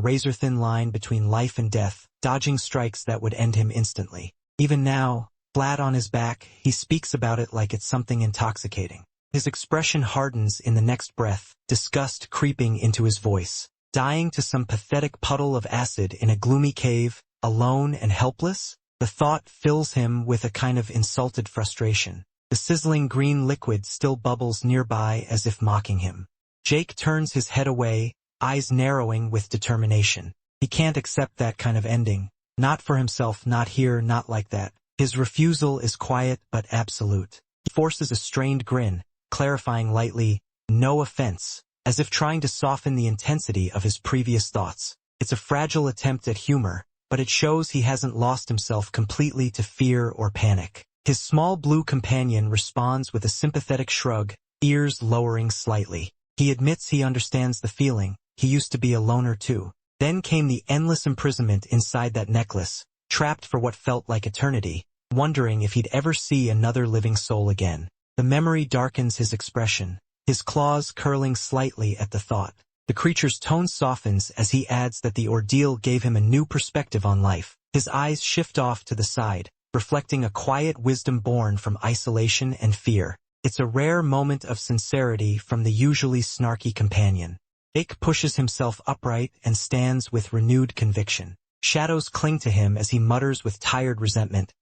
razor-thin line between life and death, dodging strikes that would end him instantly. Even now, flat on his back, he speaks about it like it's something intoxicating. His expression hardens in the next breath, disgust creeping into his voice. Dying to some pathetic puddle of acid in a gloomy cave, alone and helpless? The thought fills him with a kind of insulted frustration. The sizzling green liquid still bubbles nearby as if mocking him. Jake turns his head away, eyes narrowing with determination. He can't accept that kind of ending. Not for himself, not here, not like that. His refusal is quiet but absolute. He forces a strained grin, clarifying lightly, "No offense," as if trying to soften the intensity of his previous thoughts. It's a fragile attempt at humor, but it shows he hasn't lost himself completely to fear or panic. His small blue companion responds with a sympathetic shrug, ears lowering slightly. He admits he understands the feeling. He used to be a loner too. Then came the endless imprisonment inside that necklace, trapped for what felt like eternity, wondering if he'd ever see another living soul again. The memory darkens his expression, his claws curling slightly at the thought. The creature's tone softens as he adds that the ordeal gave him a new perspective on life. His eyes shift off to the side, reflecting a quiet wisdom born from isolation and fear. It's a rare moment of sincerity from the usually snarky companion. Jake pushes himself upright and stands with renewed conviction. Shadows cling to him as he mutters with tired resentment,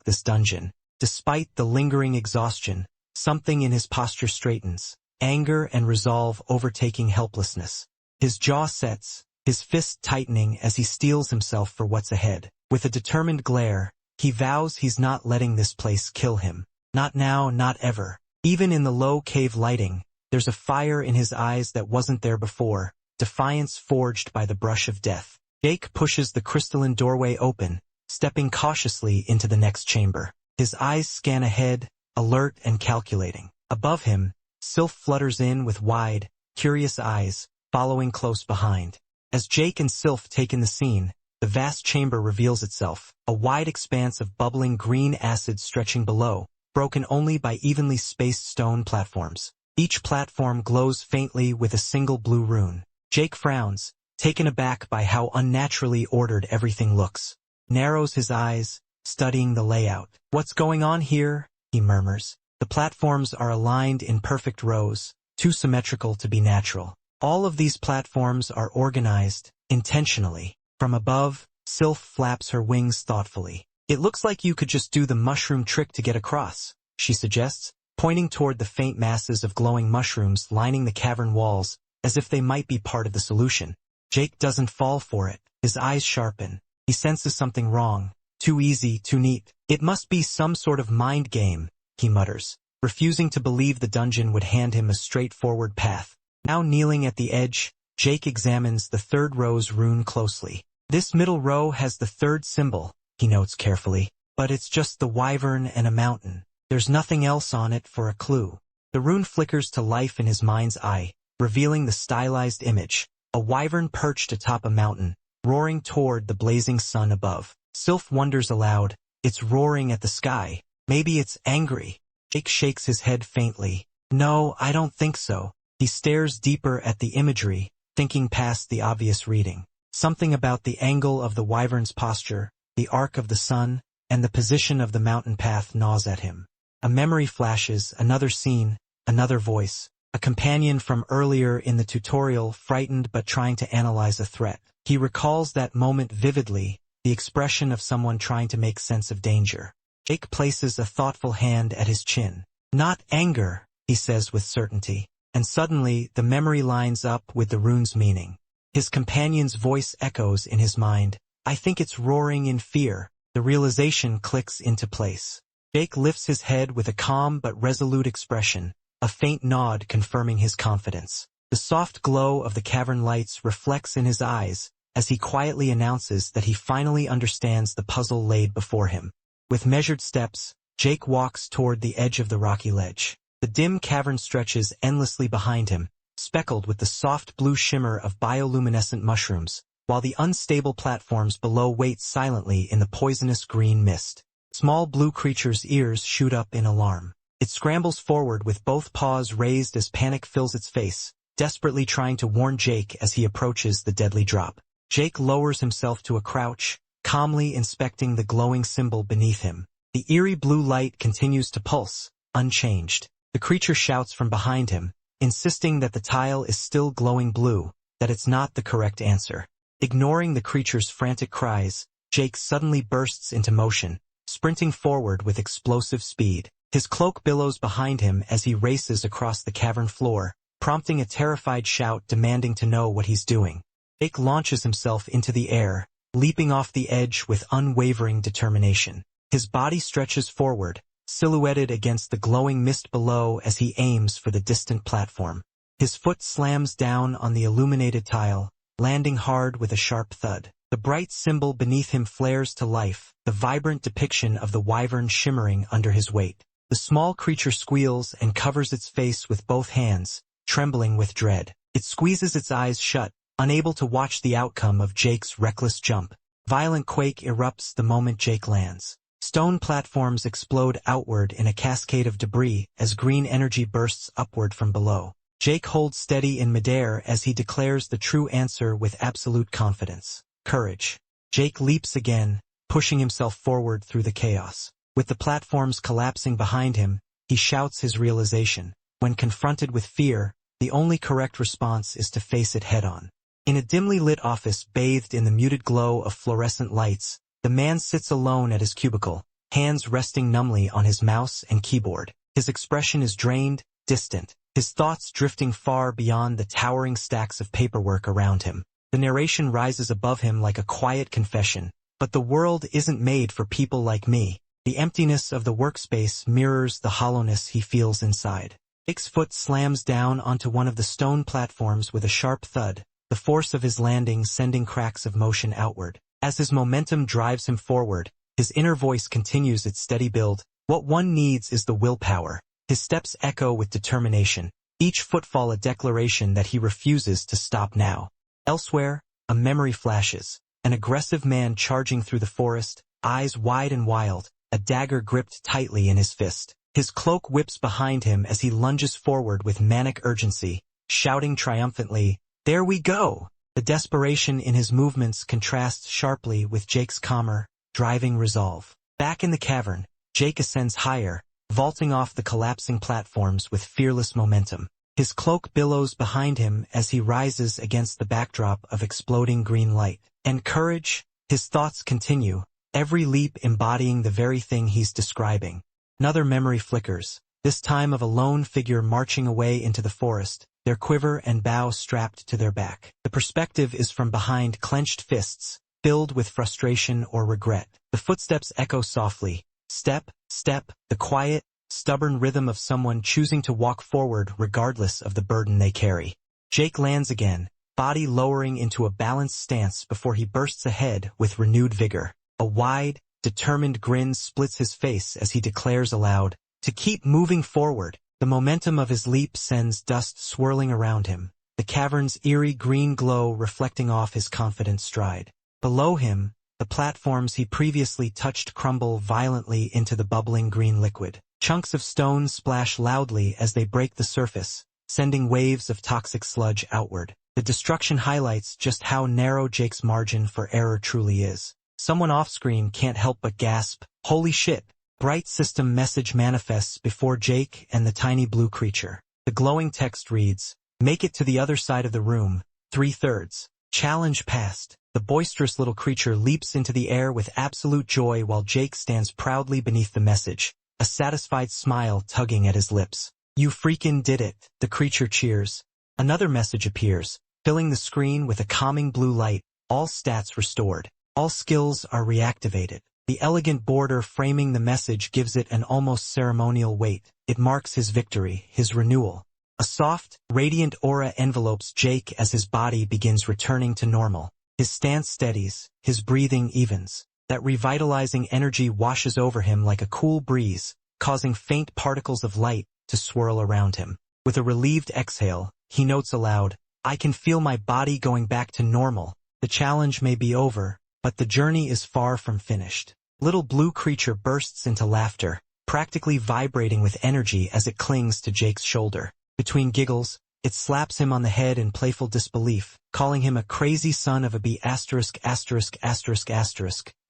this dungeon. Despite the lingering exhaustion, something in his posture straightens, anger and resolve overtaking helplessness. His jaw sets, his fist tightening as he steels himself for what's ahead. With a determined glare, He vows he's not letting this place kill him. Not now, not ever. Even in the low cave lighting, there's a fire in his eyes that wasn't there before, defiance forged by the brush of death. Jake pushes the crystalline doorway open, stepping cautiously into the next chamber. His eyes scan ahead, alert and calculating. Above him, Sylph flutters in with wide, curious eyes, following close behind. As Jake and Sylph take in the scene, the vast chamber reveals itself, a wide expanse of bubbling green acid stretching below, broken only by evenly spaced stone platforms. Each platform glows faintly with a single blue rune. Jake frowns, taken aback by how unnaturally ordered everything looks. Narrows his eyes, studying the layout. "What's going on here?" he murmurs. The platforms are aligned in perfect rows, too symmetrical to be natural. All of these platforms are organized, intentionally. From above, Sylph flaps her wings thoughtfully. "It looks like you could just do the mushroom trick to get across," she suggests, pointing toward the faint masses of glowing mushrooms lining the cavern walls, as if they might be part of the solution. Jake doesn't fall for it. His eyes sharpen. He senses something wrong. Too easy, too neat. "It must be some sort of mind game," he mutters, refusing to believe the dungeon would hand him a straightforward path. Now kneeling at the edge, Jake examines the third row's rune closely. "This middle row has the third symbol," he notes carefully, "but it's just the wyvern and a mountain. There's nothing else on it for a clue." The rune flickers to life in his mind's eye, revealing the stylized image, a wyvern perched atop a mountain, roaring toward the blazing sun above. Sylph wonders aloud, "It's roaring at the sky. Maybe it's angry." Jake shakes his head faintly. "No, I don't think so." He stares deeper at the imagery, thinking past the obvious reading. Something about the angle of the wyvern's posture, the arc of the sun, and the position of the mountain path gnaws at him. A memory flashes, another scene, another voice. A companion from earlier in the tutorial, frightened but trying to analyze a threat. He recalls that moment vividly, the expression of someone trying to make sense of danger. Jake places a thoughtful hand at his chin. "Not anger," he says with certainty. And suddenly, the memory lines up with the rune's meaning. His companion's voice echoes in his mind. "I think it's roaring in fear." The realization clicks into place. Jake lifts his head with a calm but resolute expression, a faint nod confirming his confidence. The soft glow of the cavern lights reflects in his eyes as he quietly announces that he finally understands the puzzle laid before him. With measured steps, Jake walks toward the edge of the rocky ledge. The dim cavern stretches endlessly behind him, speckled with the soft blue shimmer of bioluminescent mushrooms, while the unstable platforms below wait silently in the poisonous green mist. Small blue creature's ears shoot up in alarm. It scrambles forward with both paws raised as panic fills its face, desperately trying to warn Jake as he approaches the deadly drop. Jake lowers himself to a crouch, calmly inspecting the glowing symbol beneath him. The eerie blue light continues to pulse, unchanged. The creature shouts from behind him, insisting that the tile is still glowing blue, that it's not the correct answer. Ignoring the creature's frantic cries, Jake suddenly bursts into motion, sprinting forward with explosive speed. His cloak billows behind him as he races across the cavern floor, prompting a terrified shout demanding to know what he's doing. Jake launches himself into the air, leaping off the edge with unwavering determination. His body stretches forward, silhouetted against the glowing mist below as he aims for the distant platform. His foot slams down on the illuminated tile, landing hard with a sharp thud. The bright symbol beneath him flares to life, the vibrant depiction of the wyvern shimmering under his weight. The small creature squeals and covers its face with both hands, trembling with dread. It squeezes its eyes shut, unable to watch the outcome of Jake's reckless jump. Violent quake erupts the moment Jake lands. Stone platforms explode outward in a cascade of debris as green energy bursts upward from below. Jake holds steady in midair as he declares the true answer with absolute confidence. Courage. Jake leaps again, pushing himself forward through the chaos. With the platforms collapsing behind him, he shouts his realization. When confronted with fear, the only correct response is to face it head-on. In a dimly lit office bathed in the muted glow of fluorescent lights, the man sits alone at his cubicle, hands resting numbly on his mouse and keyboard. His expression is drained, distant, his thoughts drifting far beyond the towering stacks of paperwork around him. The narration rises above him like a quiet confession, But the world isn't made for people like me. The emptiness of the workspace mirrors the hollowness he feels inside. Jake's foot slams down onto one of the stone platforms with a sharp thud, the force of his landing sending cracks of motion outward. As his momentum drives him forward, his inner voice continues its steady build. What one needs is the willpower. His steps echo with determination, each footfall a declaration that he refuses to stop now. Elsewhere, a memory flashes. An aggressive man charging through the forest, eyes wide and wild, a dagger gripped tightly in his fist. His cloak whips behind him as he lunges forward with manic urgency, shouting triumphantly, "There we go!" The desperation in his movements contrasts sharply with Jake's calmer, driving resolve. Back in the cavern, Jake ascends higher, vaulting off the collapsing platforms with fearless momentum. His cloak billows behind him as he rises against the backdrop of exploding green light. And courage? His thoughts continue, every leap embodying the very thing he's describing. Another memory flickers, this time of a lone figure marching away into the forest, their quiver and bow strapped to their back. The perspective is from behind clenched fists, filled with frustration or regret. The footsteps echo softly, step, step, the quiet, stubborn rhythm of someone choosing to walk forward regardless of the burden they carry. Jake lands again, body lowering into a balanced stance before he bursts ahead with renewed vigor. A wide, determined grin splits his face as he declares aloud, to keep moving forward. The momentum of his leap sends dust swirling around him, the cavern's eerie green glow reflecting off his confident stride. Below him, the platforms he previously touched crumble violently into the bubbling green liquid. Chunks of stone splash loudly as they break the surface, sending waves of toxic sludge outward. The destruction highlights just how narrow Jake's margin for error truly is. Someone off-screen can't help but gasp, "Holy shit!" Bright system message manifests before Jake and the tiny blue creature. The glowing text reads, "Make it to the other side of the room, 3/3. Challenge passed." The boisterous little creature leaps into the air with absolute joy while Jake stands proudly beneath the message, a satisfied smile tugging at his lips. "You freakin' did it," the creature cheers. Another message appears, filling the screen with a calming blue light, "All stats restored. All skills are reactivated." The elegant border framing the message gives it an almost ceremonial weight. It marks his victory, his renewal. A soft, radiant aura envelopes Jake as his body begins returning to normal. His stance steadies, his breathing evens. That revitalizing energy washes over him like a cool breeze, causing faint particles of light to swirl around him. With a relieved exhale, he notes aloud, "I can feel my body going back to normal. The challenge may be over, but the journey is far from finished." Little blue creature bursts into laughter, practically vibrating with energy as it clings to Jake's shoulder. Between giggles, it slaps him on the head in playful disbelief, calling him a crazy son of a b******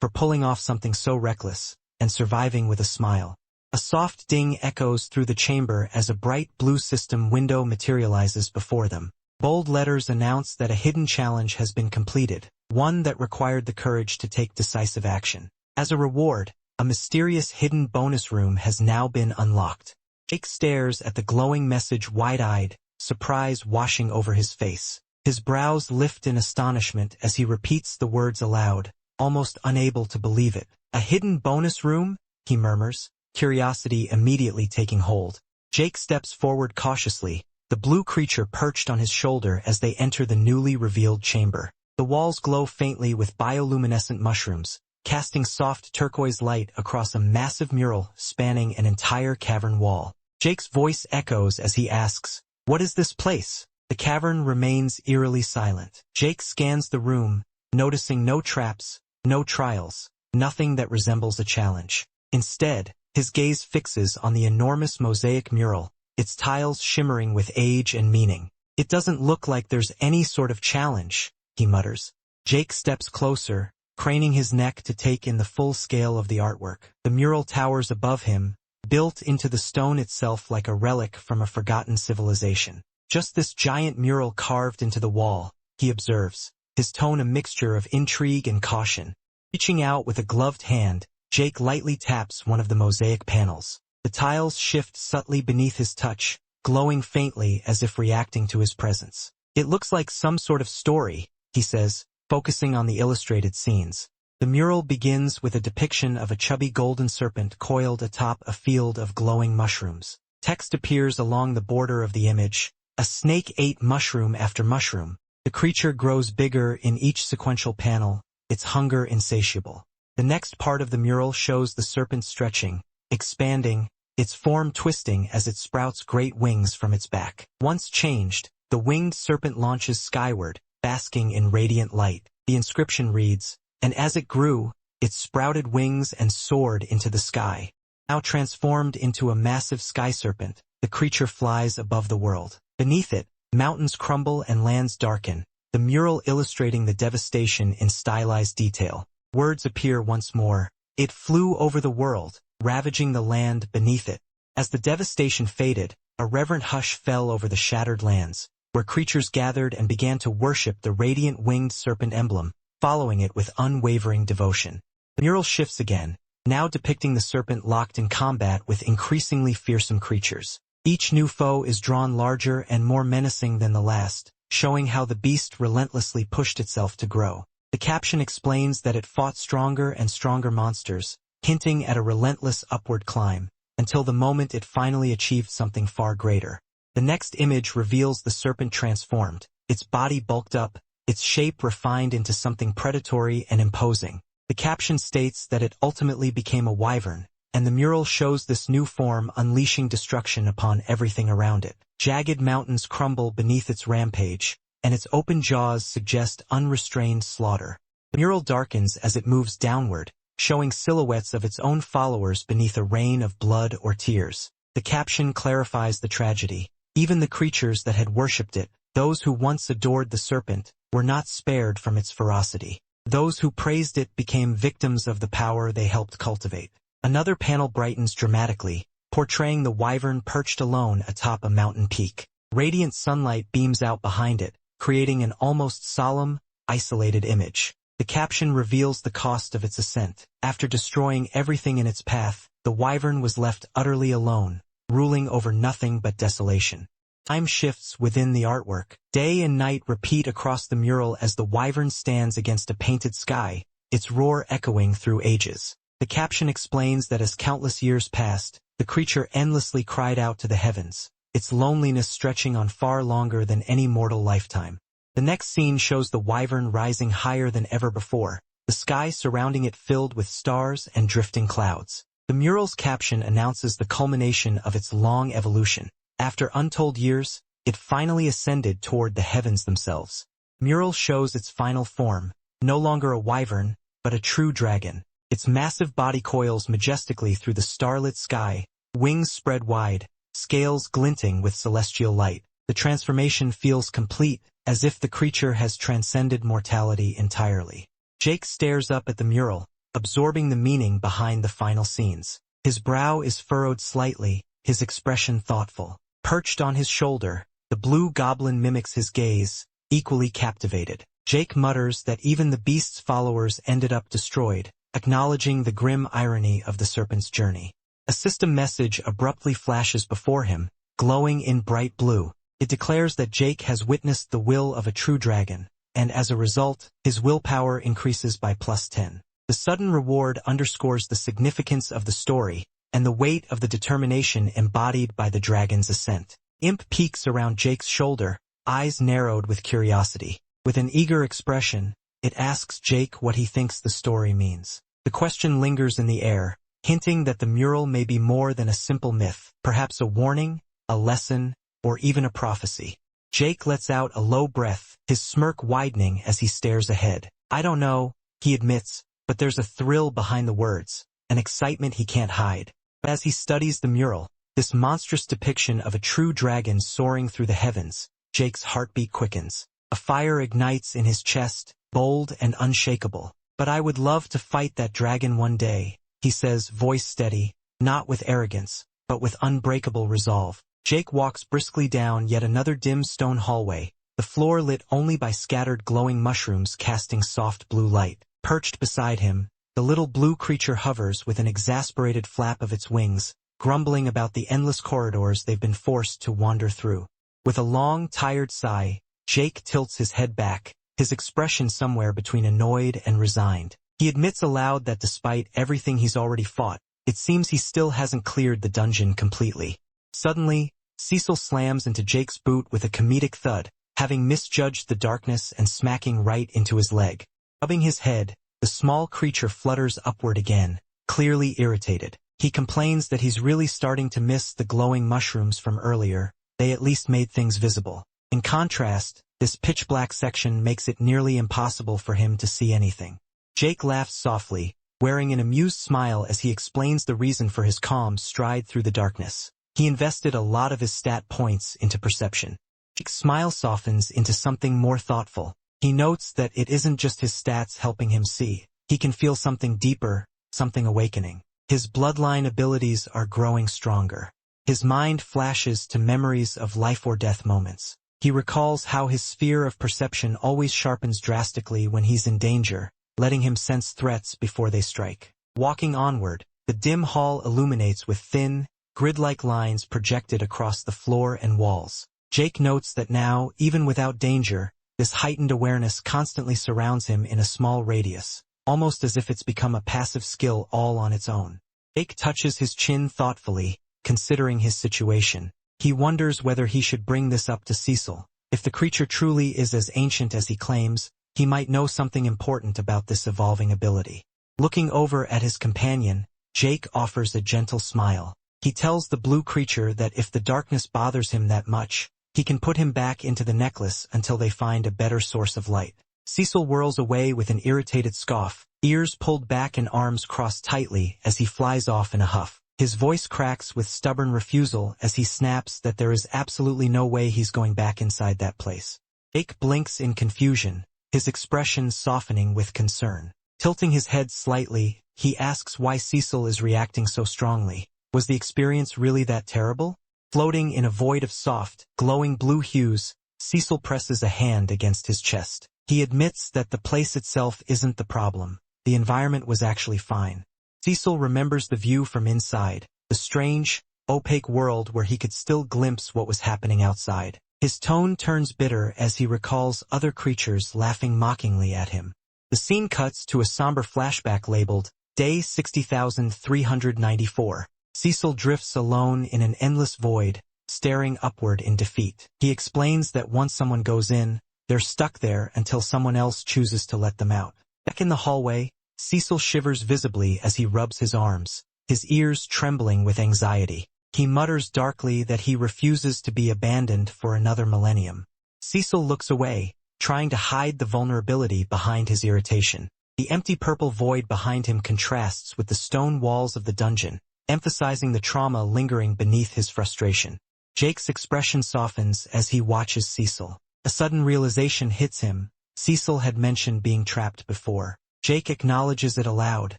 for pulling off something so reckless, and surviving with a smile. A soft ding echoes through the chamber as a bright blue system window materializes before them. Bold letters announce that a hidden challenge has been completed, one that required the courage to take decisive action. As a reward, a mysterious hidden bonus room has now been unlocked. Jake stares at the glowing message wide-eyed, surprise washing over his face. His brows lift in astonishment as he repeats the words aloud, almost unable to believe it. "A hidden bonus room?" he murmurs, curiosity immediately taking hold. Jake steps forward cautiously, the blue creature perched on his shoulder as they enter the newly revealed chamber. The walls glow faintly with bioluminescent mushrooms, casting soft turquoise light across a massive mural spanning an entire cavern wall. Jake's voice echoes as he asks, "What is this place?" The cavern remains eerily silent. Jake scans the room, noticing no traps, no trials, nothing that resembles a challenge. Instead, his gaze fixes on the enormous mosaic mural, its tiles shimmering with age and meaning. "It doesn't look like there's any sort of challenge," he mutters. Jake steps closer, craning his neck to take in the full scale of the artwork. The mural towers above him, built into the stone itself like a relic from a forgotten civilization. "Just this giant mural carved into the wall," he observes, his tone a mixture of intrigue and caution. Reaching out with a gloved hand, Jake lightly taps one of the mosaic panels. The tiles shift subtly beneath his touch, glowing faintly as if reacting to his presence. "It looks like some sort of story," he says, focusing on the illustrated scenes. The mural begins with a depiction of a chubby golden serpent coiled atop a field of glowing mushrooms. Text appears along the border of the image. A snake ate mushroom after mushroom. The creature grows bigger in each sequential panel, its hunger insatiable. The next part of the mural shows the serpent stretching, expanding, its form twisting as it sprouts great wings from its back. Once changed, the winged serpent launches skyward, basking in radiant light. The inscription reads, "And as it grew, it sprouted wings and soared into the sky." Now transformed into a massive sky serpent, the creature flies above the world. Beneath it, mountains crumble and lands darken, the mural illustrating the devastation in stylized detail. Words appear once more. It flew over the world, ravaging the land beneath it. As the devastation faded, a reverent hush fell over the shattered lands, where creatures gathered and began to worship the radiant winged serpent emblem, following it with unwavering devotion. The mural shifts again, now depicting the serpent locked in combat with increasingly fearsome creatures. Each new foe is drawn larger and more menacing than the last, showing how the beast relentlessly pushed itself to grow. The caption explains that it fought stronger and stronger monsters, hinting at a relentless upward climb, until the moment it finally achieved something far greater. The next image reveals the serpent transformed, its body bulked up, its shape refined into something predatory and imposing. The caption states that it ultimately became a wyvern, and the mural shows this new form unleashing destruction upon everything around it. Jagged mountains crumble beneath its rampage, and its open jaws suggest unrestrained slaughter. The mural darkens as it moves downward, showing silhouettes of its own followers beneath a rain of blood or tears. The caption clarifies the tragedy. Even the creatures that had worshipped it, those who once adored the serpent, were not spared from its ferocity. Those who praised it became victims of the power they helped cultivate. Another panel brightens dramatically, portraying the wyvern perched alone atop a mountain peak. Radiant sunlight beams out behind it, creating an almost solemn, isolated image. The caption reveals the cost of its ascent. After destroying everything in its path, the wyvern was left utterly alone, ruling over nothing but desolation. Time shifts within the artwork. Day and night repeat across the mural as the wyvern stands against a painted sky, its roar echoing through ages. The caption explains that as countless years passed, the creature endlessly cried out to the heavens, its loneliness stretching on far longer than any mortal lifetime. The next scene shows the wyvern rising higher than ever before, the sky surrounding it filled with stars and drifting clouds. The mural's caption announces the culmination of its long evolution. After untold years, it finally ascended toward the heavens themselves. The mural shows its final form, no longer a wyvern, but a true dragon. Its massive body coils majestically through the starlit sky, wings spread wide, scales glinting with celestial light. The transformation feels complete, as if the creature has transcended mortality entirely. Jake stares up at the mural, absorbing the meaning behind the final scenes. His brow is furrowed slightly, his expression thoughtful. Perched on his shoulder, the blue goblin mimics his gaze, equally captivated. Jake mutters that even the beast's followers ended up destroyed, acknowledging the grim irony of the serpent's journey. A system message abruptly flashes before him, glowing in bright blue. It declares that Jake has witnessed the will of a true dragon, and as a result, his willpower increases by +10. The sudden reward underscores the significance of the story, and the weight of the determination embodied by the dragon's ascent. Imp peeks around Jake's shoulder, eyes narrowed with curiosity. With an eager expression, it asks Jake what he thinks the story means. The question lingers in the air, hinting that the mural may be more than a simple myth, perhaps a warning, a lesson, or even a prophecy. Jake lets out a low breath, his smirk widening as he stares ahead. "I don't know," he admits, but there's a thrill behind the words, an excitement he can't hide. As he studies the mural, this monstrous depiction of a true dragon soaring through the heavens, Jake's heartbeat quickens. A fire ignites in his chest, bold and unshakable. "But I would love to fight that dragon one day," he says, voice steady, not with arrogance, but with unbreakable resolve. Jake walks briskly down yet another dim stone hallway, the floor lit only by scattered glowing mushrooms casting soft blue light. Perched beside him, the little blue creature hovers with an exasperated flap of its wings, grumbling about the endless corridors they've been forced to wander through. With a long, tired sigh, Jake tilts his head back, his expression somewhere between annoyed and resigned. He admits aloud that despite everything he's already fought, it seems he still hasn't cleared the dungeon completely. Suddenly, Cecil slams into Jake's boot with a comedic thud, having misjudged the darkness and smacking right into his leg. Rubbing his head, the small creature flutters upward again, clearly irritated. He complains that he's really starting to miss the glowing mushrooms from earlier. They at least made things visible. In contrast, this pitch-black section makes it nearly impossible for him to see anything. Jake laughs softly, wearing an amused smile as he explains the reason for his calm stride through the darkness. He invested a lot of his stat points into perception. Jake's smile softens into something more thoughtful. He notes that it isn't just his stats helping him see. He can feel something deeper, something awakening. His bloodline abilities are growing stronger. His mind flashes to memories of life-or-death moments. He recalls how his sphere of perception always sharpens drastically when he's in danger, letting him sense threats before they strike. Walking onward, the dim hall illuminates with thin, grid-like lines projected across the floor and walls. Jake notes that now, even without danger, this heightened awareness constantly surrounds him in a small radius, almost as if it's become a passive skill all on its own. Jake touches his chin thoughtfully, considering his situation. He wonders whether he should bring this up to Cecil. If the creature truly is as ancient as he claims, he might know something important about this evolving ability. Looking over at his companion, Jake offers a gentle smile. He tells the blue creature that if the darkness bothers him that much, he can put him back into the necklace until they find a better source of light. Cecil whirls away with an irritated scoff, ears pulled back and arms crossed tightly as he flies off in a huff. His voice cracks with stubborn refusal as he snaps that there is absolutely no way he's going back inside that place. Jake blinks in confusion, his expression softening with concern. Tilting his head slightly, he asks why Cecil is reacting so strongly. Was the experience really that terrible? Floating in a void of soft, glowing blue hues, Cecil presses a hand against his chest. He admits that the place itself isn't the problem. The environment was actually fine. Cecil remembers the view from inside, the strange, opaque world where he could still glimpse what was happening outside. His tone turns bitter as he recalls other creatures laughing mockingly at him. The scene cuts to a somber flashback labeled, Day 60,394. Cecil drifts alone in an endless void, staring upward in defeat. He explains that once someone goes in, they're stuck there until someone else chooses to let them out. Back in the hallway, Cecil shivers visibly as he rubs his arms, his ears trembling with anxiety. He mutters darkly that he refuses to be abandoned for another millennium. Cecil looks away, trying to hide the vulnerability behind his irritation. The empty purple void behind him contrasts with the stone walls of the dungeon, emphasizing the trauma lingering beneath his frustration. Jake's expression softens as he watches Cecil. A sudden realization hits him. Cecil had mentioned being trapped before. Jake acknowledges it aloud,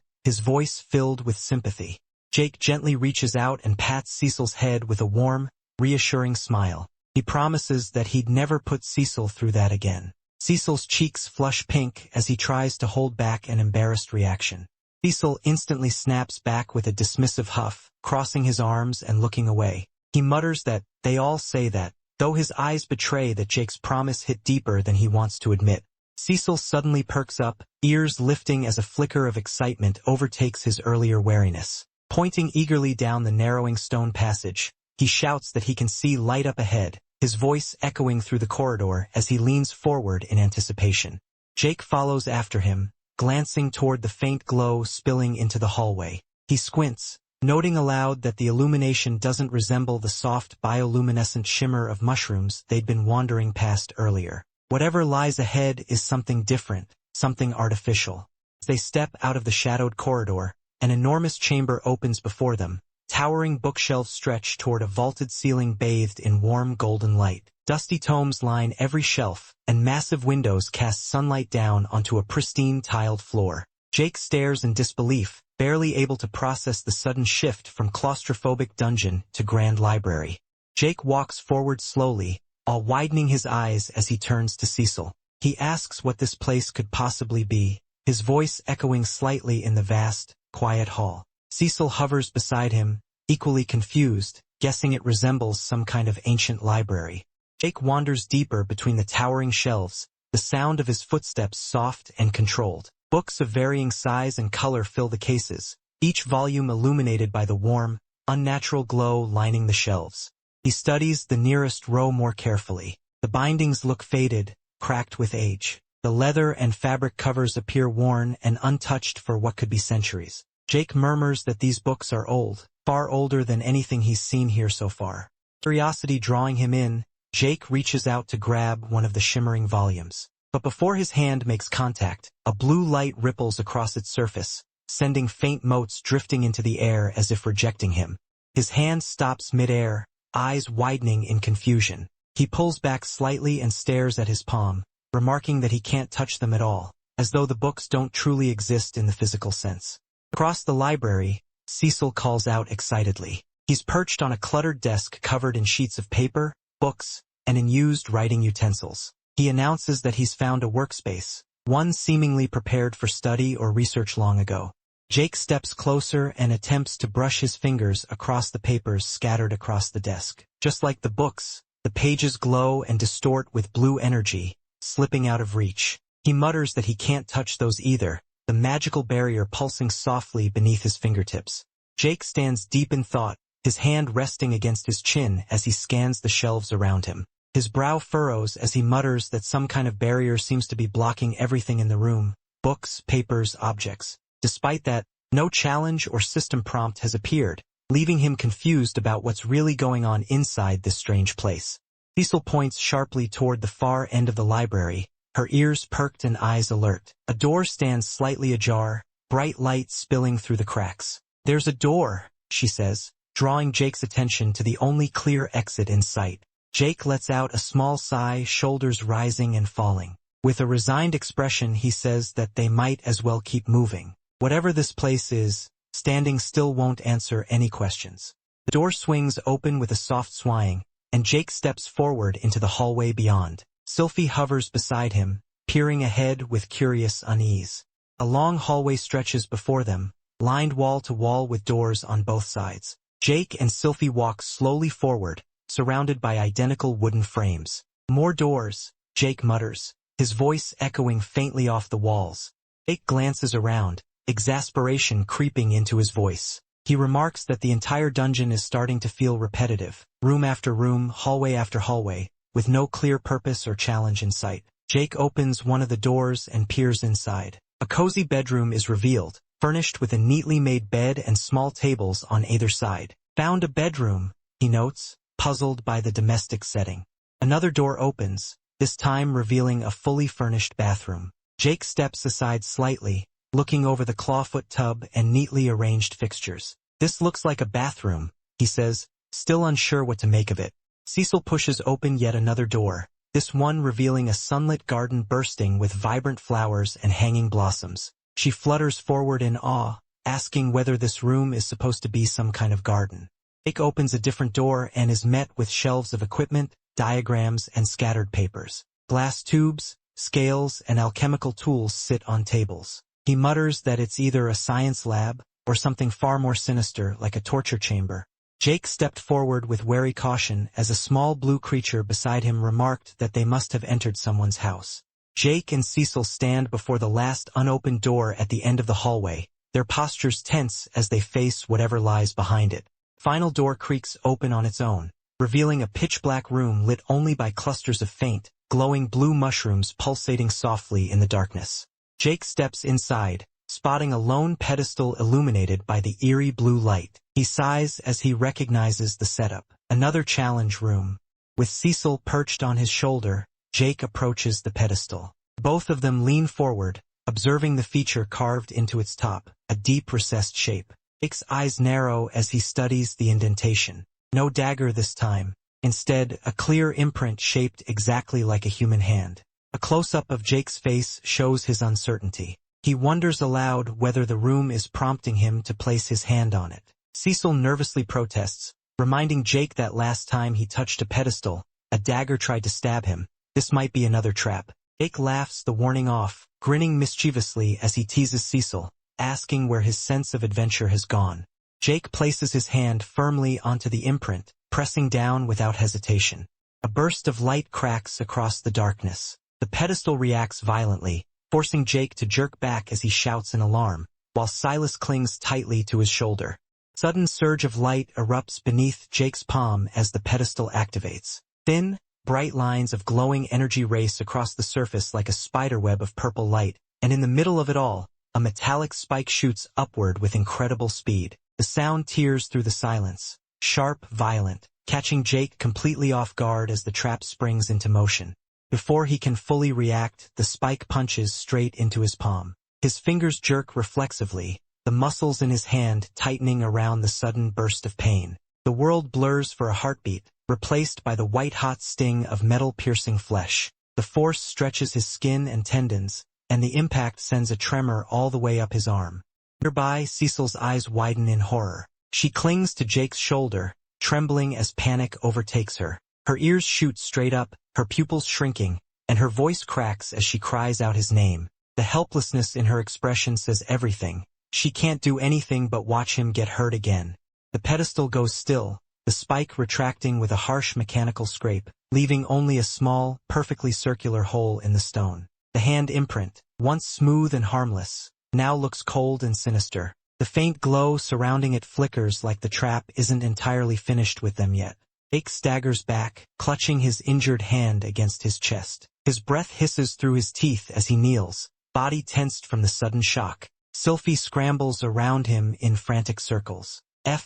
his voice filled with sympathy. Jake gently reaches out and pats Cecil's head with a warm, reassuring smile. He promises that he'd never put Cecil through that again. Cecil's cheeks flush pink as he tries to hold back an embarrassed reaction. Cecil instantly snaps back with a dismissive huff, crossing his arms and looking away. He mutters that, they all say that, though his eyes betray that Jake's promise hit deeper than he wants to admit. Cecil suddenly perks up, ears lifting as a flicker of excitement overtakes his earlier wariness. Pointing eagerly down the narrowing stone passage, he shouts that he can see light up ahead, his voice echoing through the corridor as he leans forward in anticipation. Jake follows after him, glancing toward the faint glow spilling into the hallway. He squints, noting aloud that the illumination doesn't resemble the soft bioluminescent shimmer of mushrooms they'd been wandering past earlier. Whatever lies ahead is something different, something artificial. As they step out of the shadowed corridor, an enormous chamber opens before them. Towering bookshelves stretch toward a vaulted ceiling bathed in warm golden light. Dusty tomes line every shelf, and massive windows cast sunlight down onto a pristine tiled floor. Jake stares in disbelief, barely able to process the sudden shift from claustrophobic dungeon to grand library. Jake walks forward slowly, all widening his eyes as he turns to Cecil. He asks what this place could possibly be, his voice echoing slightly in the vast, quiet hall. Cecil hovers beside him, equally confused, guessing it resembles some kind of ancient library. Jake wanders deeper between the towering shelves, the sound of his footsteps soft and controlled. Books of varying size and color fill the cases, each volume illuminated by the warm, unnatural glow lining the shelves. He studies the nearest row more carefully. The bindings look faded, cracked with age. The leather and fabric covers appear worn and untouched for what could be centuries. Jake murmurs that these books are old, far older than anything he's seen here so far. Curiosity drawing him in, Jake reaches out to grab one of the shimmering volumes. But before his hand makes contact, a blue light ripples across its surface, sending faint motes drifting into the air as if rejecting him. His hand stops mid-air, eyes widening in confusion. He pulls back slightly and stares at his palm, remarking that he can't touch them at all, as though the books don't truly exist in the physical sense. Across the library, Cecil calls out excitedly. He's perched on a cluttered desk covered in sheets of paper, books, and in used writing utensils. He announces that he's found a workspace, one seemingly prepared for study or research long ago. Jake steps closer and attempts to brush his fingers across the papers scattered across the desk. Just like the books, the pages glow and distort with blue energy, slipping out of reach. He mutters that he can't touch those either, the magical barrier pulsing softly beneath his fingertips. Jake stands deep in thought, his hand resting against his chin as he scans the shelves around him. His brow furrows as he mutters that some kind of barrier seems to be blocking everything in the room, books, papers, objects. Despite that, no challenge or system prompt has appeared, leaving him confused about what's really going on inside this strange place. Cecil points sharply toward the far end of the library, her ears perked and eyes alert. A door stands slightly ajar, bright light spilling through the cracks. "There's a door," she says, drawing Jake's attention to the only clear exit in sight. Jake lets out a small sigh, shoulders rising and falling. With a resigned expression, he says that they might as well keep moving. Whatever this place is, standing still won't answer any questions. The door swings open with a soft swaying, and Jake steps forward into the hallway beyond. Sylphie hovers beside him, peering ahead with curious unease. A long hallway stretches before them, lined wall to wall with doors on both sides. Jake and Sylphie walk slowly forward, surrounded by identical wooden frames. "More doors," Jake mutters, his voice echoing faintly off the walls. Jake glances around, exasperation creeping into his voice. He remarks that the entire dungeon is starting to feel repetitive, room after room, hallway after hallway, with no clear purpose or challenge in sight. Jake opens one of the doors and peers inside. A cozy bedroom is revealed, furnished with a neatly made bed and small tables on either side. "Found a bedroom," he notes, puzzled by the domestic setting. Another door opens, this time revealing a fully furnished bathroom. Jake steps aside slightly, looking over the clawfoot tub and neatly arranged fixtures. "This looks like a bathroom," he says, still unsure what to make of it. Cecil pushes open yet another door, this one revealing a sunlit garden bursting with vibrant flowers and hanging blossoms. She flutters forward in awe, asking whether this room is supposed to be some kind of garden. Jake opens a different door and is met with shelves of equipment, diagrams, and scattered papers. Glass tubes, scales, and alchemical tools sit on tables. He mutters that it's either a science lab or something far more sinister like a torture chamber. Jake stepped forward with wary caution as a small blue creature beside him remarked that they must have entered someone's house. Jake and Cecil stand before the last unopened door at the end of the hallway, their postures tense as they face whatever lies behind it. Final door creaks open on its own, revealing a pitch-black room lit only by clusters of faint, glowing blue mushrooms pulsating softly in the darkness. Jake steps inside, spotting a lone pedestal illuminated by the eerie blue light. He sighs as he recognizes the setup. Another challenge room. With Cecil perched on his shoulder, Jake approaches the pedestal. Both of them lean forward, observing the feature carved into its top, a deep recessed shape. Jake's eyes narrow as he studies the indentation. No dagger this time. Instead, a clear imprint shaped exactly like a human hand. A close-up of Jake's face shows his uncertainty. He wonders aloud whether the room is prompting him to place his hand on it. Cecil nervously protests, reminding Jake that last time he touched a pedestal, a dagger tried to stab him. This might be another trap. Jake laughs the warning off, grinning mischievously as he teases Cecil, asking where his sense of adventure has gone. Jake places his hand firmly onto the imprint, pressing down without hesitation. A burst of light cracks across the darkness. The pedestal reacts violently, forcing Jake to jerk back as he shouts in alarm, while Silas clings tightly to his shoulder. Sudden surge of light erupts beneath Jake's palm as the pedestal activates. Thin, bright lines of glowing energy race across the surface like a spiderweb of purple light, and in the middle of it all, a metallic spike shoots upward with incredible speed. The sound tears through the silence, sharp, violent, catching Jake completely off guard as the trap springs into motion. Before he can fully react, the spike punches straight into his palm. His fingers jerk reflexively, the muscles in his hand tightening around the sudden burst of pain. The world blurs for a heartbeat, replaced by the white-hot sting of metal-piercing flesh. The force stretches his skin and tendons, and the impact sends a tremor all the way up his arm. Nearby, Cecil's eyes widen in horror. She clings to Jake's shoulder, trembling as panic overtakes her. Her ears shoot straight up, her pupils shrinking, and her voice cracks as she cries out his name. The helplessness in her expression says everything. She can't do anything but watch him get hurt again. The pedestal goes still, the spike retracting with a harsh mechanical scrape, leaving only a small, perfectly circular hole in the stone. The hand imprint, once smooth and harmless, now looks cold and sinister. The faint glow surrounding it flickers like the trap isn't entirely finished with them yet. Jake staggers back, clutching his injured hand against his chest. His breath hisses through his teeth as he kneels, body tensed from the sudden shock. Sylphie scrambles around him in frantic circles. That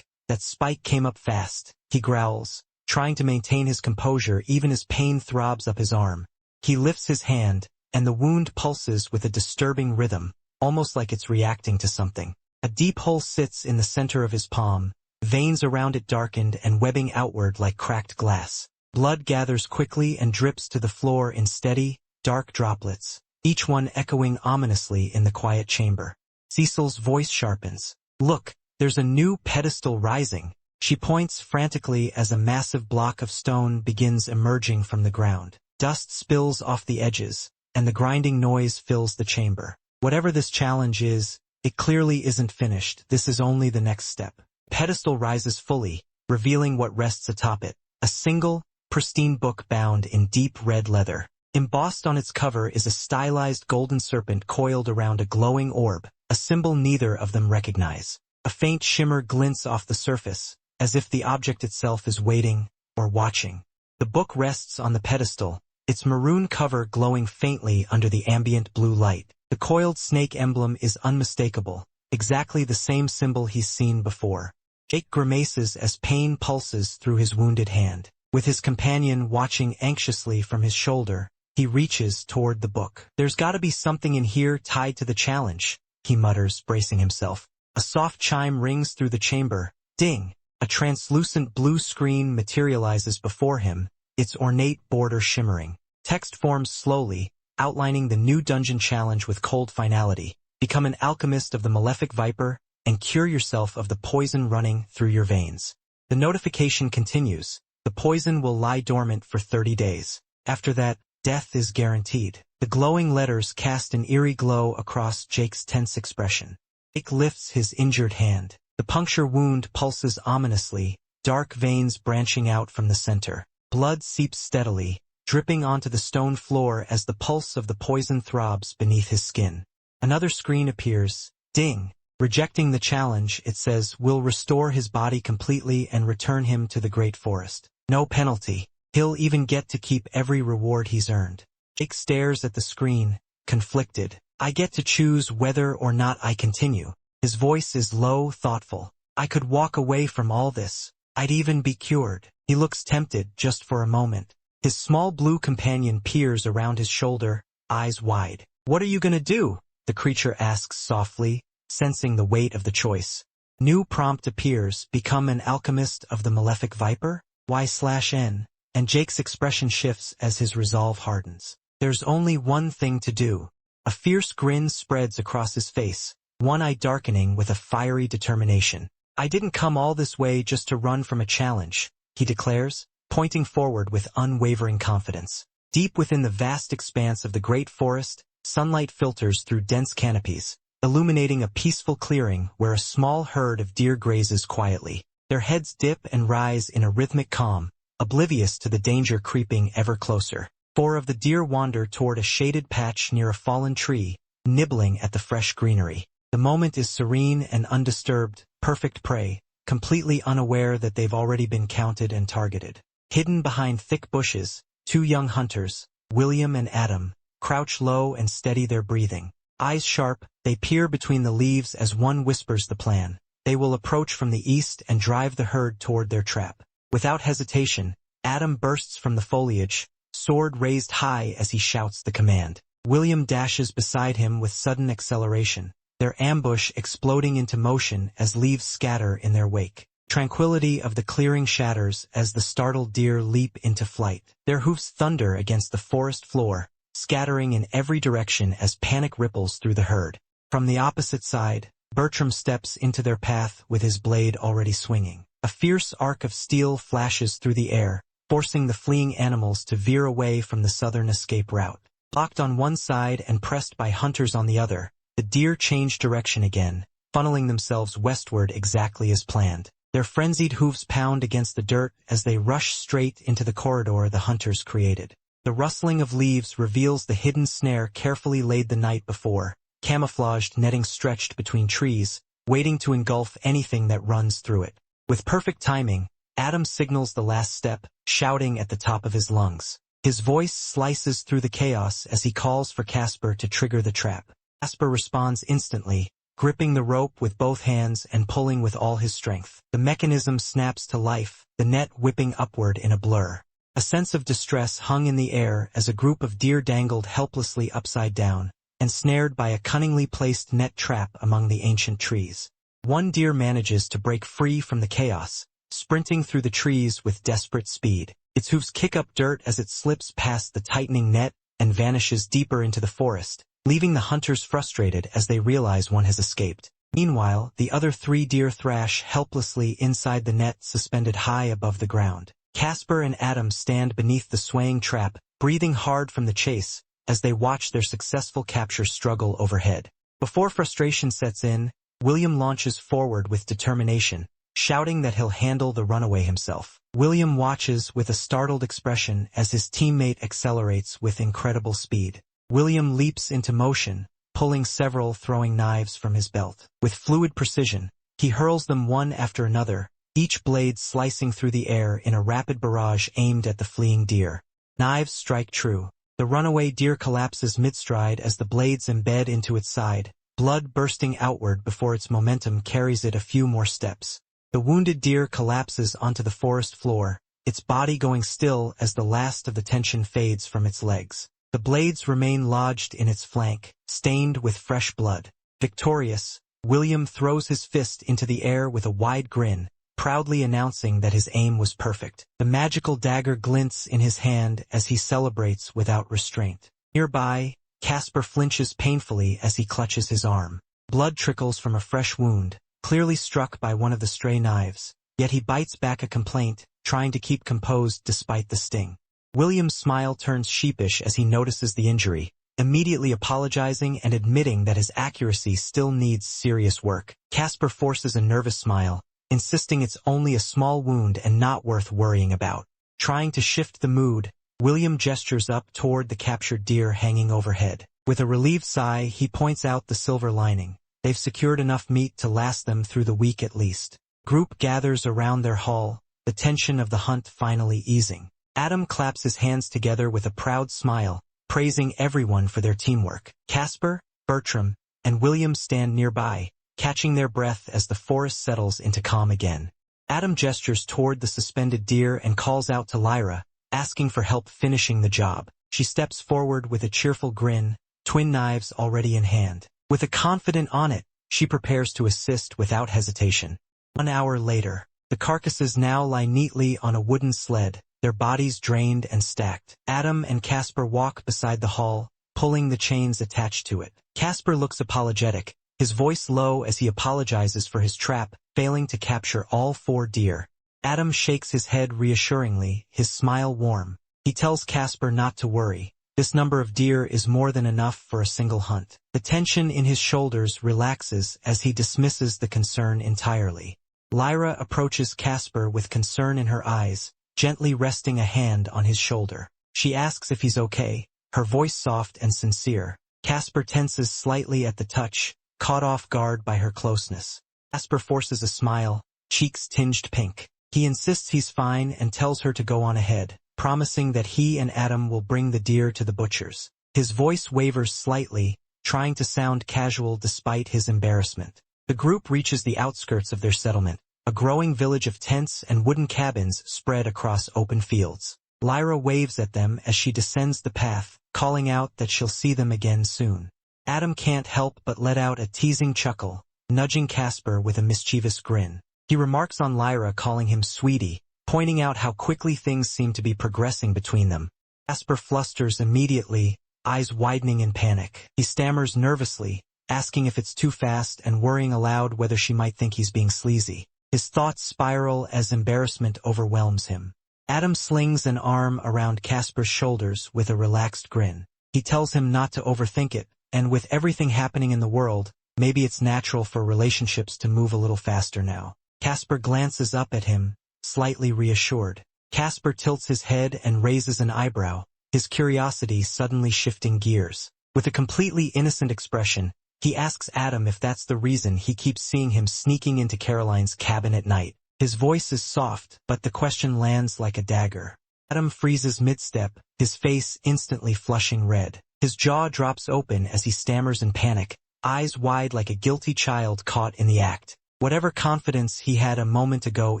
spike came up fast, he growls, trying to maintain his composure even as pain throbs up his arm. He lifts his hand, and the wound pulses with a disturbing rhythm, almost like it's reacting to something. A deep hole sits in the center of his palm, veins around it darkened and webbing outward like cracked glass. Blood gathers quickly and drips to the floor in steady, dark droplets, each one echoing ominously in the quiet chamber. Cecil's voice sharpens. Look, there's a new pedestal rising. She points frantically as a massive block of stone begins emerging from the ground. Dust spills off the edges, and the grinding noise fills the chamber. Whatever this challenge is, it clearly isn't finished. This is only the next step. Pedestal rises fully, revealing what rests atop it. A single, pristine book bound in deep red leather. Embossed on its cover is a stylized golden serpent coiled around a glowing orb, a symbol neither of them recognize. A faint shimmer glints off the surface, as if the object itself is waiting or watching. The book rests on the pedestal, its maroon cover glowing faintly under the ambient blue light. The coiled snake emblem is unmistakable, exactly the same symbol he's seen before. Jake grimaces as pain pulses through his wounded hand. With his companion watching anxiously from his shoulder, he reaches toward the book. There's gotta be something in here tied to the challenge, he mutters, bracing himself. A soft chime rings through the chamber. Ding! A translucent blue screen materializes before him, its ornate border shimmering. Text forms slowly, outlining the new dungeon challenge with cold finality. Become an alchemist of the malefic viper, and cure yourself of the poison running through your veins. The notification continues. The poison will lie dormant for 30 days. After that, death is guaranteed. The glowing letters cast an eerie glow across Jake's tense expression. Jake lifts his injured hand. The puncture wound pulses ominously, dark veins branching out from the center. Blood seeps steadily, dripping onto the stone floor as the pulse of the poison throbs beneath his skin. Another screen appears. Ding! Rejecting the challenge, it says, will restore his body completely and return him to the great forest. No penalty. He'll even get to keep every reward he's earned. Jake stares at the screen, conflicted. I get to choose whether or not I continue. His voice is low, thoughtful. I could walk away from all this. I'd even be cured. He looks tempted, just for a moment. His small blue companion peers around his shoulder, eyes wide. What are you gonna do? The creature asks softly, sensing the weight of the choice. New prompt appears. Become an alchemist of the malefic viper? Y/N. And Jake's expression shifts as his resolve hardens. There's only one thing to do. A fierce grin spreads across his face, one eye darkening with a fiery determination. I didn't come all this way just to run from a challenge, he declares, pointing forward with unwavering confidence. Deep within the vast expanse of the great forest, sunlight filters through dense canopies, illuminating a peaceful clearing where a small herd of deer grazes quietly. Their heads dip and rise in a rhythmic calm, oblivious to the danger creeping ever closer. 4 of the deer wander toward a shaded patch near a fallen tree, nibbling at the fresh greenery. The moment is serene and undisturbed, perfect prey, completely unaware that they've already been counted and targeted. Hidden behind thick bushes, 2 young hunters, William and Adam, crouch low and steady their breathing. Eyes sharp, they peer between the leaves as one whispers the plan. They will approach from the east and drive the herd toward their trap. Without hesitation, Adam bursts from the foliage, sword raised high as he shouts the command. William dashes beside him with sudden acceleration, their ambush exploding into motion as leaves scatter in their wake. Tranquility of the clearing shatters as the startled deer leap into flight. Their hoofs thunder against the forest floor, scattering in every direction as panic ripples through the herd. From the opposite side, Bertram steps into their path with his blade already swinging. A fierce arc of steel flashes through the air, forcing the fleeing animals to veer away from the southern escape route. Locked on one side and pressed by hunters on the other, the deer change direction again, funneling themselves westward exactly as planned. Their frenzied hooves pound against the dirt as they rush straight into the corridor the hunters created. The rustling of leaves reveals the hidden snare carefully laid the night before, camouflaged netting stretched between trees, waiting to engulf anything that runs through it. With perfect timing, Adam signals the last step, shouting at the top of his lungs. His voice slices through the chaos as he calls for Casper to trigger the trap. Casper responds instantly, gripping the rope with both hands and pulling with all his strength. The mechanism snaps to life, the net whipping upward in a blur. A sense of distress hung in the air as a group of deer dangled helplessly upside down, ensnared by a cunningly placed net trap among the ancient trees. One deer manages to break free from the chaos, sprinting through the trees with desperate speed. Its hooves kick up dirt as it slips past the tightening net and vanishes deeper into the forest, leaving the hunters frustrated as they realize one has escaped. Meanwhile, the other 3 deer thrash helplessly inside the net suspended high above the ground. Casper and Adam stand beneath the swaying trap, breathing hard from the chase, as they watch their successful capture struggle overhead. Before frustration sets in, William launches forward with determination, shouting that he'll handle the runaway himself. William watches with a startled expression as his teammate accelerates with incredible speed. William leaps into motion, pulling several throwing knives from his belt. With fluid precision, he hurls them one after another, each blade slicing through the air in a rapid barrage aimed at the fleeing deer. Knives strike true. The runaway deer collapses mid-stride as the blades embed into its side, blood bursting outward before its momentum carries it a few more steps. The wounded deer collapses onto the forest floor, its body going still as the last of the tension fades from its legs. The blades remain lodged in its flank, stained with fresh blood. Victorious, William throws his fist into the air with a wide grin, proudly announcing that his aim was perfect. The magical dagger glints in his hand as he celebrates without restraint. Nearby, Casper flinches painfully as he clutches his arm. Blood trickles from a fresh wound, clearly struck by one of the stray knives, yet he bites back a complaint, trying to keep composed despite the sting. William's smile turns sheepish as he notices the injury, immediately apologizing and admitting that his accuracy still needs serious work. Casper forces a nervous smile, insisting it's only a small wound and not worth worrying about. Trying to shift the mood, William gestures up toward the captured deer hanging overhead. With a relieved sigh, he points out the silver lining. They've secured enough meat to last them through the week at least. Group gathers around their haul, the tension of the hunt finally easing. Adam claps his hands together with a proud smile, praising everyone for their teamwork. Casper, Bertram, and William stand nearby, catching their breath as the forest settles into calm again. Adam gestures toward the suspended deer and calls out to Lyra, asking for help finishing the job. She steps forward with a cheerful grin, twin knives already in hand. With a confident on it, she prepares to assist without hesitation. 1 hour later, the carcasses now lie neatly on a wooden sled, their bodies drained and stacked. Adam and Casper walk beside the haul, pulling the chains attached to it. Casper looks apologetic, his voice low as he apologizes for his trap, failing to capture all 4 deer. Adam shakes his head reassuringly, his smile warm. He tells Casper not to worry. This number of deer is more than enough for a single hunt. The tension in his shoulders relaxes as he dismisses the concern entirely. Lyra approaches Casper with concern in her eyes, gently resting a hand on his shoulder. She asks if he's okay, her voice soft and sincere. Casper tenses slightly at the touch, caught off guard by her closeness. Casper forces a smile, cheeks tinged pink. He insists he's fine and tells her to go on ahead, promising that he and Adam will bring the deer to the butcher's. His voice wavers slightly, trying to sound casual despite his embarrassment. The group reaches the outskirts of their settlement, a growing village of tents and wooden cabins spread across open fields. Lyra waves at them as she descends the path, calling out that she'll see them again soon. Adam can't help but let out a teasing chuckle, nudging Casper with a mischievous grin. He remarks on Lyra calling him sweetie, pointing out how quickly things seem to be progressing between them. Casper flusters immediately, eyes widening in panic. He stammers nervously, asking if it's too fast and worrying aloud whether she might think he's being sleazy. His thoughts spiral as embarrassment overwhelms him. Adam slings an arm around Casper's shoulders with a relaxed grin. He tells him not to overthink it, and with everything happening in the world, maybe it's natural for relationships to move a little faster now. Casper glances up at him, slightly reassured. Casper tilts his head and raises an eyebrow, his curiosity suddenly shifting gears. With a completely innocent expression, he asks Adam if that's the reason he keeps seeing him sneaking into Caroline's cabin at night. His voice is soft, but the question lands like a dagger. Adam freezes mid-step, his face instantly flushing red. His jaw drops open as he stammers in panic, eyes wide like a guilty child caught in the act. Whatever confidence he had a moment ago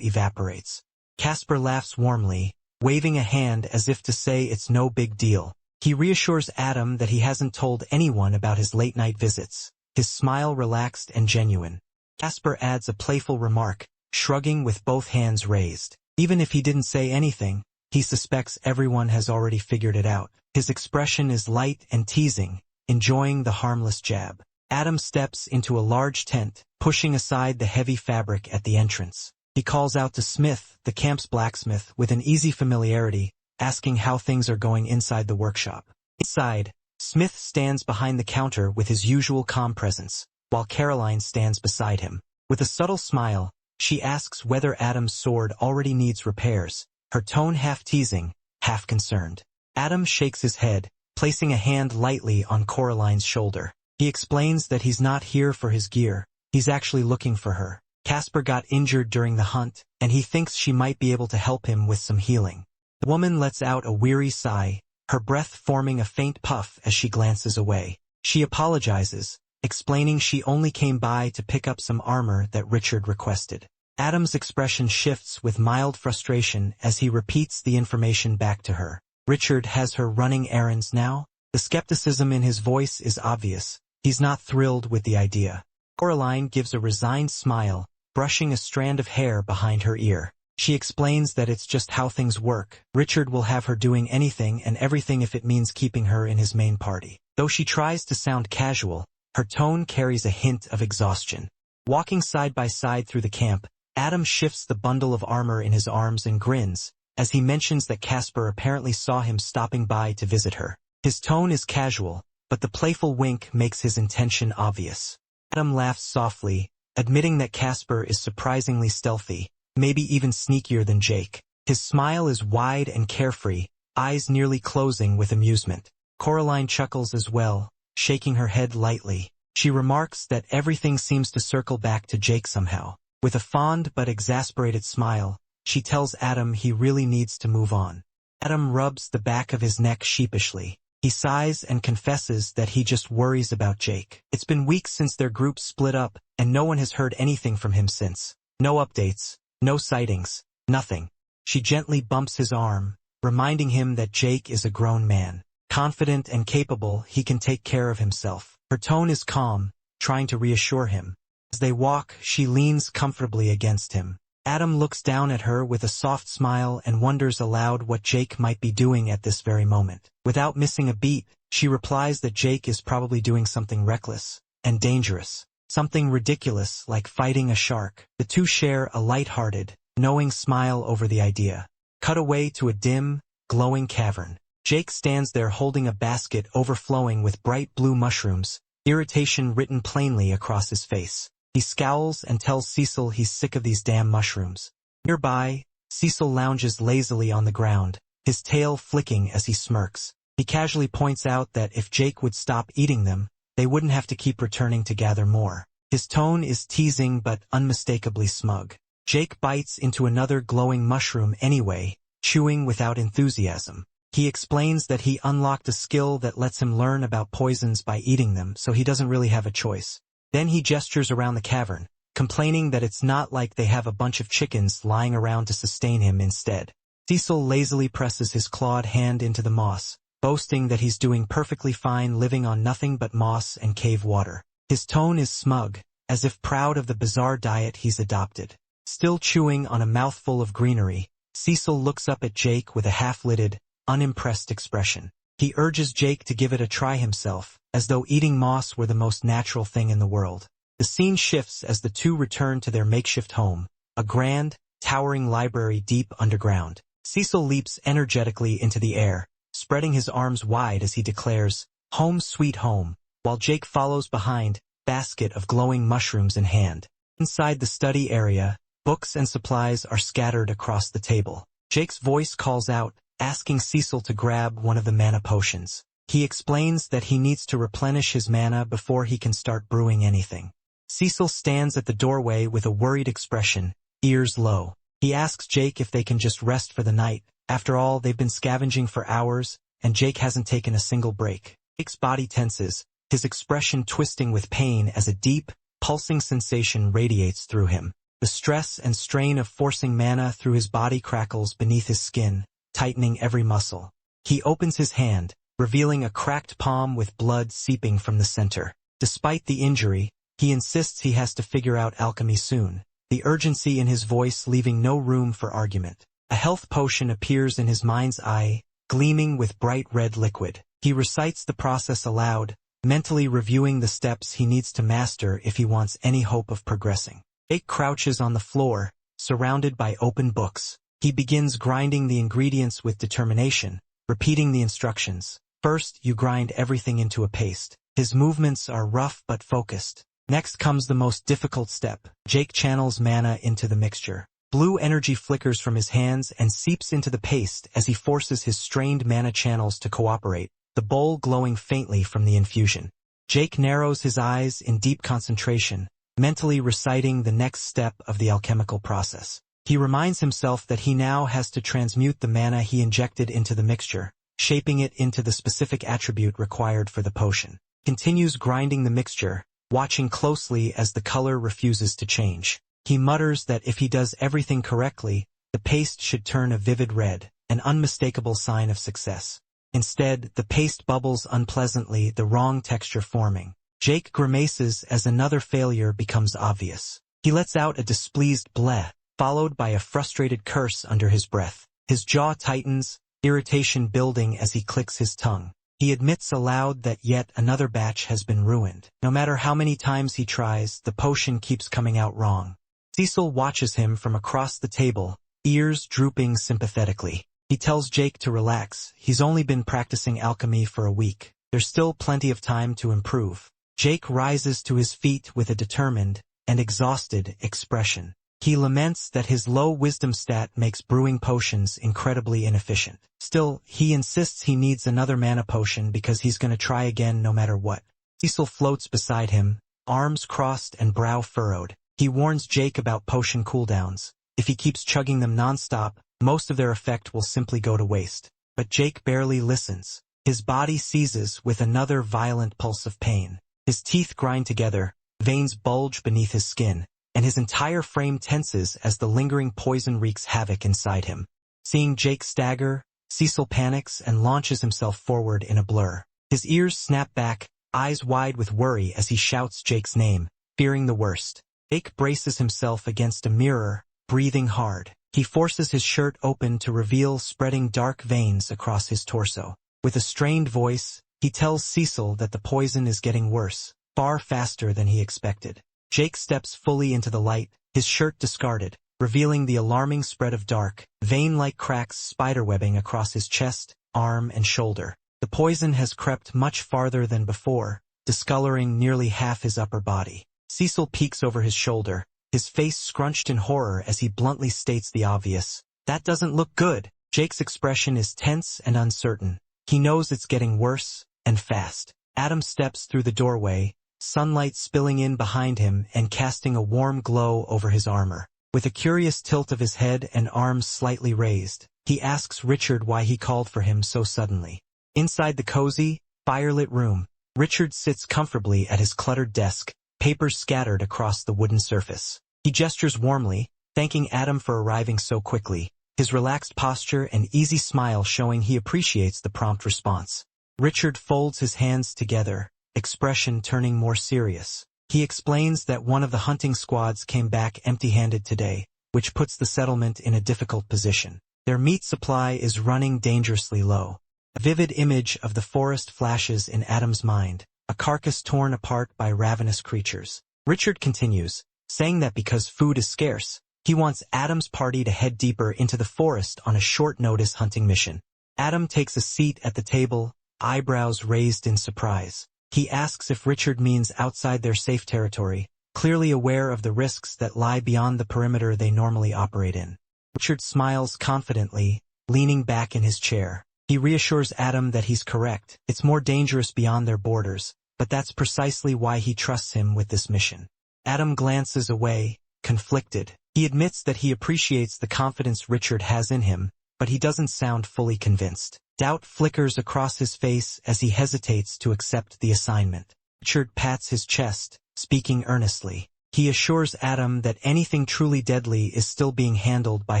evaporates. Casper laughs warmly, waving a hand as if to say it's no big deal. He reassures Adam that he hasn't told anyone about his late-night visits, his smile relaxed and genuine. Casper adds a playful remark, shrugging with both hands raised. Even if he didn't say anything, he suspects everyone has already figured it out. His expression is light and teasing, enjoying the harmless jab. Adam steps into a large tent, pushing aside the heavy fabric at the entrance. He calls out to Smith, the camp's blacksmith, with an easy familiarity, asking how things are going inside the workshop. Inside, Smith stands behind the counter with his usual calm presence, while Caroline stands beside him. With a subtle smile, she asks whether Adam's sword already needs repairs, her tone half teasing, half concerned. Adam shakes his head, placing a hand lightly on Coraline's shoulder. He explains that he's not here for his gear, he's actually looking for her. Casper got injured during the hunt, and he thinks she might be able to help him with some healing. The woman lets out a weary sigh, her breath forming a faint puff as she glances away. She apologizes, explaining she only came by to pick up some armor that Richard requested. Adam's expression shifts with mild frustration as he repeats the information back to her. Richard has her running errands now? The skepticism in his voice is obvious. He's not thrilled with the idea. Coraline gives a resigned smile, brushing a strand of hair behind her ear. She explains that it's just how things work. Richard will have her doing anything and everything if it means keeping her in his main party. Though she tries to sound casual, her tone carries a hint of exhaustion. Walking side by side through the camp, Adam shifts the bundle of armor in his arms and grins, as he mentions that Casper apparently saw him stopping by to visit her. His tone is casual, but the playful wink makes his intention obvious. Adam laughs softly, admitting that Casper is surprisingly stealthy, maybe even sneakier than Jake. His smile is wide and carefree, eyes nearly closing with amusement. Coraline chuckles as well, shaking her head lightly. She remarks that everything seems to circle back to Jake somehow. With a fond but exasperated smile, she tells Adam he really needs to move on. Adam rubs the back of his neck sheepishly. He sighs and confesses that he just worries about Jake. It's been weeks since their group split up, and no one has heard anything from him since. No updates, no sightings, nothing. She gently bumps his arm, reminding him that Jake is a grown man. Confident and capable, he can take care of himself. Her tone is calm, trying to reassure him. As they walk, she leans comfortably against him. Adam looks down at her with a soft smile and wonders aloud what Jake might be doing at this very moment. Without missing a beat, she replies that Jake is probably doing something reckless and dangerous, something ridiculous like fighting a shark. The two share a light-hearted, knowing smile over the idea. Cut away to a dim, glowing cavern. Jake stands there holding a basket overflowing with bright blue mushrooms, irritation written plainly across his face. He scowls and tells Cecil he's sick of these damn mushrooms. Nearby, Cecil lounges lazily on the ground, his tail flicking as he smirks. He casually points out that if Jake would stop eating them, they wouldn't have to keep returning to gather more. His tone is teasing but unmistakably smug. Jake bites into another glowing mushroom anyway, chewing without enthusiasm. He explains that he unlocked a skill that lets him learn about poisons by eating them, so he doesn't really have a choice. Then he gestures around the cavern, complaining that it's not like they have a bunch of chickens lying around to sustain him instead. Cecil lazily presses his clawed hand into the moss, boasting that he's doing perfectly fine living on nothing but moss and cave water. His tone is smug, as if proud of the bizarre diet he's adopted. Still chewing on a mouthful of greenery, Cecil looks up at Jake with a half-lidded, unimpressed expression. He urges Jake to give it a try himself, as though eating moss were the most natural thing in the world. The scene shifts as the two return to their makeshift home, a grand, towering library deep underground. Cecil leaps energetically into the air, spreading his arms wide as he declares, "Home sweet home," while Jake follows behind, basket of glowing mushrooms in hand. Inside the study area, books and supplies are scattered across the table. Jake's voice calls out, asking Cecil to grab one of the mana potions. He explains that he needs to replenish his mana before he can start brewing anything. Cecil stands at the doorway with a worried expression, ears low. He asks Jake if they can just rest for the night. After all, they've been scavenging for hours, and Jake hasn't taken a single break. Jake's body tenses, his expression twisting with pain as a deep, pulsing sensation radiates through him. The stress and strain of forcing mana through his body crackles beneath his skin, tightening every muscle. He opens his hand, revealing a cracked palm with blood seeping from the center. Despite the injury, he insists he has to figure out alchemy soon, the urgency in his voice leaving no room for argument. A health potion appears in his mind's eye, gleaming with bright red liquid. He recites the process aloud, mentally reviewing the steps he needs to master if he wants any hope of progressing. Jake crouches on the floor, surrounded by open books. He begins grinding the ingredients with determination, repeating the instructions. First, you grind everything into a paste. His movements are rough but focused. Next comes the most difficult step. Jake channels mana into the mixture. Blue energy flickers from his hands and seeps into the paste as he forces his strained mana channels to cooperate, the bowl glowing faintly from the infusion. Jake narrows his eyes in deep concentration, mentally reciting the next step of the alchemical process. He reminds himself that he now has to transmute the mana he injected into the mixture, shaping it into the specific attribute required for the potion. Continues grinding the mixture, watching closely as the color refuses to change. He mutters that if he does everything correctly, the paste should turn a vivid red, an unmistakable sign of success. Instead, the paste bubbles unpleasantly, the wrong texture forming. Jake grimaces as another failure becomes obvious. He lets out a displeased bleh, followed by a frustrated curse under his breath. His jaw tightens, irritation building as he clicks his tongue. He admits aloud that yet another batch has been ruined. No matter how many times he tries, the potion keeps coming out wrong. Cecil watches him from across the table, ears drooping sympathetically. He tells Jake to relax. He's only been practicing alchemy for a week. There's still plenty of time to improve. Jake rises to his feet with a determined and exhausted expression. He laments that his low wisdom stat makes brewing potions incredibly inefficient. Still, he insists he needs another mana potion because he's going to try again no matter what. Cecil floats beside him, arms crossed and brow furrowed. He warns Jake about potion cooldowns. If he keeps chugging them nonstop, most of their effect will simply go to waste. But Jake barely listens. His body seizes with another violent pulse of pain. His teeth grind together, veins bulge beneath his skin, and his entire frame tenses as the lingering poison wreaks havoc inside him. Seeing Jake stagger, Cecil panics and launches himself forward in a blur. His ears snap back, eyes wide with worry as he shouts Jake's name, fearing the worst. Jake braces himself against a mirror, breathing hard. He forces his shirt open to reveal spreading dark veins across his torso. With a strained voice, he tells Cecil that the poison is getting worse, far faster than he expected. Jake steps fully into the light, his shirt discarded, revealing the alarming spread of dark, vein-like cracks spiderwebbing across his chest, arm, and shoulder. The poison has crept much farther than before, discoloring nearly half his upper body. Cecil peeks over his shoulder, his face scrunched in horror as he bluntly states the obvious. "That doesn't look good." Jake's expression is tense and uncertain. He knows it's getting worse, and fast. Adam steps through the doorway, sunlight spilling in behind him and casting a warm glow over his armor. With a curious tilt of his head and arms slightly raised, he asks Richard why he called for him so suddenly. Inside the cozy, firelit room, Richard sits comfortably at his cluttered desk, papers scattered across the wooden surface. He gestures warmly, thanking Adam for arriving so quickly, his relaxed posture and easy smile showing he appreciates the prompt response. Richard folds his hands together, expression turning more serious. He explains that one of the hunting squads came back empty-handed today, which puts the settlement in a difficult position. Their meat supply is running dangerously low. A vivid image of the forest flashes in Adam's mind, a carcass torn apart by ravenous creatures. Richard continues, saying that because food is scarce, he wants Adam's party to head deeper into the forest on a short-notice hunting mission. Adam takes a seat at the table, eyebrows raised in surprise. He asks if Richard means outside their safe territory, clearly aware of the risks that lie beyond the perimeter they normally operate in. Richard smiles confidently, leaning back in his chair. He reassures Adam that he's correct. It's more dangerous beyond their borders, but that's precisely why he trusts him with this mission. Adam glances away, conflicted. He admits that he appreciates the confidence Richard has in him, but he doesn't sound fully convinced. Doubt flickers across his face as he hesitates to accept the assignment. Richard pats his chest, speaking earnestly. He assures Adam that anything truly deadly is still being handled by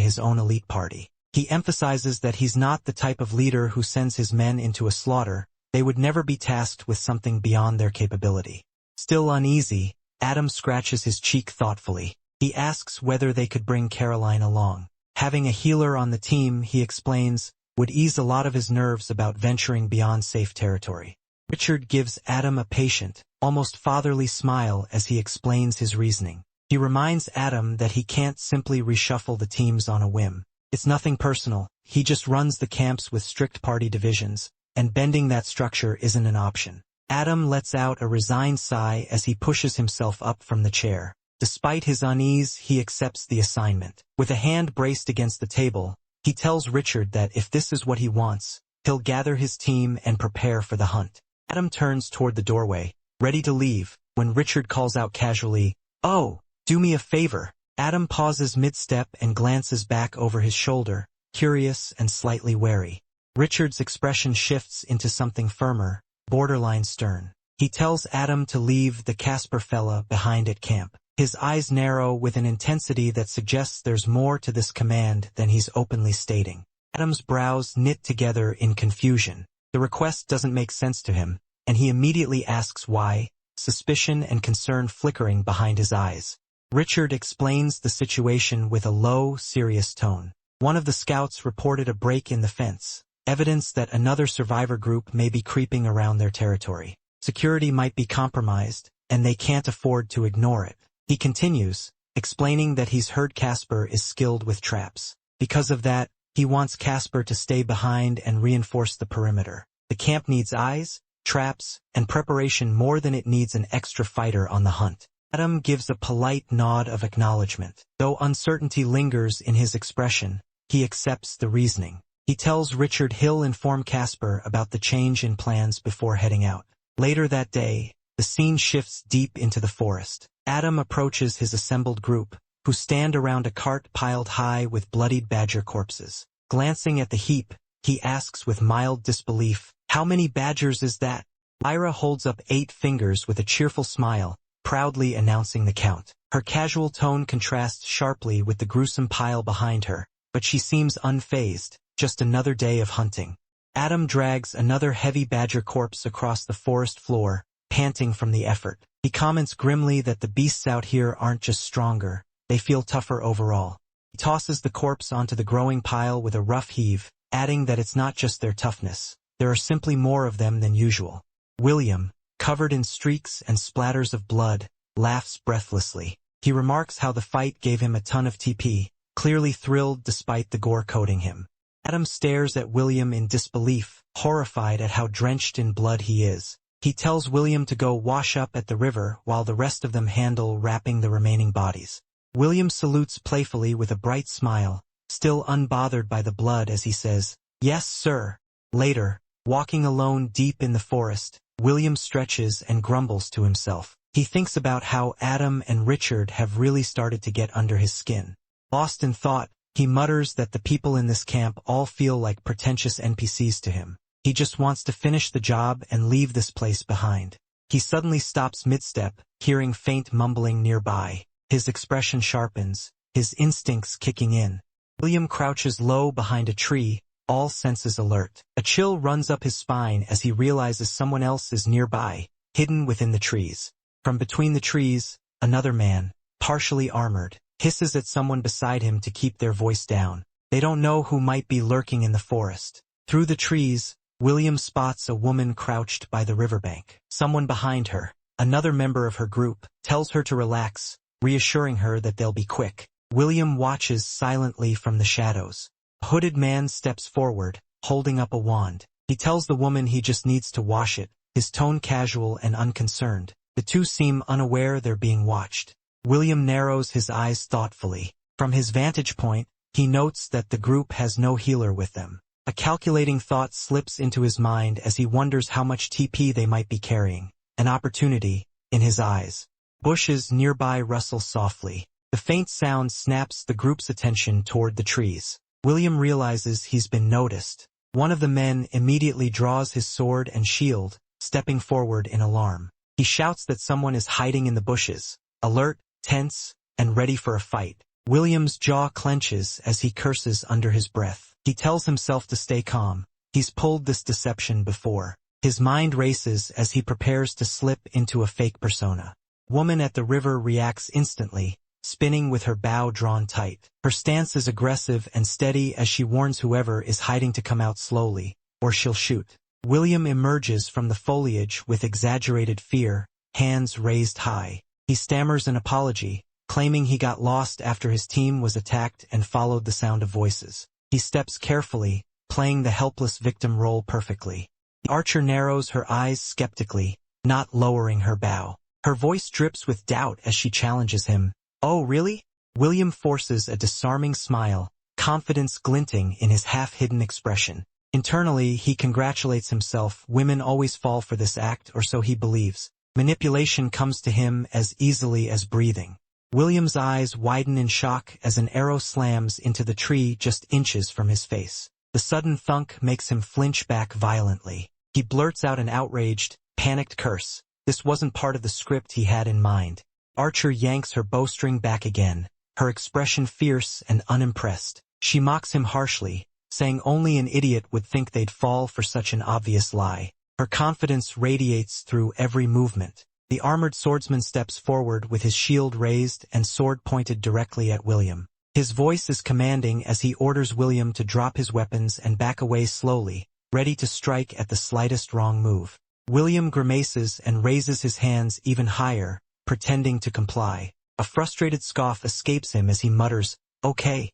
his own elite party. He emphasizes that he's not the type of leader who sends his men into a slaughter. They would never be tasked with something beyond their capability. Still uneasy, Adam scratches his cheek thoughtfully. He asks whether they could bring Caroline along. Having a healer on the team, he explains, would ease a lot of his nerves about venturing beyond safe territory. Richard gives Adam a patient, almost fatherly smile as he explains his reasoning. He reminds Adam that he can't simply reshuffle the teams on a whim. It's nothing personal, he just runs the camps with strict party divisions, and bending that structure isn't an option. Adam lets out a resigned sigh as he pushes himself up from the chair. Despite his unease, he accepts the assignment. With a hand braced against the table, he tells Richard that if this is what he wants, he'll gather his team and prepare for the hunt. Adam turns toward the doorway, ready to leave, when Richard calls out casually, "Oh, do me a favor." Adam pauses mid-step and glances back over his shoulder, curious and slightly wary. Richard's expression shifts into something firmer, borderline stern. He tells Adam to leave the Casper fella behind at camp. His eyes narrow with an intensity that suggests there's more to this command than he's openly stating. Adam's brows knit together in confusion. The request doesn't make sense to him, and he immediately asks why, suspicion and concern flickering behind his eyes. Richard explains the situation with a low, serious tone. One of the scouts reported a break in the fence, evidence that another survivor group may be creeping around their territory. Security might be compromised, and they can't afford to ignore it. He continues, explaining that he's heard Casper is skilled with traps. Because of that, he wants Casper to stay behind and reinforce the perimeter. The camp needs eyes, traps, and preparation more than it needs an extra fighter on the hunt. Adam gives a polite nod of acknowledgement. Though uncertainty lingers in his expression, he accepts the reasoning. He tells Richard he'll inform Casper about the change in plans before heading out. Later that day, the scene shifts deep into the forest. Adam approaches his assembled group, who stand around a cart piled high with bloodied badger corpses. Glancing at the heap, he asks with mild disbelief, "How many badgers is that?" Ira holds up 8 fingers with a cheerful smile, proudly announcing the count. Her casual tone contrasts sharply with the gruesome pile behind her, but she seems unfazed, just another day of hunting. Adam drags another heavy badger corpse across the forest floor, panting from the effort. He comments grimly that the beasts out here aren't just stronger, they feel tougher overall. He tosses the corpse onto the growing pile with a rough heave, adding that it's not just their toughness, there are simply more of them than usual. William, covered in streaks and splatters of blood, laughs breathlessly. He remarks how the fight gave him a ton of TP, clearly thrilled despite the gore coating him. Adam stares at William in disbelief, horrified at how drenched in blood he is. He tells William to go wash up at the river while the rest of them handle wrapping the remaining bodies. William salutes playfully with a bright smile, still unbothered by the blood as he says, "Yes, sir." Later, walking alone deep in the forest, William stretches and grumbles to himself. He thinks about how Adam and Richard have really started to get under his skin. Lost in thought, he mutters that the people in this camp all feel like pretentious NPCs to him. He just wants to finish the job and leave this place behind. He suddenly stops mid-step, hearing faint mumbling nearby. His expression sharpens, his instincts kicking in. William crouches low behind a tree, all senses alert. A chill runs up his spine as he realizes someone else is nearby, hidden within the trees. From between the trees, another man, partially armored, hisses at someone beside him to keep their voice down. They don't know who might be lurking in the forest. Through the trees, William spots a woman crouched by the riverbank. Someone behind her, another member of her group, tells her to relax, reassuring her that they'll be quick. William watches silently from the shadows. A hooded man steps forward, holding up a wand. He tells the woman he just needs to wash it, his tone casual and unconcerned. The two seem unaware they're being watched. William narrows his eyes thoughtfully. From his vantage point, he notes that the group has no healer with them. A calculating thought slips into his mind as he wonders how much TP they might be carrying. An opportunity, in his eyes. Bushes nearby rustle softly. The faint sound snaps the group's attention toward the trees. William realizes he's been noticed. One of the men immediately draws his sword and shield, stepping forward in alarm. He shouts that someone is hiding in the bushes, alert, tense, and ready for a fight. William's jaw clenches as he curses under his breath. He tells himself to stay calm. He's pulled this deception before. His mind races as he prepares to slip into a fake persona. Woman at the river reacts instantly, spinning with her bow drawn tight. Her stance is aggressive and steady as she warns whoever is hiding to come out slowly, or she'll shoot. William emerges from the foliage with exaggerated fear, hands raised high. He stammers an apology, claiming he got lost after his team was attacked and followed the sound of voices. He steps carefully, playing the helpless victim role perfectly. The archer narrows her eyes skeptically, not lowering her bow. Her voice drips with doubt as she challenges him. "Oh, really?" William forces a disarming smile, confidence glinting in his half-hidden expression. Internally, he congratulates himself. Women always fall for this act, or so he believes. Manipulation comes to him as easily as breathing. William's eyes widen in shock as an arrow slams into the tree just inches from his face. The sudden thunk makes him flinch back violently. He blurts out an outraged, panicked curse. This wasn't part of the script he had in mind. Archer yanks her bowstring back again, her expression fierce and unimpressed. She mocks him harshly, saying only an idiot would think they'd fall for such an obvious lie. Her confidence radiates through every movement. The armored swordsman steps forward with his shield raised and sword pointed directly at William. His voice is commanding as he orders William to drop his weapons and back away slowly, ready to strike at the slightest wrong move. William grimaces and raises his hands even higher, pretending to comply. A frustrated scoff escapes him as he mutters, okay,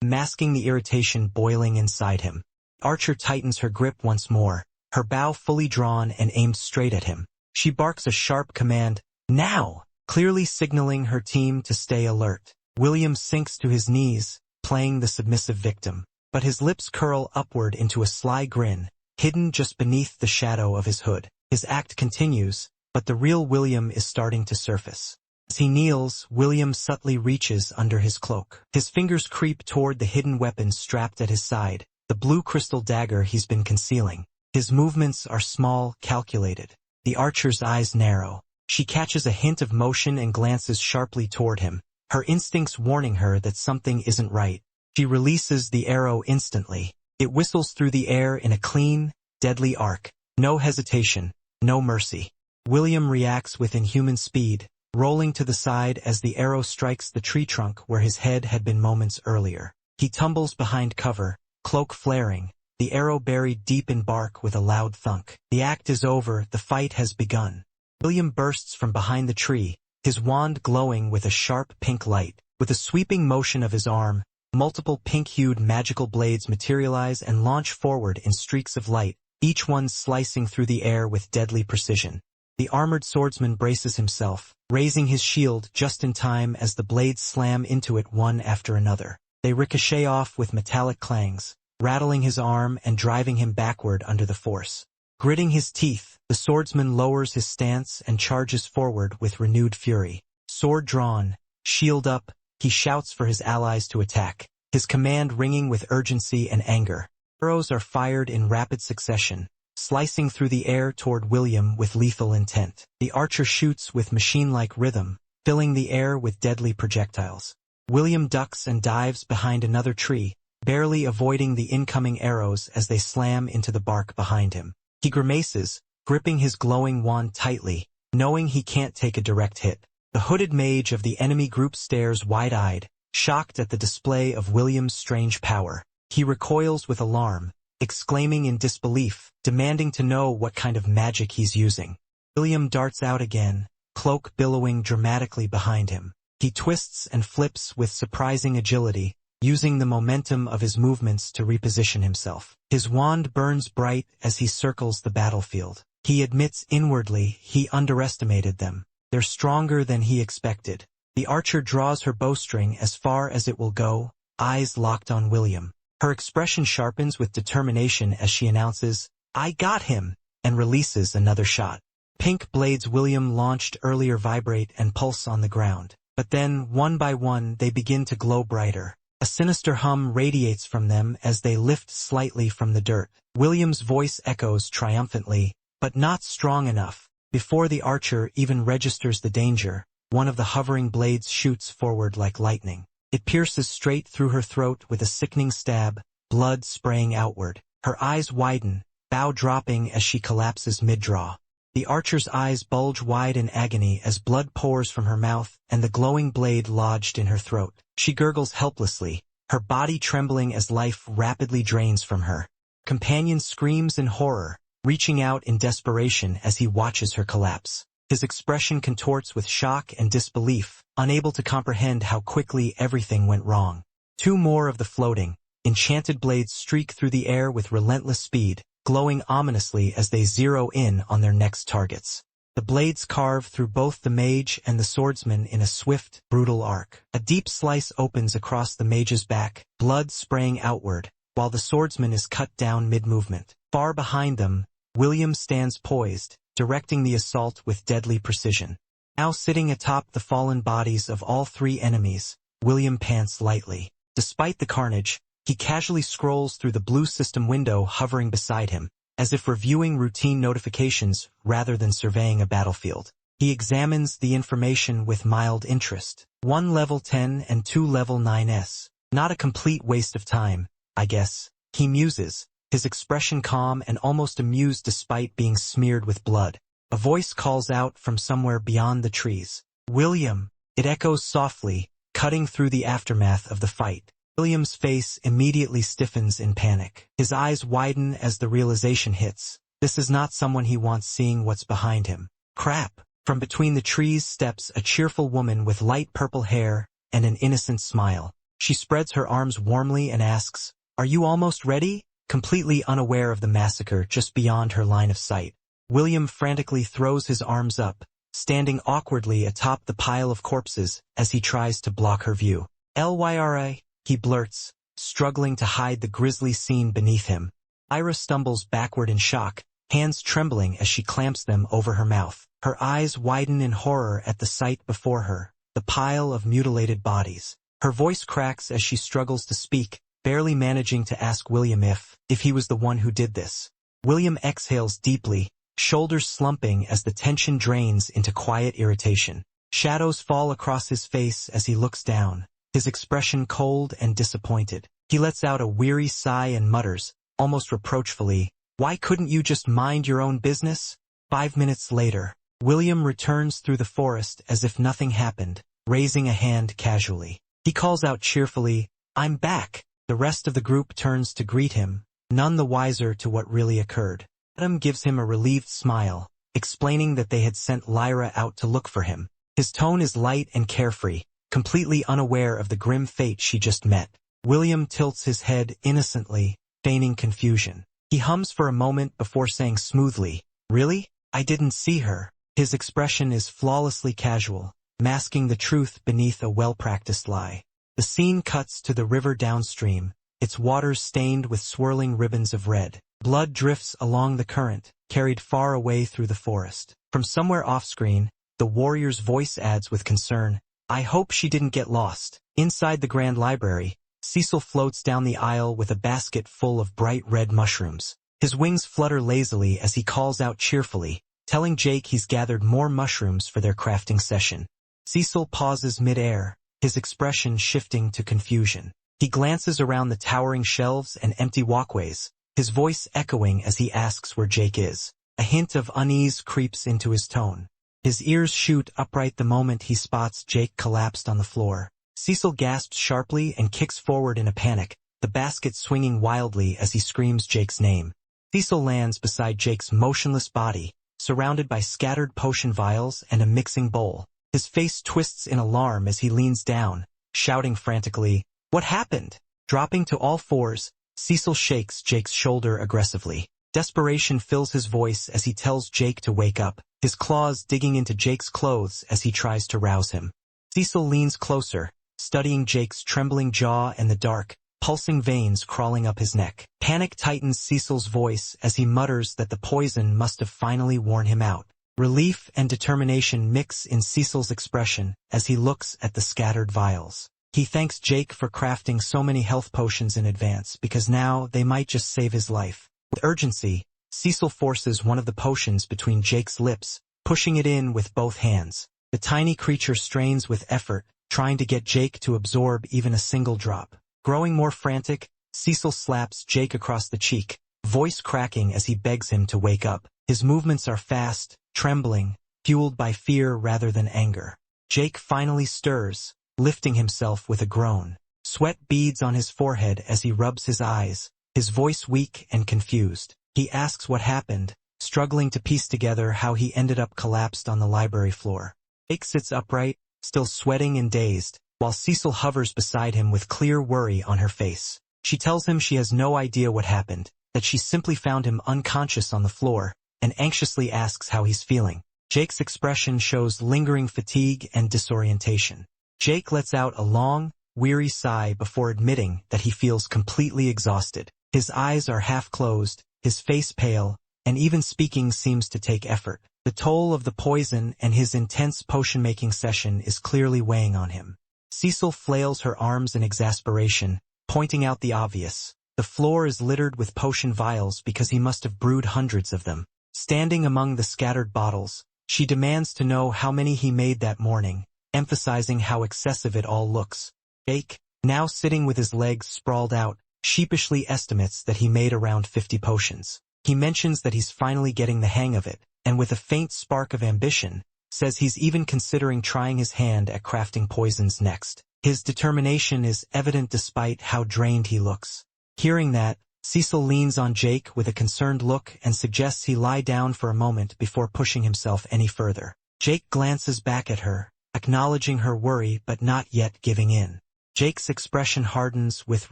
masking the irritation boiling inside him. Archer tightens her grip once more, her bow fully drawn and aimed straight at him. She barks a sharp command, now, clearly signaling her team to stay alert. William sinks to his knees, playing the submissive victim, but his lips curl upward into a sly grin, hidden just beneath the shadow of his hood. His act continues, but the real William is starting to surface. As he kneels, William subtly reaches under his cloak. His fingers creep toward the hidden weapon strapped at his side, the blue crystal dagger he's been concealing. His movements are small, calculated. The archer's eyes narrow. She catches a hint of motion and glances sharply toward him, her instincts warning her that something isn't right. She releases the arrow instantly. It whistles through the air in a clean, deadly arc. No hesitation, no mercy. William reacts with inhuman speed, rolling to the side as the arrow strikes the tree trunk where his head had been moments earlier. He tumbles behind cover, cloak flaring, the arrow buried deep in bark with a loud thunk. The act is over, the fight has begun. William bursts from behind the tree, his wand glowing with a sharp pink light. With a sweeping motion of his arm, multiple pink-hued magical blades materialize and launch forward in streaks of light, each one slicing through the air with deadly precision. The armored swordsman braces himself, raising his shield just in time as the blades slam into it one after another. They ricochet off with metallic clangs, rattling his arm and driving him backward under the force. Gritting his teeth, the swordsman lowers his stance and charges forward with renewed fury. Sword drawn, shield up, he shouts for his allies to attack, his command ringing with urgency and anger. Arrows are fired in rapid succession, slicing through the air toward William with lethal intent. The archer shoots with machine-like rhythm, filling the air with deadly projectiles. William ducks and dives behind another tree, barely avoiding the incoming arrows as they slam into the bark behind him. He grimaces, gripping his glowing wand tightly, knowing he can't take a direct hit. The hooded mage of the enemy group stares wide-eyed, shocked at the display of William's strange power. He recoils with alarm, exclaiming in disbelief, demanding to know what kind of magic he's using. William darts out again, cloak billowing dramatically behind him. He twists and flips with surprising agility, using the momentum of his movements to reposition himself. His wand burns bright as he circles the battlefield. He admits inwardly he underestimated them. They're stronger than he expected. The archer draws her bowstring as far as it will go, eyes locked on William. Her expression sharpens with determination as she announces, "I got him," and releases another shot. Pink blades William launched earlier vibrate and pulse on the ground. But then, one by one, they begin to glow brighter. A sinister hum radiates from them as they lift slightly from the dirt. William's voice echoes triumphantly, but not strong enough. Before the archer even registers the danger, one of the hovering blades shoots forward like lightning. It pierces straight through her throat with a sickening stab, blood spraying outward. Her eyes widen, bow dropping as she collapses mid-draw. The archer's eyes bulge wide in agony as blood pours from her mouth and the glowing blade lodged in her throat. She gurgles helplessly, her body trembling as life rapidly drains from her. Companion screams in horror, reaching out in desperation as he watches her collapse. His expression contorts with shock and disbelief, unable to comprehend how quickly everything went wrong. Two more of the floating, enchanted blades streak through the air with relentless speed, glowing ominously as they zero in on their next targets. The blades carve through both the mage and the swordsman in a swift, brutal arc. A deep slice opens across the mage's back, blood spraying outward, while the swordsman is cut down mid-movement. Far behind them, William stands poised, directing the assault with deadly precision. Now sitting atop the fallen bodies of all three enemies, William pants lightly. Despite the carnage, he casually scrolls through the blue system window hovering beside him, as if reviewing routine notifications rather than surveying a battlefield. He examines the information with mild interest. 1 level 10 and 2 level 9s. Not a complete waste of time, I guess. He muses, his expression calm and almost amused despite being smeared with blood. A voice calls out from somewhere beyond the trees. "William!" It echoes softly, cutting through the aftermath of the fight. William's face immediately stiffens in panic. His eyes widen as the realization hits. This is not someone he wants seeing what's behind him. Crap! From between the trees steps a cheerful woman with light purple hair and an innocent smile. She spreads her arms warmly and asks, "Are you almost ready?" Completely unaware of the massacre just beyond her line of sight. William frantically throws his arms up, standing awkwardly atop the pile of corpses as he tries to block her view. "Lyra," he blurts, struggling to hide the grisly scene beneath him. Lyra stumbles backward in shock, hands trembling as she clamps them over her mouth. Her eyes widen in horror at the sight before her, the pile of mutilated bodies. Her voice cracks as she struggles to speak, barely managing to ask William if he was the one who did this. William exhales deeply, shoulders slumping as the tension drains into quiet irritation. Shadows fall across his face as he looks down, his expression cold and disappointed. He lets out a weary sigh and mutters, almost reproachfully, "Why couldn't you just mind your own business?" 5 minutes later, William returns through the forest as if nothing happened, raising a hand casually. He calls out cheerfully, "I'm back." The rest of the group turns to greet him, none the wiser to what really occurred. Adam gives him a relieved smile, explaining that they had sent Lyra out to look for him. His tone is light and carefree, completely unaware of the grim fate she just met. William tilts his head innocently, feigning confusion. He hums for a moment before saying smoothly, "Really? I didn't see her." His expression is flawlessly casual, masking the truth beneath a well-practiced lie. The scene cuts to the river downstream, its waters stained with swirling ribbons of red. Blood drifts along the current, carried far away through the forest. From somewhere off-screen, the warrior's voice adds with concern, "I hope she didn't get lost." Inside the Grand Library, Cecil floats down the aisle with a basket full of bright red mushrooms. His wings flutter lazily as he calls out cheerfully, telling Jake he's gathered more mushrooms for their crafting session. Cecil pauses mid-air, his expression shifting to confusion. He glances around the towering shelves and empty walkways, his voice echoing as he asks where Jake is. A hint of unease creeps into his tone. His ears shoot upright the moment he spots Jake collapsed on the floor. Cecil gasps sharply and kicks forward in a panic, the basket swinging wildly as he screams Jake's name. Cecil lands beside Jake's motionless body, surrounded by scattered potion vials and a mixing bowl. His face twists in alarm as he leans down, shouting frantically, "What happened?" Dropping to all fours, Cecil shakes Jake's shoulder aggressively. Desperation fills his voice as he tells Jake to wake up, his claws digging into Jake's clothes as he tries to rouse him. Cecil leans closer, studying Jake's trembling jaw and the dark, pulsing veins crawling up his neck. Panic tightens Cecil's voice as he mutters that the poison must have finally worn him out. Relief and determination mix in Cecil's expression as he looks at the scattered vials. He thanks Jake for crafting so many health potions in advance because now they might just save his life. With urgency, Cecil forces one of the potions between Jake's lips, pushing it in with both hands. The tiny creature strains with effort, trying to get Jake to absorb even a single drop. Growing more frantic, Cecil slaps Jake across the cheek, voice cracking as he begs him to wake up. His movements are fast, trembling, fueled by fear rather than anger. Jake finally stirs, lifting himself with a groan. Sweat beads on his forehead as he rubs his eyes, his voice weak and confused. He asks what happened, struggling to piece together how he ended up collapsed on the library floor. Jake sits upright, still sweating and dazed, while Cecil hovers beside him with clear worry on her face. She tells him she has no idea what happened, that she simply found him unconscious on the floor, and anxiously asks how he's feeling. Jake's expression shows lingering fatigue and disorientation. Jake lets out a long, weary sigh before admitting that he feels completely exhausted. His eyes are half closed, his face pale, and even speaking seems to take effort. The toll of the poison and his intense potion-making session is clearly weighing on him. Cecil flails her arms in exasperation, pointing out the obvious. The floor is littered with potion vials because he must have brewed hundreds of them. Standing among the scattered bottles, she demands to know how many he made that morning, emphasizing how excessive it all looks. Jake, now sitting with his legs sprawled out, sheepishly estimates that he made around 50 potions. He mentions that he's finally getting the hang of it, and with a faint spark of ambition, says he's even considering trying his hand at crafting poisons next. His determination is evident despite how drained he looks. Hearing that, Cecil leans on Jake with a concerned look and suggests he lie down for a moment before pushing himself any further. Jake glances back at her, acknowledging her worry but not yet giving in. Jake's expression hardens with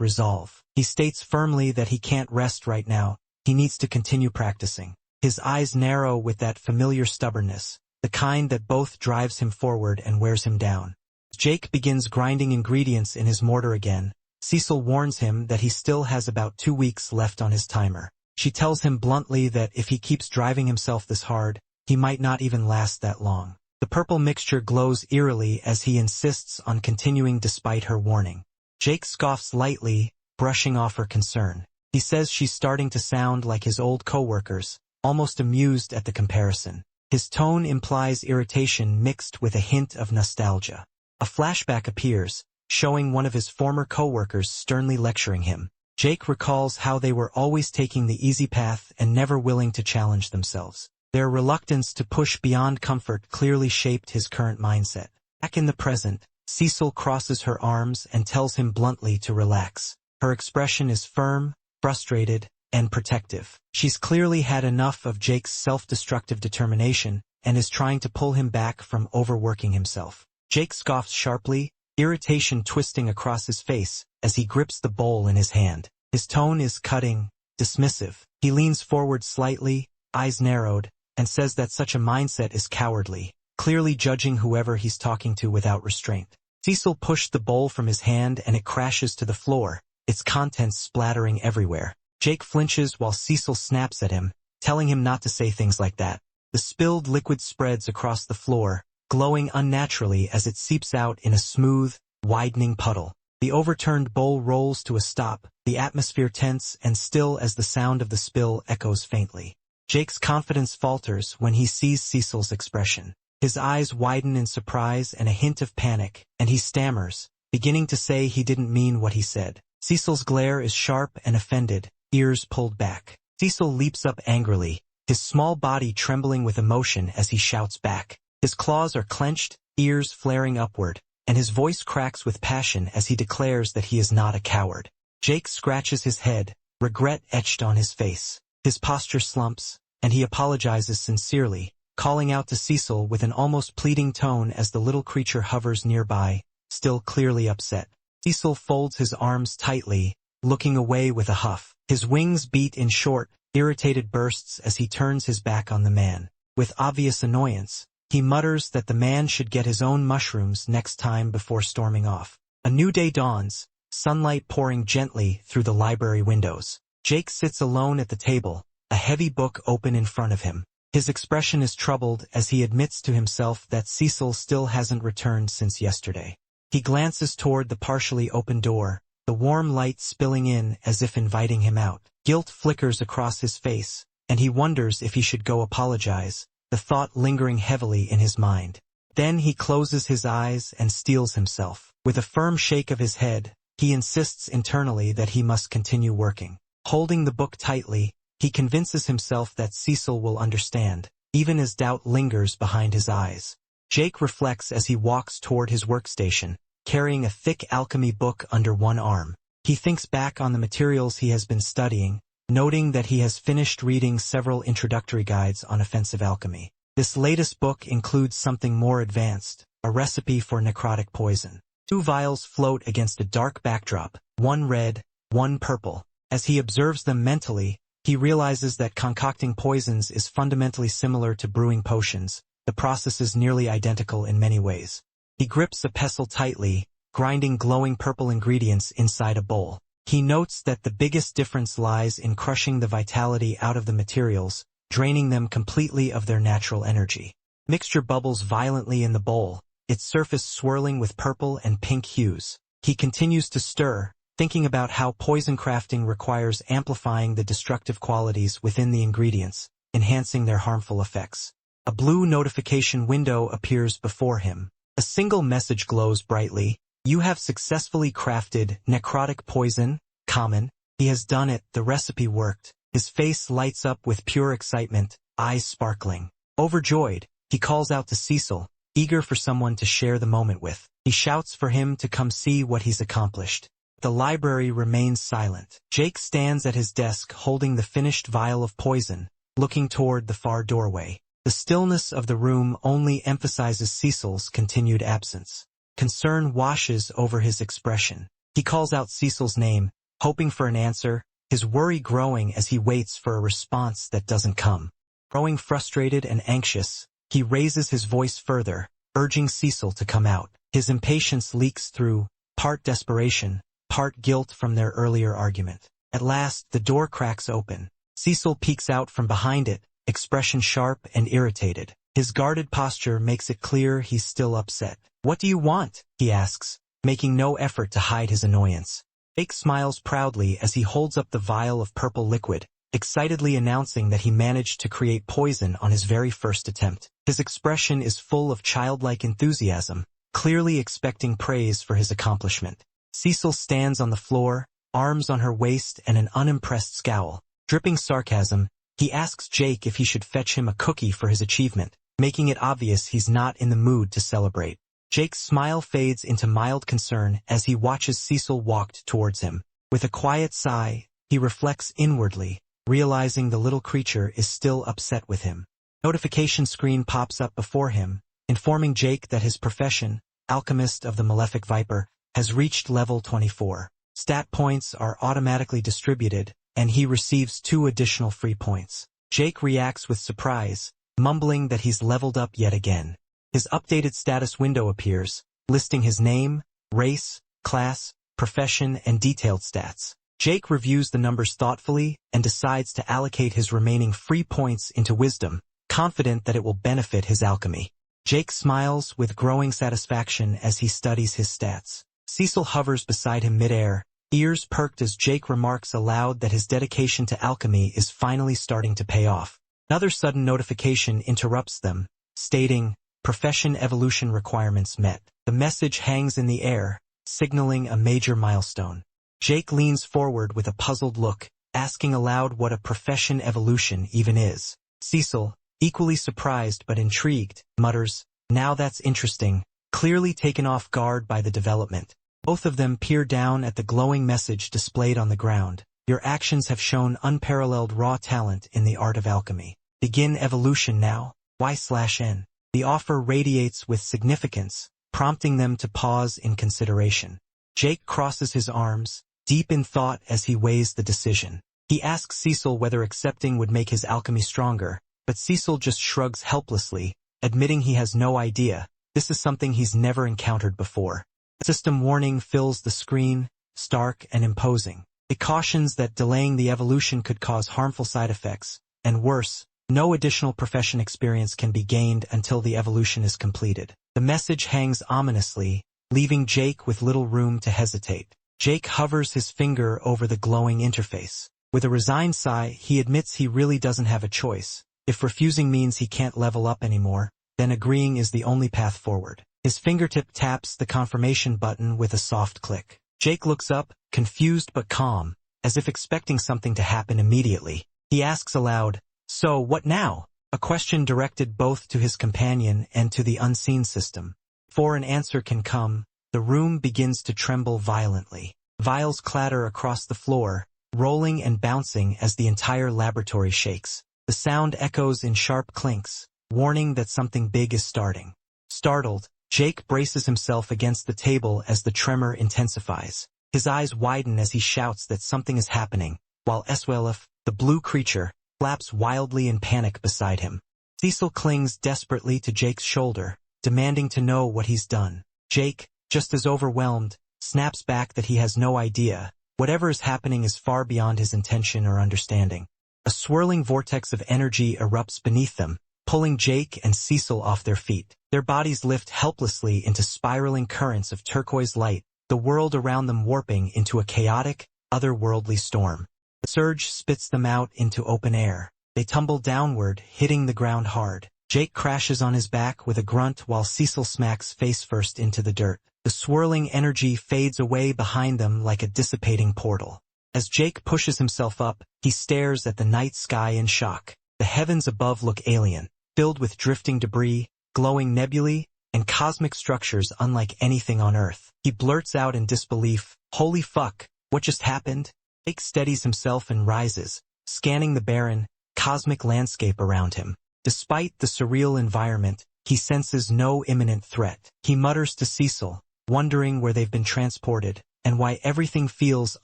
resolve. He states firmly that he can't rest right now, he needs to continue practicing. His eyes narrow with that familiar stubbornness, the kind that both drives him forward and wears him down. Jake begins grinding ingredients in his mortar again. Cecil warns him that he still has about 2 weeks left on his timer. She tells him bluntly that if he keeps driving himself this hard, he might not even last that long. The purple mixture glows eerily as he insists on continuing despite her warning. Jake scoffs lightly, brushing off her concern. He says she's starting to sound like his old co-workers, almost amused at the comparison. His tone implies irritation mixed with a hint of nostalgia. A flashback appears, showing one of his former co-workers sternly lecturing him. Jake recalls how they were always taking the easy path and never willing to challenge themselves. Their reluctance to push beyond comfort clearly shaped his current mindset. Back in the present, Cecil crosses her arms and tells him bluntly to relax. Her expression is firm, frustrated, and protective. She's clearly had enough of Jake's self-destructive determination and is trying to pull him back from overworking himself. Jake scoffs sharply, irritation twisting across his face as he grips the bowl in his hand. His tone is cutting, dismissive. He leans forward slightly, eyes narrowed, and says that such a mindset is cowardly, clearly judging whoever he's talking to without restraint. Cecil pushed the bowl from his hand and it crashes to the floor, its contents splattering everywhere. Jake flinches while Cecil snaps at him, telling him not to say things like that. The spilled liquid spreads across the floor, glowing unnaturally as it seeps out in a smooth, widening puddle. The overturned bowl rolls to a stop, the atmosphere tense and still as the sound of the spill echoes faintly. Jake's confidence falters when he sees Cecil's expression. His eyes widen in surprise and a hint of panic, and he stammers, beginning to say he didn't mean what he said. Cecil's glare is sharp and offended, ears pulled back. Cecil leaps up angrily, his small body trembling with emotion as he shouts back. His claws are clenched, ears flaring upward, and his voice cracks with passion as he declares that he is not a coward. Jake scratches his head, regret etched on his face. His posture slumps, and he apologizes sincerely, calling out to Cecil with an almost pleading tone as the little creature hovers nearby, still clearly upset. Cecil folds his arms tightly, looking away with a huff. His wings beat in short, irritated bursts as he turns his back on the man. With obvious annoyance, he mutters that the man should get his own mushrooms next time before storming off. A new day dawns, sunlight pouring gently through the library windows. Jake sits alone at the table, a heavy book open in front of him. His expression is troubled as he admits to himself that Cecil still hasn't returned since yesterday. He glances toward the partially open door, the warm light spilling in as if inviting him out. Guilt flickers across his face, and he wonders if he should go apologize, the thought lingering heavily in his mind. Then he closes his eyes and steels himself. With a firm shake of his head, he insists internally that he must continue working. Holding the book tightly, he convinces himself that Cecil will understand, even as doubt lingers behind his eyes. Jake reflects as he walks toward his workstation, carrying a thick alchemy book under one arm. He thinks back on the materials he has been studying, noting that he has finished reading several introductory guides on offensive alchemy. This latest book includes something more advanced, a recipe for necrotic poison. 2 vials float against a dark backdrop, one red, one purple. As he observes them mentally, he realizes that concocting poisons is fundamentally similar to brewing potions. The process is nearly identical in many ways. He grips a pestle tightly, grinding glowing purple ingredients inside a bowl. He notes that the biggest difference lies in crushing the vitality out of the materials, draining them completely of their natural energy. Mixture bubbles violently in the bowl, its surface swirling with purple and pink hues. He continues to stir, thinking about how poison crafting requires amplifying the destructive qualities within the ingredients, enhancing their harmful effects. A blue notification window appears before him. A single message glows brightly. You have successfully crafted necrotic poison, common. He has done it, the recipe worked. His face lights up with pure excitement, eyes sparkling. Overjoyed, he calls out to Cecil, eager for someone to share the moment with. He shouts for him to come see what he's accomplished. The library remains silent. Jake stands at his desk holding the finished vial of poison, looking toward the far doorway. The stillness of the room only emphasizes Cecil's continued absence. Concern washes over his expression. He calls out Cecil's name, hoping for an answer, his worry growing as he waits for a response that doesn't come. Growing frustrated and anxious, he raises his voice further, urging Cecil to come out. His impatience leaks through, part desperation, part guilt from their earlier argument. At last, the door cracks open. Cecil peeks out from behind it, expression sharp and irritated. His guarded posture makes it clear he's still upset. What do you want? He asks, making no effort to hide his annoyance. Jake smiles proudly as he holds up the vial of purple liquid, excitedly announcing that he managed to create poison on his very first attempt. His expression is full of childlike enthusiasm, clearly expecting praise for his accomplishment. Cecil stands on the floor, arms on her waist and an unimpressed scowl. Dripping sarcasm, he asks Jake if he should fetch him a cookie for his achievement, making it obvious he's not in the mood to celebrate. Jake's smile fades into mild concern as he watches Cecil walk towards him. With a quiet sigh, he reflects inwardly, realizing the little creature is still upset with him. Notification screen pops up before him, informing Jake that his profession, alchemist of the malefic viper, has reached level 24. Stat points are automatically distributed, and he receives 2 additional free points. Jake reacts with surprise, mumbling that he's leveled up yet again. His updated status window appears, listing his name, race, class, profession, and detailed stats. Jake reviews the numbers thoughtfully and decides to allocate his remaining free points into wisdom, confident that it will benefit his alchemy. Jake smiles with growing satisfaction as he studies his stats. Cecil hovers beside him midair, ears perked as Jake remarks aloud that his dedication to alchemy is finally starting to pay off. Another sudden notification interrupts them, stating, "Profession evolution requirements met." The message hangs in the air, signaling a major milestone. Jake leans forward with a puzzled look, asking aloud what a profession evolution even is. Cecil, equally surprised but intrigued, mutters, "Now that's interesting," clearly taken off guard by the development. Both of them peer down at the glowing message displayed on the ground. "Your actions have shown unparalleled raw talent in the art of alchemy. Begin evolution now, Y/N." The offer radiates with significance, prompting them to pause in consideration. Jake crosses his arms, deep in thought as he weighs the decision. He asks Cecil whether accepting would make his alchemy stronger, but Cecil just shrugs helplessly, admitting he has no idea. This is something he's never encountered before. A system warning fills the screen, stark and imposing. It cautions that delaying the evolution could cause harmful side effects, and worse, no additional profession experience can be gained until the evolution is completed. The message hangs ominously, leaving Jake with little room to hesitate. Jake hovers his finger over the glowing interface. With a resigned sigh, he admits he really doesn't have a choice. If refusing means he can't level up anymore, then agreeing is the only path forward. His fingertip taps the confirmation button with a soft click. Jake looks up, confused but calm, as if expecting something to happen immediately. He asks aloud, "So, what now?" A question directed both to his companion and to the unseen system. Before an answer can come, the room begins to tremble violently. Vials clatter across the floor, rolling and bouncing as the entire laboratory shakes. The sound echoes in sharp clinks, warning that something big is starting. Startled, Jake braces himself against the table as the tremor intensifies. His eyes widen as he shouts that something is happening, while Eswelif, the blue creature, flaps wildly in panic beside him. Cecil clings desperately to Jake's shoulder, demanding to know what he's done. Jake, just as overwhelmed, snaps back that he has no idea. Whatever is happening is far beyond his intention or understanding. A swirling vortex of energy erupts beneath them, pulling Jake and Cecil off their feet. Their bodies lift helplessly into spiraling currents of turquoise light, the world around them warping into a chaotic, otherworldly storm. The surge spits them out into open air. They tumble downward, hitting the ground hard. Jake crashes on his back with a grunt while Cecil smacks face first into the dirt. The swirling energy fades away behind them like a dissipating portal. As Jake pushes himself up, he stares at the night sky in shock. The heavens above look alien, filled with drifting debris, glowing nebulae, and cosmic structures unlike anything on Earth. He blurts out in disbelief, "Holy fuck, what just happened?" Jake steadies himself and rises, scanning the barren, cosmic landscape around him. Despite the surreal environment, he senses no imminent threat. He mutters to Cecil, wondering where they've been transported, and why everything feels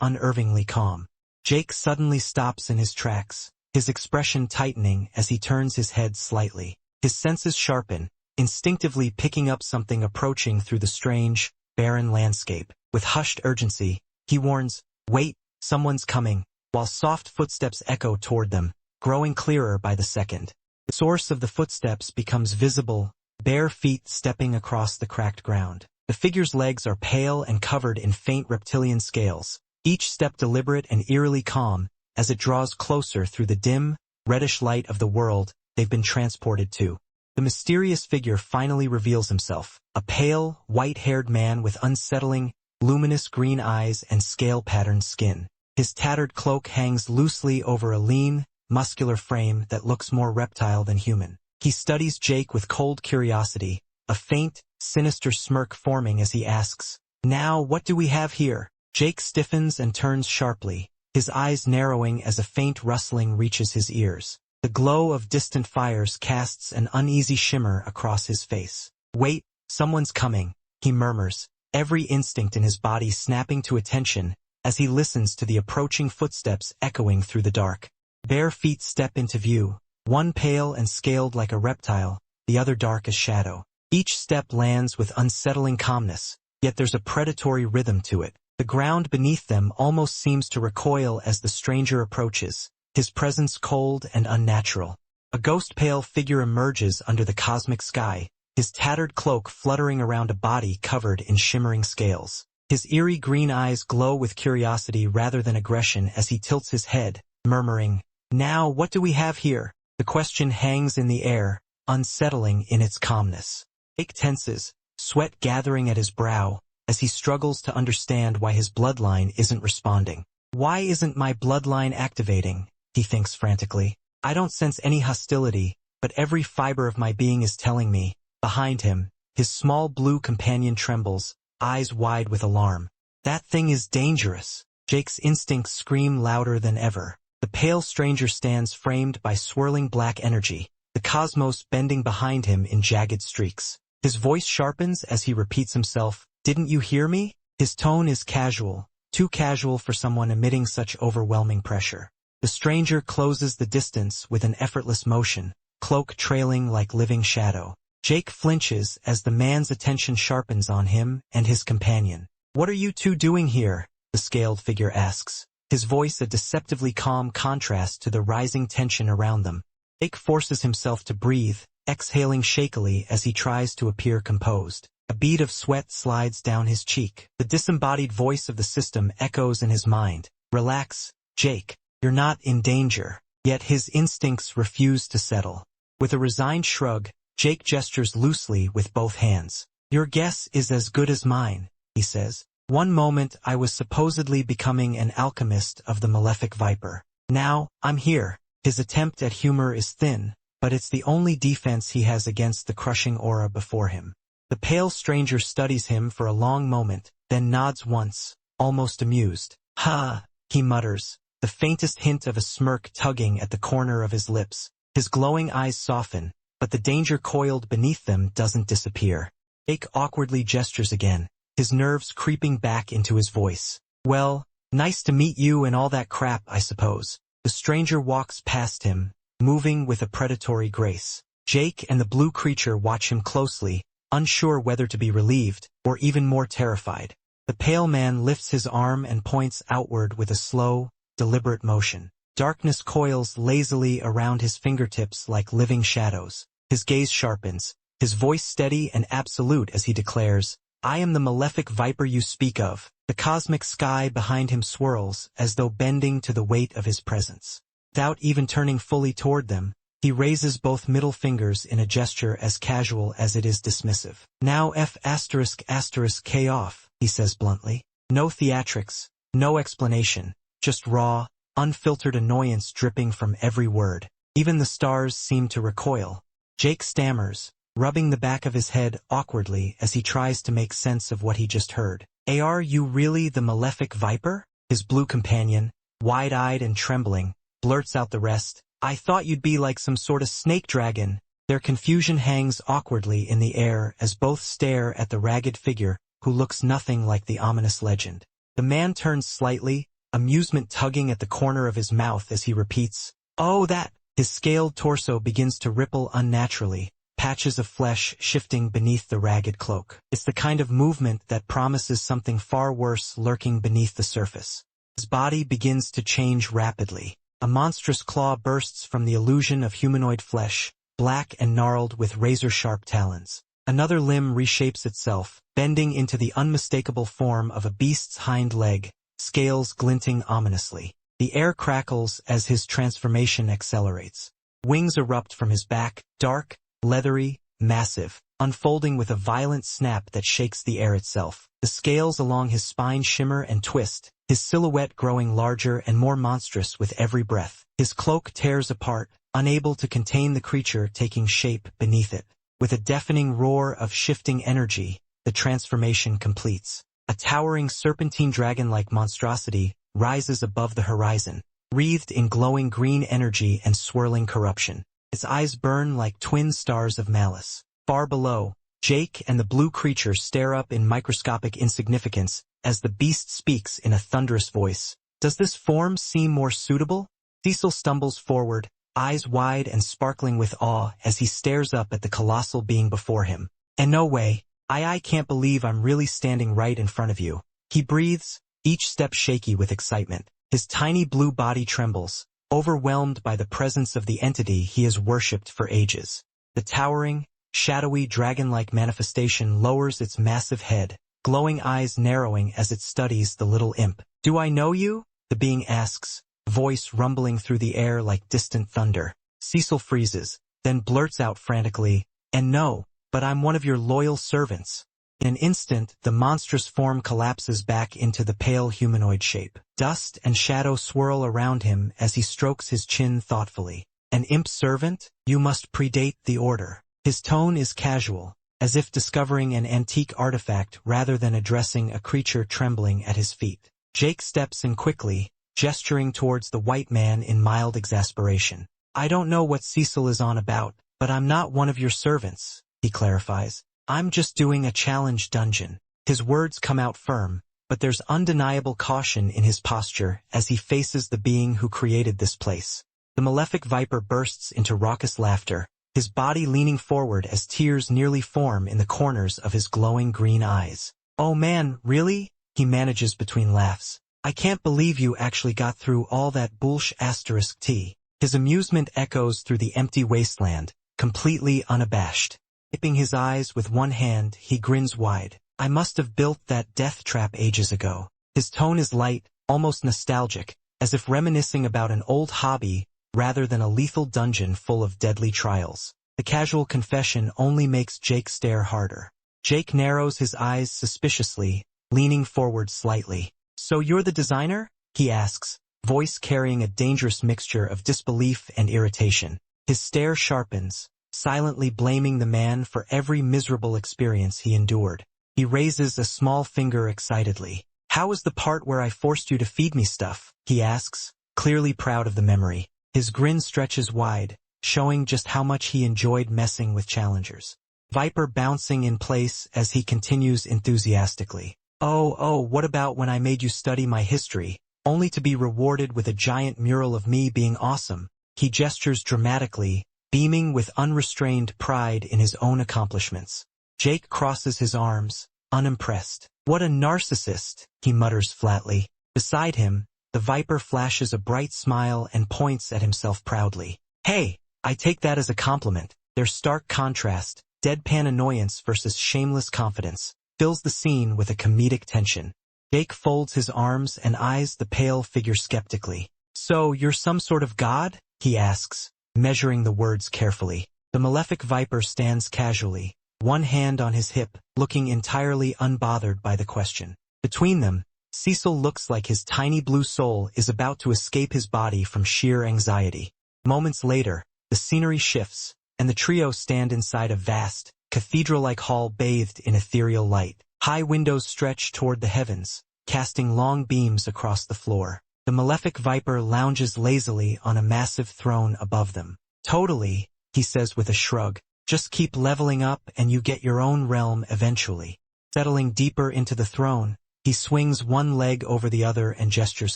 unnervingly calm. Jake suddenly stops in his tracks, his expression tightening as he turns his head slightly. His senses sharpen, instinctively picking up something approaching through the strange, barren landscape. With hushed urgency, he warns, "Wait, someone's coming," while soft footsteps echo toward them, growing clearer by the second. The source of the footsteps becomes visible, bare feet stepping across the cracked ground. The figure's legs are pale and covered in faint reptilian scales, each step deliberate and eerily calm as it draws closer through the dim, reddish light of the world they've been transported to. The mysterious figure finally reveals himself, a pale, white-haired man with unsettling, luminous green eyes and scale-patterned skin. His tattered cloak hangs loosely over a lean, muscular frame that looks more reptile than human. He studies Jake with cold curiosity, a faint, sinister smirk forming as he asks, "Now what do we have here?" Jake stiffens and turns sharply, his eyes narrowing as a faint rustling reaches his ears. The glow of distant fires casts an uneasy shimmer across his face. "Wait, someone's coming," he murmurs, every instinct in his body snapping to attention as he listens to the approaching footsteps echoing through the dark. Bare feet step into view, one pale and scaled like a reptile, the other dark as shadow. Each step lands with unsettling calmness, yet there's a predatory rhythm to it. The ground beneath them almost seems to recoil as the stranger approaches, his presence cold and unnatural. A ghost-pale figure emerges under the cosmic sky, his tattered cloak fluttering around a body covered in shimmering scales. His eerie green eyes glow with curiosity rather than aggression as he tilts his head, murmuring, "Now, what do we have here?" The question hangs in the air, unsettling in its calmness. Jake tenses, sweat gathering at his brow, as he struggles to understand why his bloodline isn't responding. "Why isn't my bloodline activating?" he thinks frantically. "I don't sense any hostility, but every fiber of my being is telling me." Behind him, his small blue companion trembles, eyes wide with alarm. "That thing is dangerous." Jake's instincts scream louder than ever. The pale stranger stands framed by swirling black energy, the cosmos bending behind him in jagged streaks. His voice sharpens as he repeats himself, "Didn't you hear me?" His tone is casual, too casual for someone emitting such overwhelming pressure. The stranger closes the distance with an effortless motion, cloak trailing like living shadow. Jake flinches as the man's attention sharpens on him and his companion. "What are you two doing here?" the scaled figure asks, his voice a deceptively calm contrast to the rising tension around them. Jake forces himself to breathe, exhaling shakily as he tries to appear composed. A bead of sweat slides down his cheek. The disembodied voice of the system echoes in his mind. "Relax, Jake. You're not in danger." Yet his instincts refuse to settle. With a resigned shrug, Jake gestures loosely with both hands. "Your guess is as good as mine," he says. "One moment I was supposedly becoming an alchemist of the malefic viper. Now, I'm here." His attempt at humor is thin, but it's the only defense he has against the crushing aura before him. The pale stranger studies him for a long moment, then nods once, almost amused. "Ha," he mutters, the faintest hint of a smirk tugging at the corner of his lips. His glowing eyes soften, but the danger coiled beneath them doesn't disappear. Jake awkwardly gestures again, his nerves creeping back into his voice. "Well, nice to meet you and all that crap, I suppose." The stranger walks past him, moving with a predatory grace. Jake and the blue creature watch him closely, unsure whether to be relieved or even more terrified. The pale man lifts his arm and points outward with a slow, deliberate motion. Darkness coils lazily around his fingertips like living shadows. His gaze sharpens, his voice steady and absolute as he declares, "I am the malefic viper you speak of." The cosmic sky behind him swirls as though bending to the weight of his presence. Without even turning fully toward them, he raises both middle fingers in a gesture as casual as it is dismissive. "Now F***K off," he says bluntly. No theatrics, no explanation, just raw, unfiltered annoyance dripping from every word. Even the stars seem to recoil. Jake stammers, rubbing the back of his head awkwardly as he tries to make sense of what he just heard. "Are you really the malefic viper?" His blue companion, wide-eyed and trembling, blurts out the rest. "I thought you'd be like some sort of snake dragon." Their confusion hangs awkwardly in the air as both stare at the ragged figure who looks nothing like the ominous legend. The man turns slightly, amusement tugging at the corner of his mouth as he repeats, "Oh, that!" His scaled torso begins to ripple unnaturally, patches of flesh shifting beneath the ragged cloak. It's the kind of movement that promises something far worse lurking beneath the surface. His body begins to change rapidly. A monstrous claw bursts from the illusion of humanoid flesh, black and gnarled with razor-sharp talons. Another limb reshapes itself, bending into the unmistakable form of a beast's hind leg, scales glinting ominously. The air crackles as his transformation accelerates. Wings erupt from his back, dark, leathery, massive, unfolding with a violent snap that shakes the air itself. The scales along his spine shimmer and twist, his silhouette growing larger and more monstrous with every breath. His cloak tears apart, unable to contain the creature taking shape beneath it. With a deafening roar of shifting energy, the transformation completes. A towering serpentine dragon-like monstrosity rises above the horizon, wreathed in glowing green energy and swirling corruption. Its eyes burn like twin stars of malice. Far below, Jake and the blue creature stare up in microscopic insignificance as the beast speaks in a thunderous voice. "Does this form seem more suitable?" Cecil stumbles forward, eyes wide and sparkling with awe as he stares up at the colossal being before him. And no way, I can't believe I'm really standing right in front of you. He breathes, each step shaky with excitement. His tiny blue body trembles, overwhelmed by the presence of the entity he has worshipped for ages. The towering, shadowy dragon-like manifestation lowers its massive head, glowing eyes narrowing as it studies the little imp. "Do I know you?" the being asks, voice rumbling through the air like distant thunder. Cecil freezes, then blurts out frantically, "And no, but I'm one of your loyal servants." In an instant, the monstrous form collapses back into the pale humanoid shape. Dust and shadow swirl around him as he strokes his chin thoughtfully. "An imp servant? You must predate the order." His tone is casual, as if discovering an antique artifact rather than addressing a creature trembling at his feet. Jake steps in quickly, gesturing towards the white man in mild exasperation. "I don't know what Cecil is on about, but I'm not one of your servants," he clarifies. "I'm just doing a challenge dungeon." His words come out firm, but there's undeniable caution in his posture as he faces the being who created this place. The malefic viper bursts into raucous laughter, his body leaning forward as tears nearly form in the corners of his glowing green eyes. "Oh man, really?" he manages between laughs. "I can't believe you actually got through all that *T. His amusement echoes through the empty wasteland, completely unabashed. Wiping his eyes with one hand, he grins wide. "I must have built that death trap ages ago." His tone is light, almost nostalgic, as if reminiscing about an old hobby rather than a lethal dungeon full of deadly trials. The casual confession only makes Jake stare harder. Jake narrows his eyes suspiciously, leaning forward slightly. "So you're the designer?" he asks, voice carrying a dangerous mixture of disbelief and irritation. His stare sharpens, silently blaming the man for every miserable experience he endured. He raises a small finger excitedly. "How is the part where I forced you to feed me stuff?" he asks, clearly proud of the memory. His grin stretches wide, showing just how much he enjoyed messing with challengers. Viper bouncing in place as he continues enthusiastically. Oh, what about when I made you study my history, only to be rewarded with a giant mural of me being awesome?" He gestures dramatically, beaming with unrestrained pride in his own accomplishments. Jake crosses his arms, unimpressed. "What a narcissist," he mutters flatly. Beside him, the Viper flashes a bright smile and points at himself proudly. "Hey, I take that as a compliment." Their stark contrast, deadpan annoyance versus shameless confidence, fills the scene with a comedic tension. Jake folds his arms and eyes the pale figure skeptically. "So, you're some sort of god?" he asks, measuring the words carefully. The malefic Viper stands casually, one hand on his hip, looking entirely unbothered by the question. Between them, Cecil looks like his tiny blue soul is about to escape his body from sheer anxiety. Moments later, the scenery shifts, and the trio stand inside a vast, cathedral-like hall bathed in ethereal light. High windows stretch toward the heavens, casting long beams across the floor. The malefic Viper lounges lazily on a massive throne above them. "Totally," he says with a shrug. "Just keep leveling up and you get your own realm eventually." Settling deeper into the throne, he swings one leg over the other and gestures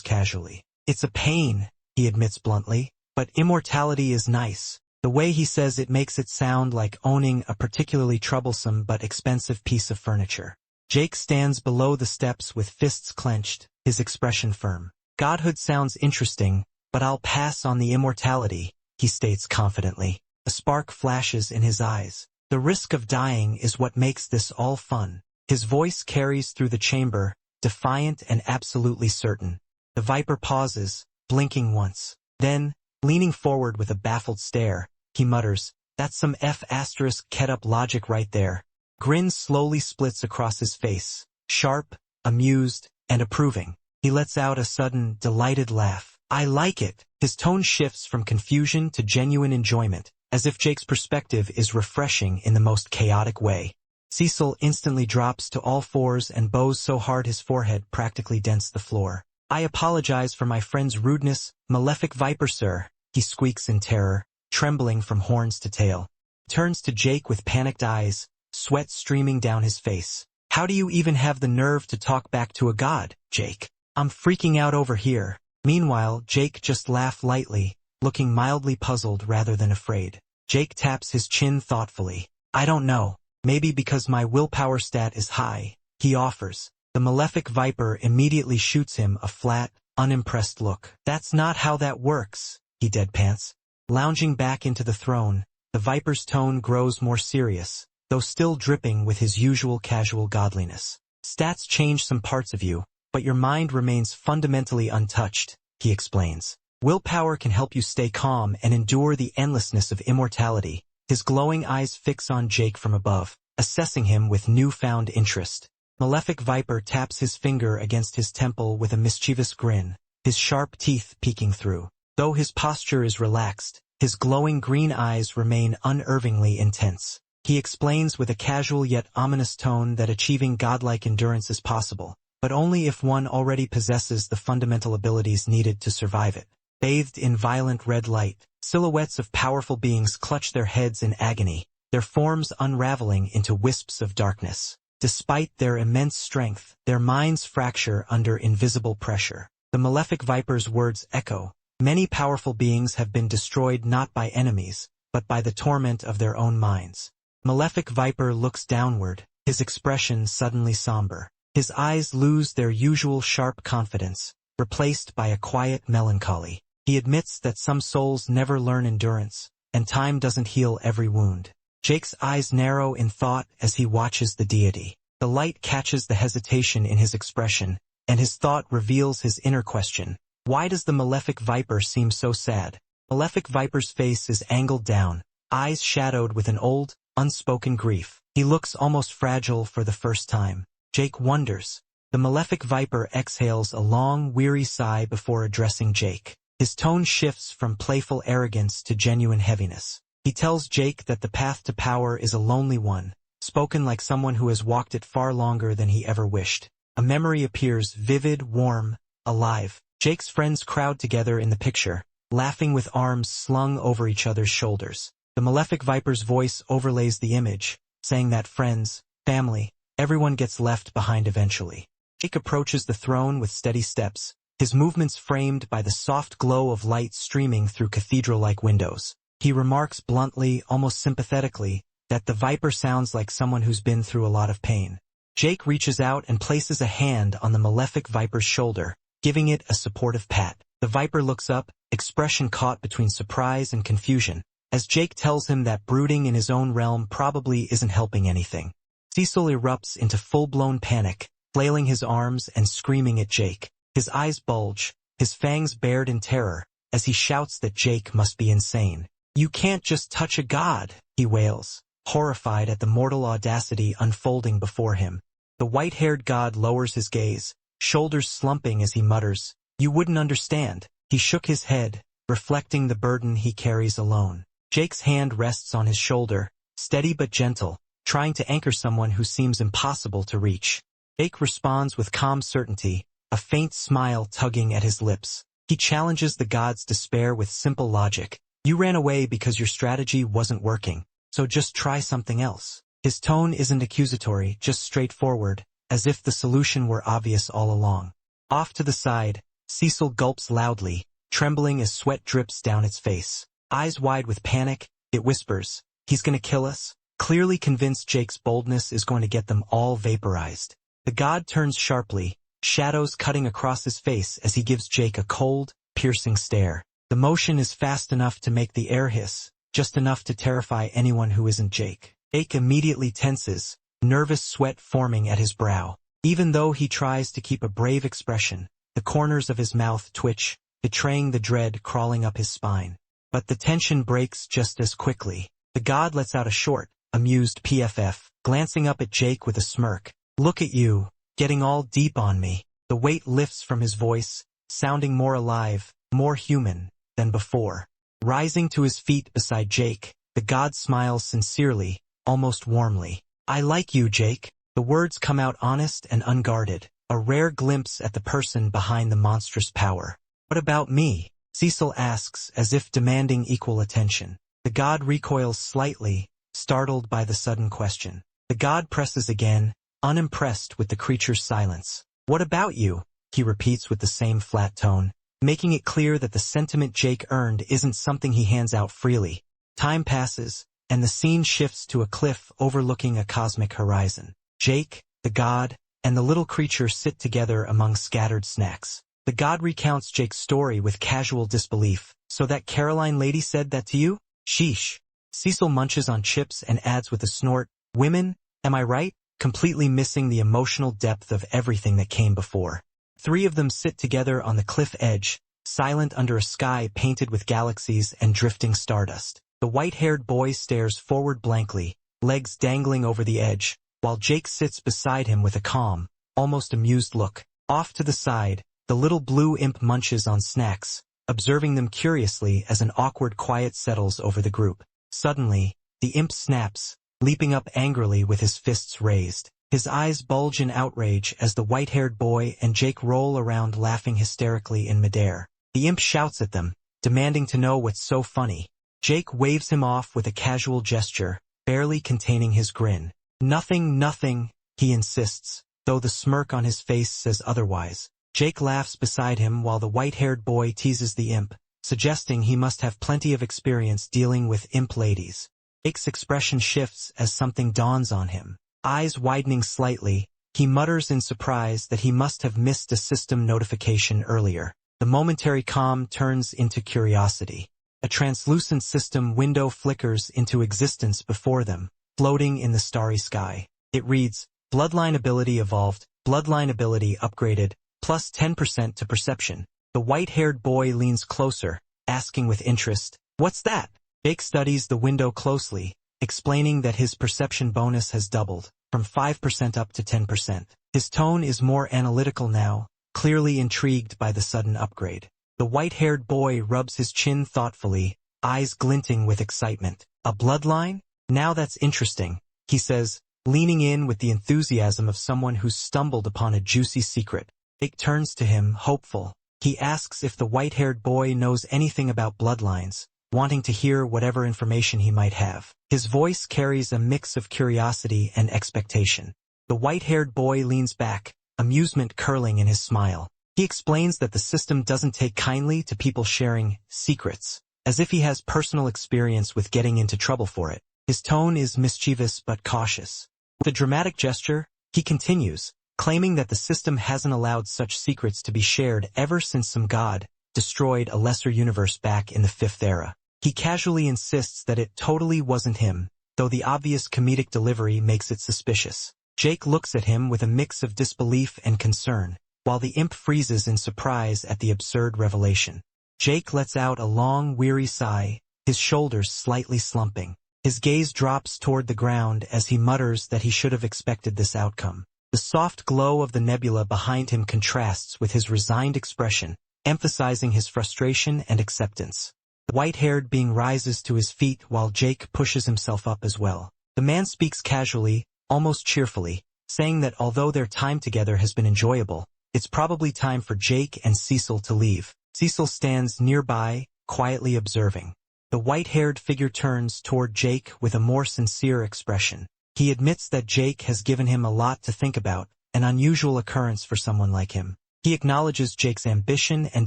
casually. "It's a pain," he admits bluntly, "but immortality is nice." The way he says it makes it sound like owning a particularly troublesome but expensive piece of furniture. Jake stands below the steps with fists clenched, his expression firm. "Godhood sounds interesting, but I'll pass on the immortality," he states confidently. A spark flashes in his eyes. "The risk of dying is what makes this all fun." His voice carries through the chamber, defiant and absolutely certain. The Viper pauses, blinking once. Then, leaning forward with a baffled stare, he mutters, "That's some F***ed-up logic right there." Grin slowly splits across his face, sharp, amused, and approving. He lets out a sudden, delighted laugh. "I like it." His tone shifts from confusion to genuine enjoyment, as if Jake's perspective is refreshing in the most chaotic way. Cecil instantly drops to all fours and bows so hard his forehead practically dents the floor. "I apologize for my friend's rudeness, malefic Viper sir," he squeaks in terror, trembling from horns to tail. Turns to Jake with panicked eyes, sweat streaming down his face. "How do you even have the nerve to talk back to a god, Jake? I'm freaking out over here." Meanwhile, Jake just laughed lightly, looking mildly puzzled rather than afraid. Jake taps his chin thoughtfully. "I don't know. Maybe because my willpower stat is high, he offers. The malefic viper immediately shoots him a flat, unimpressed look. That's not how that works, he deadpants. Lounging back into the throne, the viper's tone grows more serious, though still dripping with his usual casual godliness. Stats change some parts of you, but your mind remains fundamentally untouched, he explains. Willpower can help you stay calm and endure the endlessness of immortality. His glowing eyes fix on Jake from above, assessing him with newfound interest. Malefic Viper taps his finger against his temple with a mischievous grin, his sharp teeth peeking through. Though his posture is relaxed, his glowing green eyes remain unervingly intense. He explains with a casual yet ominous tone that achieving godlike endurance is possible, but only if one already possesses the fundamental abilities needed to survive it. Bathed in violent red light, silhouettes of powerful beings clutch their heads in agony, their forms unraveling into wisps of darkness. Despite their immense strength, their minds fracture under invisible pressure. The malefic viper's words echo. Many powerful beings have been destroyed not by enemies, but by the torment of their own minds. Malefic Viper looks downward, his expression suddenly somber. His eyes lose their usual sharp confidence, replaced by a quiet melancholy. He admits that some souls never learn endurance, and time doesn't heal every wound. Jake's eyes narrow in thought as he watches the deity. The light catches the hesitation in his expression, and his thought reveals his inner question. Why does the malefic viper seem so sad? Malefic Viper's face is angled down, eyes shadowed with an old, unspoken grief. He looks almost fragile for the first time. Jake wonders. The malefic viper exhales a long, weary sigh before addressing Jake. His tone shifts from playful arrogance to genuine heaviness. He tells Jake that the path to power is a lonely one, spoken like someone who has walked it far longer than he ever wished. A memory appears vivid, warm, alive. Jake's friends crowd together in the picture, laughing with arms slung over each other's shoulders. The malefic viper's voice overlays the image, saying that friends, family, everyone gets left behind eventually. Jake approaches the throne with steady steps, his movements framed by the soft glow of light streaming through cathedral-like windows. He remarks bluntly, almost sympathetically, that the viper sounds like someone who's been through a lot of pain. Jake reaches out and places a hand on the malefic viper's shoulder, giving it a supportive pat. The viper looks up, expression caught between surprise and confusion, as Jake tells him that brooding in his own realm probably isn't helping anything. Cecil erupts into full-blown panic, flailing his arms and screaming at Jake. His eyes bulge, his fangs bared in terror, as he shouts that Jake must be insane. "You can't just touch a god," he wails, horrified at the mortal audacity unfolding before him. The white-haired god lowers his gaze, shoulders slumping as he mutters, "You wouldn't understand." He shook his head, reflecting the burden he carries alone. Jake's hand rests on his shoulder, steady but gentle, trying to anchor someone who seems impossible to reach. Jake responds with calm certainty, a faint smile tugging at his lips. He challenges the god's despair with simple logic. "You ran away because your strategy wasn't working, so just try something else." His tone isn't accusatory, just straightforward, as if the solution were obvious all along. Off to the side, Cecil gulps loudly, trembling as sweat drips down its face. Eyes wide with panic, it whispers, "He's gonna kill us?" Clearly convinced Jake's boldness is going to get them all vaporized. The god turns sharply, shadows cutting across his face as he gives Jake a cold, piercing stare. The motion is fast enough to make the air hiss, just enough to terrify anyone who isn't Jake. Jake immediately tenses, nervous sweat forming at his brow. Even though he tries to keep a brave expression, the corners of his mouth twitch, betraying the dread crawling up his spine. But the tension breaks just as quickly. The god lets out a short, amused PFF, glancing up at Jake with a smirk. "Look at you, getting all deep on me." The weight lifts from his voice, sounding more alive, more human, than before. Rising to his feet beside Jake, the god smiles sincerely, almost warmly. "I like you, Jake." The words come out honest and unguarded, a rare glimpse at the person behind the monstrous power. "What about me?" Cecil asks, as if demanding equal attention. The god recoils slightly, startled by the sudden question. The god presses again, unimpressed with the creature's silence. "What about you?" he repeats with the same flat tone, making it clear that the sentiment Jake earned isn't something he hands out freely. Time passes, and the scene shifts to a cliff overlooking a cosmic horizon. Jake, the god, and the little creature sit together among scattered snacks. The god recounts Jake's story with casual disbelief. "So that Caroline lady said that to you? Sheesh." Cecil munches on chips and adds with a snort, "Women, am I right?" completely missing the emotional depth of everything that came before. Three of them sit together on the cliff edge, silent under a sky painted with galaxies and drifting stardust. The white-haired boy stares forward blankly, legs dangling over the edge, while Jake sits beside him with a calm, almost amused look. Off to the side, the little blue imp munches on snacks, observing them curiously as an awkward quiet settles over the group. Suddenly, the imp snaps, leaping up angrily with his fists raised. His eyes bulge in outrage as the white-haired boy and Jake roll around laughing hysterically in midair. The imp shouts at them, demanding to know what's so funny. Jake waves him off with a casual gesture, barely containing his grin. "Nothing, nothing," he insists, though the smirk on his face says otherwise. Jake laughs beside him while the white-haired boy teases the imp, suggesting he must have plenty of experience dealing with imp ladies. Jake's expression shifts as something dawns on him. Eyes widening slightly, he mutters in surprise that he must have missed a system notification earlier. The momentary calm turns into curiosity. A translucent system window flickers into existence before them, floating in the starry sky. It reads, "Bloodline ability evolved, bloodline ability upgraded, plus 10% to perception." The white-haired boy leans closer, asking with interest, "What's that?" Jake studies the window closely, explaining that his perception bonus has doubled, from 5% up to 10%. His tone is more analytical now, clearly intrigued by the sudden upgrade. The white-haired boy rubs his chin thoughtfully, eyes glinting with excitement. "A bloodline? Now that's interesting," he says, leaning in with the enthusiasm of someone who's stumbled upon a juicy secret. Jake turns to him, hopeful. He asks if the white-haired boy knows anything about bloodlines, wanting to hear whatever information he might have. His voice carries a mix of curiosity and expectation. The white-haired boy leans back, amusement curling in his smile. He explains that the system doesn't take kindly to people sharing secrets, as if he has personal experience with getting into trouble for it. His tone is mischievous but cautious. With a dramatic gesture, he continues, claiming that the system hasn't allowed such secrets to be shared ever since some god destroyed a lesser universe back in the 5th era. He casually insists that it totally wasn't him, though the obvious comedic delivery makes it suspicious. Jake looks at him with a mix of disbelief and concern, while the imp freezes in surprise at the absurd revelation. Jake lets out a long, weary sigh, his shoulders slightly slumping. His gaze drops toward the ground as he mutters that he should have expected this outcome. The soft glow of the nebula behind him contrasts with his resigned expression, emphasizing his frustration and acceptance. The white-haired being rises to his feet while Jake pushes himself up as well. The man speaks casually, almost cheerfully, saying that although their time together has been enjoyable, it's probably time for Jake and Cecil to leave. Cecil stands nearby, quietly observing. The white-haired figure turns toward Jake with a more sincere expression. He admits that Jake has given him a lot to think about, an unusual occurrence for someone like him. He acknowledges Jake's ambition and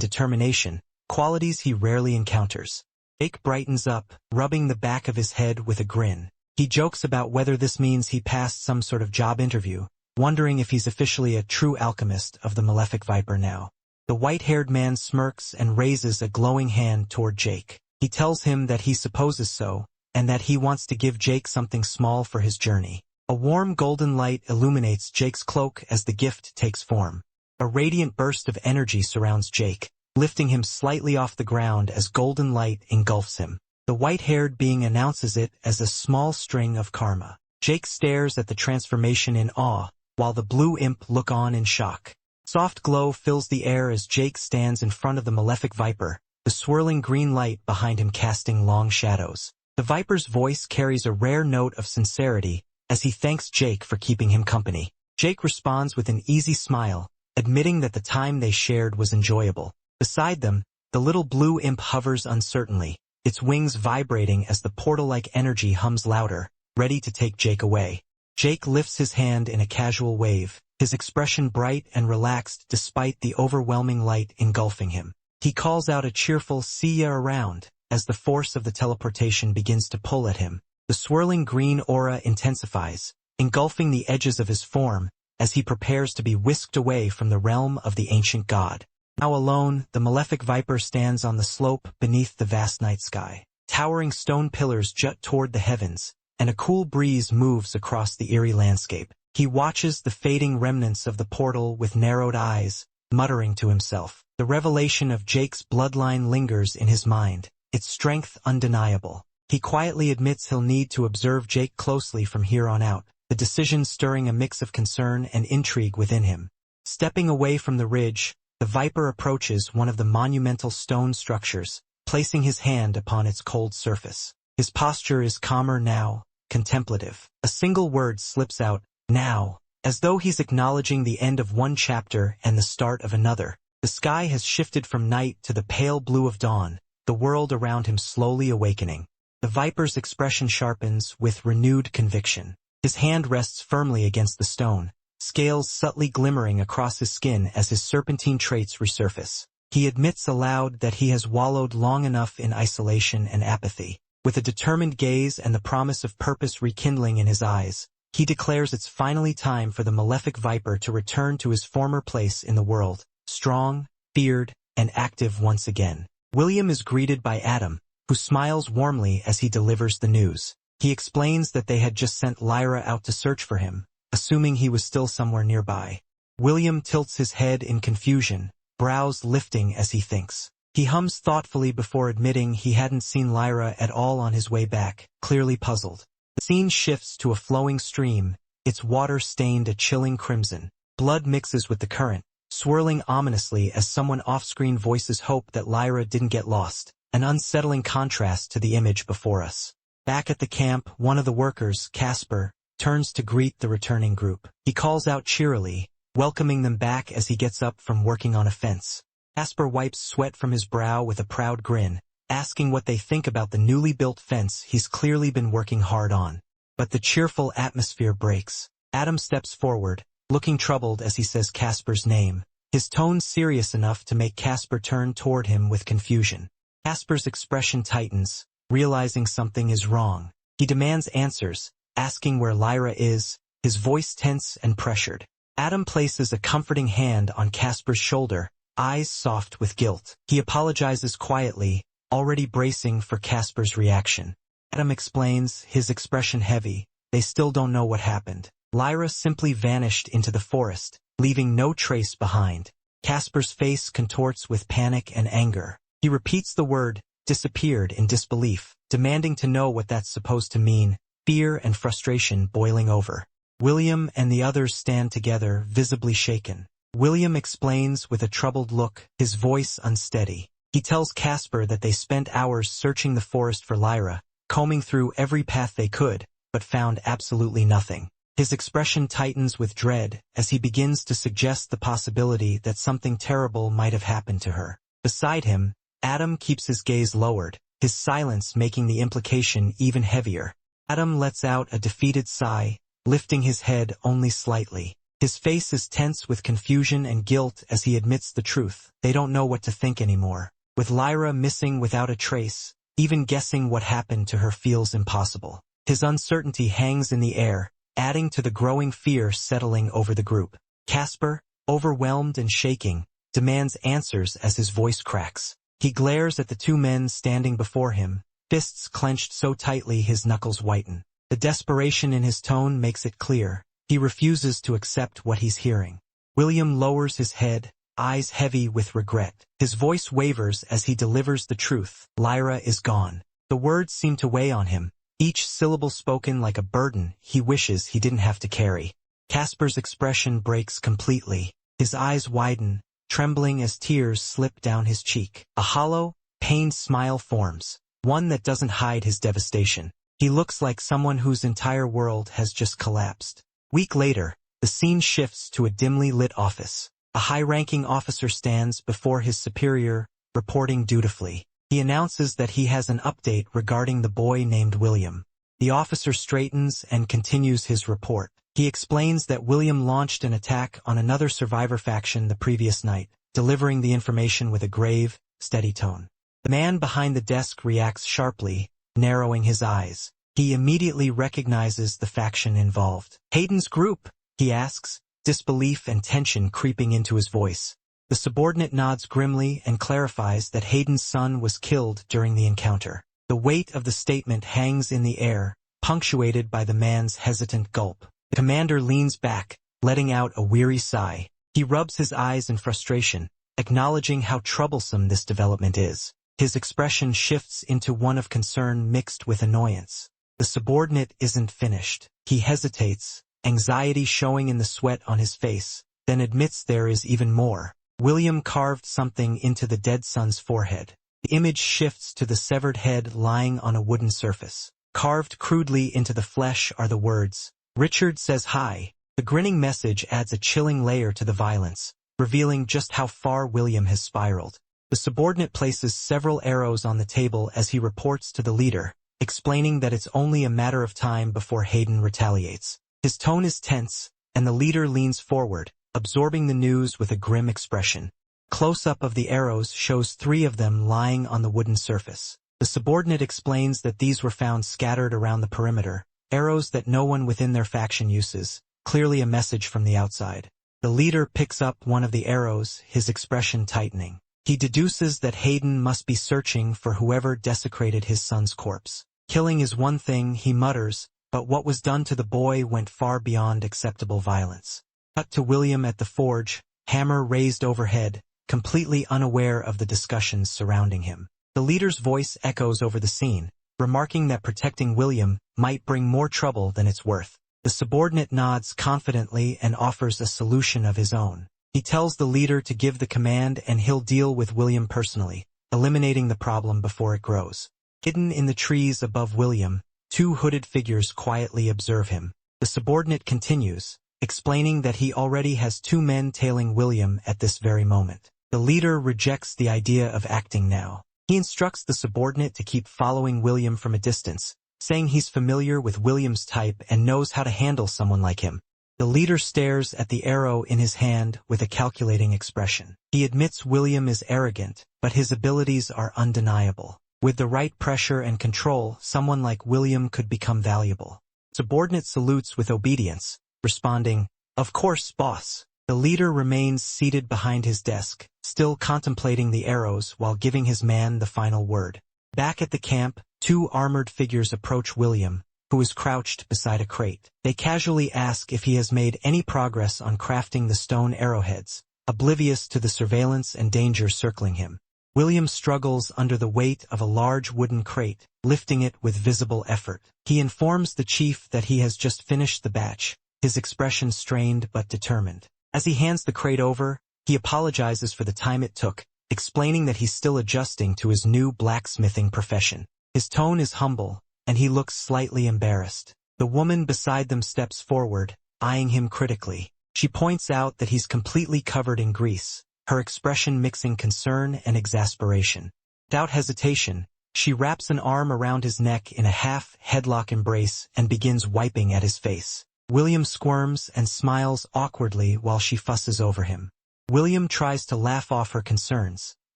determination, qualities he rarely encounters. Jake brightens up, rubbing the back of his head with a grin. He jokes about whether this means he passed some sort of job interview, wondering if he's officially a true alchemist of the malefic viper now. The white-haired man smirks and raises a glowing hand toward Jake. He tells him that he supposes so, and that he wants to give Jake something small for his journey. A warm golden light illuminates Jake's cloak as the gift takes form. A radiant burst of energy surrounds Jake, lifting him slightly off the ground as golden light engulfs him. The white-haired being announces it as a small string of karma. Jake stares at the transformation in awe, while the blue imp look on in shock. Soft glow fills the air as Jake stands in front of the malefic viper, the swirling green light behind him casting long shadows. The viper's voice carries a rare note of sincerity as he thanks Jake for keeping him company. Jake responds with an easy smile, admitting that the time they shared was enjoyable. Beside them, the little blue imp hovers uncertainly, its wings vibrating as the portal-like energy hums louder, ready to take Jake away. Jake lifts his hand in a casual wave, his expression bright and relaxed despite the overwhelming light engulfing him. He calls out a cheerful "see ya around" as the force of the teleportation begins to pull at him. The swirling green aura intensifies, engulfing the edges of his form as he prepares to be whisked away from the realm of the ancient god. Now alone, the malefic viper stands on the slope beneath the vast night sky. Towering stone pillars jut toward the heavens, and a cool breeze moves across the eerie landscape. He watches the fading remnants of the portal with narrowed eyes, muttering to himself. The revelation of Jake's bloodline lingers in his mind, its strength undeniable. He quietly admits he'll need to observe Jake closely from here on out, the decision stirring a mix of concern and intrigue within him. Stepping away from the ridge, the viper approaches one of the monumental stone structures, placing his hand upon its cold surface. His posture is calmer now, contemplative. A single word slips out, now, as though he's acknowledging the end of one chapter and the start of another. The sky has shifted from night to the pale blue of dawn, the world around him slowly awakening. The viper's expression sharpens with renewed conviction. His hand rests firmly against the stone, scales subtly glimmering across his skin as his serpentine traits resurface. He admits aloud that he has wallowed long enough in isolation and apathy. With a determined gaze and the promise of purpose rekindling in his eyes, he declares it's finally time for the malefic viper to return to his former place in the world, strong, feared, and active once again. William is greeted by Adam, who smiles warmly as he delivers the news. He explains that they had just sent Lyra out to search for him, assuming he was still somewhere nearby. William tilts his head in confusion, brows lifting as he thinks. He hums thoughtfully before admitting he hadn't seen Lyra at all on his way back, clearly puzzled. The scene shifts to a flowing stream, its water stained a chilling crimson. Blood mixes with the current, swirling ominously as someone off-screen voices hope that Lyra didn't get lost, an unsettling contrast to the image before us. Back at the camp, one of the workers, Casper, turns to greet the returning group. He calls out cheerily, welcoming them back as he gets up from working on a fence. Casper wipes sweat from his brow with a proud grin, asking what they think about the newly built fence he's clearly been working hard on. But the cheerful atmosphere breaks. Adam steps forward, looking troubled as he says Casper's name, his tone serious enough to make Casper turn toward him with confusion. Casper's expression tightens, realizing something is wrong. He demands answers, asking where Lyra is, his voice tense and pressured. Adam places a comforting hand on Casper's shoulder, eyes soft with guilt. He apologizes quietly, already bracing for Casper's reaction. Adam explains, his expression heavy, they still don't know what happened. Lyra simply vanished into the forest, leaving no trace behind. Casper's face contorts with panic and anger. He repeats the word, disappeared, in disbelief, demanding to know what that's supposed to mean, fear and frustration boiling over. William and the others stand together, visibly shaken. William explains with a troubled look, his voice unsteady. He tells Casper that they spent hours searching the forest for Lyra, combing through every path they could, but found absolutely nothing. His expression tightens with dread as he begins to suggest the possibility that something terrible might have happened to her. Beside him, Adam keeps his gaze lowered, his silence making the implication even heavier. Adam lets out a defeated sigh, lifting his head only slightly. His face is tense with confusion and guilt as he admits the truth. They don't know what to think anymore. With Lyra missing without a trace, even guessing what happened to her feels impossible. His uncertainty hangs in the air, adding to the growing fear settling over the group. Casper, overwhelmed and shaking, demands answers as his voice cracks. He glares at the two men standing before him, fists clenched so tightly his knuckles whiten. The desperation in his tone makes it clear. He refuses to accept what he's hearing. William lowers his head, eyes heavy with regret. His voice wavers as he delivers the truth. Lyra is gone. The words seem to weigh on him, each syllable spoken like a burden he wishes he didn't have to carry. Casper's expression breaks completely. His eyes widen, trembling as tears slip down his cheek. A hollow, pained smile forms, one that doesn't hide his devastation. He looks like someone whose entire world has just collapsed. Week later, the scene shifts to a dimly lit office. A high-ranking officer stands before his superior, reporting dutifully. He announces that he has an update regarding the boy named William. The officer straightens and continues his report. He explains that William launched an attack on another survivor faction the previous night, delivering the information with a grave, steady tone. The man behind the desk reacts sharply, narrowing his eyes. He immediately recognizes the faction involved. Hayden's group, he asks, disbelief and tension creeping into his voice. The subordinate nods grimly and clarifies that Hayden's son was killed during the encounter. The weight of the statement hangs in the air, punctuated by the man's hesitant gulp. The commander leans back, letting out a weary sigh. He rubs his eyes in frustration, acknowledging how troublesome this development is. His expression shifts into one of concern mixed with annoyance. The subordinate isn't finished. He hesitates, anxiety showing in the sweat on his face, then admits there is even more. William carved something into the dead son's forehead. The image shifts to the severed head lying on a wooden surface. Carved crudely into the flesh are the words, "Richard says hi." The grinning message adds a chilling layer to the violence, revealing just how far William has spiraled. The subordinate places several arrows on the table as he reports to the leader, explaining that it's only a matter of time before Hayden retaliates. His tone is tense, and the leader leans forward, absorbing the news with a grim expression. Close-up of the arrows shows 3 of them lying on the wooden surface. The subordinate explains that these were found scattered around the perimeter, arrows that no one within their faction uses, clearly a message from the outside. The leader picks up one of the arrows, his expression tightening. He deduces that Hayden must be searching for whoever desecrated his son's corpse. Killing is one thing, he mutters, but what was done to the boy went far beyond acceptable violence. Cut to William at the forge, hammer raised overhead, completely unaware of the discussions surrounding him. The leader's voice echoes over the scene, remarking that protecting William might bring more trouble than it's worth. The subordinate nods confidently and offers a solution of his own. He tells the leader to give the command and he'll deal with William personally, eliminating the problem before it grows. Hidden in the trees above William, 2 hooded figures quietly observe him. The subordinate continues, explaining that he already has 2 men tailing William at this very moment. The leader rejects the idea of acting now. He instructs the subordinate to keep following William from a distance, saying he's familiar with William's type and knows how to handle someone like him. The leader stares at the arrow in his hand with a calculating expression. He admits William is arrogant, but his abilities are undeniable. With the right pressure and control, someone like William could become valuable. Subordinate salutes with obedience, responding, "Of course, boss." The leader remains seated behind his desk, still contemplating the arrows while giving his man the final word. Back at the camp, 2 armored figures approach William, who is crouched beside a crate. They casually ask if he has made any progress on crafting the stone arrowheads, oblivious to the surveillance and danger circling him. William struggles under the weight of a large wooden crate, lifting it with visible effort. He informs the chief that he has just finished the batch, his expression strained but determined. As he hands the crate over, he apologizes for the time it took, explaining that he's still adjusting to his new blacksmithing profession. His tone is humble, and he looks slightly embarrassed. The woman beside them steps forward, eyeing him critically. She points out that he's completely covered in grease, her expression mixing concern and exasperation. Without hesitation, she wraps an arm around his neck in a half-headlock embrace and begins wiping at his face. William squirms and smiles awkwardly while she fusses over him. William tries to laugh off her concerns,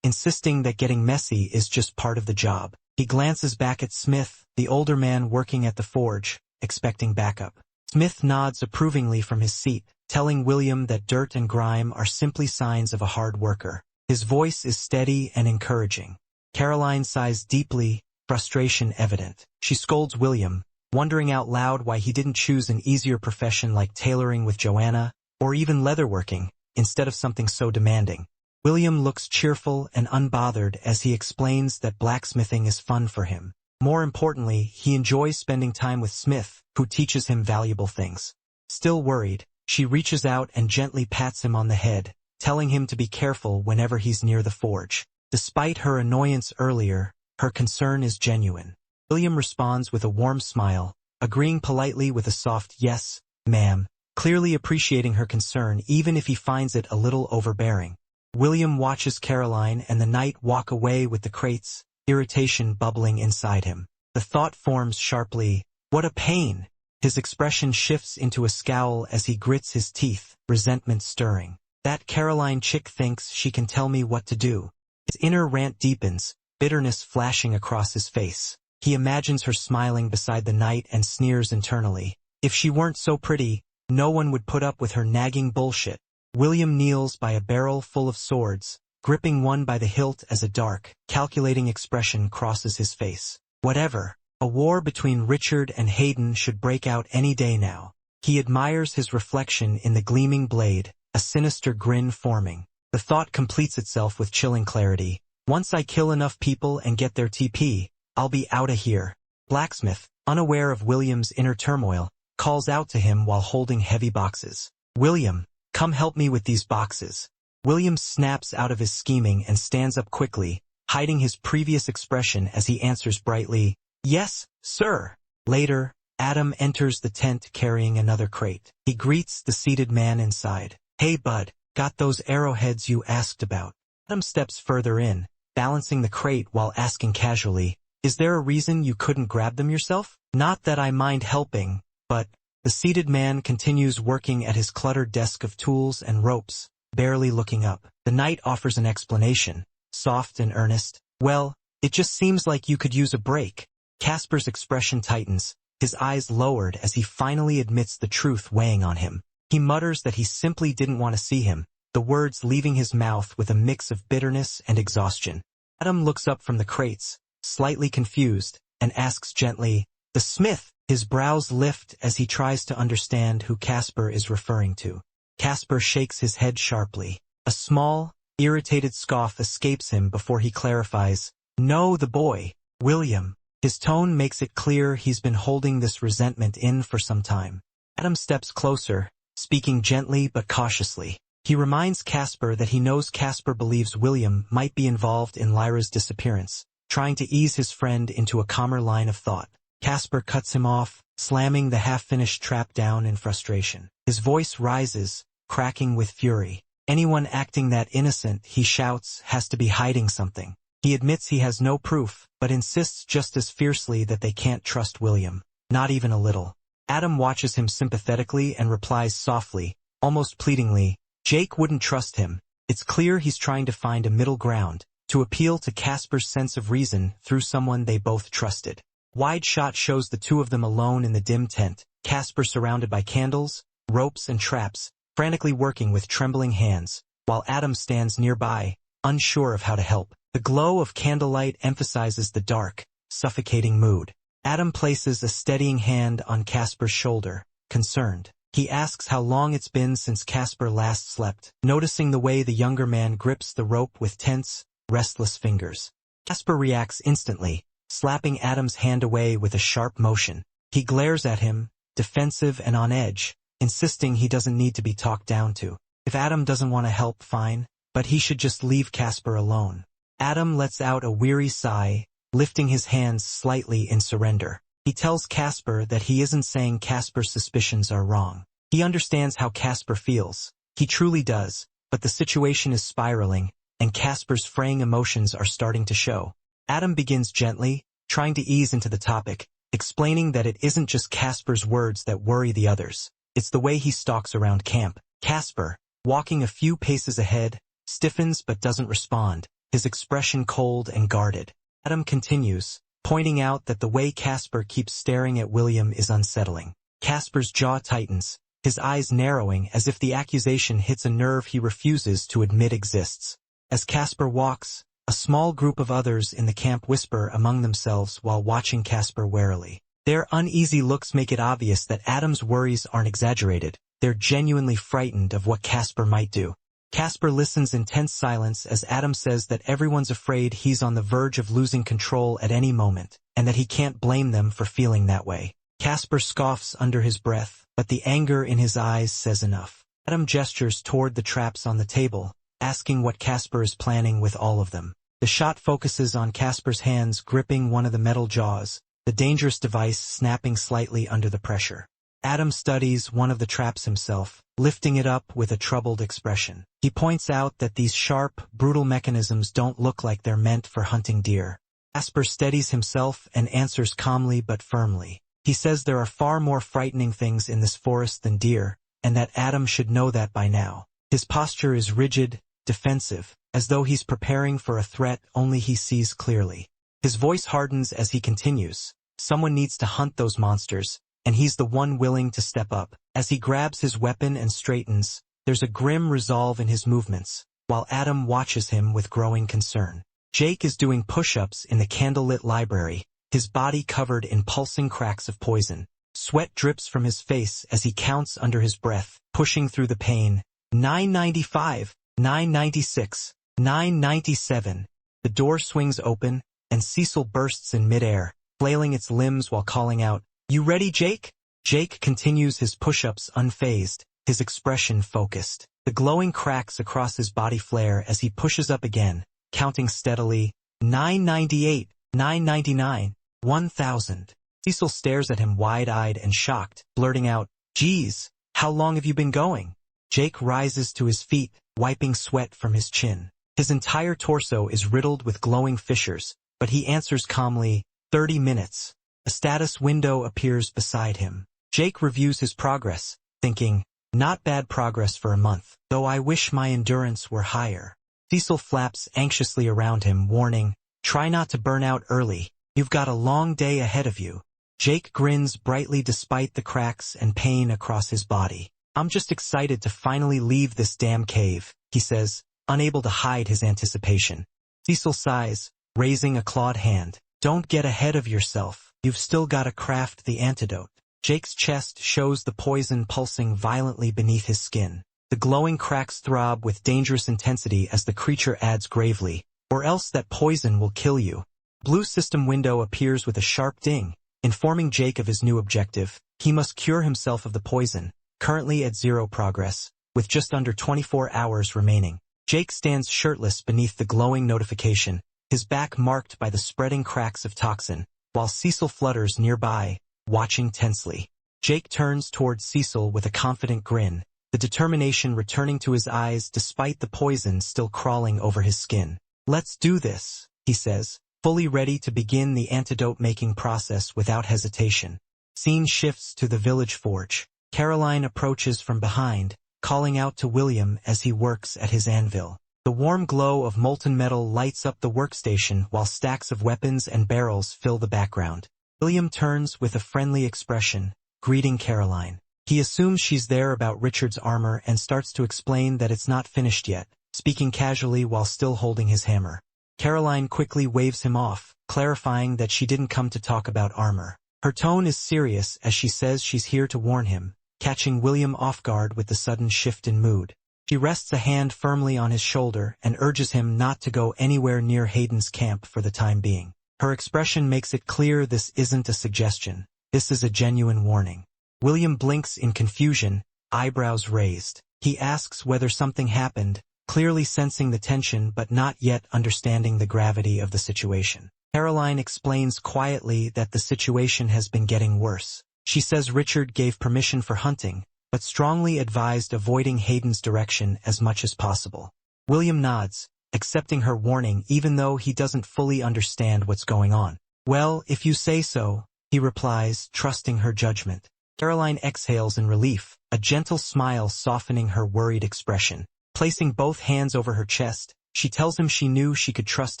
insisting that getting messy is just part of the job. He glances back at Smith, the older man working at the forge, expecting backup. Smith nods approvingly from his seat, telling William that dirt and grime are simply signs of a hard worker. His voice is steady and encouraging. Caroline sighs deeply, frustration evident. She scolds William, wondering out loud why he didn't choose an easier profession like tailoring with Joanna, or even leatherworking, instead of something so demanding. William looks cheerful and unbothered as he explains that blacksmithing is fun for him. More importantly, he enjoys spending time with Smith, who teaches him valuable things. Still worried, she reaches out and gently pats him on the head, telling him to be careful whenever he's near the forge. Despite her annoyance earlier, her concern is genuine. William responds with a warm smile, agreeing politely with a soft "yes, ma'am," clearly appreciating her concern even if he finds it a little overbearing. William watches Caroline and the knight walk away with the crates, irritation bubbling inside him. The thought forms sharply, "What a pain!" His expression shifts into a scowl as he grits his teeth, resentment stirring. That Caroline chick thinks she can tell me what to do. His inner rant deepens, bitterness flashing across his face. He imagines her smiling beside the knight and sneers internally. If she weren't so pretty, no one would put up with her nagging bullshit. William kneels by a barrel full of swords, gripping one by the hilt as a dark, calculating expression crosses his face. Whatever. A war between Richard and Hayden should break out any day now. He admires his reflection in the gleaming blade, a sinister grin forming. The thought completes itself with chilling clarity. Once I kill enough people and get their TP, I'll be outta here. Blacksmith, unaware of William's inner turmoil, calls out to him while holding heavy boxes. William, come help me with these boxes. William snaps out of his scheming and stands up quickly, hiding his previous expression as he answers brightly, yes, sir. Later, Adam enters the tent carrying another crate. He greets the seated man inside. Hey bud, got those arrowheads you asked about? Adam steps further in, balancing the crate while asking casually, is there a reason you couldn't grab them yourself? Not that I mind helping, but the seated man continues working at his cluttered desk of tools and ropes, barely looking up. The knight offers an explanation, soft and earnest. Well, it just seems like you could use a break. Casper's expression tightens, his eyes lowered as he finally admits the truth weighing on him. He mutters that he simply didn't want to see him, the words leaving his mouth with a mix of bitterness and exhaustion. Adam looks up from the crates, slightly confused, and asks gently, the smith. His brows lift as he tries to understand who Casper is referring to. Casper shakes his head sharply. A small, irritated scoff escapes him before he clarifies, no, the boy, William. His tone makes it clear he's been holding this resentment in for some time. Adam steps closer, speaking gently but cautiously. He reminds Casper that he knows Casper believes William might be involved in Lyra's disappearance, trying to ease his friend into a calmer line of thought. Casper cuts him off, slamming the half-finished trap down in frustration. His voice rises, cracking with fury. Anyone acting that innocent, he shouts, has to be hiding something. He admits he has no proof, but insists just as fiercely that they can't trust William. Not even a little. Adam watches him sympathetically and replies softly, almost pleadingly, Jake wouldn't trust him. It's clear he's trying to find a middle ground, to appeal to Casper's sense of reason through someone they both trusted. Wide shot shows the two of them alone in the dim tent, Casper surrounded by candles, ropes and traps, frantically working with trembling hands, while Adam stands nearby, unsure of how to help. The glow of candlelight emphasizes the dark, suffocating mood. Adam places a steadying hand on Casper's shoulder, concerned. He asks how long it's been since Casper last slept, noticing the way the younger man grips the rope with tense, restless fingers. Casper reacts instantly, slapping Adam's hand away with a sharp motion. He glares at him, defensive and on edge, insisting he doesn't need to be talked down to. If Adam doesn't want to help, fine, but he should just leave Casper alone. Adam lets out a weary sigh, lifting his hands slightly in surrender. He tells Casper that he isn't saying Casper's suspicions are wrong. He understands how Casper feels. He truly does, but the situation is spiraling, and Casper's fraying emotions are starting to show. Adam begins gently, trying to ease into the topic, explaining that it isn't just Casper's words that worry the others. It's the way he stalks around camp. Casper, walking a few paces ahead, stiffens but doesn't respond, his expression cold and guarded. Adam continues, pointing out that the way Casper keeps staring at William is unsettling. Casper's jaw tightens, his eyes narrowing as if the accusation hits a nerve he refuses to admit exists. As Casper walks, a small group of others in the camp whisper among themselves while watching Casper warily. Their uneasy looks make it obvious that Adam's worries aren't exaggerated. They're genuinely frightened of what Casper might do. Casper listens in tense silence as Adam says that everyone's afraid he's on the verge of losing control at any moment, and that he can't blame them for feeling that way. Casper scoffs under his breath, but the anger in his eyes says enough. Adam gestures toward the traps on the table, asking what Casper is planning with all of them. The shot focuses on Casper's hands gripping one of the metal jaws, the dangerous device snapping slightly under the pressure. Adam studies one of the traps himself, lifting it up with a troubled expression. He points out that these sharp, brutal mechanisms don't look like they're meant for hunting deer. Casper steadies himself and answers calmly but firmly. He says there are far more frightening things in this forest than deer, and that Adam should know that by now. His posture is rigid, defensive, as though he's preparing for a threat only he sees clearly. His voice hardens as he continues. Someone needs to hunt those monsters, and he's the one willing to step up. As he grabs his weapon and straightens, there's a grim resolve in his movements, while Adam watches him with growing concern. Jake is doing push-ups in the candlelit library, his body covered in pulsing cracks of poison. Sweat drips from his face as he counts under his breath, pushing through the pain. 995, 996, 997. The door swings open, and Cecil bursts in midair, flailing its limbs while calling out, "You ready, Jake?" Jake continues his push-ups unfazed, his expression focused. The glowing cracks across his body flare as he pushes up again, counting steadily. 998, 999, 1000. Cecil stares at him wide-eyed and shocked, blurting out, "Geez, how long have you been going?" Jake rises to his feet, wiping sweat from his chin. His entire torso is riddled with glowing fissures, but he answers calmly, 30 minutes. A status window appears beside him. Jake reviews his progress, thinking, not bad progress for a month, though I wish my endurance were higher. Cecil flaps anxiously around him, warning, try not to burn out early, you've got a long day ahead of you. Jake grins brightly despite the cracks and pain across his body. I'm just excited to finally leave this damn cave, he says, unable to hide his anticipation. Cecil sighs, raising a clawed hand. Don't get ahead of yourself, you've still got to craft the antidote. Jake's chest shows the poison pulsing violently beneath his skin. The glowing cracks throb with dangerous intensity as the creature adds gravely, or else that poison will kill you. Blue system window appears with a sharp ding, informing Jake of his new objective. He must cure himself of the poison, currently at 0 progress, with just under 24 hours remaining. Jake stands shirtless beneath the glowing notification, his back marked by the spreading cracks of toxin, while Cecil flutters nearby, watching tensely. Jake turns towards Cecil with a confident grin, the determination returning to his eyes despite the poison still crawling over his skin. Let's do this, he says, fully ready to begin the antidote-making process without hesitation. Scene shifts to the village forge. Caroline approaches from behind, calling out to William as he works at his anvil. The warm glow of molten metal lights up the workstation while stacks of weapons and barrels fill the background. William turns with a friendly expression, greeting Caroline. He assumes she's there about Richard's armor and starts to explain that it's not finished yet, speaking casually while still holding his hammer. Caroline quickly waves him off, clarifying that she didn't come to talk about armor. Her tone is serious as she says she's here to warn him, catching William off guard with the sudden shift in mood. She rests a hand firmly on his shoulder and urges him not to go anywhere near Hayden's camp for the time being. Her expression makes it clear this isn't a suggestion. This is a genuine warning. William blinks in confusion, eyebrows raised. He asks whether something happened, clearly sensing the tension but not yet understanding the gravity of the situation. Caroline explains quietly that the situation has been getting worse. She says Richard gave permission for hunting, but strongly advised avoiding Hayden's direction as much as possible. William nods, accepting her warning even though he doesn't fully understand what's going on. Well, if you say so, he replies, trusting her judgment. Caroline exhales in relief, a gentle smile softening her worried expression. Placing both hands over her chest, she tells him she knew she could trust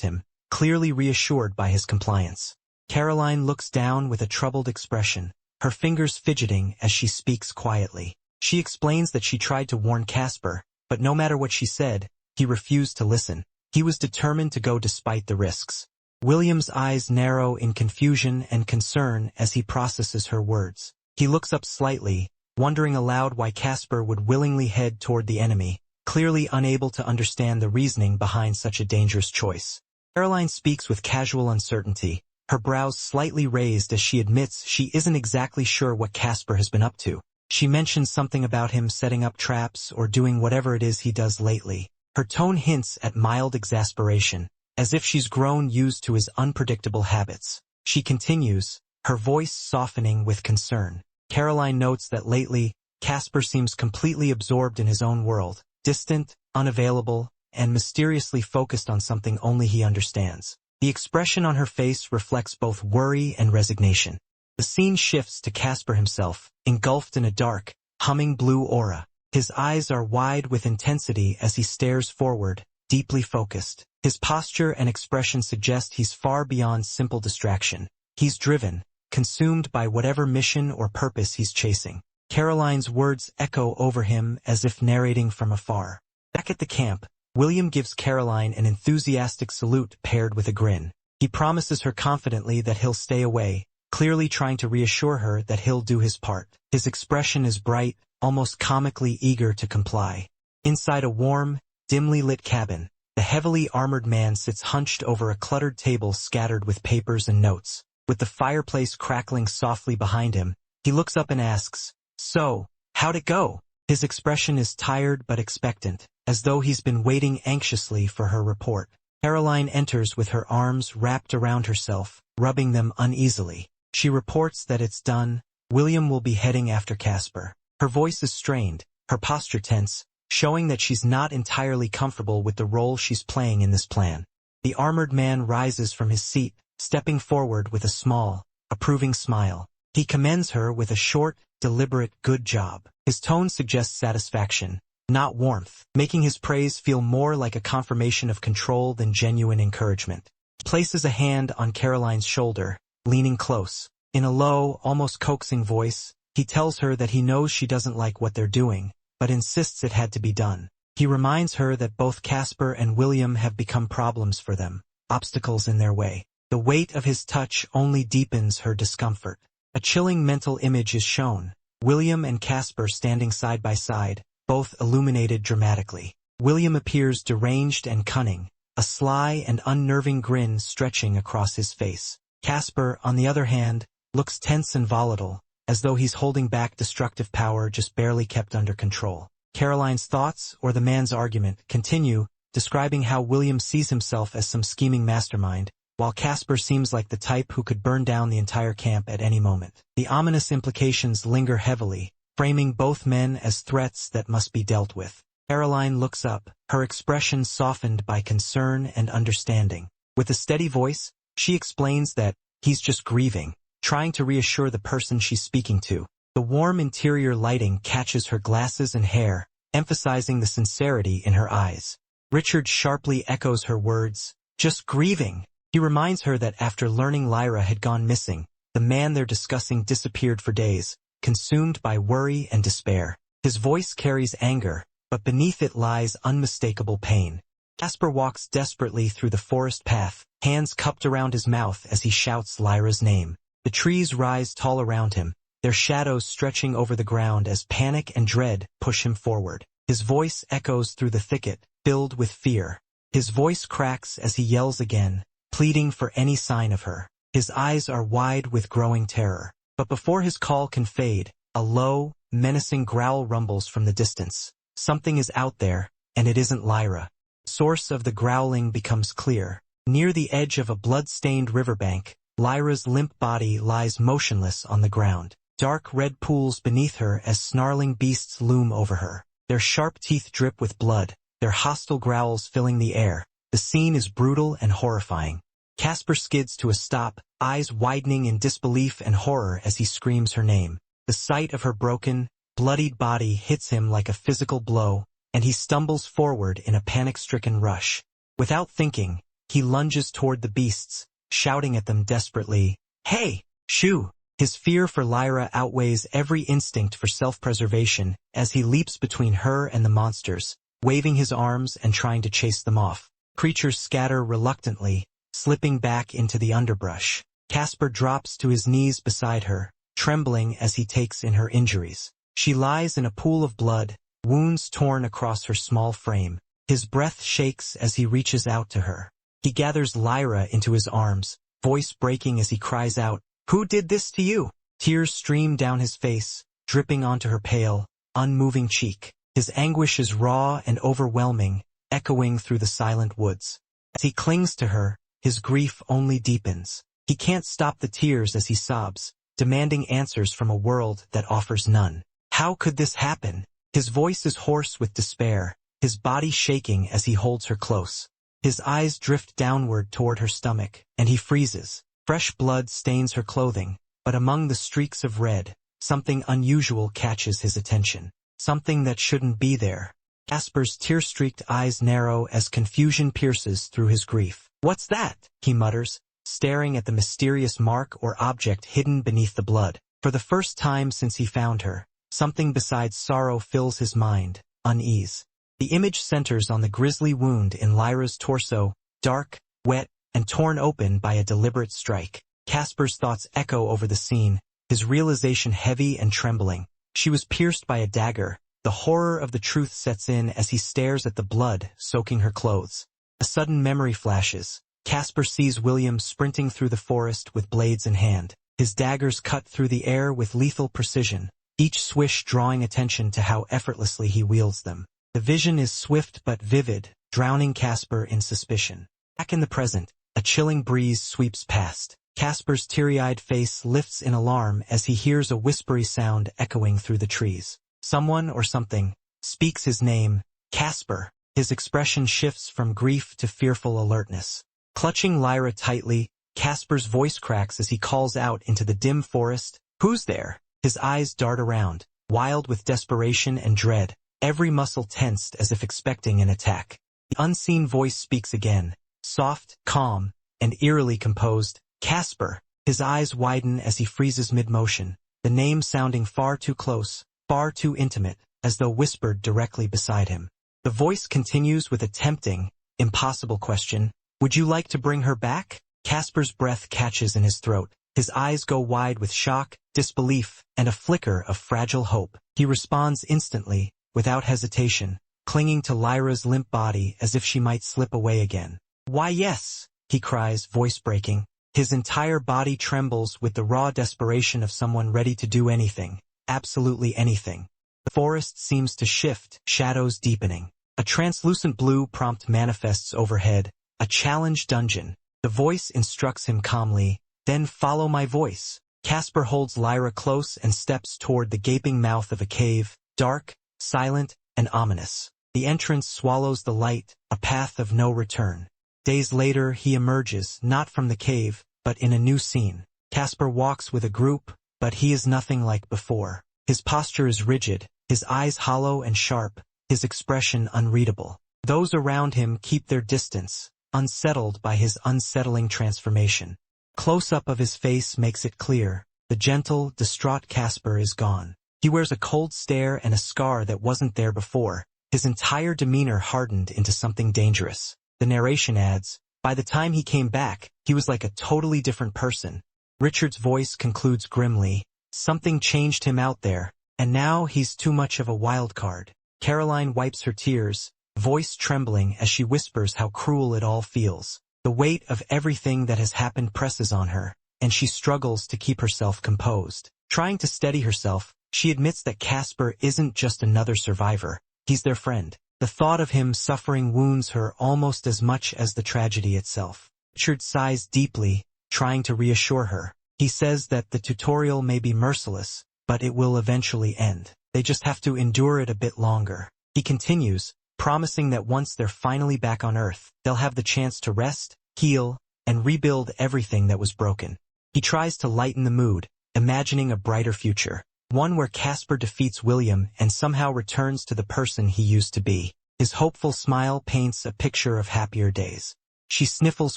him, clearly reassured by his compliance. Caroline looks down with a troubled expression, her fingers fidgeting as she speaks quietly. She explains that she tried to warn Casper, but no matter what she said, he refused to listen. He was determined to go despite the risks. William's eyes narrow in confusion and concern as he processes her words. He looks up slightly, wondering aloud why Casper would willingly head toward the enemy, clearly unable to understand the reasoning behind such a dangerous choice. Caroline speaks with casual uncertainty, her brows slightly raised as she admits she isn't exactly sure what Casper has been up to. She mentions something about him setting up traps or doing whatever it is he does lately. Her tone hints at mild exasperation, as if she's grown used to his unpredictable habits. She continues, her voice softening with concern. Caroline notes that lately, Casper seems completely absorbed in his own world, distant, unavailable, and mysteriously focused on something only he understands. The expression on her face reflects both worry and resignation. The scene shifts to Casper himself, engulfed in a dark, humming blue aura. His eyes are wide with intensity as he stares forward, deeply focused. His posture and expression suggest he's far beyond simple distraction. He's driven, consumed by whatever mission or purpose he's chasing. Caroline's words echo over him as if narrating from afar. Back at the camp, William gives Caroline an enthusiastic salute paired with a grin. He promises her confidently that he'll stay away, clearly trying to reassure her that he'll do his part. His expression is bright, almost comically eager to comply. Inside a warm, dimly lit cabin, the heavily armored man sits hunched over a cluttered table scattered with papers and notes. With the fireplace crackling softly behind him, he looks up and asks, "So, how'd it go?" His expression is tired but expectant, as though he's been waiting anxiously for her report. Caroline enters with her arms wrapped around herself, rubbing them uneasily. She reports that it's done. William will be heading after Casper. Her voice is strained, her posture tense, showing that she's not entirely comfortable with the role she's playing in this plan. The armored man rises from his seat, stepping forward with a small, approving smile. He commends her with a short, deliberate good job. His tone suggests satisfaction, not warmth, making his praise feel more like a confirmation of control than genuine encouragement. He places a hand on Caroline's shoulder, leaning close. In a low, almost coaxing voice, he tells her that he knows she doesn't like what they're doing, but insists it had to be done. He reminds her that both Casper and William have become problems for them, obstacles in their way. The weight of his touch only deepens her discomfort. A chilling mental image is shown. William and Casper standing side by side, both illuminated dramatically. William appears deranged and cunning, a sly and unnerving grin stretching across his face. Casper, on the other hand, looks tense and volatile, as though he's holding back destructive power just barely kept under control. Caroline's thoughts, or the man's argument, continue, describing how William sees himself as some scheming mastermind, while Casper seems like the type who could burn down the entire camp at any moment. The ominous implications linger heavily, framing both men as threats that must be dealt with. Caroline looks up, her expression softened by concern and understanding. With a steady voice, she explains that he's just grieving, trying to reassure the person she's speaking to. The warm interior lighting catches her glasses and hair, emphasizing the sincerity in her eyes. Richard sharply echoes her words, "Just grieving." He reminds her that after learning Lyra had gone missing, the man they're discussing disappeared for days, consumed by worry and despair. His voice carries anger, but beneath it lies unmistakable pain. Casper walks desperately through the forest path, hands cupped around his mouth as he shouts Lyra's name. The trees rise tall around him, their shadows stretching over the ground as panic and dread push him forward. His voice echoes through the thicket, filled with fear. His voice cracks as he yells again, pleading for any sign of her. His eyes are wide with growing terror. But before his call can fade, a low, menacing growl rumbles from the distance. Something is out there, and it isn't Lyra. The source of the growling becomes clear. Near the edge of a blood-stained riverbank, Lyra's limp body lies motionless on the ground. Dark red pools beneath her as snarling beasts loom over her. Their sharp teeth drip with blood, their hostile growls filling the air. The scene is brutal and horrifying. Casper skids to a stop, eyes widening in disbelief and horror as he screams her name. The sight of her broken, bloodied body hits him like a physical blow, and he stumbles forward in a panic-stricken rush. Without thinking, he lunges toward the beasts, shouting at them desperately, "Hey, shoo!" His fear for Lyra outweighs every instinct for self-preservation as he leaps between her and the monsters, waving his arms and trying to chase them off. Creatures scatter reluctantly, slipping back into the underbrush. Casper drops to his knees beside her, trembling as he takes in her injuries. She lies in a pool of blood, wounds torn across her small frame. His breath shakes as he reaches out to her. He gathers Lyra into his arms, voice breaking as he cries out, "Who did this to you?" Tears stream down his face, dripping onto her pale, unmoving cheek. His anguish is raw and overwhelming, echoing through the silent woods. As he clings to her, his grief only deepens. He can't stop the tears as he sobs, demanding answers from a world that offers none. How could this happen? His voice is hoarse with despair, his body shaking as he holds her close. His eyes drift downward toward her stomach, and he freezes. Fresh blood stains her clothing, but among the streaks of red, something unusual catches his attention. Something that shouldn't be there. Casper's tear-streaked eyes narrow as confusion pierces through his grief. "What's that?" he mutters, staring at the mysterious mark or object hidden beneath the blood. For the first time since he found her, something besides sorrow fills his mind, unease. The image centers on the grisly wound in Lyra's torso, dark, wet, and torn open by a deliberate strike. Casper's thoughts echo over the scene, his realization heavy and trembling. She was pierced by a dagger. The horror of the truth sets in as he stares at the blood soaking her clothes. A sudden memory flashes. Casper sees William sprinting through the forest with blades in hand. His daggers cut through the air with lethal precision, each swish drawing attention to how effortlessly he wields them. The vision is swift but vivid, drowning Casper in suspicion. Back in the present, a chilling breeze sweeps past. Casper's teary-eyed face lifts in alarm as he hears a whispery sound echoing through the trees. Someone or something speaks his name, Casper. His expression shifts from grief to fearful alertness. Clutching Lyra tightly, Casper's voice cracks as he calls out into the dim forest, "Who's there?" His eyes dart around, wild with desperation and dread, every muscle tensed as if expecting an attack. The unseen voice speaks again, soft, calm, and eerily composed, "Casper." His eyes widen as he freezes mid-motion, the name sounding far too close, far too intimate, as though whispered directly beside him. The voice continues with a tempting, impossible question, "Would you like to bring her back?" Casper's breath catches in his throat. His eyes go wide with shock, disbelief, and a flicker of fragile hope. He responds instantly, without hesitation, clinging to Lyra's limp body as if she might slip away again. "Why yes," he cries, voice breaking. His entire body trembles with the raw desperation of someone ready to do anything. Absolutely anything. The forest seems to shift, shadows deepening. A translucent blue prompt manifests overhead, a challenge dungeon. The voice instructs him calmly, "Then follow my voice." Casper holds Lyra close and steps toward the gaping mouth of a cave, dark, silent, and ominous. The entrance swallows the light, a path of no return. Days later he emerges, not from the cave, but in a new scene. Casper walks with a group, but he is nothing like before. His posture is rigid, his eyes hollow and sharp, his expression unreadable. Those around him keep their distance, unsettled by his unsettling transformation. Close-up of his face makes it clear, the gentle, distraught Casper is gone. He wears a cold stare and a scar that wasn't there before. His entire demeanor hardened into something dangerous. The narration adds, "By the time he came back, he was like a totally different person." Richard's voice concludes grimly, "Something changed him out there, and now he's too much of a wild card." Caroline wipes her tears, voice trembling as she whispers how cruel it all feels. The weight of everything that has happened presses on her, and she struggles to keep herself composed. Trying to steady herself, she admits that Casper isn't just another survivor, he's their friend. The thought of him suffering wounds her almost as much as the tragedy itself. Richard sighs deeply, trying to reassure her. He says that the tutorial may be merciless, but it will eventually end. They just have to endure it a bit longer. He continues, promising that once they're finally back on Earth, they'll have the chance to rest, heal, and rebuild everything that was broken. He tries to lighten the mood, imagining a brighter future, one where Casper defeats William and somehow returns to the person he used to be. His hopeful smile paints a picture of happier days. She sniffles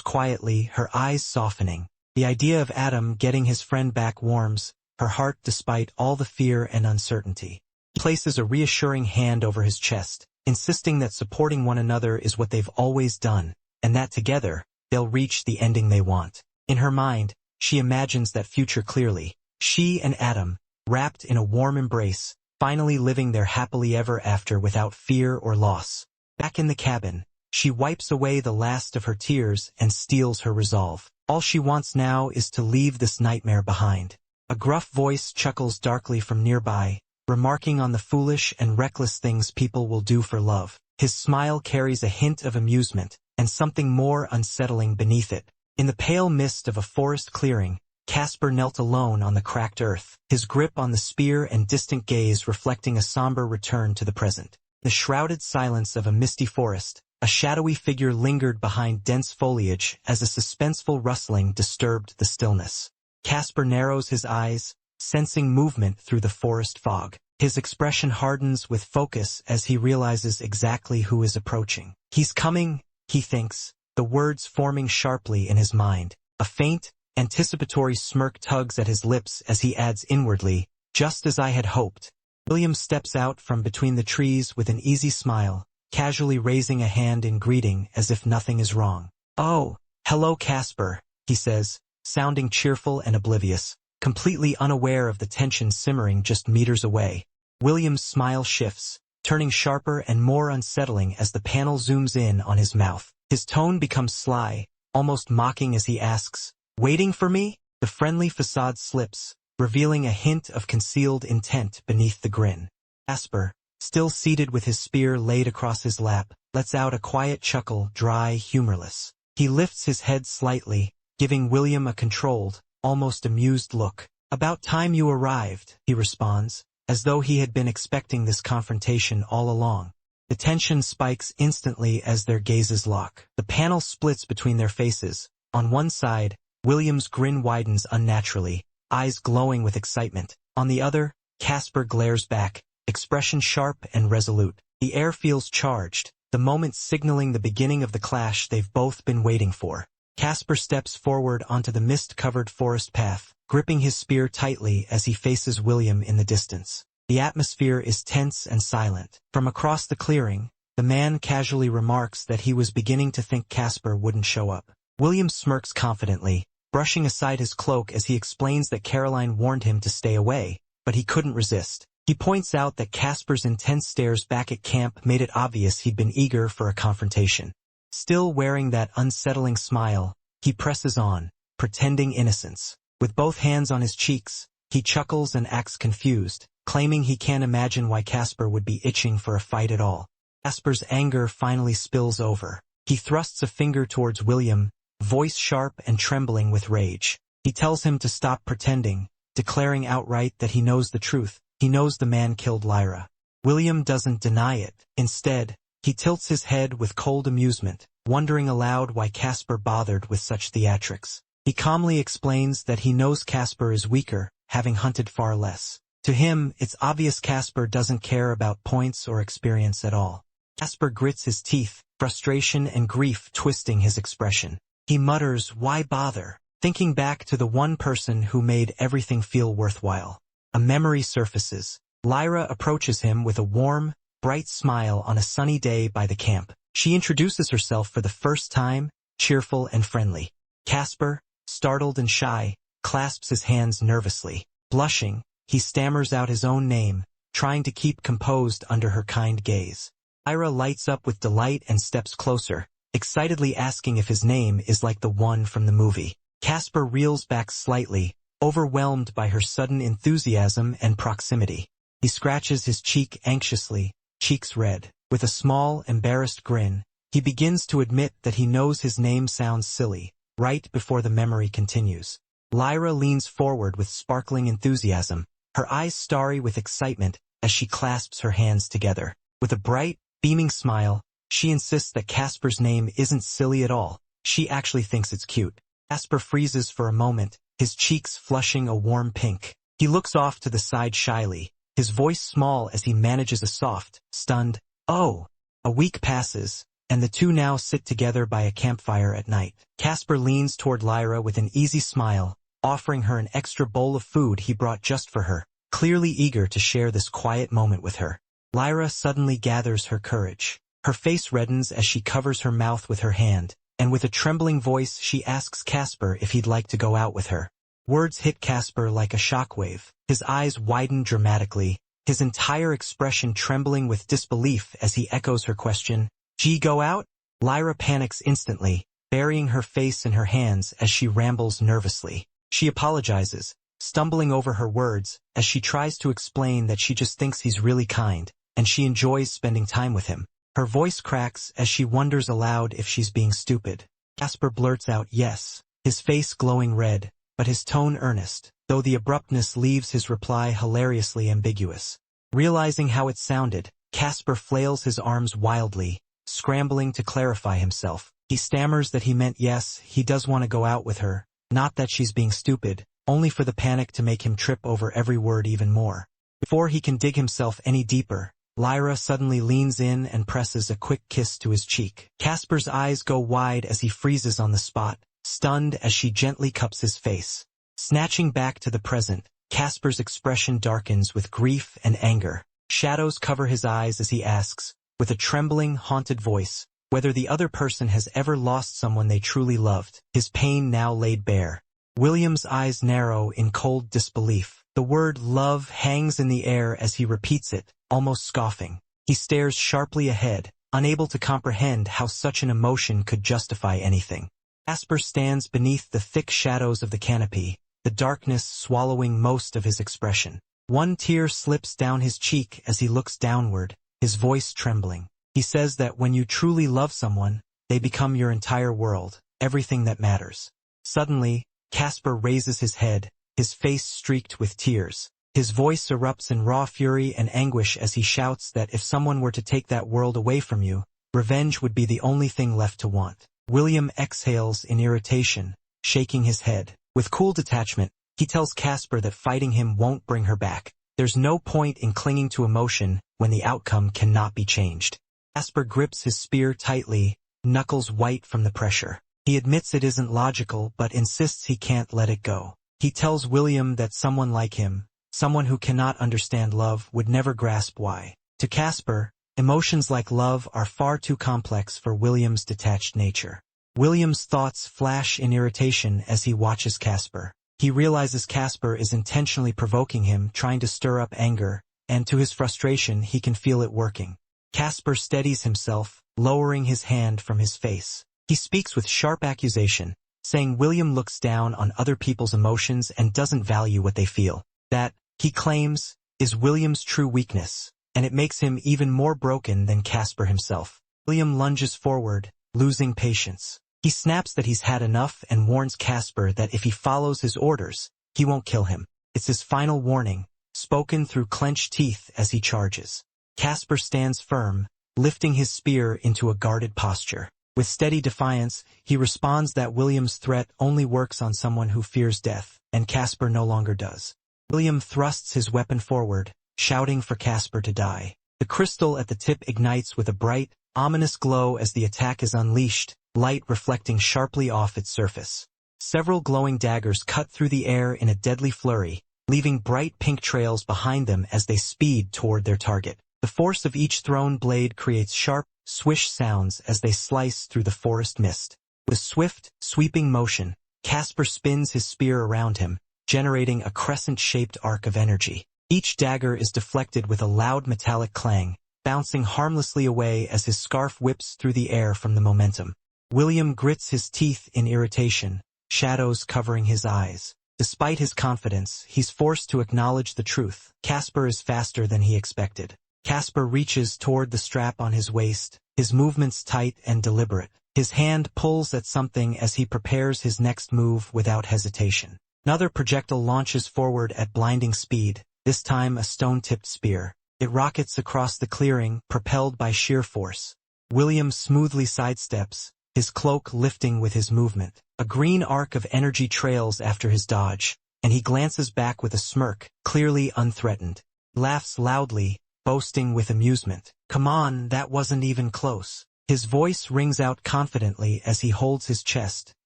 quietly, her eyes softening. The idea of Adam getting his friend back warms her heart despite all the fear and uncertainty. He places a reassuring hand over his chest, insisting that supporting one another is what they've always done, and that together, they'll reach the ending they want. In her mind, she imagines that future clearly. She and Adam, wrapped in a warm embrace, finally living their happily ever after without fear or loss. Back in the cabin, she wipes away the last of her tears and steels her resolve. All she wants now is to leave this nightmare behind. A gruff voice chuckles darkly from nearby, remarking on the foolish and reckless things people will do for love. His smile carries a hint of amusement, and something more unsettling beneath it. In the pale mist of a forest clearing, Casper knelt alone on the cracked earth, his grip on the spear and distant gaze reflecting a somber return to the present. The shrouded silence of a misty forest, a shadowy figure lingered behind dense foliage as a suspenseful rustling disturbed the stillness. Casper narrows his eyes, sensing movement through the forest fog. His expression hardens with focus as he realizes exactly who is approaching. He's coming, he thinks, the words forming sharply in his mind. A faint, anticipatory smirk tugs at his lips as he adds inwardly, just as I had hoped. William steps out from between the trees with an easy smile, casually raising a hand in greeting as if nothing is wrong. "Oh, hello Casper," he says, sounding cheerful and oblivious, completely unaware of the tension simmering just meters away. William's smile shifts, turning sharper and more unsettling as the panel zooms in on his mouth. His tone becomes sly, almost mocking as he asks, "Waiting for me?" The friendly facade slips, revealing a hint of concealed intent beneath the grin. Casper, still seated with his spear laid across his lap, lets out a quiet chuckle, dry, humorless. He lifts his head slightly, giving William a controlled, almost amused look. "About time you arrived," he responds, as though he had been expecting this confrontation all along. The tension spikes instantly as their gazes lock. The panel splits between their faces. On one side, William's grin widens unnaturally, eyes glowing with excitement. On the other, Casper glares back, expression sharp and resolute. The air feels charged, the moment signaling the beginning of the clash they've both been waiting for. Casper steps forward onto the mist-covered forest path, gripping his spear tightly as he faces William in the distance. The atmosphere is tense and silent. From across the clearing, the man casually remarks that he was beginning to think Casper wouldn't show up. William smirks confidently, brushing aside his cloak as he explains that Caroline warned him to stay away, but he couldn't resist. He points out that Casper's intense stares back at camp made it obvious he'd been eager for a confrontation. Still wearing that unsettling smile, he presses on, pretending innocence. With both hands on his cheeks, he chuckles and acts confused, claiming he can't imagine why Casper would be itching for a fight at all. Casper's anger finally spills over. He thrusts a finger towards William, voice sharp and trembling with rage. He tells him to stop pretending, declaring outright that he knows the truth. He knows the man killed Lyra. William doesn't deny it. Instead, he tilts his head with cold amusement, wondering aloud why Casper bothered with such theatrics. He calmly explains that he knows Casper is weaker, having hunted far less. To him, it's obvious Casper doesn't care about points or experience at all. Casper grits his teeth, frustration and grief twisting his expression. He mutters, "Why bother?" thinking back to the one person who made everything feel worthwhile. A memory surfaces. Lyra approaches him with a warm, bright smile on a sunny day by the camp. She introduces herself for the first time, cheerful and friendly. Casper, startled and shy, clasps his hands nervously. Blushing, he stammers out his own name, trying to keep composed under her kind gaze. Lyra lights up with delight and steps closer, excitedly asking if his name is like the one from the movie. Casper reels back slightly, overwhelmed by her sudden enthusiasm and proximity. He scratches his cheek anxiously, cheeks red. With a small, embarrassed grin, he begins to admit that he knows his name sounds silly, right before the memory continues. Lyra leans forward with sparkling enthusiasm, her eyes starry with excitement as she clasps her hands together. With a bright, beaming smile, she insists that Casper's name isn't silly at all. She actually thinks it's cute. Casper freezes for a moment, his cheeks flushing a warm pink. He looks off to the side shyly, his voice small as he manages a soft, stunned, "Oh." A week passes, and the two now sit together by a campfire at night. Casper leans toward Lyra with an easy smile, offering her an extra bowl of food he brought just for her, clearly eager to share this quiet moment with her. Lyra suddenly gathers her courage. Her face reddens as she covers her mouth with her hand, and with a trembling voice she asks Casper if he'd like to go out with her. Words hit Casper like a shockwave. His eyes widen dramatically, his entire expression trembling with disbelief as he echoes her question, "Gee, go out?" Lyra panics instantly, burying her face in her hands as she rambles nervously. She apologizes, stumbling over her words, as she tries to explain that she just thinks he's really kind, and she enjoys spending time with him. Her voice cracks as she wonders aloud if she's being stupid. Casper blurts out yes, his face glowing red, but his tone earnest, though the abruptness leaves his reply hilariously ambiguous. Realizing how it sounded, Casper flails his arms wildly, scrambling to clarify himself. He stammers that he meant yes, he does want to go out with her, not that she's being stupid, only for the panic to make him trip over every word even more. Before he can dig himself any deeper, Lyra suddenly leans in and presses a quick kiss to his cheek. Casper's eyes go wide as he freezes on the spot, stunned as she gently cups his face. Snatching back to the present, Casper's expression darkens with grief and anger. Shadows cover his eyes as he asks, with a trembling, haunted voice, whether the other person has ever lost someone they truly loved, his pain now laid bare. William's eyes narrow in cold disbelief. The word love hangs in the air as he repeats it, almost scoffing. He stares sharply ahead, unable to comprehend how such an emotion could justify anything. Casper stands beneath the thick shadows of the canopy, the darkness swallowing most of his expression. One tear slips down his cheek as he looks downward, his voice trembling. He says that when you truly love someone, they become your entire world, everything that matters. Suddenly, Casper raises his head, his face streaked with tears. His voice erupts in raw fury and anguish as he shouts that if someone were to take that world away from you, revenge would be the only thing left to want. William exhales in irritation, shaking his head. With cool detachment, he tells Casper that fighting him won't bring her back. There's no point in clinging to emotion when the outcome cannot be changed. Casper grips his spear tightly, knuckles white from the pressure. He admits it isn't logical but insists he can't let it go. He tells William that someone like him, someone who cannot understand love, would never grasp why. To Casper, emotions like love are far too complex for William's detached nature. William's thoughts flash in irritation as he watches Casper. He realizes Casper is intentionally provoking him, trying to stir up anger, and to his frustration he can feel it working. Casper steadies himself, lowering his hand from his face. He speaks with sharp accusation, saying William looks down on other people's emotions and doesn't value what they feel. That, he claims, is William's true weakness, and it makes him even more broken than Casper himself. William lunges forward, losing patience. He snaps that he's had enough and warns Casper that if he follows his orders, he won't kill him. It's his final warning, spoken through clenched teeth as he charges. Casper stands firm, lifting his spear into a guarded posture. With steady defiance, he responds that William's threat only works on someone who fears death, and Casper no longer does. William thrusts his weapon forward, shouting for Casper to die. The crystal at the tip ignites with a bright, ominous glow as the attack is unleashed, light reflecting sharply off its surface. Several glowing daggers cut through the air in a deadly flurry, leaving bright pink trails behind them as they speed toward their target. The force of each thrown blade creates sharp, swish sounds as they slice through the forest mist. With swift, sweeping motion, Casper spins his spear around him, generating a crescent-shaped arc of energy. Each dagger is deflected with a loud metallic clang, bouncing harmlessly away as his scarf whips through the air from the momentum. William grits his teeth in irritation, shadows covering his eyes. Despite his confidence, he's forced to acknowledge the truth. Casper is faster than he expected. Casper reaches toward the strap on his waist, his movements tight and deliberate. His hand pulls at something as he prepares his next move without hesitation. Another projectile launches forward at blinding speed, this time a stone-tipped spear. It rockets across the clearing, propelled by sheer force. William smoothly sidesteps, his cloak lifting with his movement. A green arc of energy trails after his dodge, and he glances back with a smirk, clearly unthreatened. He laughs loudly, boasting with amusement. "Come on, that wasn't even close." His voice rings out confidently as he holds his chest,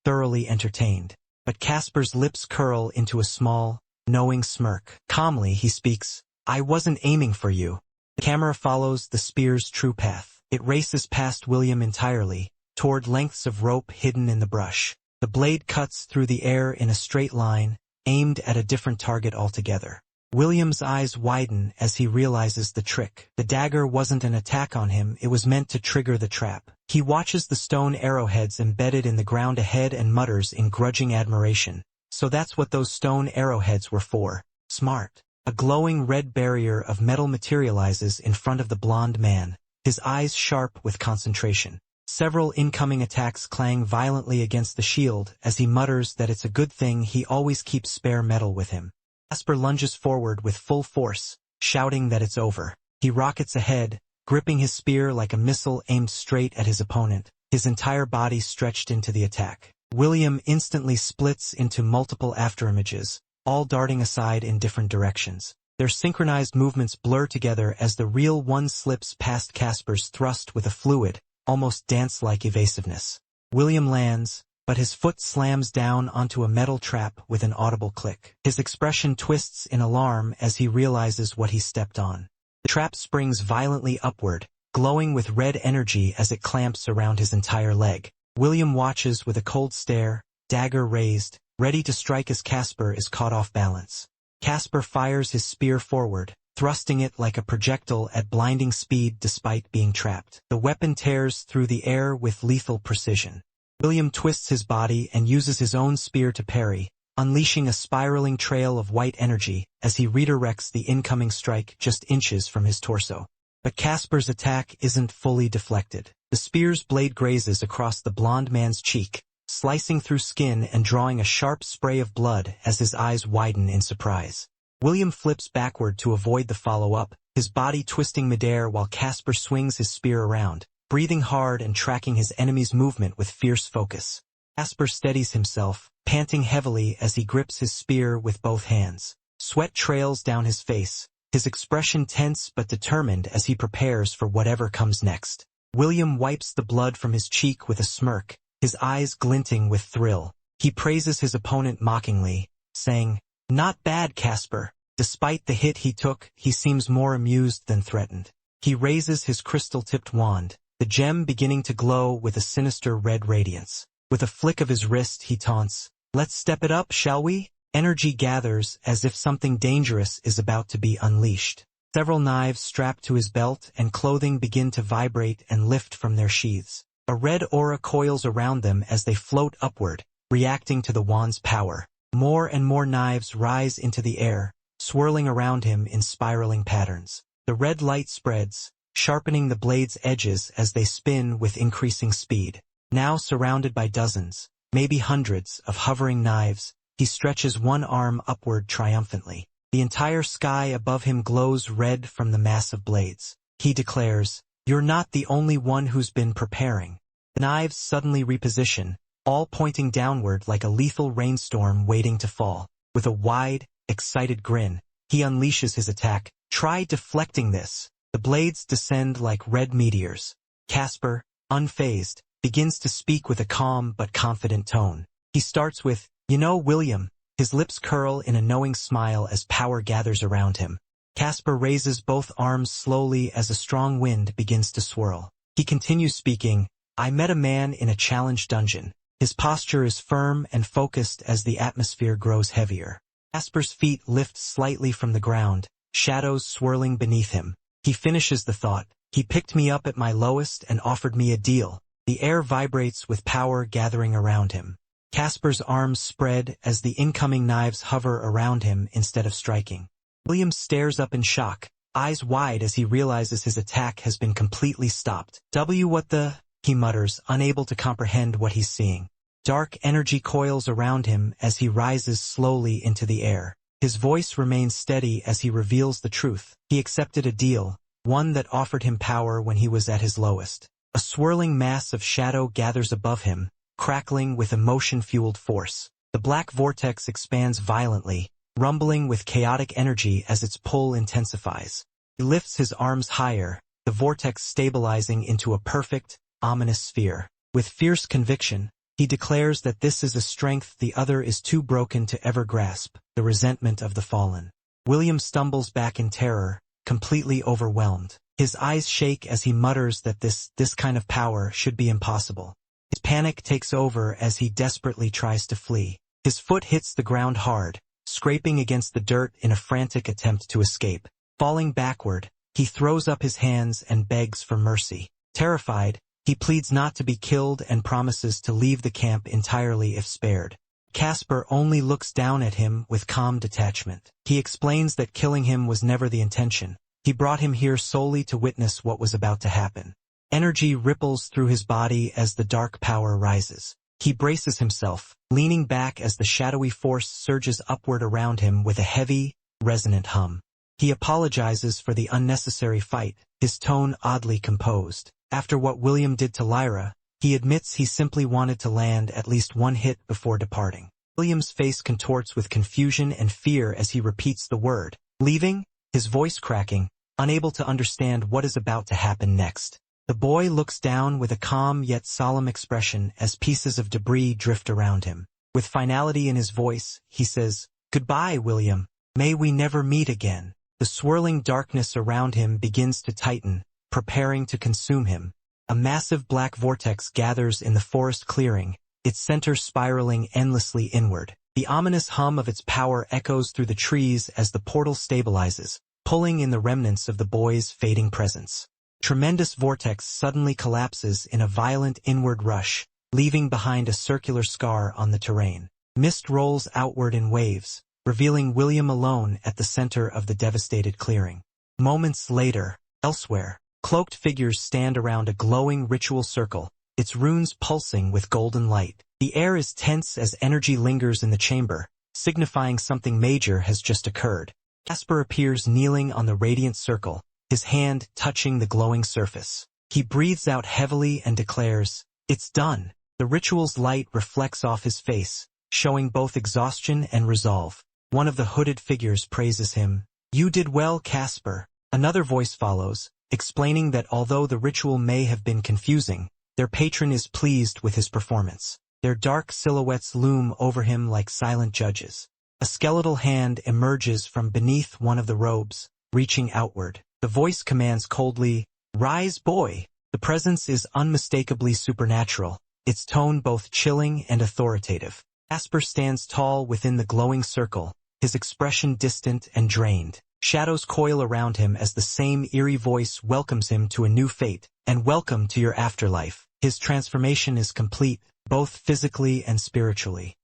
thoroughly entertained. But Casper's lips curl into a small, knowing smirk. Calmly he speaks, "I wasn't aiming for you." The camera follows the spear's true path. It races past William entirely, toward lengths of rope hidden in the brush. The blade cuts through the air in a straight line, aimed at a different target altogether. William's eyes widen as he realizes the trick. The dagger wasn't an attack on him, it was meant to trigger the trap. He watches the stone arrowheads embedded in the ground ahead and mutters in grudging admiration. So that's what those stone arrowheads were for. Smart. A glowing red barrier of metal materializes in front of the blond man, his eyes sharp with concentration. Several incoming attacks clang violently against the shield as he mutters that it's a good thing he always keeps spare metal with him. Casper lunges forward with full force, shouting that it's over. He rockets ahead, gripping his spear like a missile aimed straight at his opponent, his entire body stretched into the attack. William instantly splits into multiple afterimages, all darting aside in different directions. Their synchronized movements blur together as the real one slips past Casper's thrust with a fluid, almost dance-like evasiveness. William lands, but his foot slams down onto a metal trap with an audible click. His expression twists in alarm as he realizes what he stepped on. The trap springs violently upward, glowing with red energy as it clamps around his entire leg. William watches with a cold stare, dagger raised, ready to strike as Casper is caught off balance. Casper fires his spear forward, thrusting it like a projectile at blinding speed despite being trapped. The weapon tears through the air with lethal precision. William twists his body and uses his own spear to parry, unleashing a spiraling trail of white energy as he redirects the incoming strike just inches from his torso. But Casper's attack isn't fully deflected. The spear's blade grazes across the blond man's cheek, slicing through skin and drawing a sharp spray of blood as his eyes widen in surprise. William flips backward to avoid the follow-up, his body twisting midair while Casper swings his spear around, breathing hard and tracking his enemy's movement with fierce focus. Casper steadies himself, panting heavily as he grips his spear with both hands. Sweat trails down his face, his expression tense but determined as he prepares for whatever comes next. William wipes the blood from his cheek with a smirk, his eyes glinting with thrill. He praises his opponent mockingly, saying, "Not bad, Casper." Despite the hit he took, he seems more amused than threatened. He raises his crystal-tipped wand, the gem beginning to glow with a sinister red radiance. With a flick of his wrist, he taunts, "Let's step it up, shall we?" Energy gathers as if something dangerous is about to be unleashed. Several knives strapped to his belt and clothing begin to vibrate and lift from their sheaths. A red aura coils around them as they float upward, reacting to the wand's power. More and more knives rise into the air, swirling around him in spiraling patterns. The red light spreads, sharpening the blade's edges as they spin with increasing speed. Now surrounded by dozens, maybe hundreds, of hovering knives, he stretches one arm upward triumphantly. The entire sky above him glows red from the massive blades. He declares, "You're not the only one who's been preparing." The knives suddenly reposition, all pointing downward like a lethal rainstorm waiting to fall. With a wide, excited grin, he unleashes his attack. "Try deflecting this." The blades descend like red meteors. Casper, unfazed, begins to speak with a calm but confident tone. He starts with, "You know, William," his lips curl in a knowing smile as power gathers around him. Casper raises both arms slowly as a strong wind begins to swirl. He continues speaking, "I met a man in a challenge dungeon. His posture is firm and focused as the atmosphere grows heavier. Casper's feet lift slightly from the ground, shadows swirling beneath him. He finishes the thought, "He picked me up at my lowest and offered me a deal." The air vibrates with power gathering around him. Casper's arms spread as the incoming knives hover around him instead of striking. William stares up in shock, eyes wide as he realizes his attack has been completely stopped. What the?" he mutters, unable to comprehend what he's seeing. Dark energy coils around him as he rises slowly into the air. His voice remains steady as he reveals the truth. He accepted a deal, one that offered him power when he was at his lowest. A swirling mass of shadow gathers above him, crackling with emotion-fueled force. The black vortex expands violently, rumbling with chaotic energy as its pull intensifies. He lifts his arms higher, the vortex stabilizing into a perfect, ominous sphere. With fierce conviction, he declares that this is a strength the other is too broken to ever grasp, the resentment of the fallen. William stumbles back in terror, completely overwhelmed. His eyes shake as he mutters that this kind of power should be impossible. His panic takes over as he desperately tries to flee. His foot hits the ground hard, scraping against the dirt in a frantic attempt to escape. Falling backward, he throws up his hands and begs for mercy. Terrified, he pleads not to be killed and promises to leave the camp entirely if spared. Casper only looks down at him with calm detachment. He explains that killing him was never the intention. He brought him here solely to witness what was about to happen. Energy ripples through his body as the dark power rises. He braces himself, leaning back as the shadowy force surges upward around him with a heavy, resonant hum. He apologizes for the unnecessary fight, his tone oddly composed. After what William did to Lyra, he admits he simply wanted to land at least one hit before departing. William's face contorts with confusion and fear as he repeats the word, "Leaving?" his voice cracking, unable to understand what is about to happen next. The boy looks down with a calm yet solemn expression as pieces of debris drift around him. With finality in his voice, he says, "Goodbye, William. May we never meet again." The swirling darkness around him begins to tighten, preparing to consume him. A massive black vortex gathers in the forest clearing, its center spiraling endlessly inward. The ominous hum of its power echoes through the trees as the portal stabilizes, pulling in the remnants of the boy's fading presence. Tremendous vortex suddenly collapses in a violent inward rush, leaving behind a circular scar on the terrain. Mist rolls outward in waves, revealing William alone at the center of the devastated clearing. Moments later, elsewhere, cloaked figures stand around a glowing ritual circle, its runes pulsing with golden light. The air is tense as energy lingers in the chamber, signifying something major has just occurred. Casper appears kneeling on the radiant circle, his hand touching the glowing surface. He breathes out heavily and declares, "It's done." The ritual's light reflects off his face, showing both exhaustion and resolve. One of the hooded figures praises him. "You did well, Casper." Another voice follows, explaining that although the ritual may have been confusing, their patron is pleased with his performance. Their dark silhouettes loom over him like silent judges. A skeletal hand emerges from beneath one of the robes, reaching outward. The voice commands coldly, "Rise, boy." The presence is unmistakably supernatural, its tone both chilling and authoritative. Casper stands tall within the glowing circle, his expression distant and drained. Shadows coil around him as the same eerie voice welcomes him to a new fate, and welcome to your afterlife. His transformation is complete, both physically and spiritually.